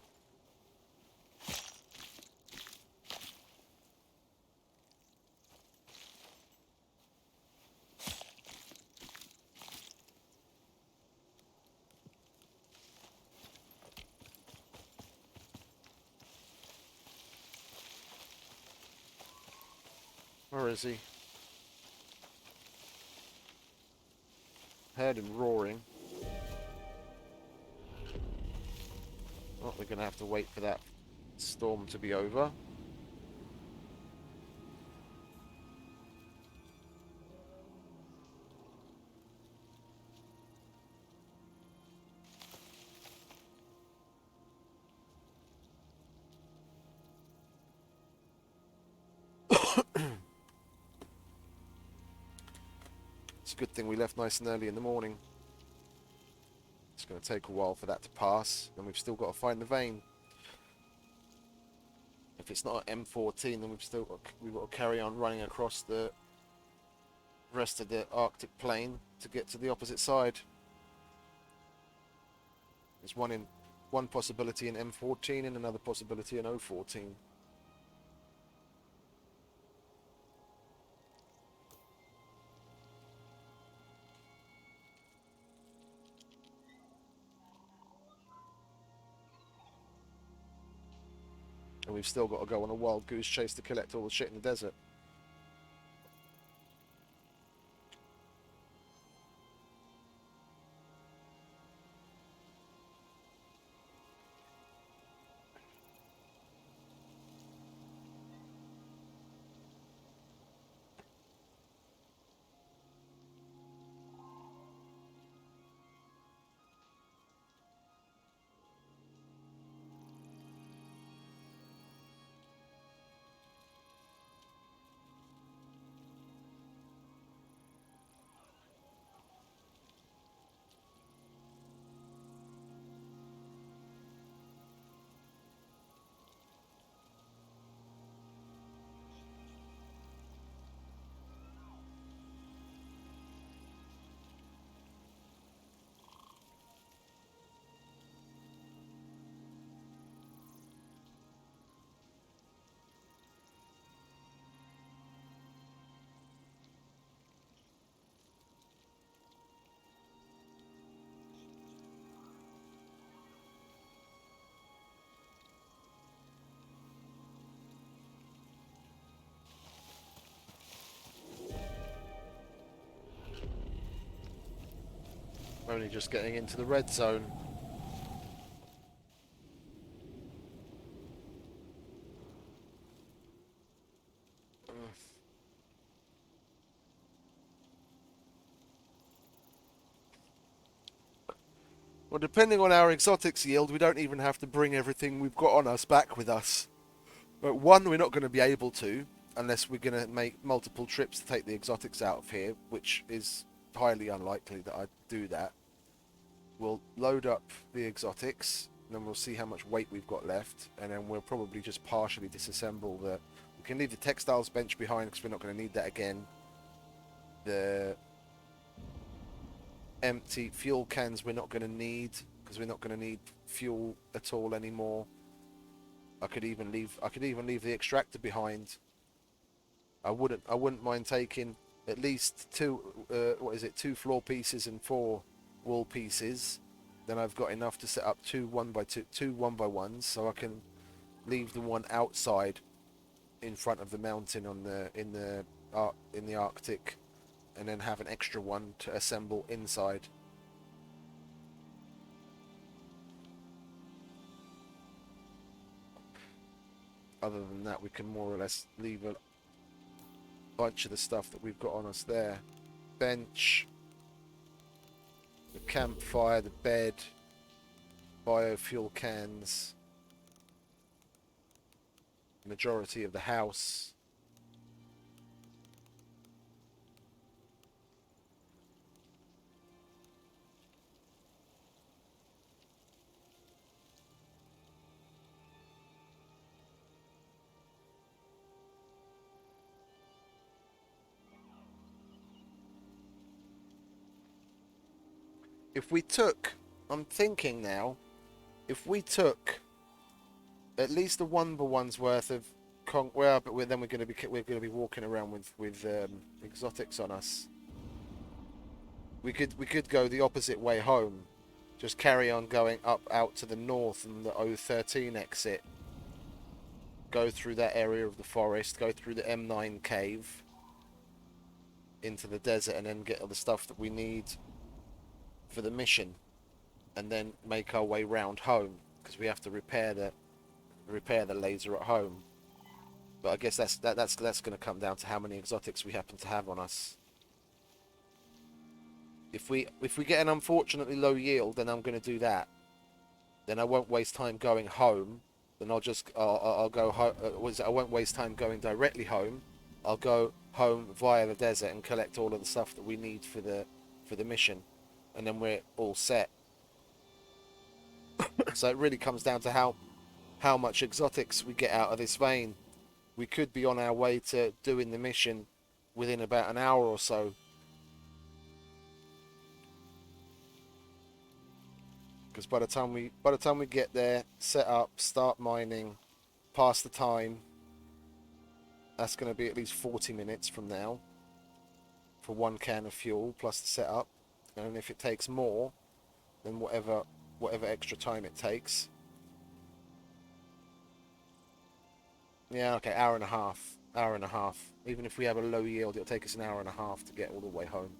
Where is he? Heard him roaring. Well, we're going to have to wait for that storm to be over. It's a good thing we left nice and early in the morning. It's going to take a while for that to pass, and we've still got to find the vein. If it's not at M14, then we've got to carry on running across the rest of the Arctic plain to get to the opposite side. There's one possibility in M14 and another possibility in O14. And we've still got to go on a wild goose chase to collect all the shit in the desert. only just getting into the red zone. Well, depending on our exotics yield, we don't even have to bring everything we've got on us back with us. But one, we're not going to be able to, unless we're going to make multiple trips to take the exotics out of here, which is highly unlikely that I'd do that. We'll load up the exotics, and then we'll see how much weight we've got left, and then we'll probably just partially disassemble the... We can leave the textiles bench behind because we're not going to need that again. The empty fuel cans we're not going to need because we're not going to need fuel at all anymore. I could even leave the extractor behind. I wouldn't mind taking at least two two floor pieces and 4 wall pieces. Then I've got enough to set up two 1x1s, so I can leave the one outside in front of the mountain in the Arctic, and then have an extra one to assemble inside. Other than that, we can more or less leave a bunch of the stuff that we've got on us there. Bench, the campfire, the bed, biofuel cans, majority of the house. If we took, I'm thinking now, if we took at least a 1x1's worth of well, but then we're going to be walking around with exotics on us. We could go the opposite way home, just carry on going up out to the north and the O13 exit, go through that area of the forest, go through the M9 cave into the desert, and then get all the stuff that we need for the mission, and then make our way round home because we have to repair the laser at home. But I guess that's going to come down to how many exotics we happen to have on us. If we get an unfortunately low yield, then I'm going to do that. Then I won't waste time going home. Then I'll go home. I won't waste time going directly home. I'll go home via the desert and collect all of the stuff that we need for the mission, and then we're all set. So it really comes down to how much exotics we get out of this vein. We could be on our way to doing the mission within about an hour or so. Because by the time we get there, set up, start mining, pass the time, that's going to be at least 40 minutes from now for 1 can of fuel plus the setup. And if it takes more, then whatever extra time it takes. Yeah, okay, hour and a half. Even if we have a low yield, it'll take us an hour and a half to get all the way home.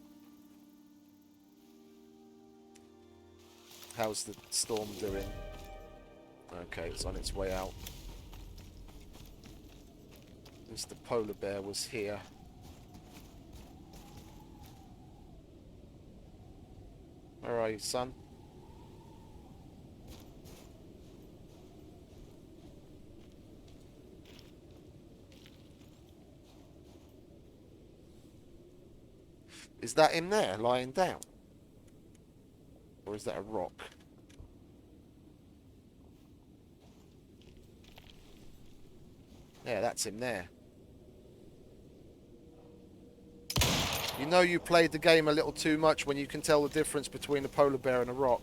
How's the storm doing? Okay, it's on its way out. Mr. Polar Bear was here. Where are you, son? Is that him there, lying down? Or is that a rock? Yeah, that's him there. You know you played the game a little too much when you can tell the difference between a polar bear and a rock.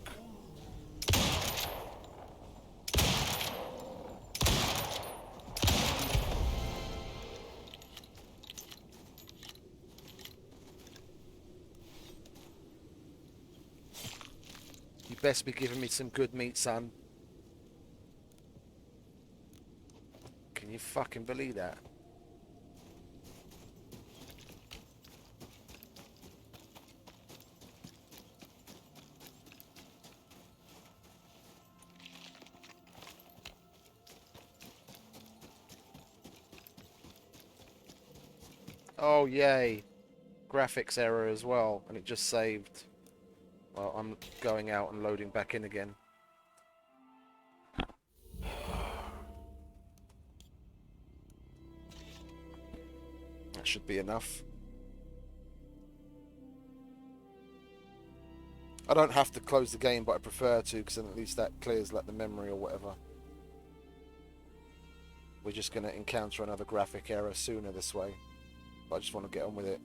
You best be giving me some good meat, son. Can you fucking believe that? Oh, yay. Graphics error as well, and it just saved. Well, I'm going out and loading back in again. That should be enough. I don't have to close the game, but I prefer to, because then at least that clears like the memory or whatever. We're just going to encounter another graphic error sooner this way. But I just want to get on with it.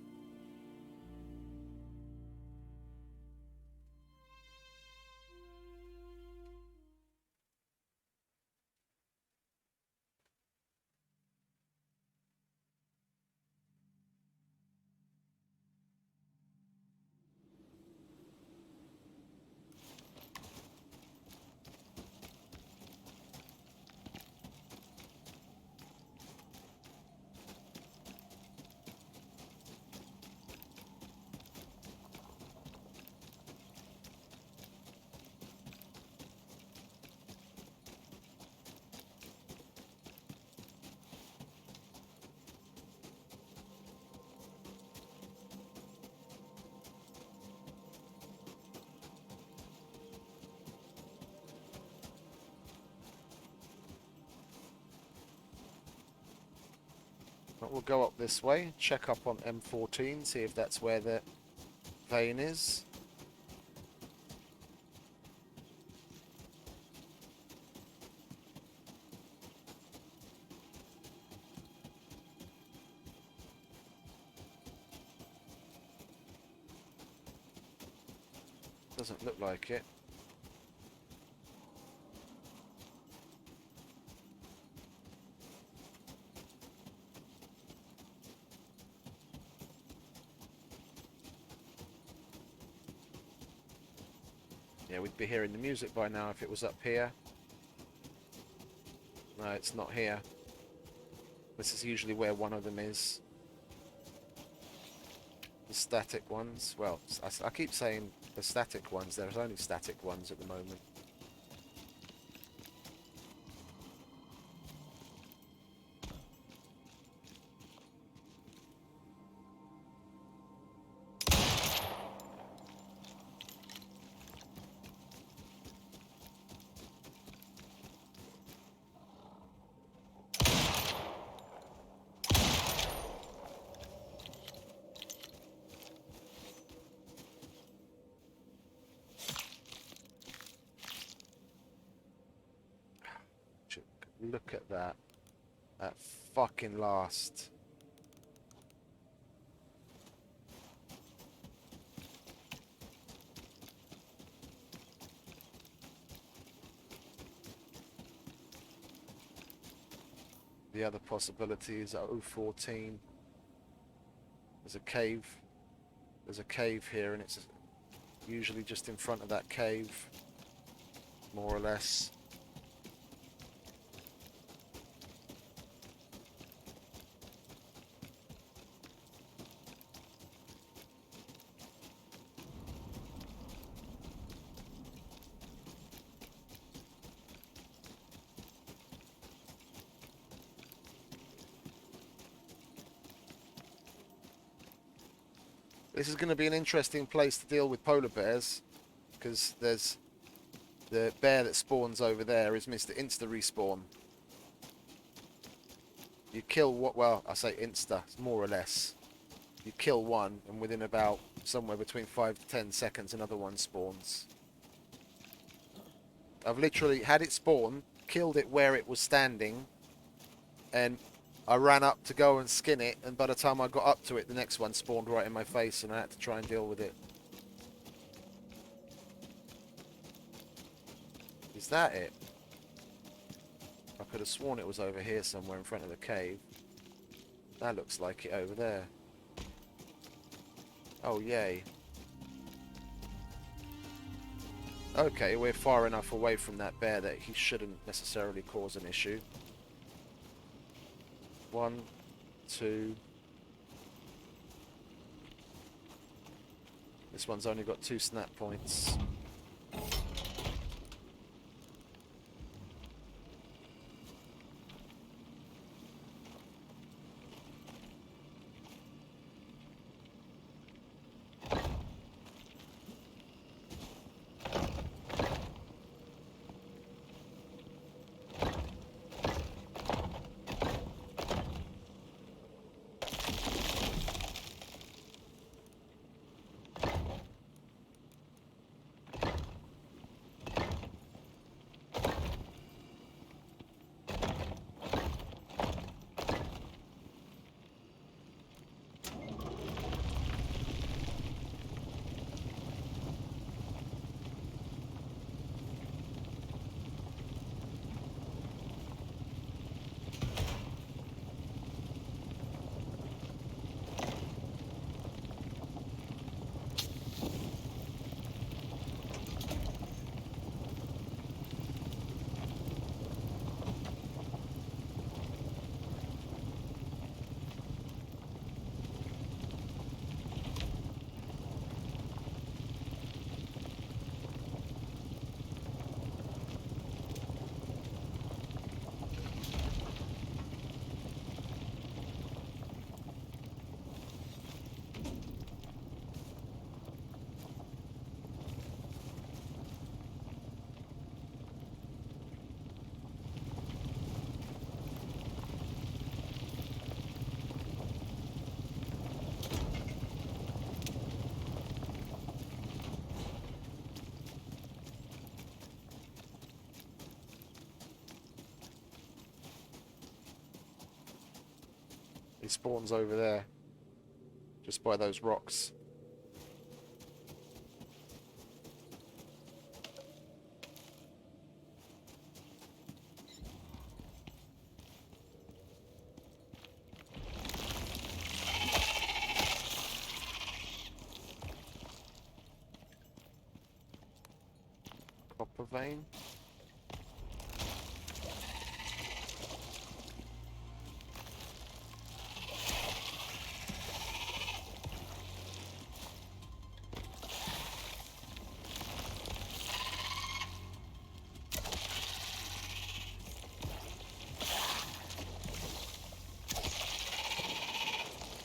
But we'll go up this way, check up on M14, see if that's where the vein is. Doesn't look like it. Yeah, we'd be hearing the music by now if it was up here. No, it's not here. This is usually where one of them is. The static ones. Well, I keep saying the static ones. There's only static ones at the moment. Look at that. At fucking last. The other possibilities are 014. There's a cave. There's a cave here, and it's usually just in front of that cave, more or less. This is going to be an interesting place to deal with polar bears, because there's the bear that spawns over there is Mr. Insta Respawn. You kill what? Well, I say insta, more or less. You kill one, and within about somewhere between 5 to 10 seconds, another one spawns. I've literally had it spawn, killed it where it was standing, and I ran up to go and skin it, and by the time I got up to it, the next one spawned right in my face, and I had to try and deal with it. Is that it? I could have sworn it was over here somewhere in front of the cave. That looks like it over there. Oh, yay. Okay, we're far enough away from that bear that he shouldn't necessarily cause an issue. 1, 2. This one's only got 2 snap points. He spawns over there. Just by those rocks. Copper vein.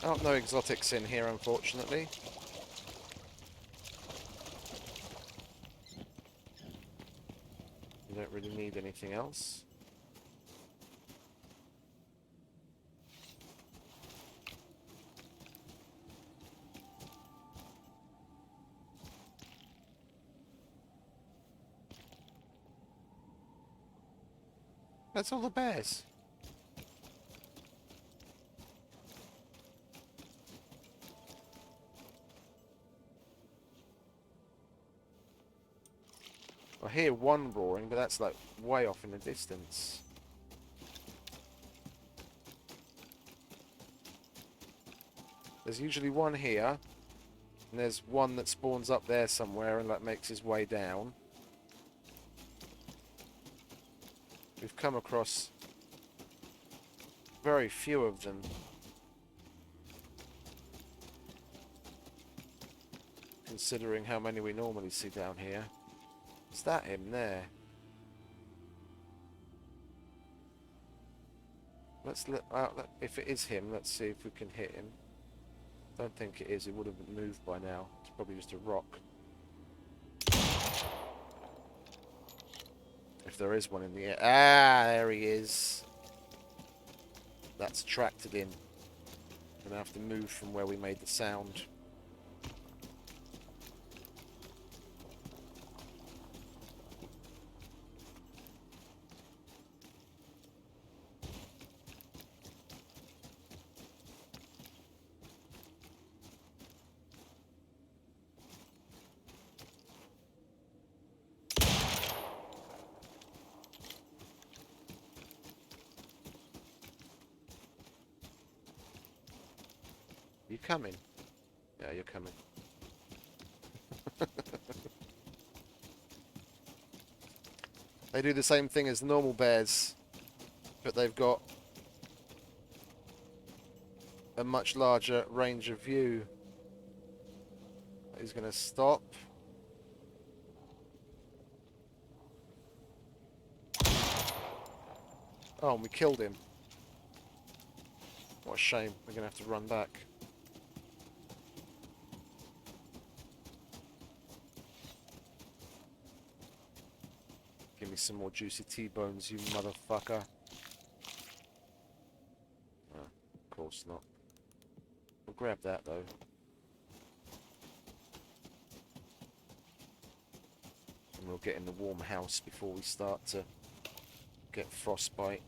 Oh, no exotics in here, unfortunately. You don't really need anything else. That's all the bears. I hear one roaring, but that's like way off in the distance. There's usually one here, and there's one that spawns up there somewhere and like makes his way down. We've come across very few of them. Considering how many we normally see down here. Is that him there? Let's let out. If it is him, let's see if we can hit him. Don't think it is. It would have moved by now. It's probably just a rock. If there is one in the air. Ah, there he is. That's attracted him. Gonna have to move from where we made the sound. You coming? Yeah, you're coming. They do the same thing as normal bears, but they've got a much larger range of view. He's going to stop. Oh, and we killed him. What a shame. We're going to have to run back. Give me some more juicy T-bones, you motherfucker. Oh, of course not. We'll grab that, though. And we'll get in the warm house before we start to get frostbite.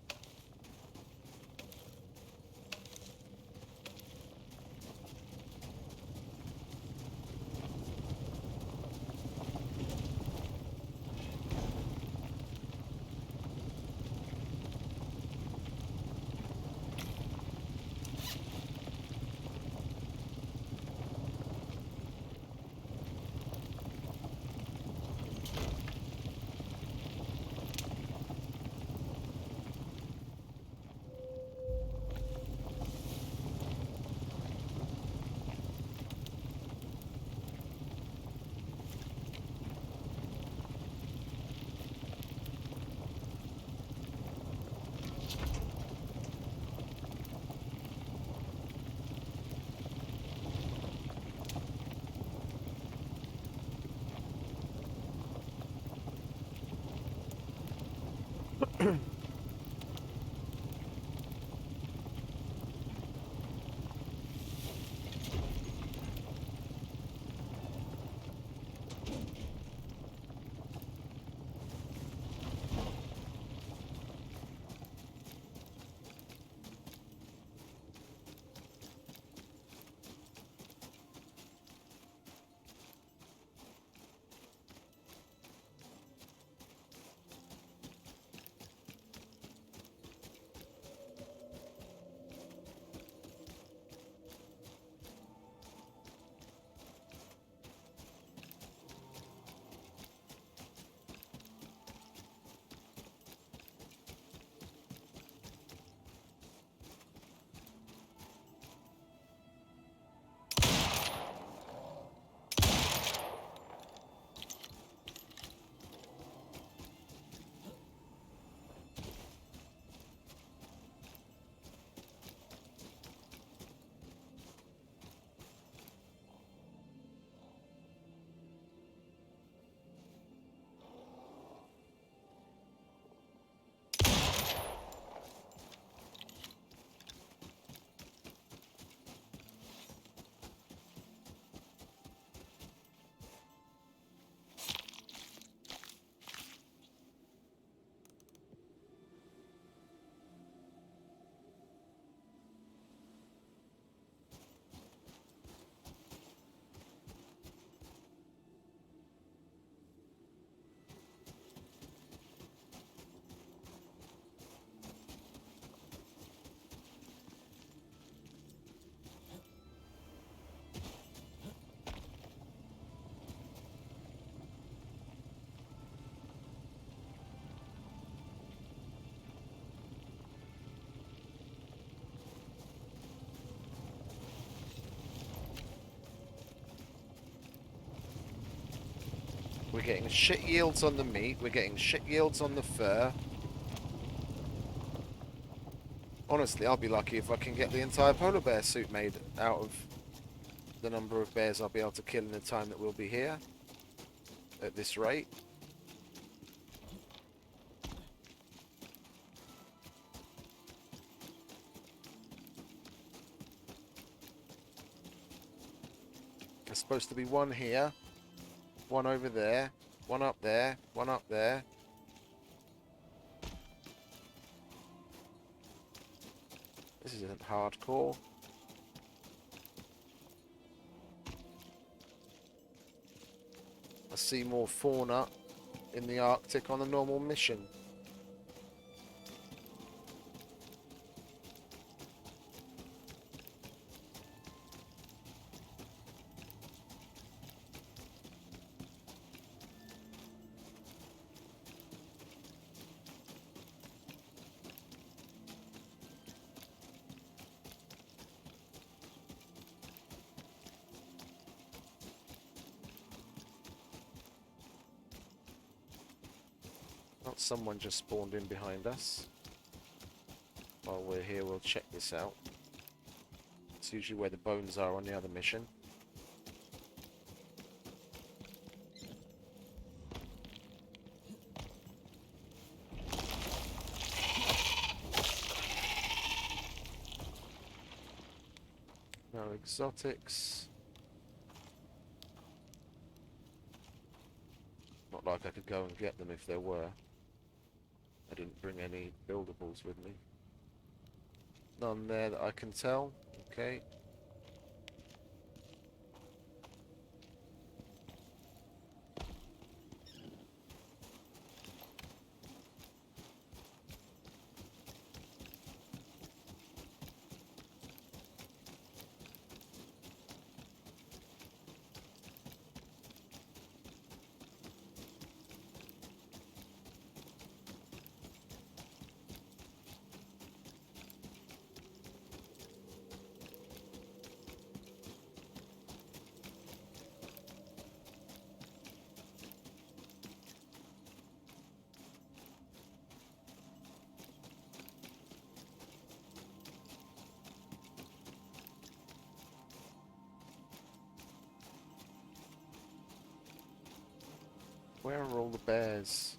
We're getting shit yields on the meat. We're getting shit yields on the fur. Honestly, I'll be lucky if I can get the entire polar bear suit made out of the number of bears I'll be able to kill in the time that we'll be here. At this rate. There's supposed to be one here, one over there, one up there, one up there. This isn't hardcore. I see more fauna in the Arctic on a normal mission. Not someone just spawned in behind us. While we're here, we'll check this out. It's usually where the bones are on the other mission. No exotics. Not like I could go and get them if there were. I didn't bring any buildables with me. None there that I can tell. Okay. Where are all the bears?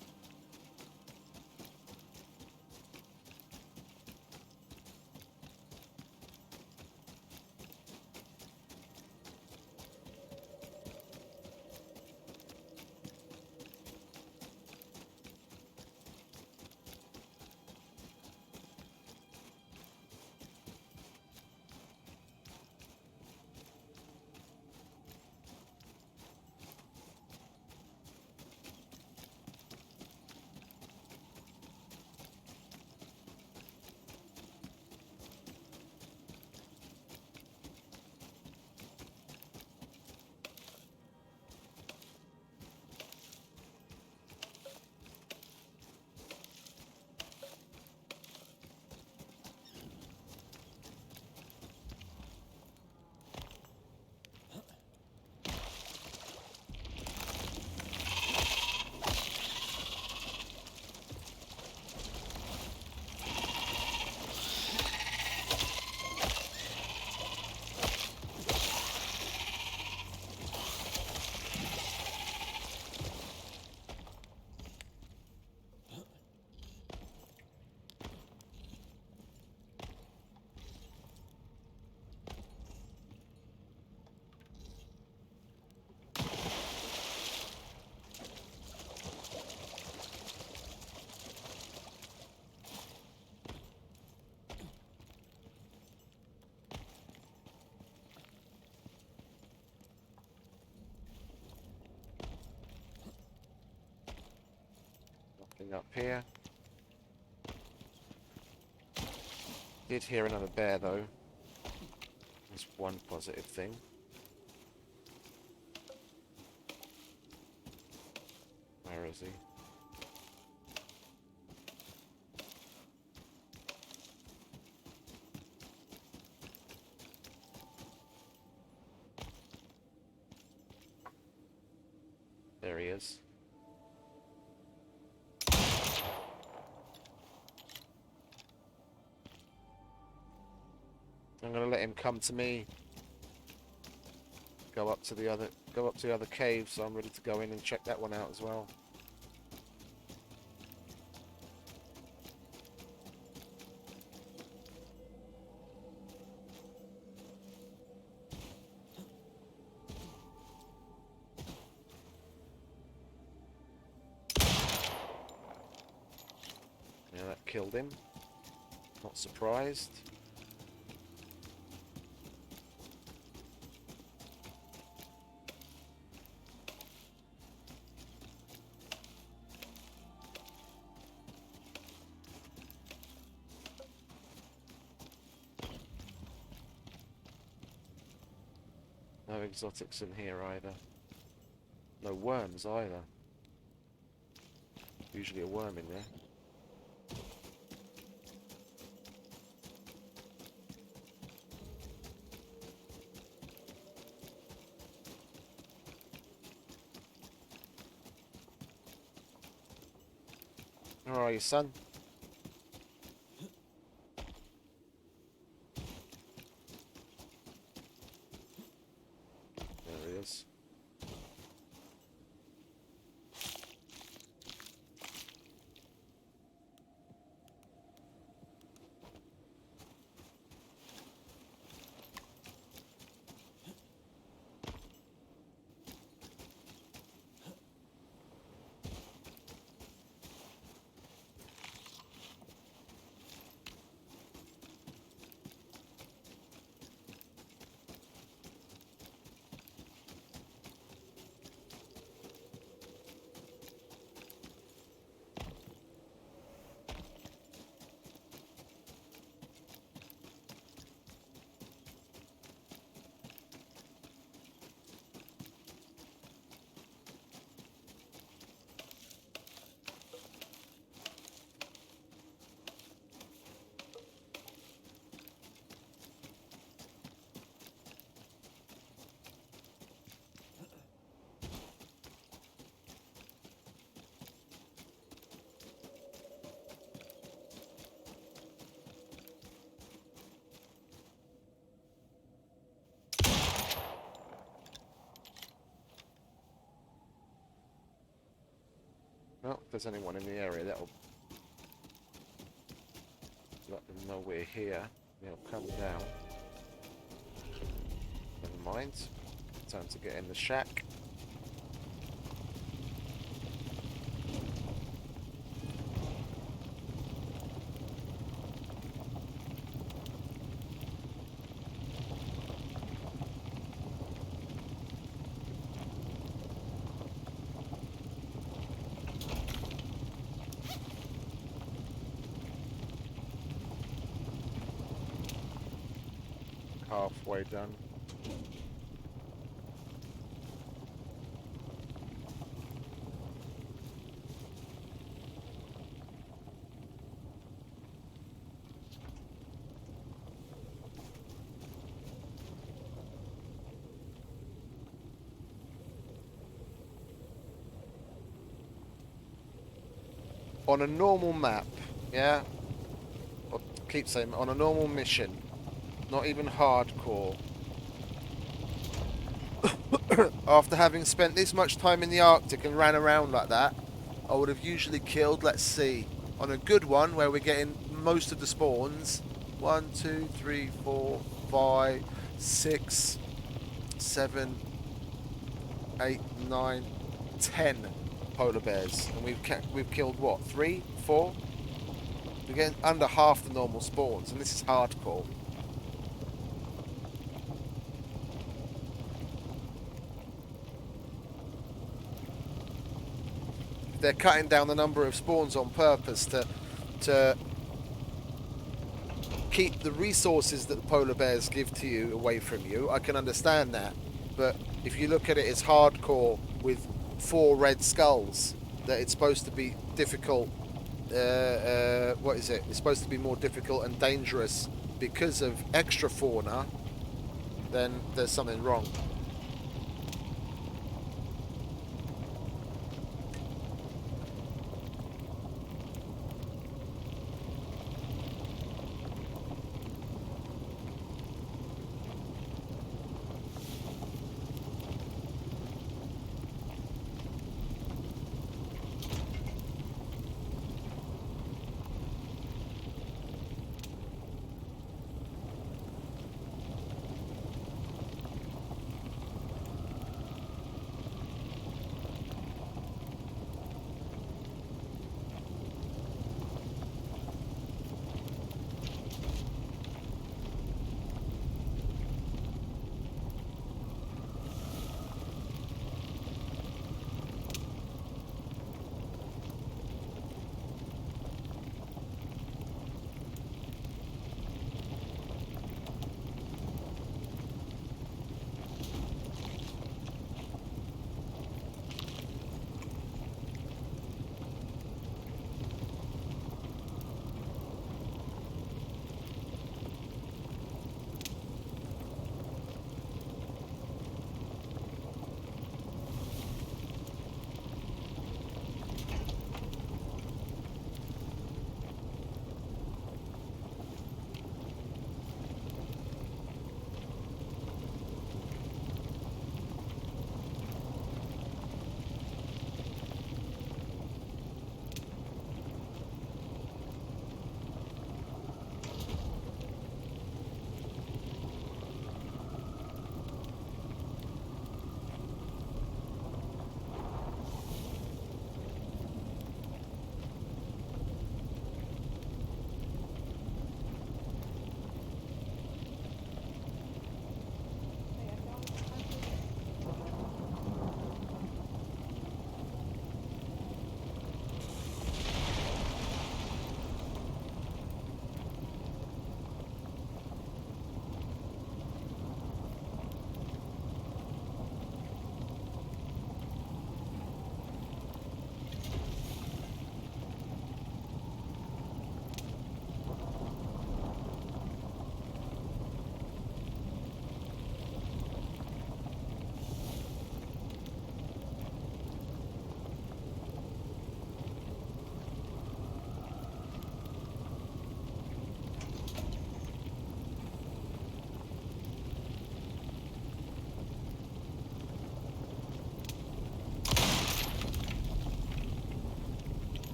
Nothing up here. Did hear another bear though. That's one positive thing. Where is he? There he is. I'm gonna let him come to me. Go up to the other cave, so I'm ready to go in and check that one out as well. Yeah, that killed him. Not surprised. No exotics in here either. No worms either. Usually a worm in there. Where are you, son? There he is. Well, if there's anyone in the area, that'll let them know we're here. They'll come down. Never mind. Time to get in the shack. Halfway done. On a normal map, yeah? I'll keep saying, on a normal mission, not even hardcore. After having spent this much time in the Arctic and ran around like that, I would have usually killed, let's see, on a good one where we're getting most of the spawns, 1, 2, 3, 4, 5, 6, 7, 8, 9, 10 polar bears, and we've killed what, 3, 4? We're getting under half the normal spawns, and this is hardcore. They're cutting down the number of spawns on purpose to keep the resources that the polar bears give to you away from you. I can understand that, but if you look at it as hardcore with 4 red skulls, that it's supposed to be difficult. What is it? It's supposed to be more difficult and dangerous because of extra fauna. Then there's something wrong.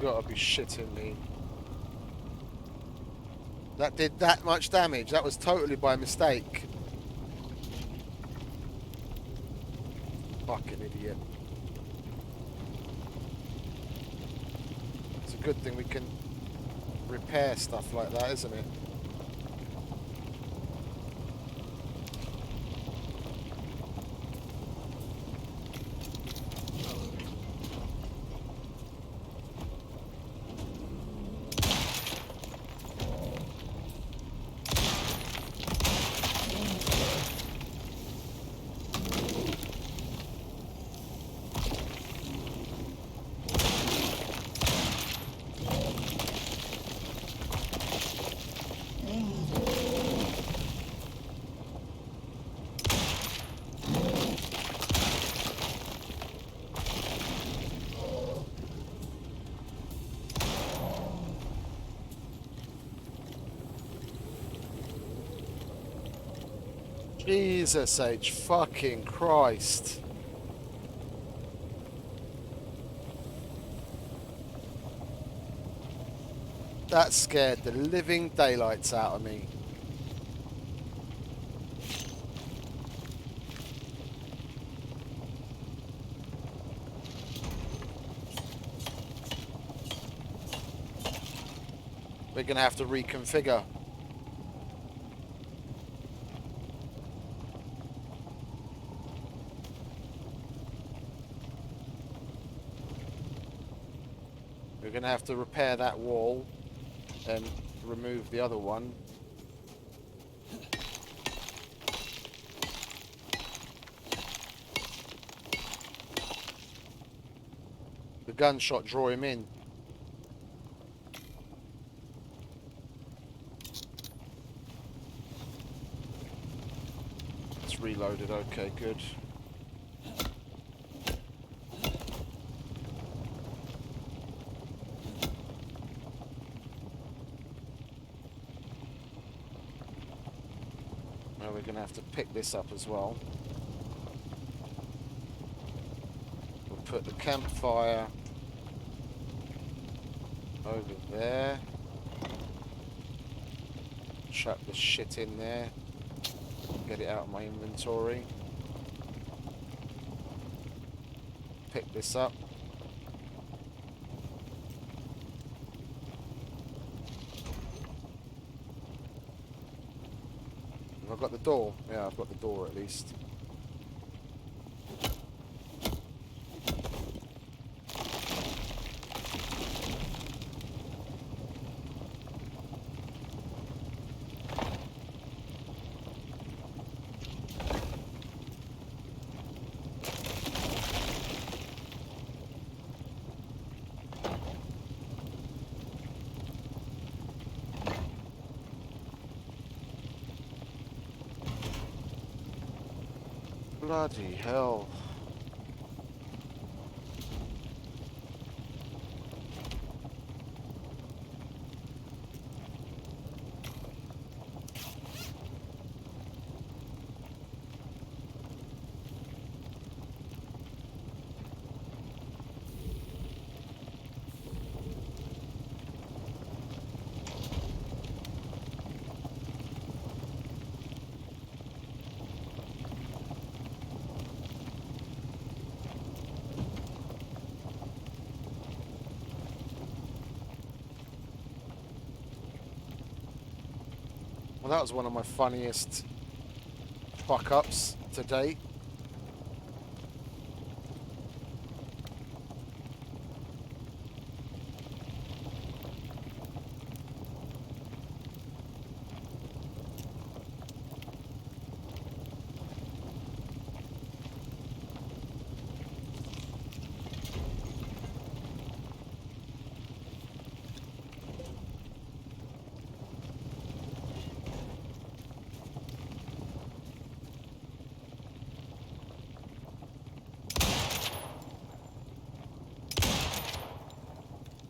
Gotta be shitting me. That did that much damage. That was totally by mistake. Fucking idiot. It's a good thing we can repair stuff like that, isn't it? Jesus H. fucking Christ. That scared the living daylights out of me. We're gonna have to reconfigure. We're going to have to repair that wall and remove the other one. The gunshot drew him in. It's reloaded, okay, good. We're going to have to pick this up as well. We'll put the campfire over there. Chuck the shit in there. Get it out of my inventory. Pick this up. Have I got the door? Yeah, I've got the door at least. Bloody hell. Well, that was one of my funniest fuck-ups to date.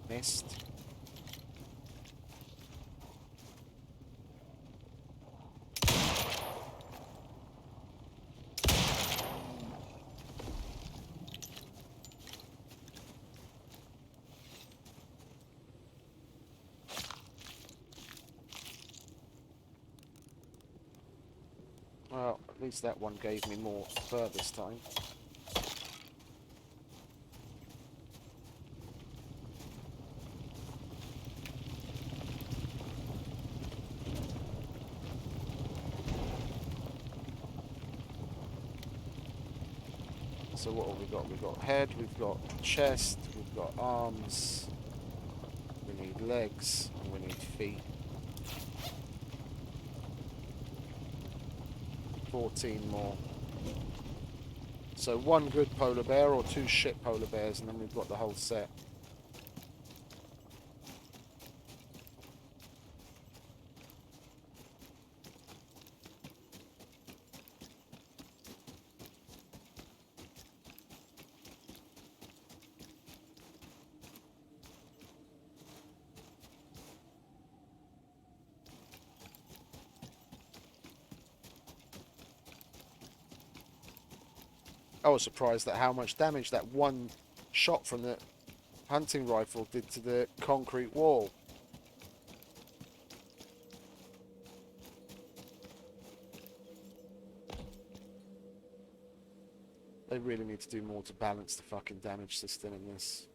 Missed. Well, at least that one gave me more fur this time. So what have we got? We've got head, we've got chest, we've got arms, we need legs, and we need feet. 14 more. So one good polar bear or two shit polar bears, and then we've got the whole set. I was surprised at how much damage that one shot from the hunting rifle did to the concrete wall. They really need to do more to balance the fucking damage system in this.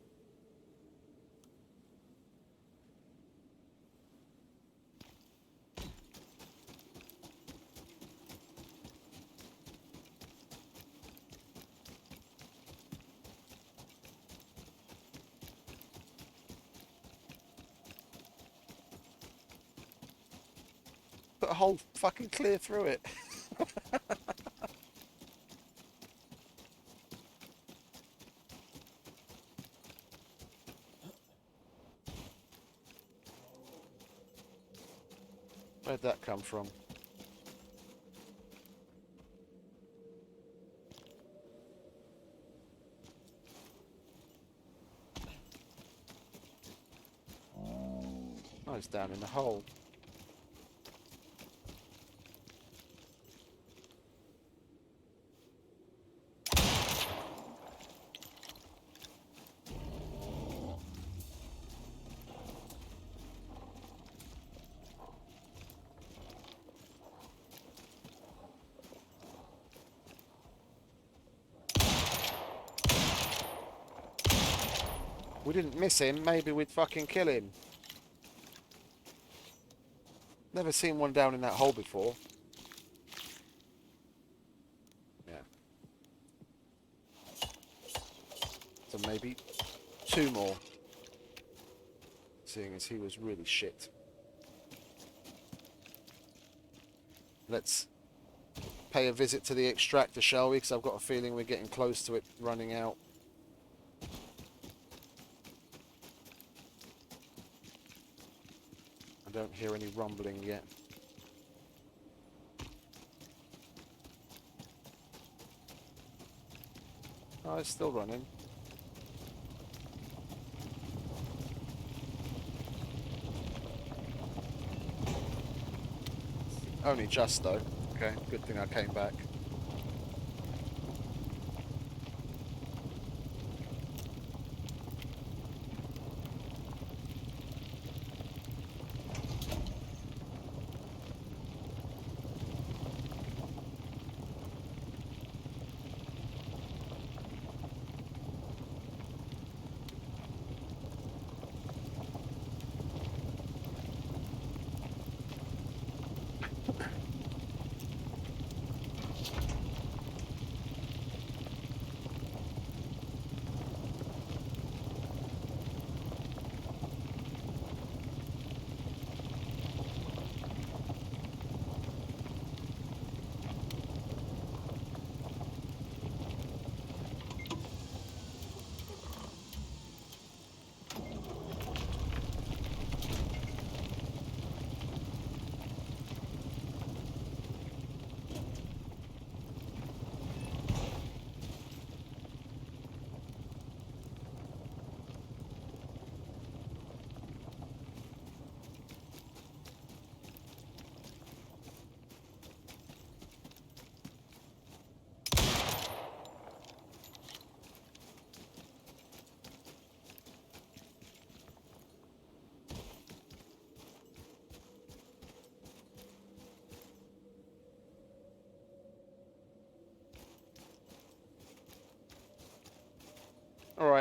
Put a hole fucking clear through it. Where'd that come from? Oh, it's down in the hole. We didn't miss him, maybe we'd fucking kill him. Never seen one down in that hole before. Yeah. So maybe two more. Seeing as he was really shit. Let's pay a visit to the extractor, shall we? Because I've got a feeling we're getting close to it running out. I don't hear any rumbling yet. Oh, it's still running. Only just though. Okay, good thing I came back.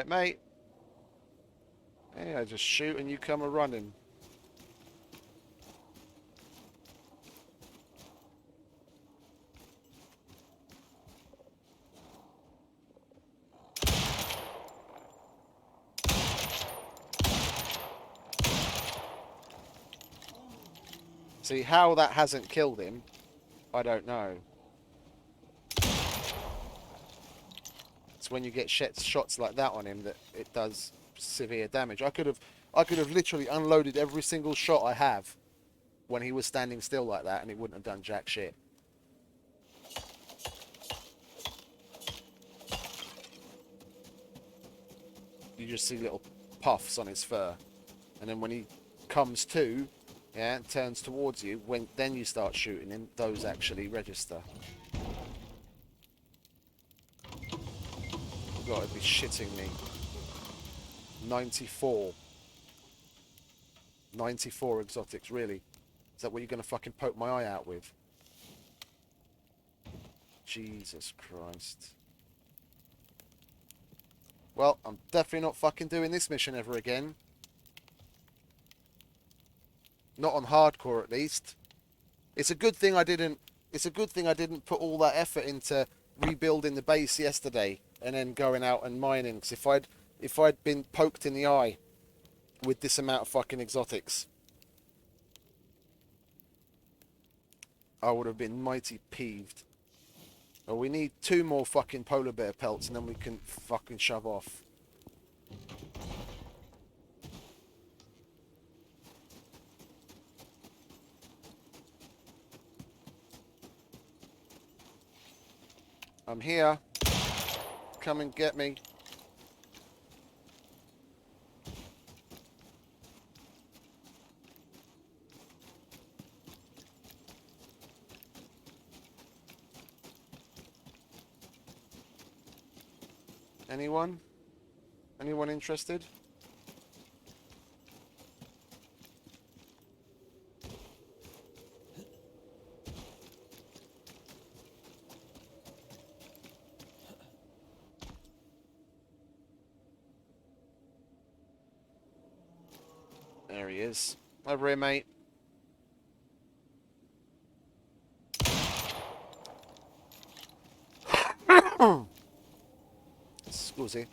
Alright, mate. Yeah, just shoot and you come a running. See, how that hasn't killed him, I don't know. It's when you get shots like that on him that it does severe damage. I could have literally unloaded every single shot I have when he was standing still like that, and it wouldn't have done jack shit. You just see little puffs on his fur, and then when he comes to, yeah, and turns towards you, then you start shooting him, those actually register. You've got to be shitting me. 94. 94 exotics, really? Is that what you're going to fucking poke my eye out with? Jesus Christ. Well, I'm definitely not fucking doing this mission ever again. Not on hardcore, at least. It's a good thing I didn't. It's a good thing I didn't put all that effort into rebuilding the base yesterday and then going out and mining. Because if I'd been poked in the eye with this amount of fucking exotics, I would have been mighty peeved. Well, we need 2 more fucking polar bear pelts and then we can fucking shove off. I'm here. Come and get me. Anyone? Anyone interested? There he is. Over here, mate. Scusi.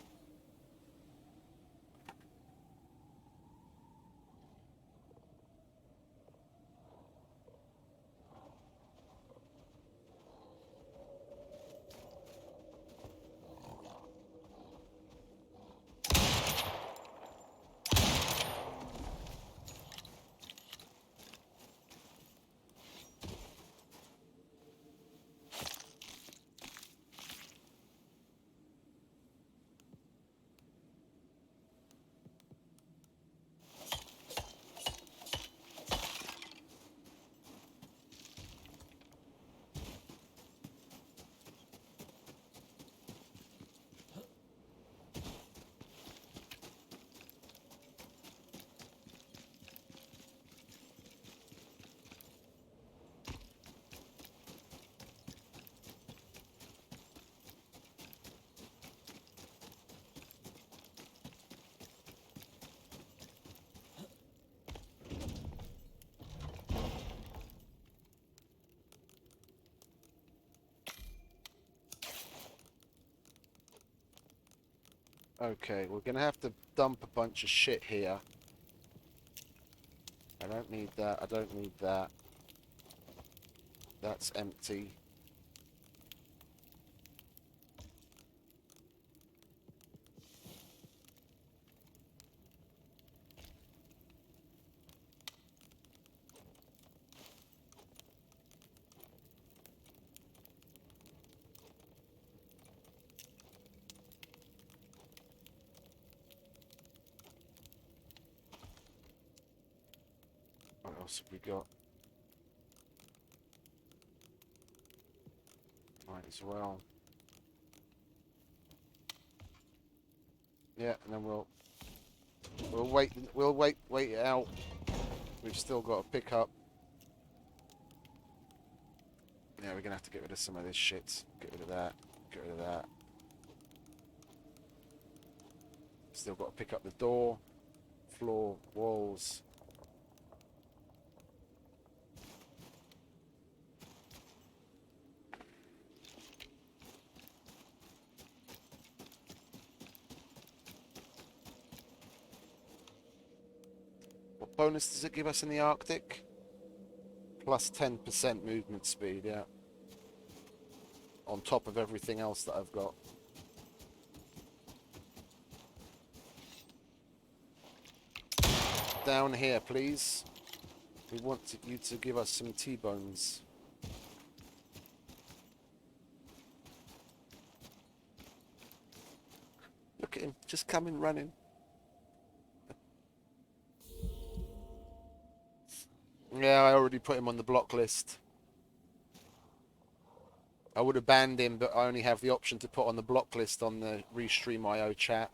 Okay, we're going to have to dump a bunch of shit here. I don't need that. I don't need that. That's empty. What else have we got? Might as well. Yeah, and then we'll wait it out. We've still got to pick up. Yeah, we're gonna have to get rid of some of this shit. Get rid of that. Get rid of that. Still got to pick up the door, floor, walls. What bonus does it give us in the Arctic? Plus 10% movement speed, yeah. On top of everything else that I've got. Down here, please. We want you to give us some T-bones. Look at him, just coming running. Yeah, I already put him on the block list. I would have banned him, but I only have the option to put on the block list on the Restream.io chat.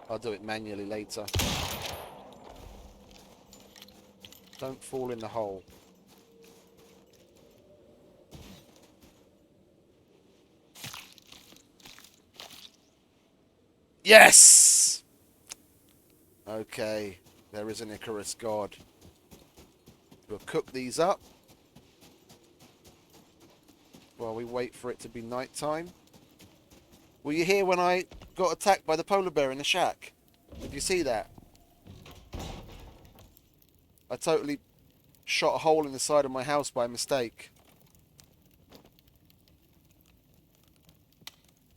I'll do it manually later. Don't fall in the hole. Yes! Okay, there is an Icarus god. We'll cook these up while we wait for it to be night time. Were you here when I got attacked by the polar bear in the shack? Did you see that? I totally shot a hole in the side of my house by mistake.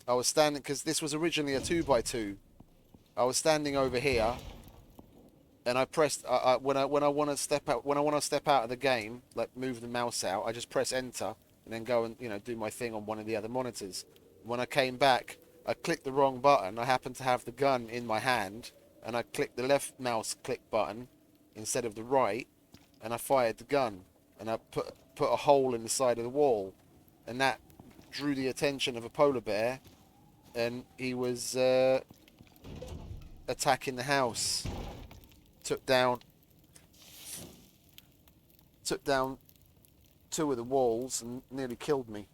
I was standing, because this was originally a 2x2. I was standing over here, and I pressed when I want to step out of the game, like move the mouse out, I just press enter and then go and do my thing on one of the other monitors. When I came back, I clicked the wrong button. I happened to have the gun in my hand, and I clicked the left mouse click button instead of the right, and I fired the gun, and I put a hole in the side of the wall, and that drew the attention of a polar bear, and he was attacking the house. Took down 2 of the walls and nearly killed me.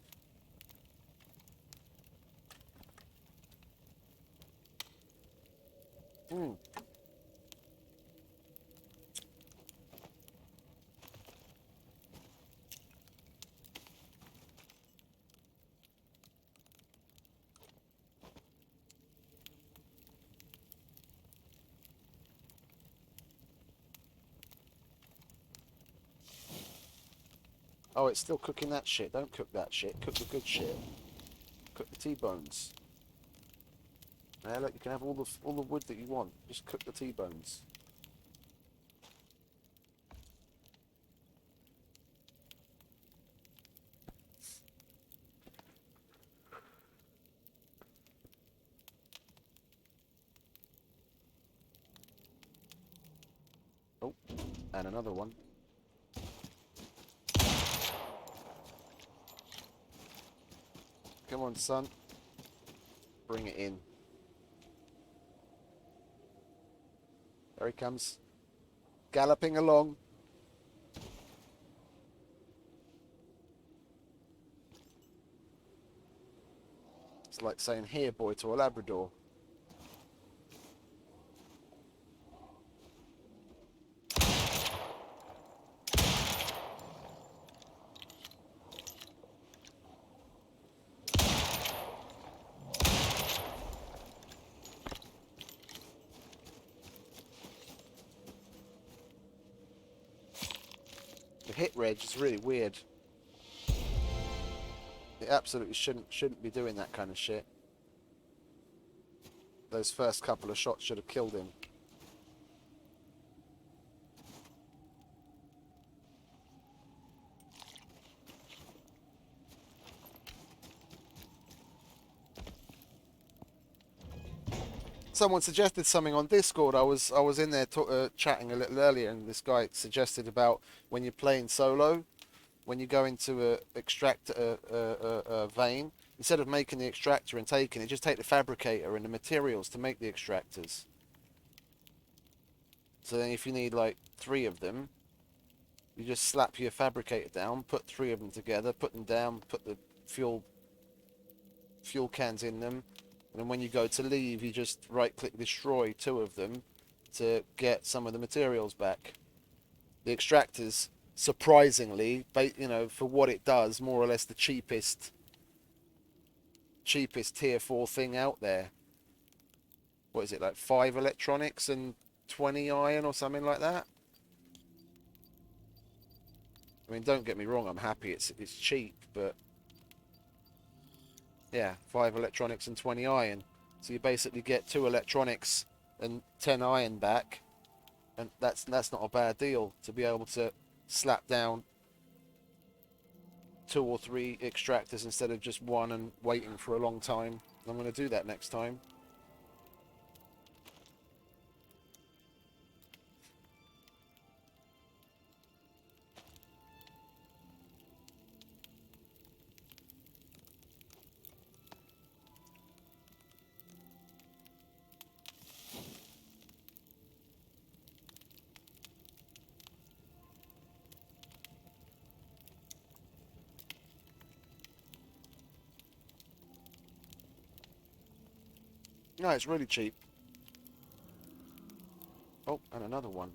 Oh, it's still cooking that shit. Don't cook that shit. Cook the good shit. Cook the T-bones. Yeah, look, you can have all the wood that you want. Just cook the T-bones. Oh, and another one. Come on, son. Bring it in. There he comes. Galloping along. It's like saying, here, boy, to a Labrador. The hit reg is really weird. It absolutely shouldn't be doing that kind of shit. Those first couple of shots should have killed him. Someone suggested something on Discord. I was in there chatting a little earlier, and this guy suggested about when you're playing solo, when you go into extract a vein, instead of making the extractor and taking it, just take the fabricator and the materials to make the extractors. So then if you need like 3 of them, you just slap your fabricator down, put 3 of them together, put them down, put the fuel cans in them, And when you go to leave, you just right-click destroy 2 of them to get some of the materials back. The extractor's surprisingly, you know, for what it does, more or less the cheapest tier 4 thing out there. What is it, like 5 electronics and 20 iron or something like that? I mean, don't get me wrong, I'm happy it's cheap, but yeah, 5 electronics and 20 iron. So you basically get 2 electronics and 10 iron back, and that's not a bad deal to be able to slap down 2 or 3 extractors instead of just 1 and waiting for a long time. I'm going to do that next time. No, it's really cheap. Oh, and another one.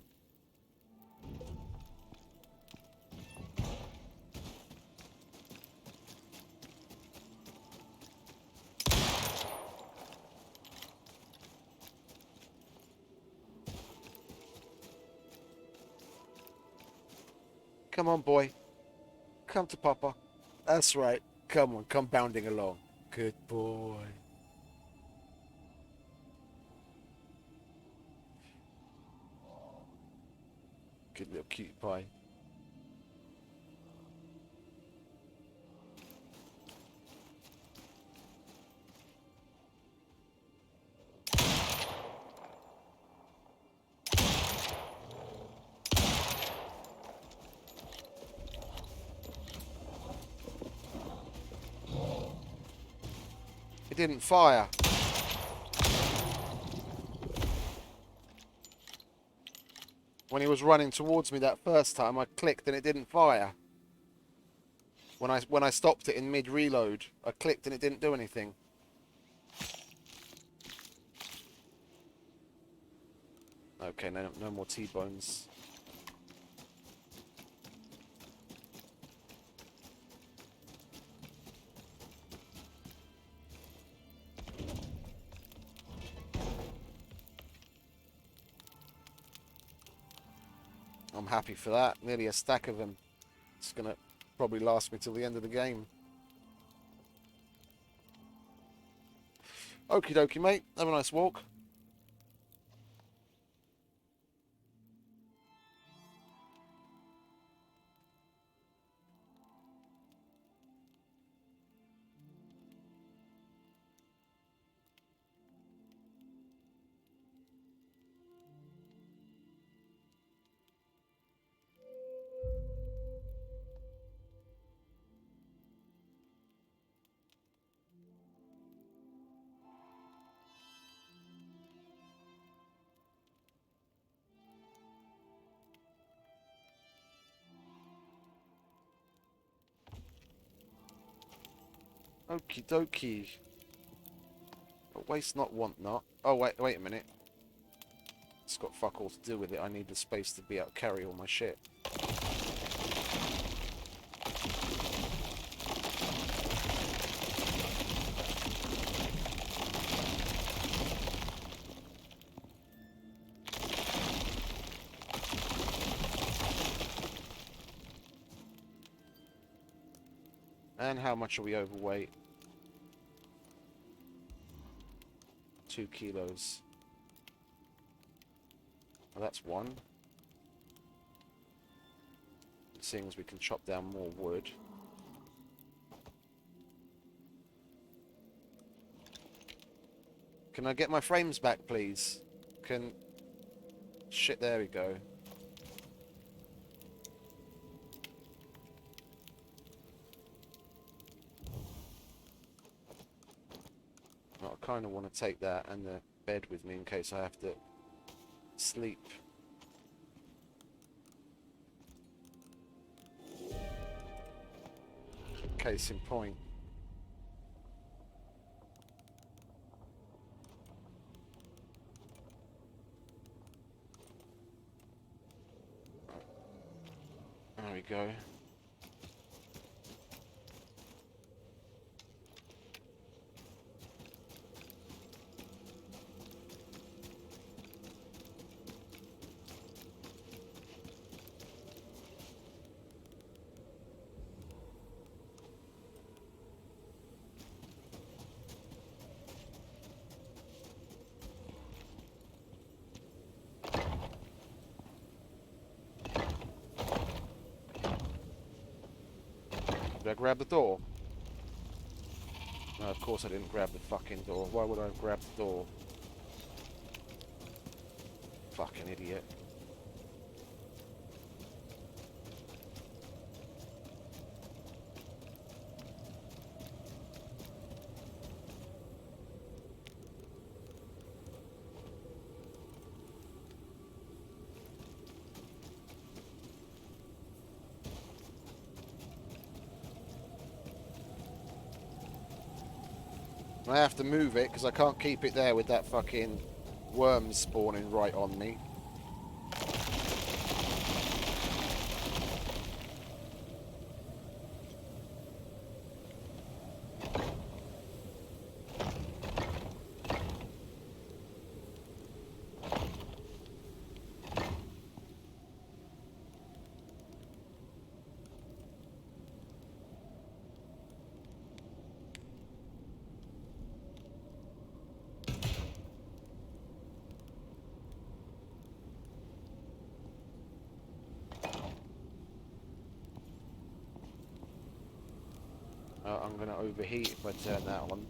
Come on, boy. Come to Papa. That's right. Come on, come bounding along. Good boy. Good little cutie pie. It didn't fire. When he was running towards me that first time, I clicked and it didn't fire. When I stopped it in mid-reload, I clicked and it didn't do anything. Okay, no more T-bones. I'm happy for that. Nearly a stack of them. It's gonna probably last me till the end of the game. Okie dokie, mate. Have a nice walk. Okie dokie. Waste not, want not. Oh, wait a minute. It's got fuck all to do with it. I need the space to be able to carry all my shit. And how much are we overweight? 2 kilos. Well, that's 1. Seeing as we can chop down more wood. Can I get my frames back, please? Shit, there we go. Well, I kind of want to take that and the bed with me in case I have to sleep. Case in point. There we go. Did I grab the door? No, of course I didn't grab the fucking door. Why would I have grabbed the door? Fucking idiot. I have to move it because I can't keep it there with that fucking worm spawning right on me. I'm going to overheat if I turn that on.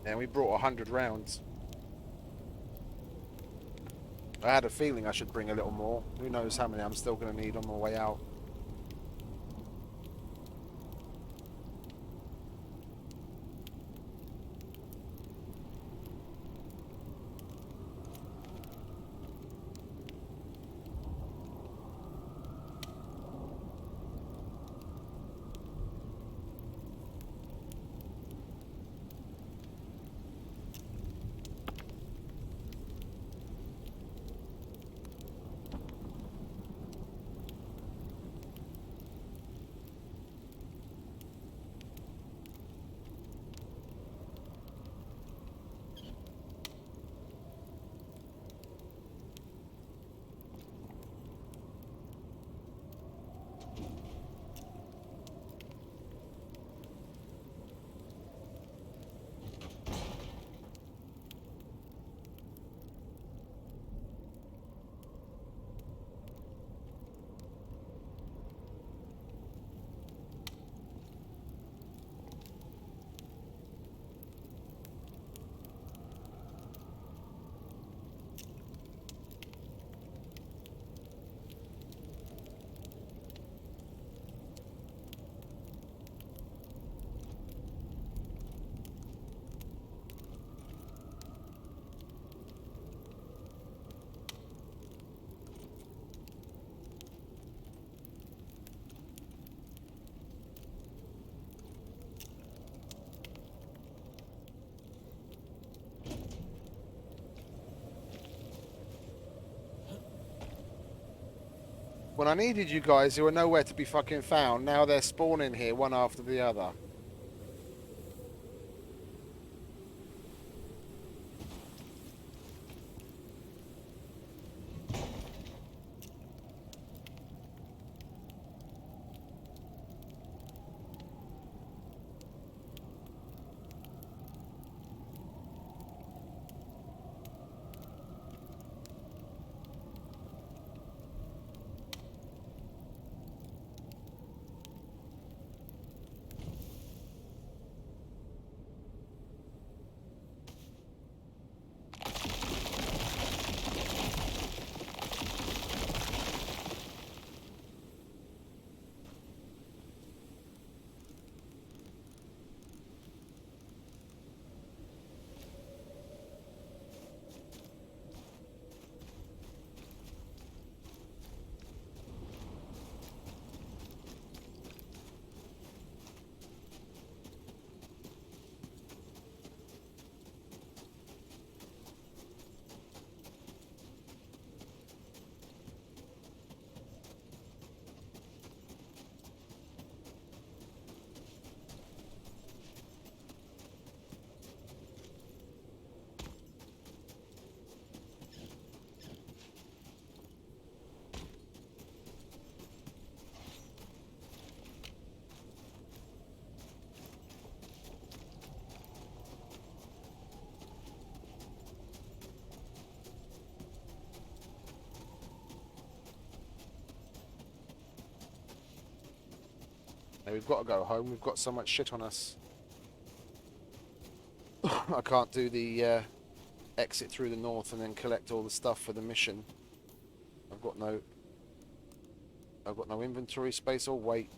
And we brought 100 rounds. I had a feeling I should bring a little more. Who knows how many I'm still going to need on my way out. When I needed you guys, you were nowhere to be fucking found. Now they're spawning here, one after the other. Now we've got to go home. We've got so much shit on us. I can't do the exit through the north and then collect all the stuff for the mission. I've got no inventory space or weight.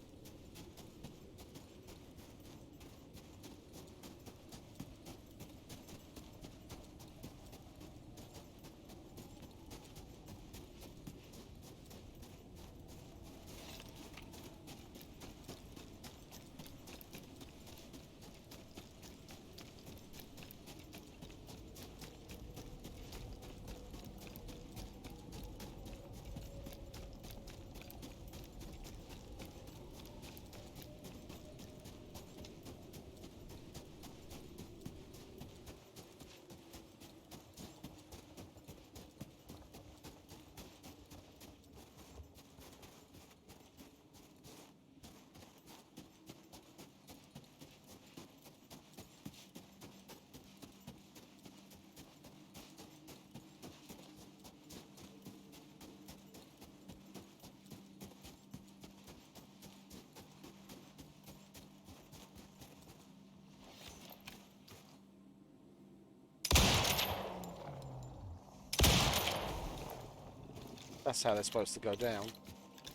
That's how they're supposed to go down.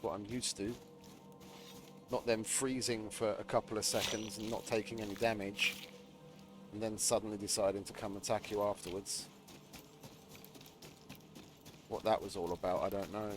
What I'm used to. Not them freezing for a couple of seconds and not taking any damage, and then suddenly deciding to come attack you afterwards. What that was all about, I don't know.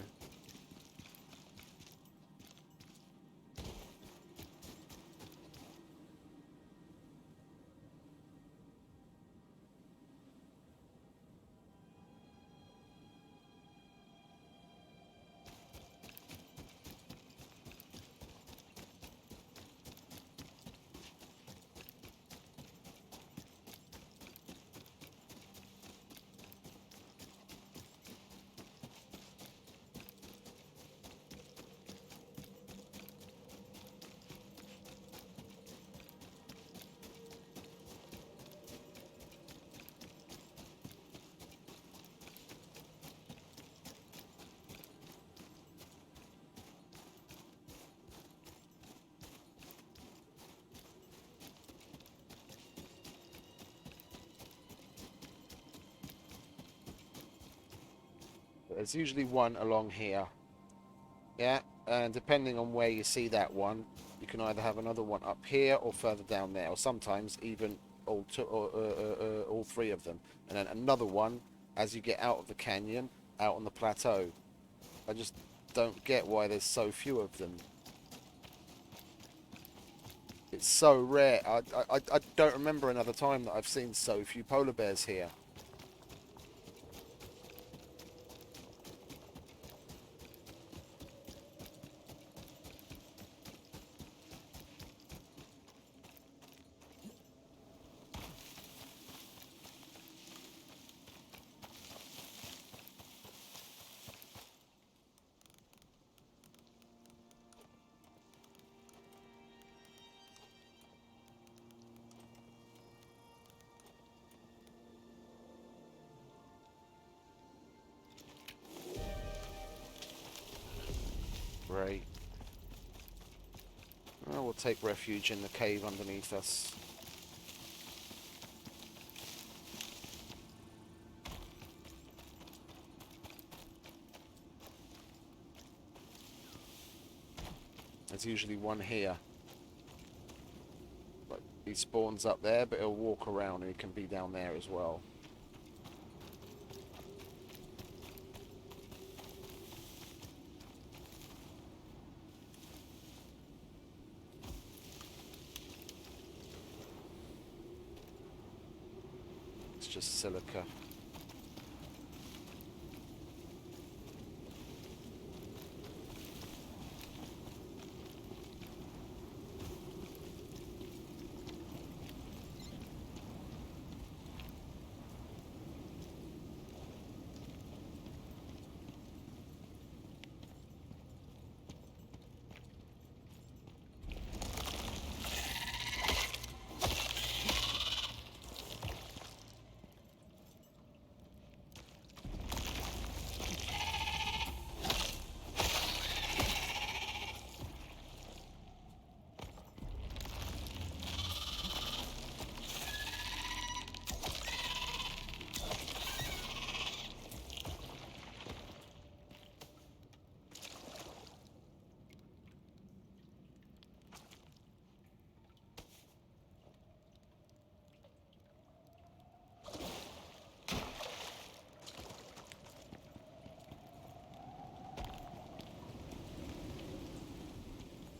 There's usually one along here. Yeah, and depending on where you see that one, you can either have another one up here or further down there, or sometimes even all three of them. And then another one as you get out of the canyon, out on the plateau. I just don't get why there's so few of them. It's so rare. I don't remember another time that I've seen so few polar bears here. great. Well, we'll take refuge in the cave underneath us. There's usually one here. But he spawns up there, but he'll walk around and he can be down there as well. It's just silica.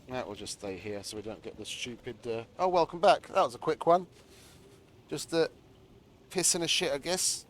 That will just stay here so we don't get the stupid... Oh, welcome back. That was a quick one. Just pissing a shit, I guess.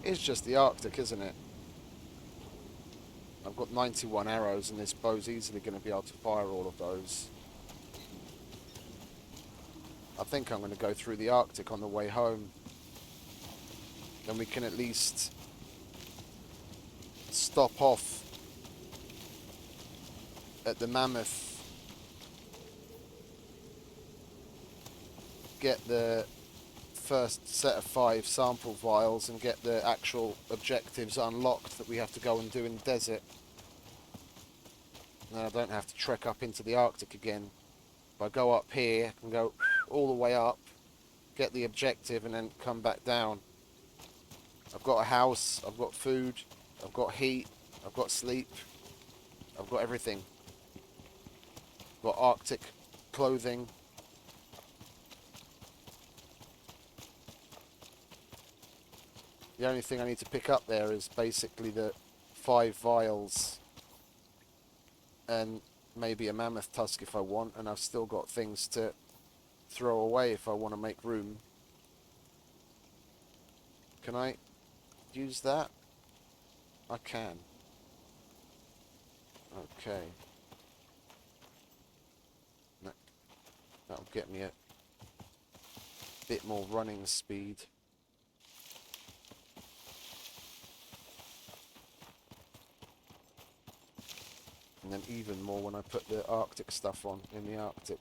is just the Arctic, isn't it? I've got 91 arrows and this bow's easily going to be able to fire all of those. I think I'm going to go through the Arctic on the way home. Then we can at least stop off at the Mammoth, get the first set of 5 sample vials and get the actual objectives unlocked that we have to go and do in the desert. Then I don't have to trek up into the Arctic again. If I go up here, I can go all the way up, get the objective and then come back down. I've got a house, I've got food, I've got heat, I've got sleep, I've got everything. I've got Arctic clothing. The only thing I need to pick up there is basically the 5 vials and maybe a mammoth tusk if I want, and I've still got things to throw away if I want to make room. Can I use that? I can. Okay. That'll get me a bit more running speed. And then even more when I put the Arctic stuff on in the Arctic.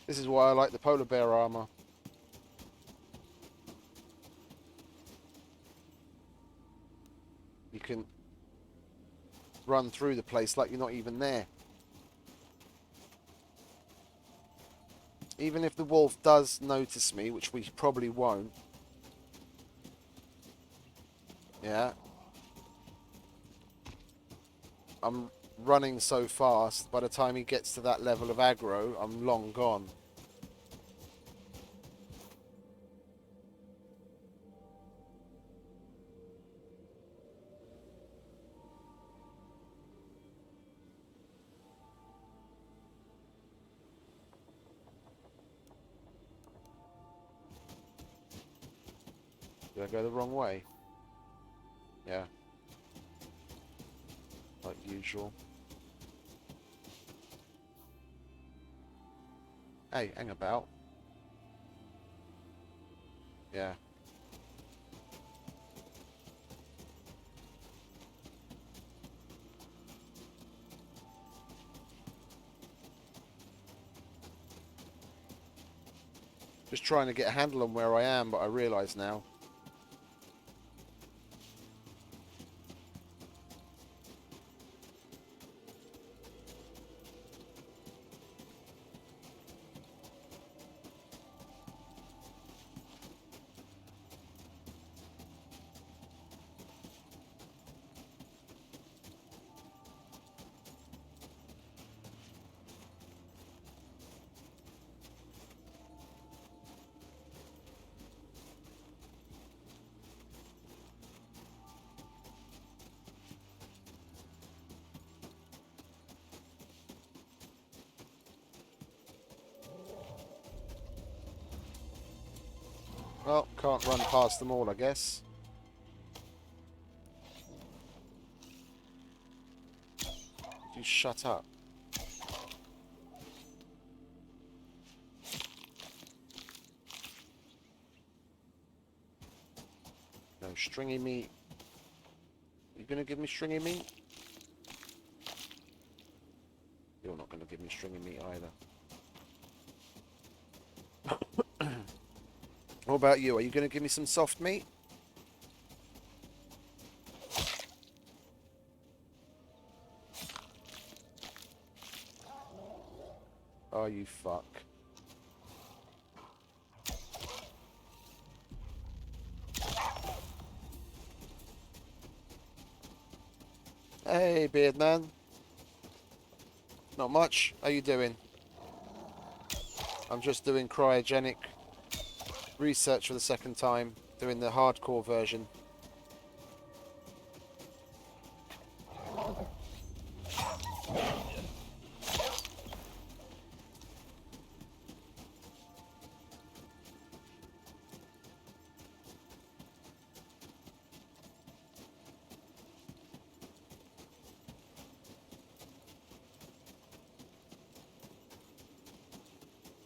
This is why I like the polar bear armor. You can run through the place like you're not even there. Even if the wolf does notice me, which we probably won't. Yeah. I'm running so fast, by the time he gets to that level of aggro, I'm long gone. Did I go the wrong way? Yeah. Like usual. Hey, hang about. Yeah. Just trying to get a handle on where I am, but I realise now. Well, can't run past them all, I guess. You shut up. No stringy meat. You gonna give me stringy meat? You're not gonna give me stringy meat either. What about you? Are you gonna give me some soft meat? Oh, you fuck. Hey, beard man. Not much. How you doing? I'm just doing cryogenic research for the second time, doing the hardcore version.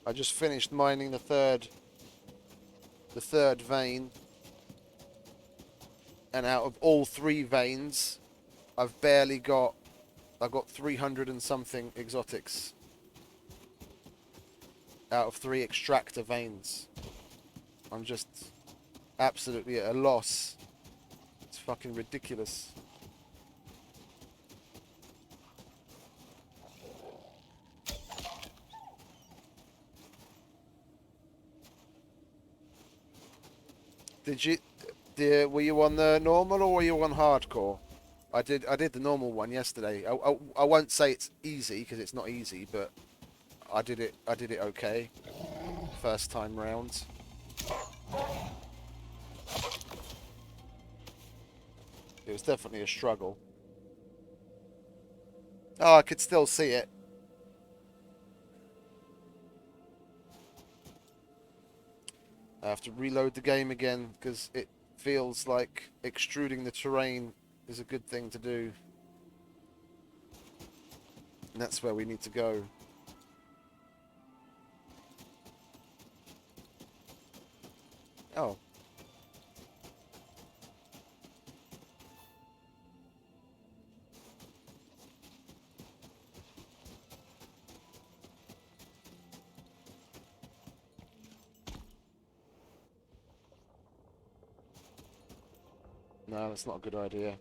I just finished mining the third vein, and out of all 3 veins, I've got 300 and something exotics out of 3 extractor veins. I'm just absolutely at a loss. It's fucking ridiculous. Were you on the normal or were you on hardcore? I did the normal one yesterday. I won't say it's easy because it's not easy, but I did it okay. First time round. It was definitely a struggle. Oh, I could still see it. I have to reload the game again because it feels like extruding the terrain is a good thing to do. And that's where we need to go. Oh. No, that's not a good idea.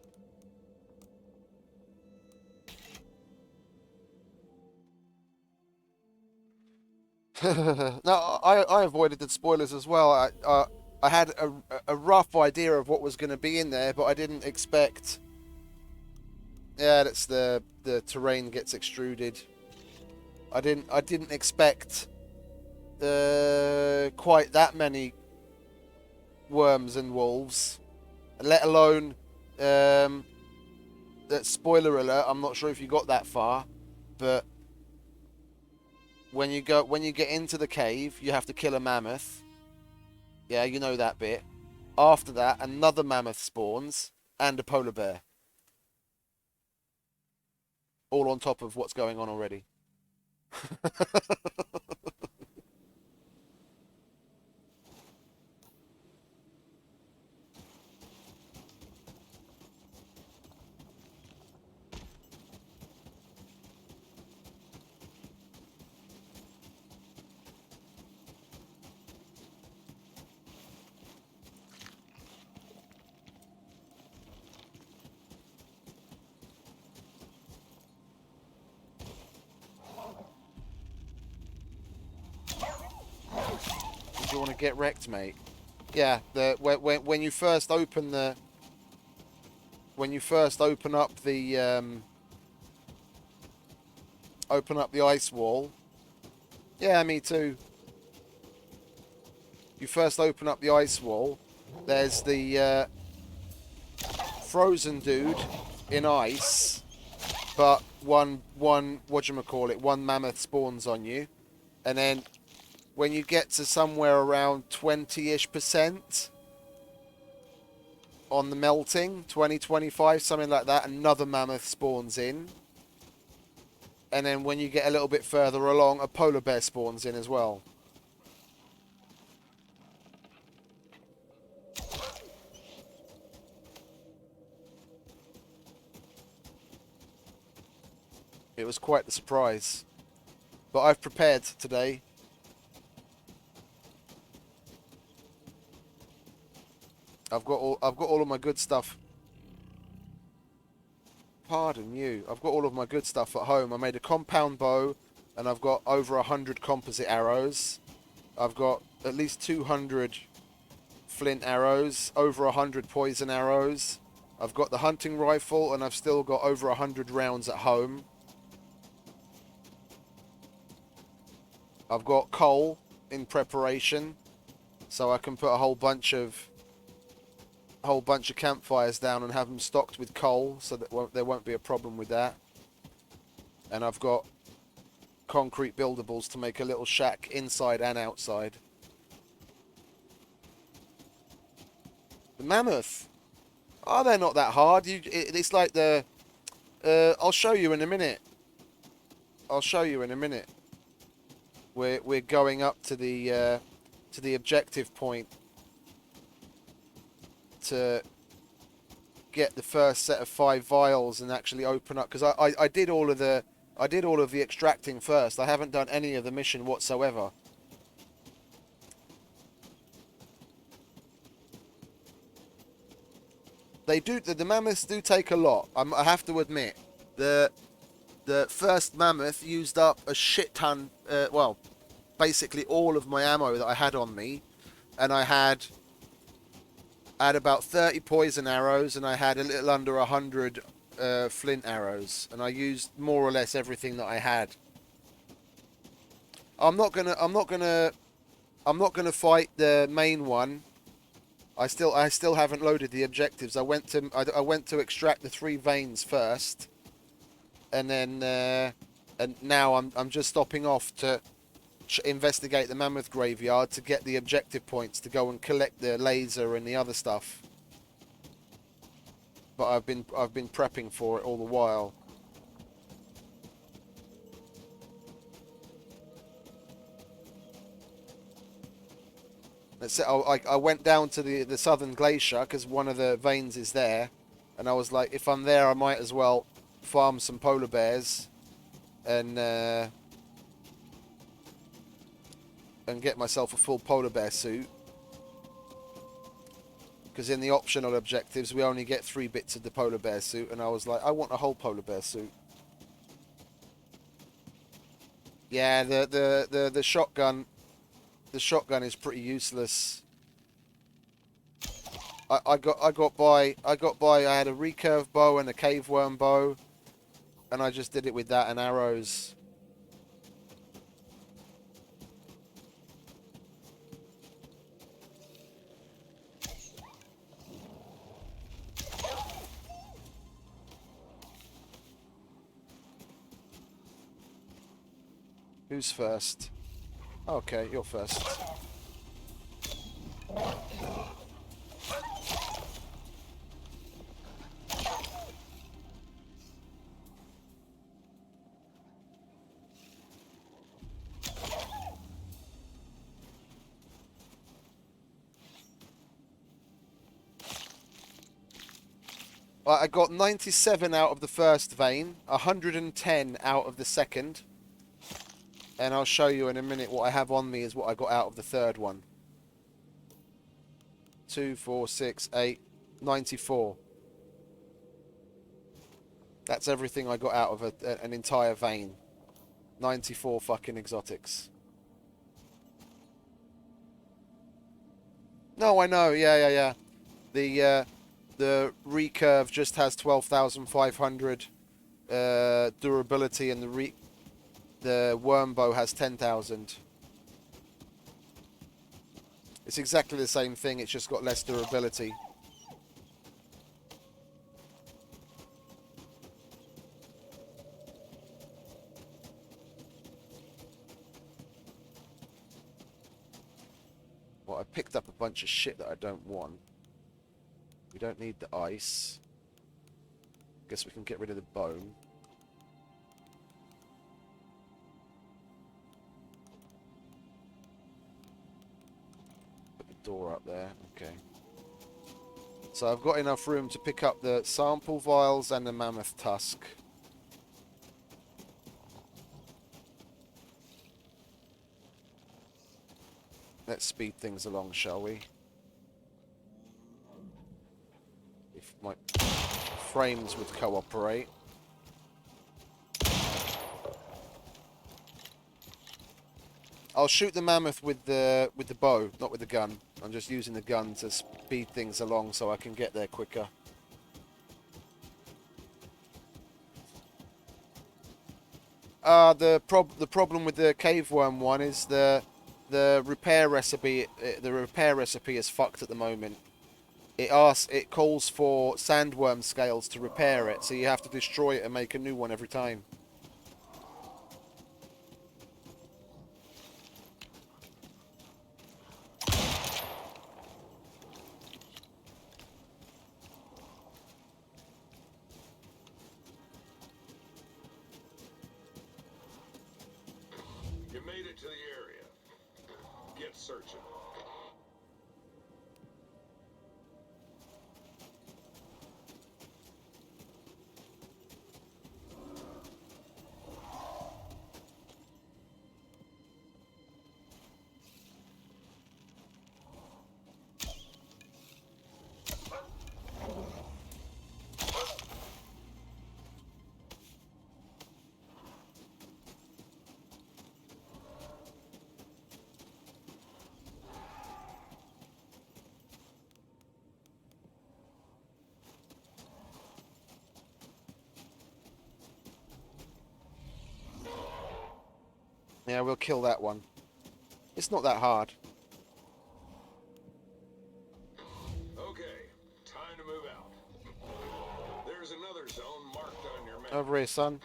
No, I avoided the spoilers as well. I had a rough idea of what was going to be in there, but I didn't expect. Yeah, that's the terrain gets extruded. I didn't expect quite that many worms and wolves, let alone that spoiler alert. I'm not sure if you got that far, but when you get into the cave, you have to kill a mammoth. Yeah, you know that bit. After that, another mammoth spawns and a polar bear, all on top of what's going on already. Do you want to get wrecked, mate? Yeah, when you first open the open up the ice wall. Yeah, me too. You first open up the ice wall. There's the frozen dude in ice, but one whatchamacallit, one mammoth spawns on you, and then when you get to somewhere around 20-ish% on the melting, 20, 25, something like that, another mammoth spawns in. And then when you get a little bit further along, a polar bear spawns in as well. It was quite the surprise. But I've prepared today. I've got all of my good stuff. Pardon you. I've got all of my good stuff at home. I made a compound bow, and I've got over 100 composite arrows. I've got at least 200 flint arrows, over 100 poison arrows. I've got the hunting rifle, and I've still got over 100 rounds at home. I've got coal in preparation, so I can put a whole bunch of campfires down and have them stocked with coal, so that there won't be a problem with that. And I've got concrete buildables to make a little shack inside and outside. The mammoth. Oh, they're not that hard. It's like the... I'll show you in a minute. We're going up to the objective point to get the first set of 5 vials and actually open up, because I did all of the extracting first. I haven't done any of the mission whatsoever. The mammoths do take a lot. I have to admit, the first mammoth used up a shit ton. Well, basically all of my ammo that I had on me, and I had about 30 poison arrows, and I had a little under 100 flint arrows, and I used more or less everything that I had. I'm not gonna fight the main one. I still haven't loaded the objectives. I went to extract the 3 veins first, and then and now I'm just stopping off to investigate the mammoth graveyard to get the objective points to go and collect the laser and the other stuff. But I've been prepping for it all the while. I went down to the southern glacier because one of the veins is there, and I was like, if I'm there, I might as well farm some polar bears and get myself a full polar bear suit. Because in the optional objectives, we only get 3 bits of the polar bear suit, and I was like, I want a whole polar bear suit. Yeah, the shotgun. The shotgun is pretty useless. I got by. I had a recurve bow and a cave worm bow, and I just did it with that and arrows. Who's first? Okay, you're first. I got 97 out of the first vein, 110 out of the second, and I'll show you in a minute what I have on me is what I got out of the third one. 2, 4, 6, 8, 94. That's everything I got out of an entire vein. 94 fucking exotics. No, I know. Yeah. The recurve just has 12,500 durability, and the worm bow has 10,000. It's exactly the same thing. It's just got less durability. Well, I picked up a bunch of shit that I don't want. We don't need the ice. Guess we can get rid of the bone. Put the door up there. Okay. So I've got enough room to pick up the sample vials and the mammoth tusk. Let's speed things along, shall we? If my frames would cooperate. I'll shoot the mammoth with the bow, not with the gun. I'm just using the gun to speed things along so I can get there quicker. The problem with the cave worm one is the repair recipe. The repair recipe is fucked at the moment. It calls for sandworm scales to repair it, so you have to destroy it and make a new one every time. You made it to the area. Get searching. Yeah, we'll kill that one. It's not that hard. Okay, time to move out. There's another zone marked on your map. Over here, son.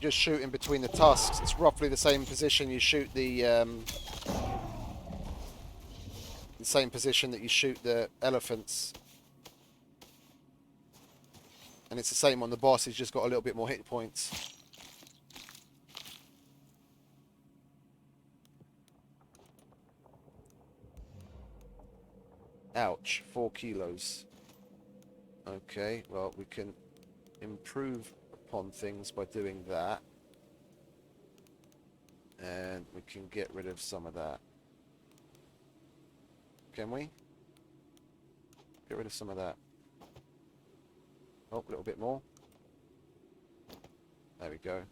Just shoot in between the tusks. It's roughly the same position you shoot the same position that you shoot the elephants. And it's the same on the boss, he's just got a little bit more hit points. Ouch, 4 kilos. Okay, well, we can improve upon things by doing that. And we can get rid of some of that. Can we? Get rid of some of that. Oh, a little bit more. There we go.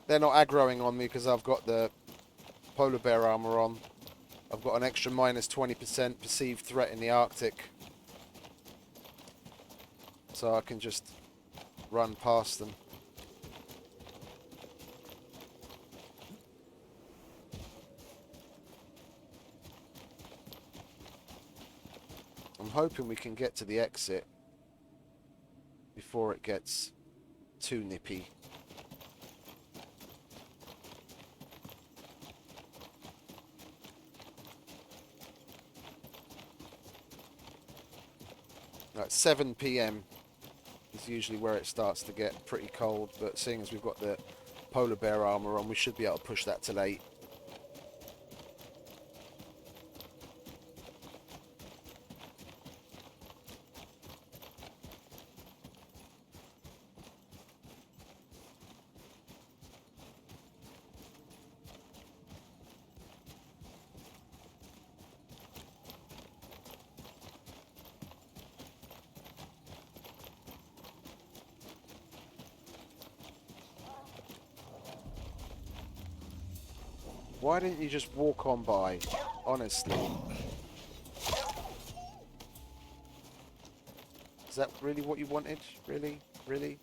They're not aggroing on me because I've got the polar bear armor on. I've got an extra minus 20% perceived threat in the Arctic. So I can just run past them. I'm hoping we can get to the exit before it gets too nippy. At 7 p.m. is usually where it starts to get pretty cold, but seeing as we've got the polar bear armor on, we should be able to push that till 8. Why didn't you just walk on by? Honestly. Is that really what you wanted? Really? Really?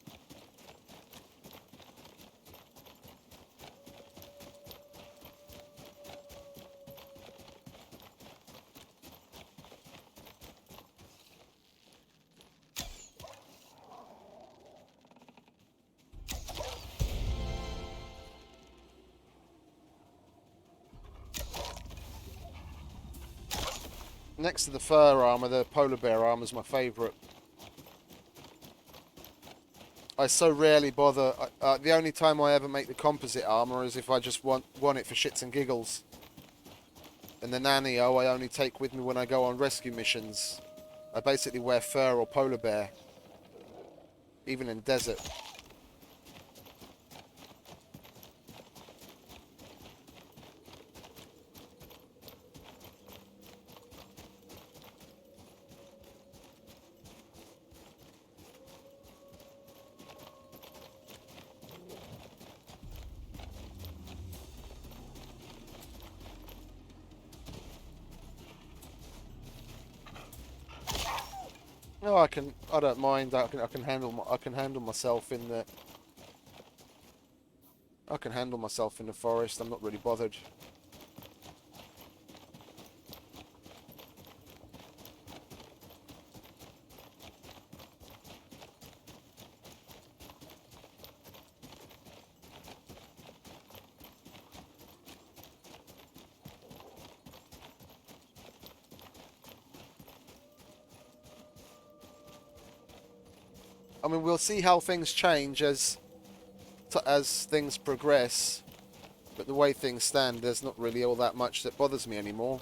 Next to the fur armor, the polar bear armor is my favourite. I so rarely bother. The only time I ever make the composite armor is if I just want it for shits and giggles. And the nanny-o I only take with me when I go on rescue missions. I basically wear fur or polar bear, even in desert. No, I can. I don't mind. I can handle. I can handle myself in the. I can handle myself in the forest. I'm not really bothered. I mean, we'll see how things change as things progress. But the way things stand, there's not really all that much that bothers me anymore.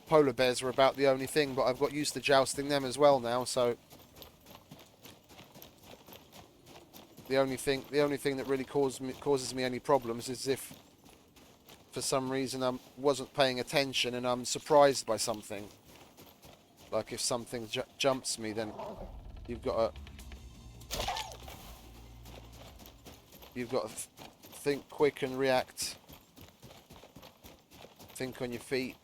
Polar bears are about the only thing, but I've got used to jousting them as well now. So the only thing that really causes me any problems is if, for some reason, I wasn't paying attention and I'm surprised by something. Like if something jumps me, then you've got to think quick and react. Think on your feet.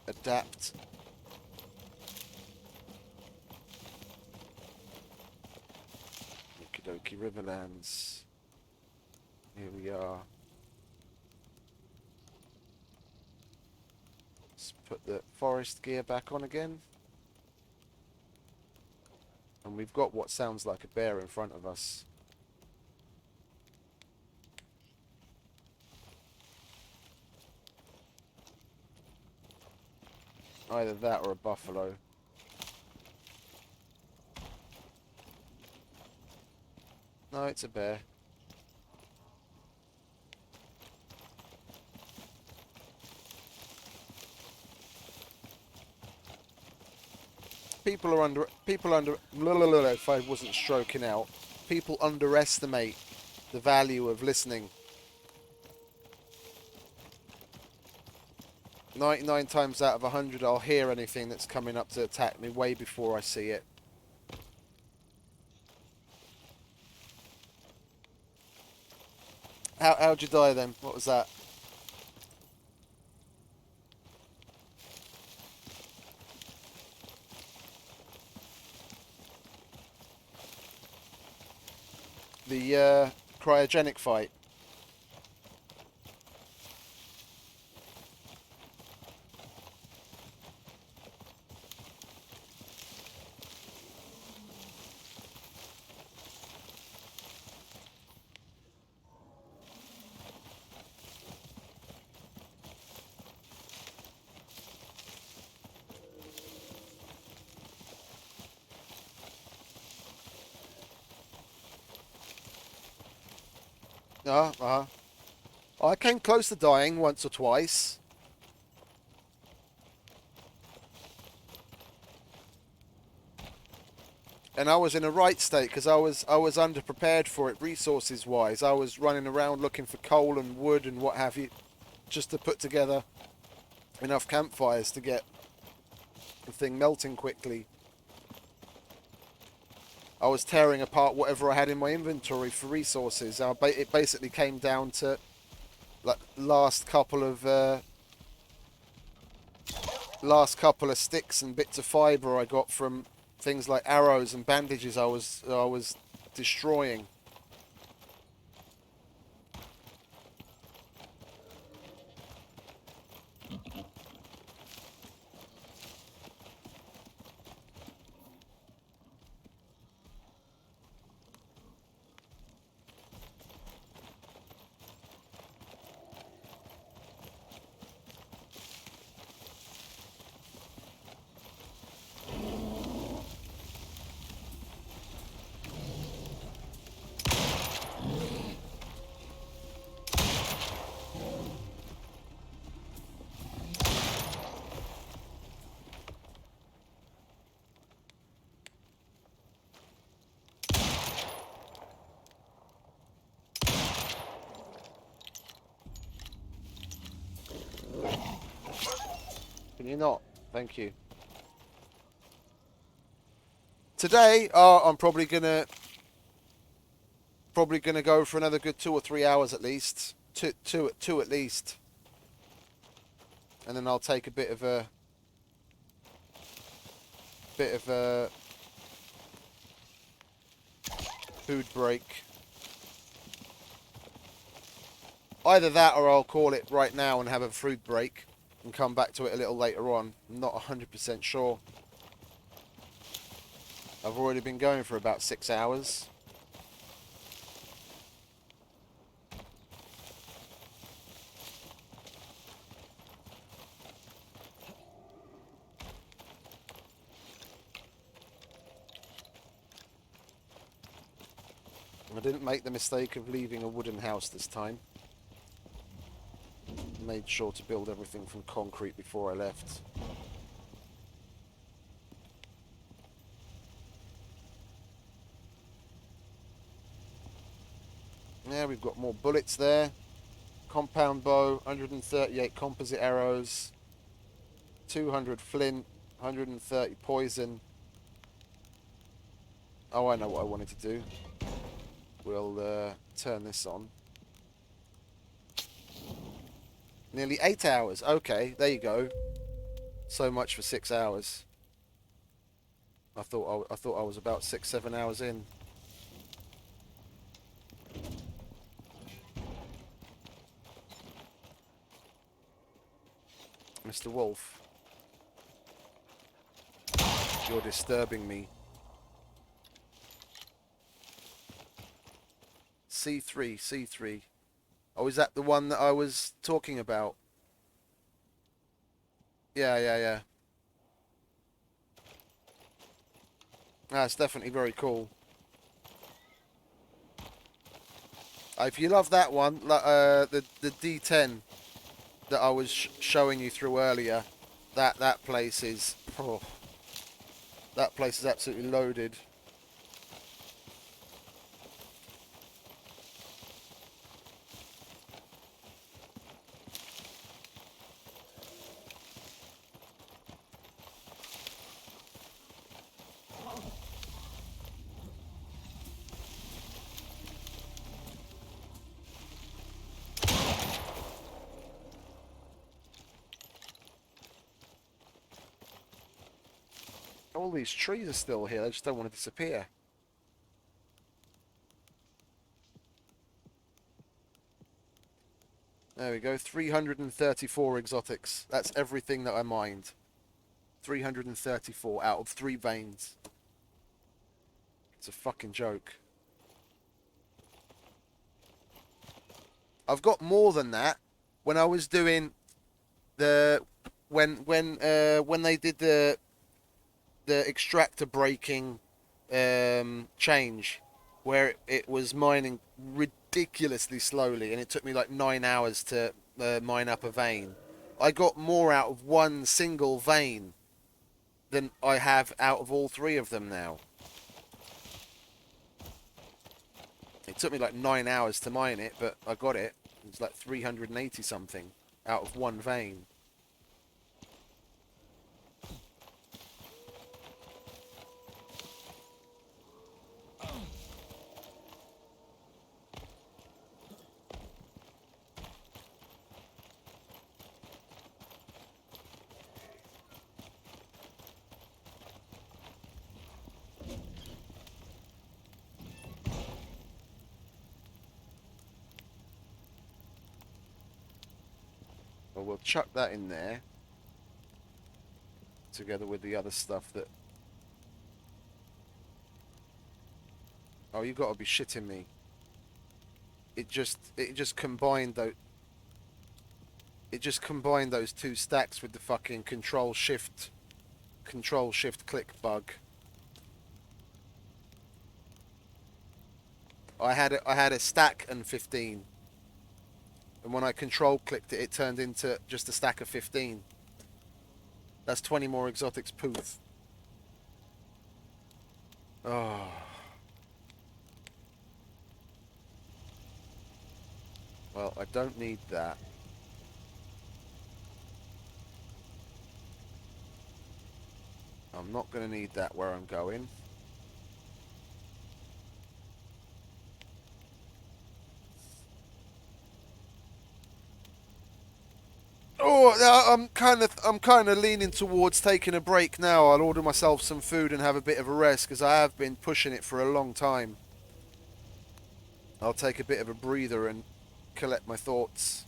Adapt. Okie dokie, Riverlands. Here we are. Let's put the forest gear back on again. And we've got what sounds like a bear in front of us. Either that or a buffalo. No, it's a bear. People if I wasn't stroking out, people underestimate the value of listening. 99 times out of 100 I'll hear anything that's coming up to attack me way before I see it. How'd you die then? What was that? The cryogenic fight. Uh-huh. I came close to dying once or twice. And I was in a right state because I was underprepared for it resources wise. I was running around looking for coal and wood and what have you, just to put together enough campfires to get the thing melting quickly. I was tearing apart whatever I had in my inventory for resources. It basically came down to like last couple of sticks and bits of fibre I got from things like arrows and bandages I was destroying. Can you not? Thank you. Today, I'm probably gonna go for another good 2 or 3 hours at least. Two at least. And then I'll take a bit of a food break. Either that or I'll call it right now and have a food break and come back to it a little later on. I'm not 100% sure. I've already been going for about 6 hours. I didn't make the mistake of leaving a wooden house this time. Made sure to build everything from concrete before I left. Yeah, we've got more bullets there. Compound bow, 138 composite arrows, 200 flint, 130 poison. Oh, I know what I wanted to do. We'll turn this on. Nearly 8 hours. Okay, there you go. So much for 6 hours. I thought I was about 6-7 hours in. Mr. Wolf, you're disturbing me. C3. Oh, is that the one that I was talking about? Yeah. That's definitely very cool. If you love that one, the D10 that I was showing you through earlier, that place is that place is absolutely loaded. All these trees are still here, they just don't want to disappear. There we go, 334 exotics. That's everything that I mined. 334 out of 3 veins. It's a fucking joke. I've got more than that. When I was doing the when they did the extractor breaking change, where it was mining ridiculously slowly, and it took me like 9 hours to mine up a vein. I got more out of one single vein than I have out of all three of them now. It took me like 9 hours to mine it, but I got it. It was like 380 something out of one vein. Well, we'll chuck that in there together with the other stuff that... Oh, you got to be shitting me. It just combined those... It just combined those two stacks with the fucking control shift click bug. I had a stack and 15. And when I control clicked it, it turned into just a stack of 15. That's 20 more exotics, poof. Oh. Well, I don't need that. I'm not going to need that where I'm going. Oh, I'm kind of leaning towards taking a break now. I'll order myself some food and have a bit of a rest because I have been pushing it for a long time. I'll take a bit of a breather and collect my thoughts.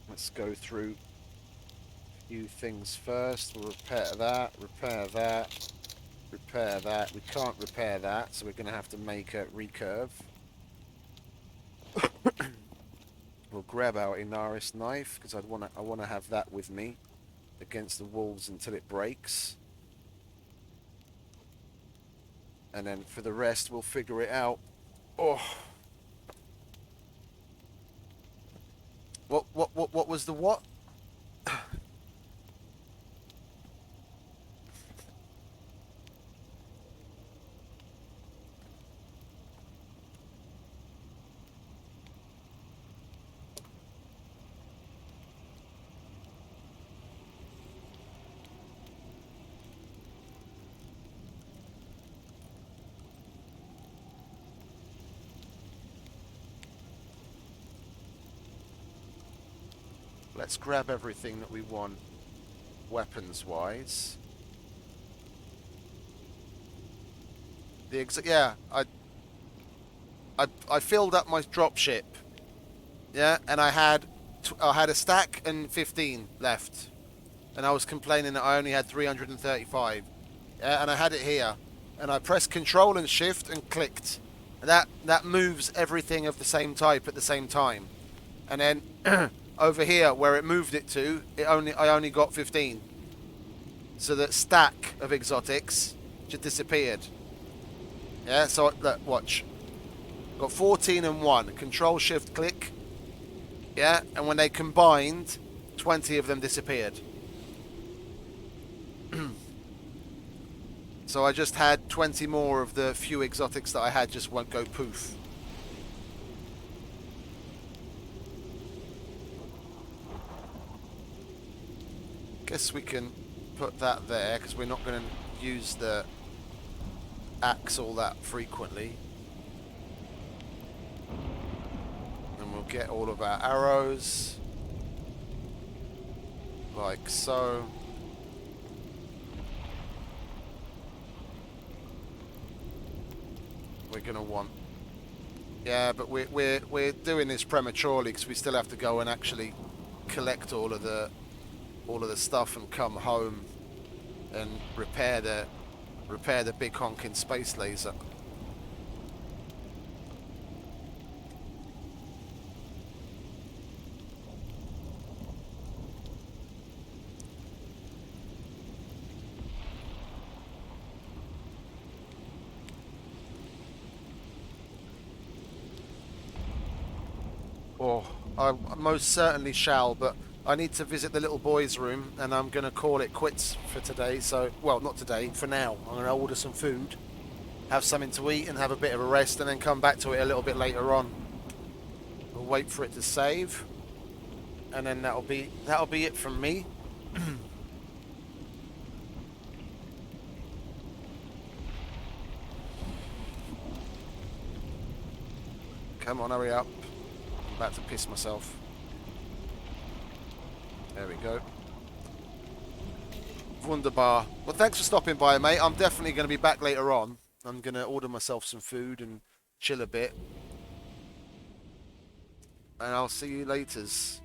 Let's go through a few things first. We'll repair that, repair that, repair that. We can't repair that, so we're going to have to make a recurve. We'll grab our Inaris knife because I want to have that with me against the walls until it breaks. And then for the rest, we'll figure it out. Oh. What was the what? Let's grab everything that we want weapons-wise. Yeah, I filled up my dropship. Yeah, and I had a stack and 15 left, and I was complaining that I only had 335. Yeah, and I had it here, and I pressed Control and Shift and clicked. That moves everything of the same type at the same time, and then over here where it moved it to, I only got 15. So that stack of exotics just disappeared. Yeah, so look, watch. Got 14 and 1. Control Shift click. Yeah, and when they combined, 20 of them disappeared. So I just had 20 more of the few exotics that I had just won't go poof. Guess we can put that there because we're not going to use the axe all that frequently. And we'll get all of our arrows like so. We're going to want... Yeah, but we're doing this prematurely because we still have to go and actually collect all of the stuff and come home and repair the big honking space laser. Oh, I most certainly shall, but I need to visit the little boy's room, and I'm going to call it quits for today. So, well, not today, for now. I'm going to order some food, have something to eat, and have a bit of a rest, and then come back to it a little bit later on. We'll wait for it to save, and then that'll be it from me. Come on, hurry up. I'm about to piss myself. There we go. Wunderbar. Well, thanks for stopping by, mate. I'm definitely going to be back later on. I'm going to order myself some food and chill a bit. And I'll see you laters.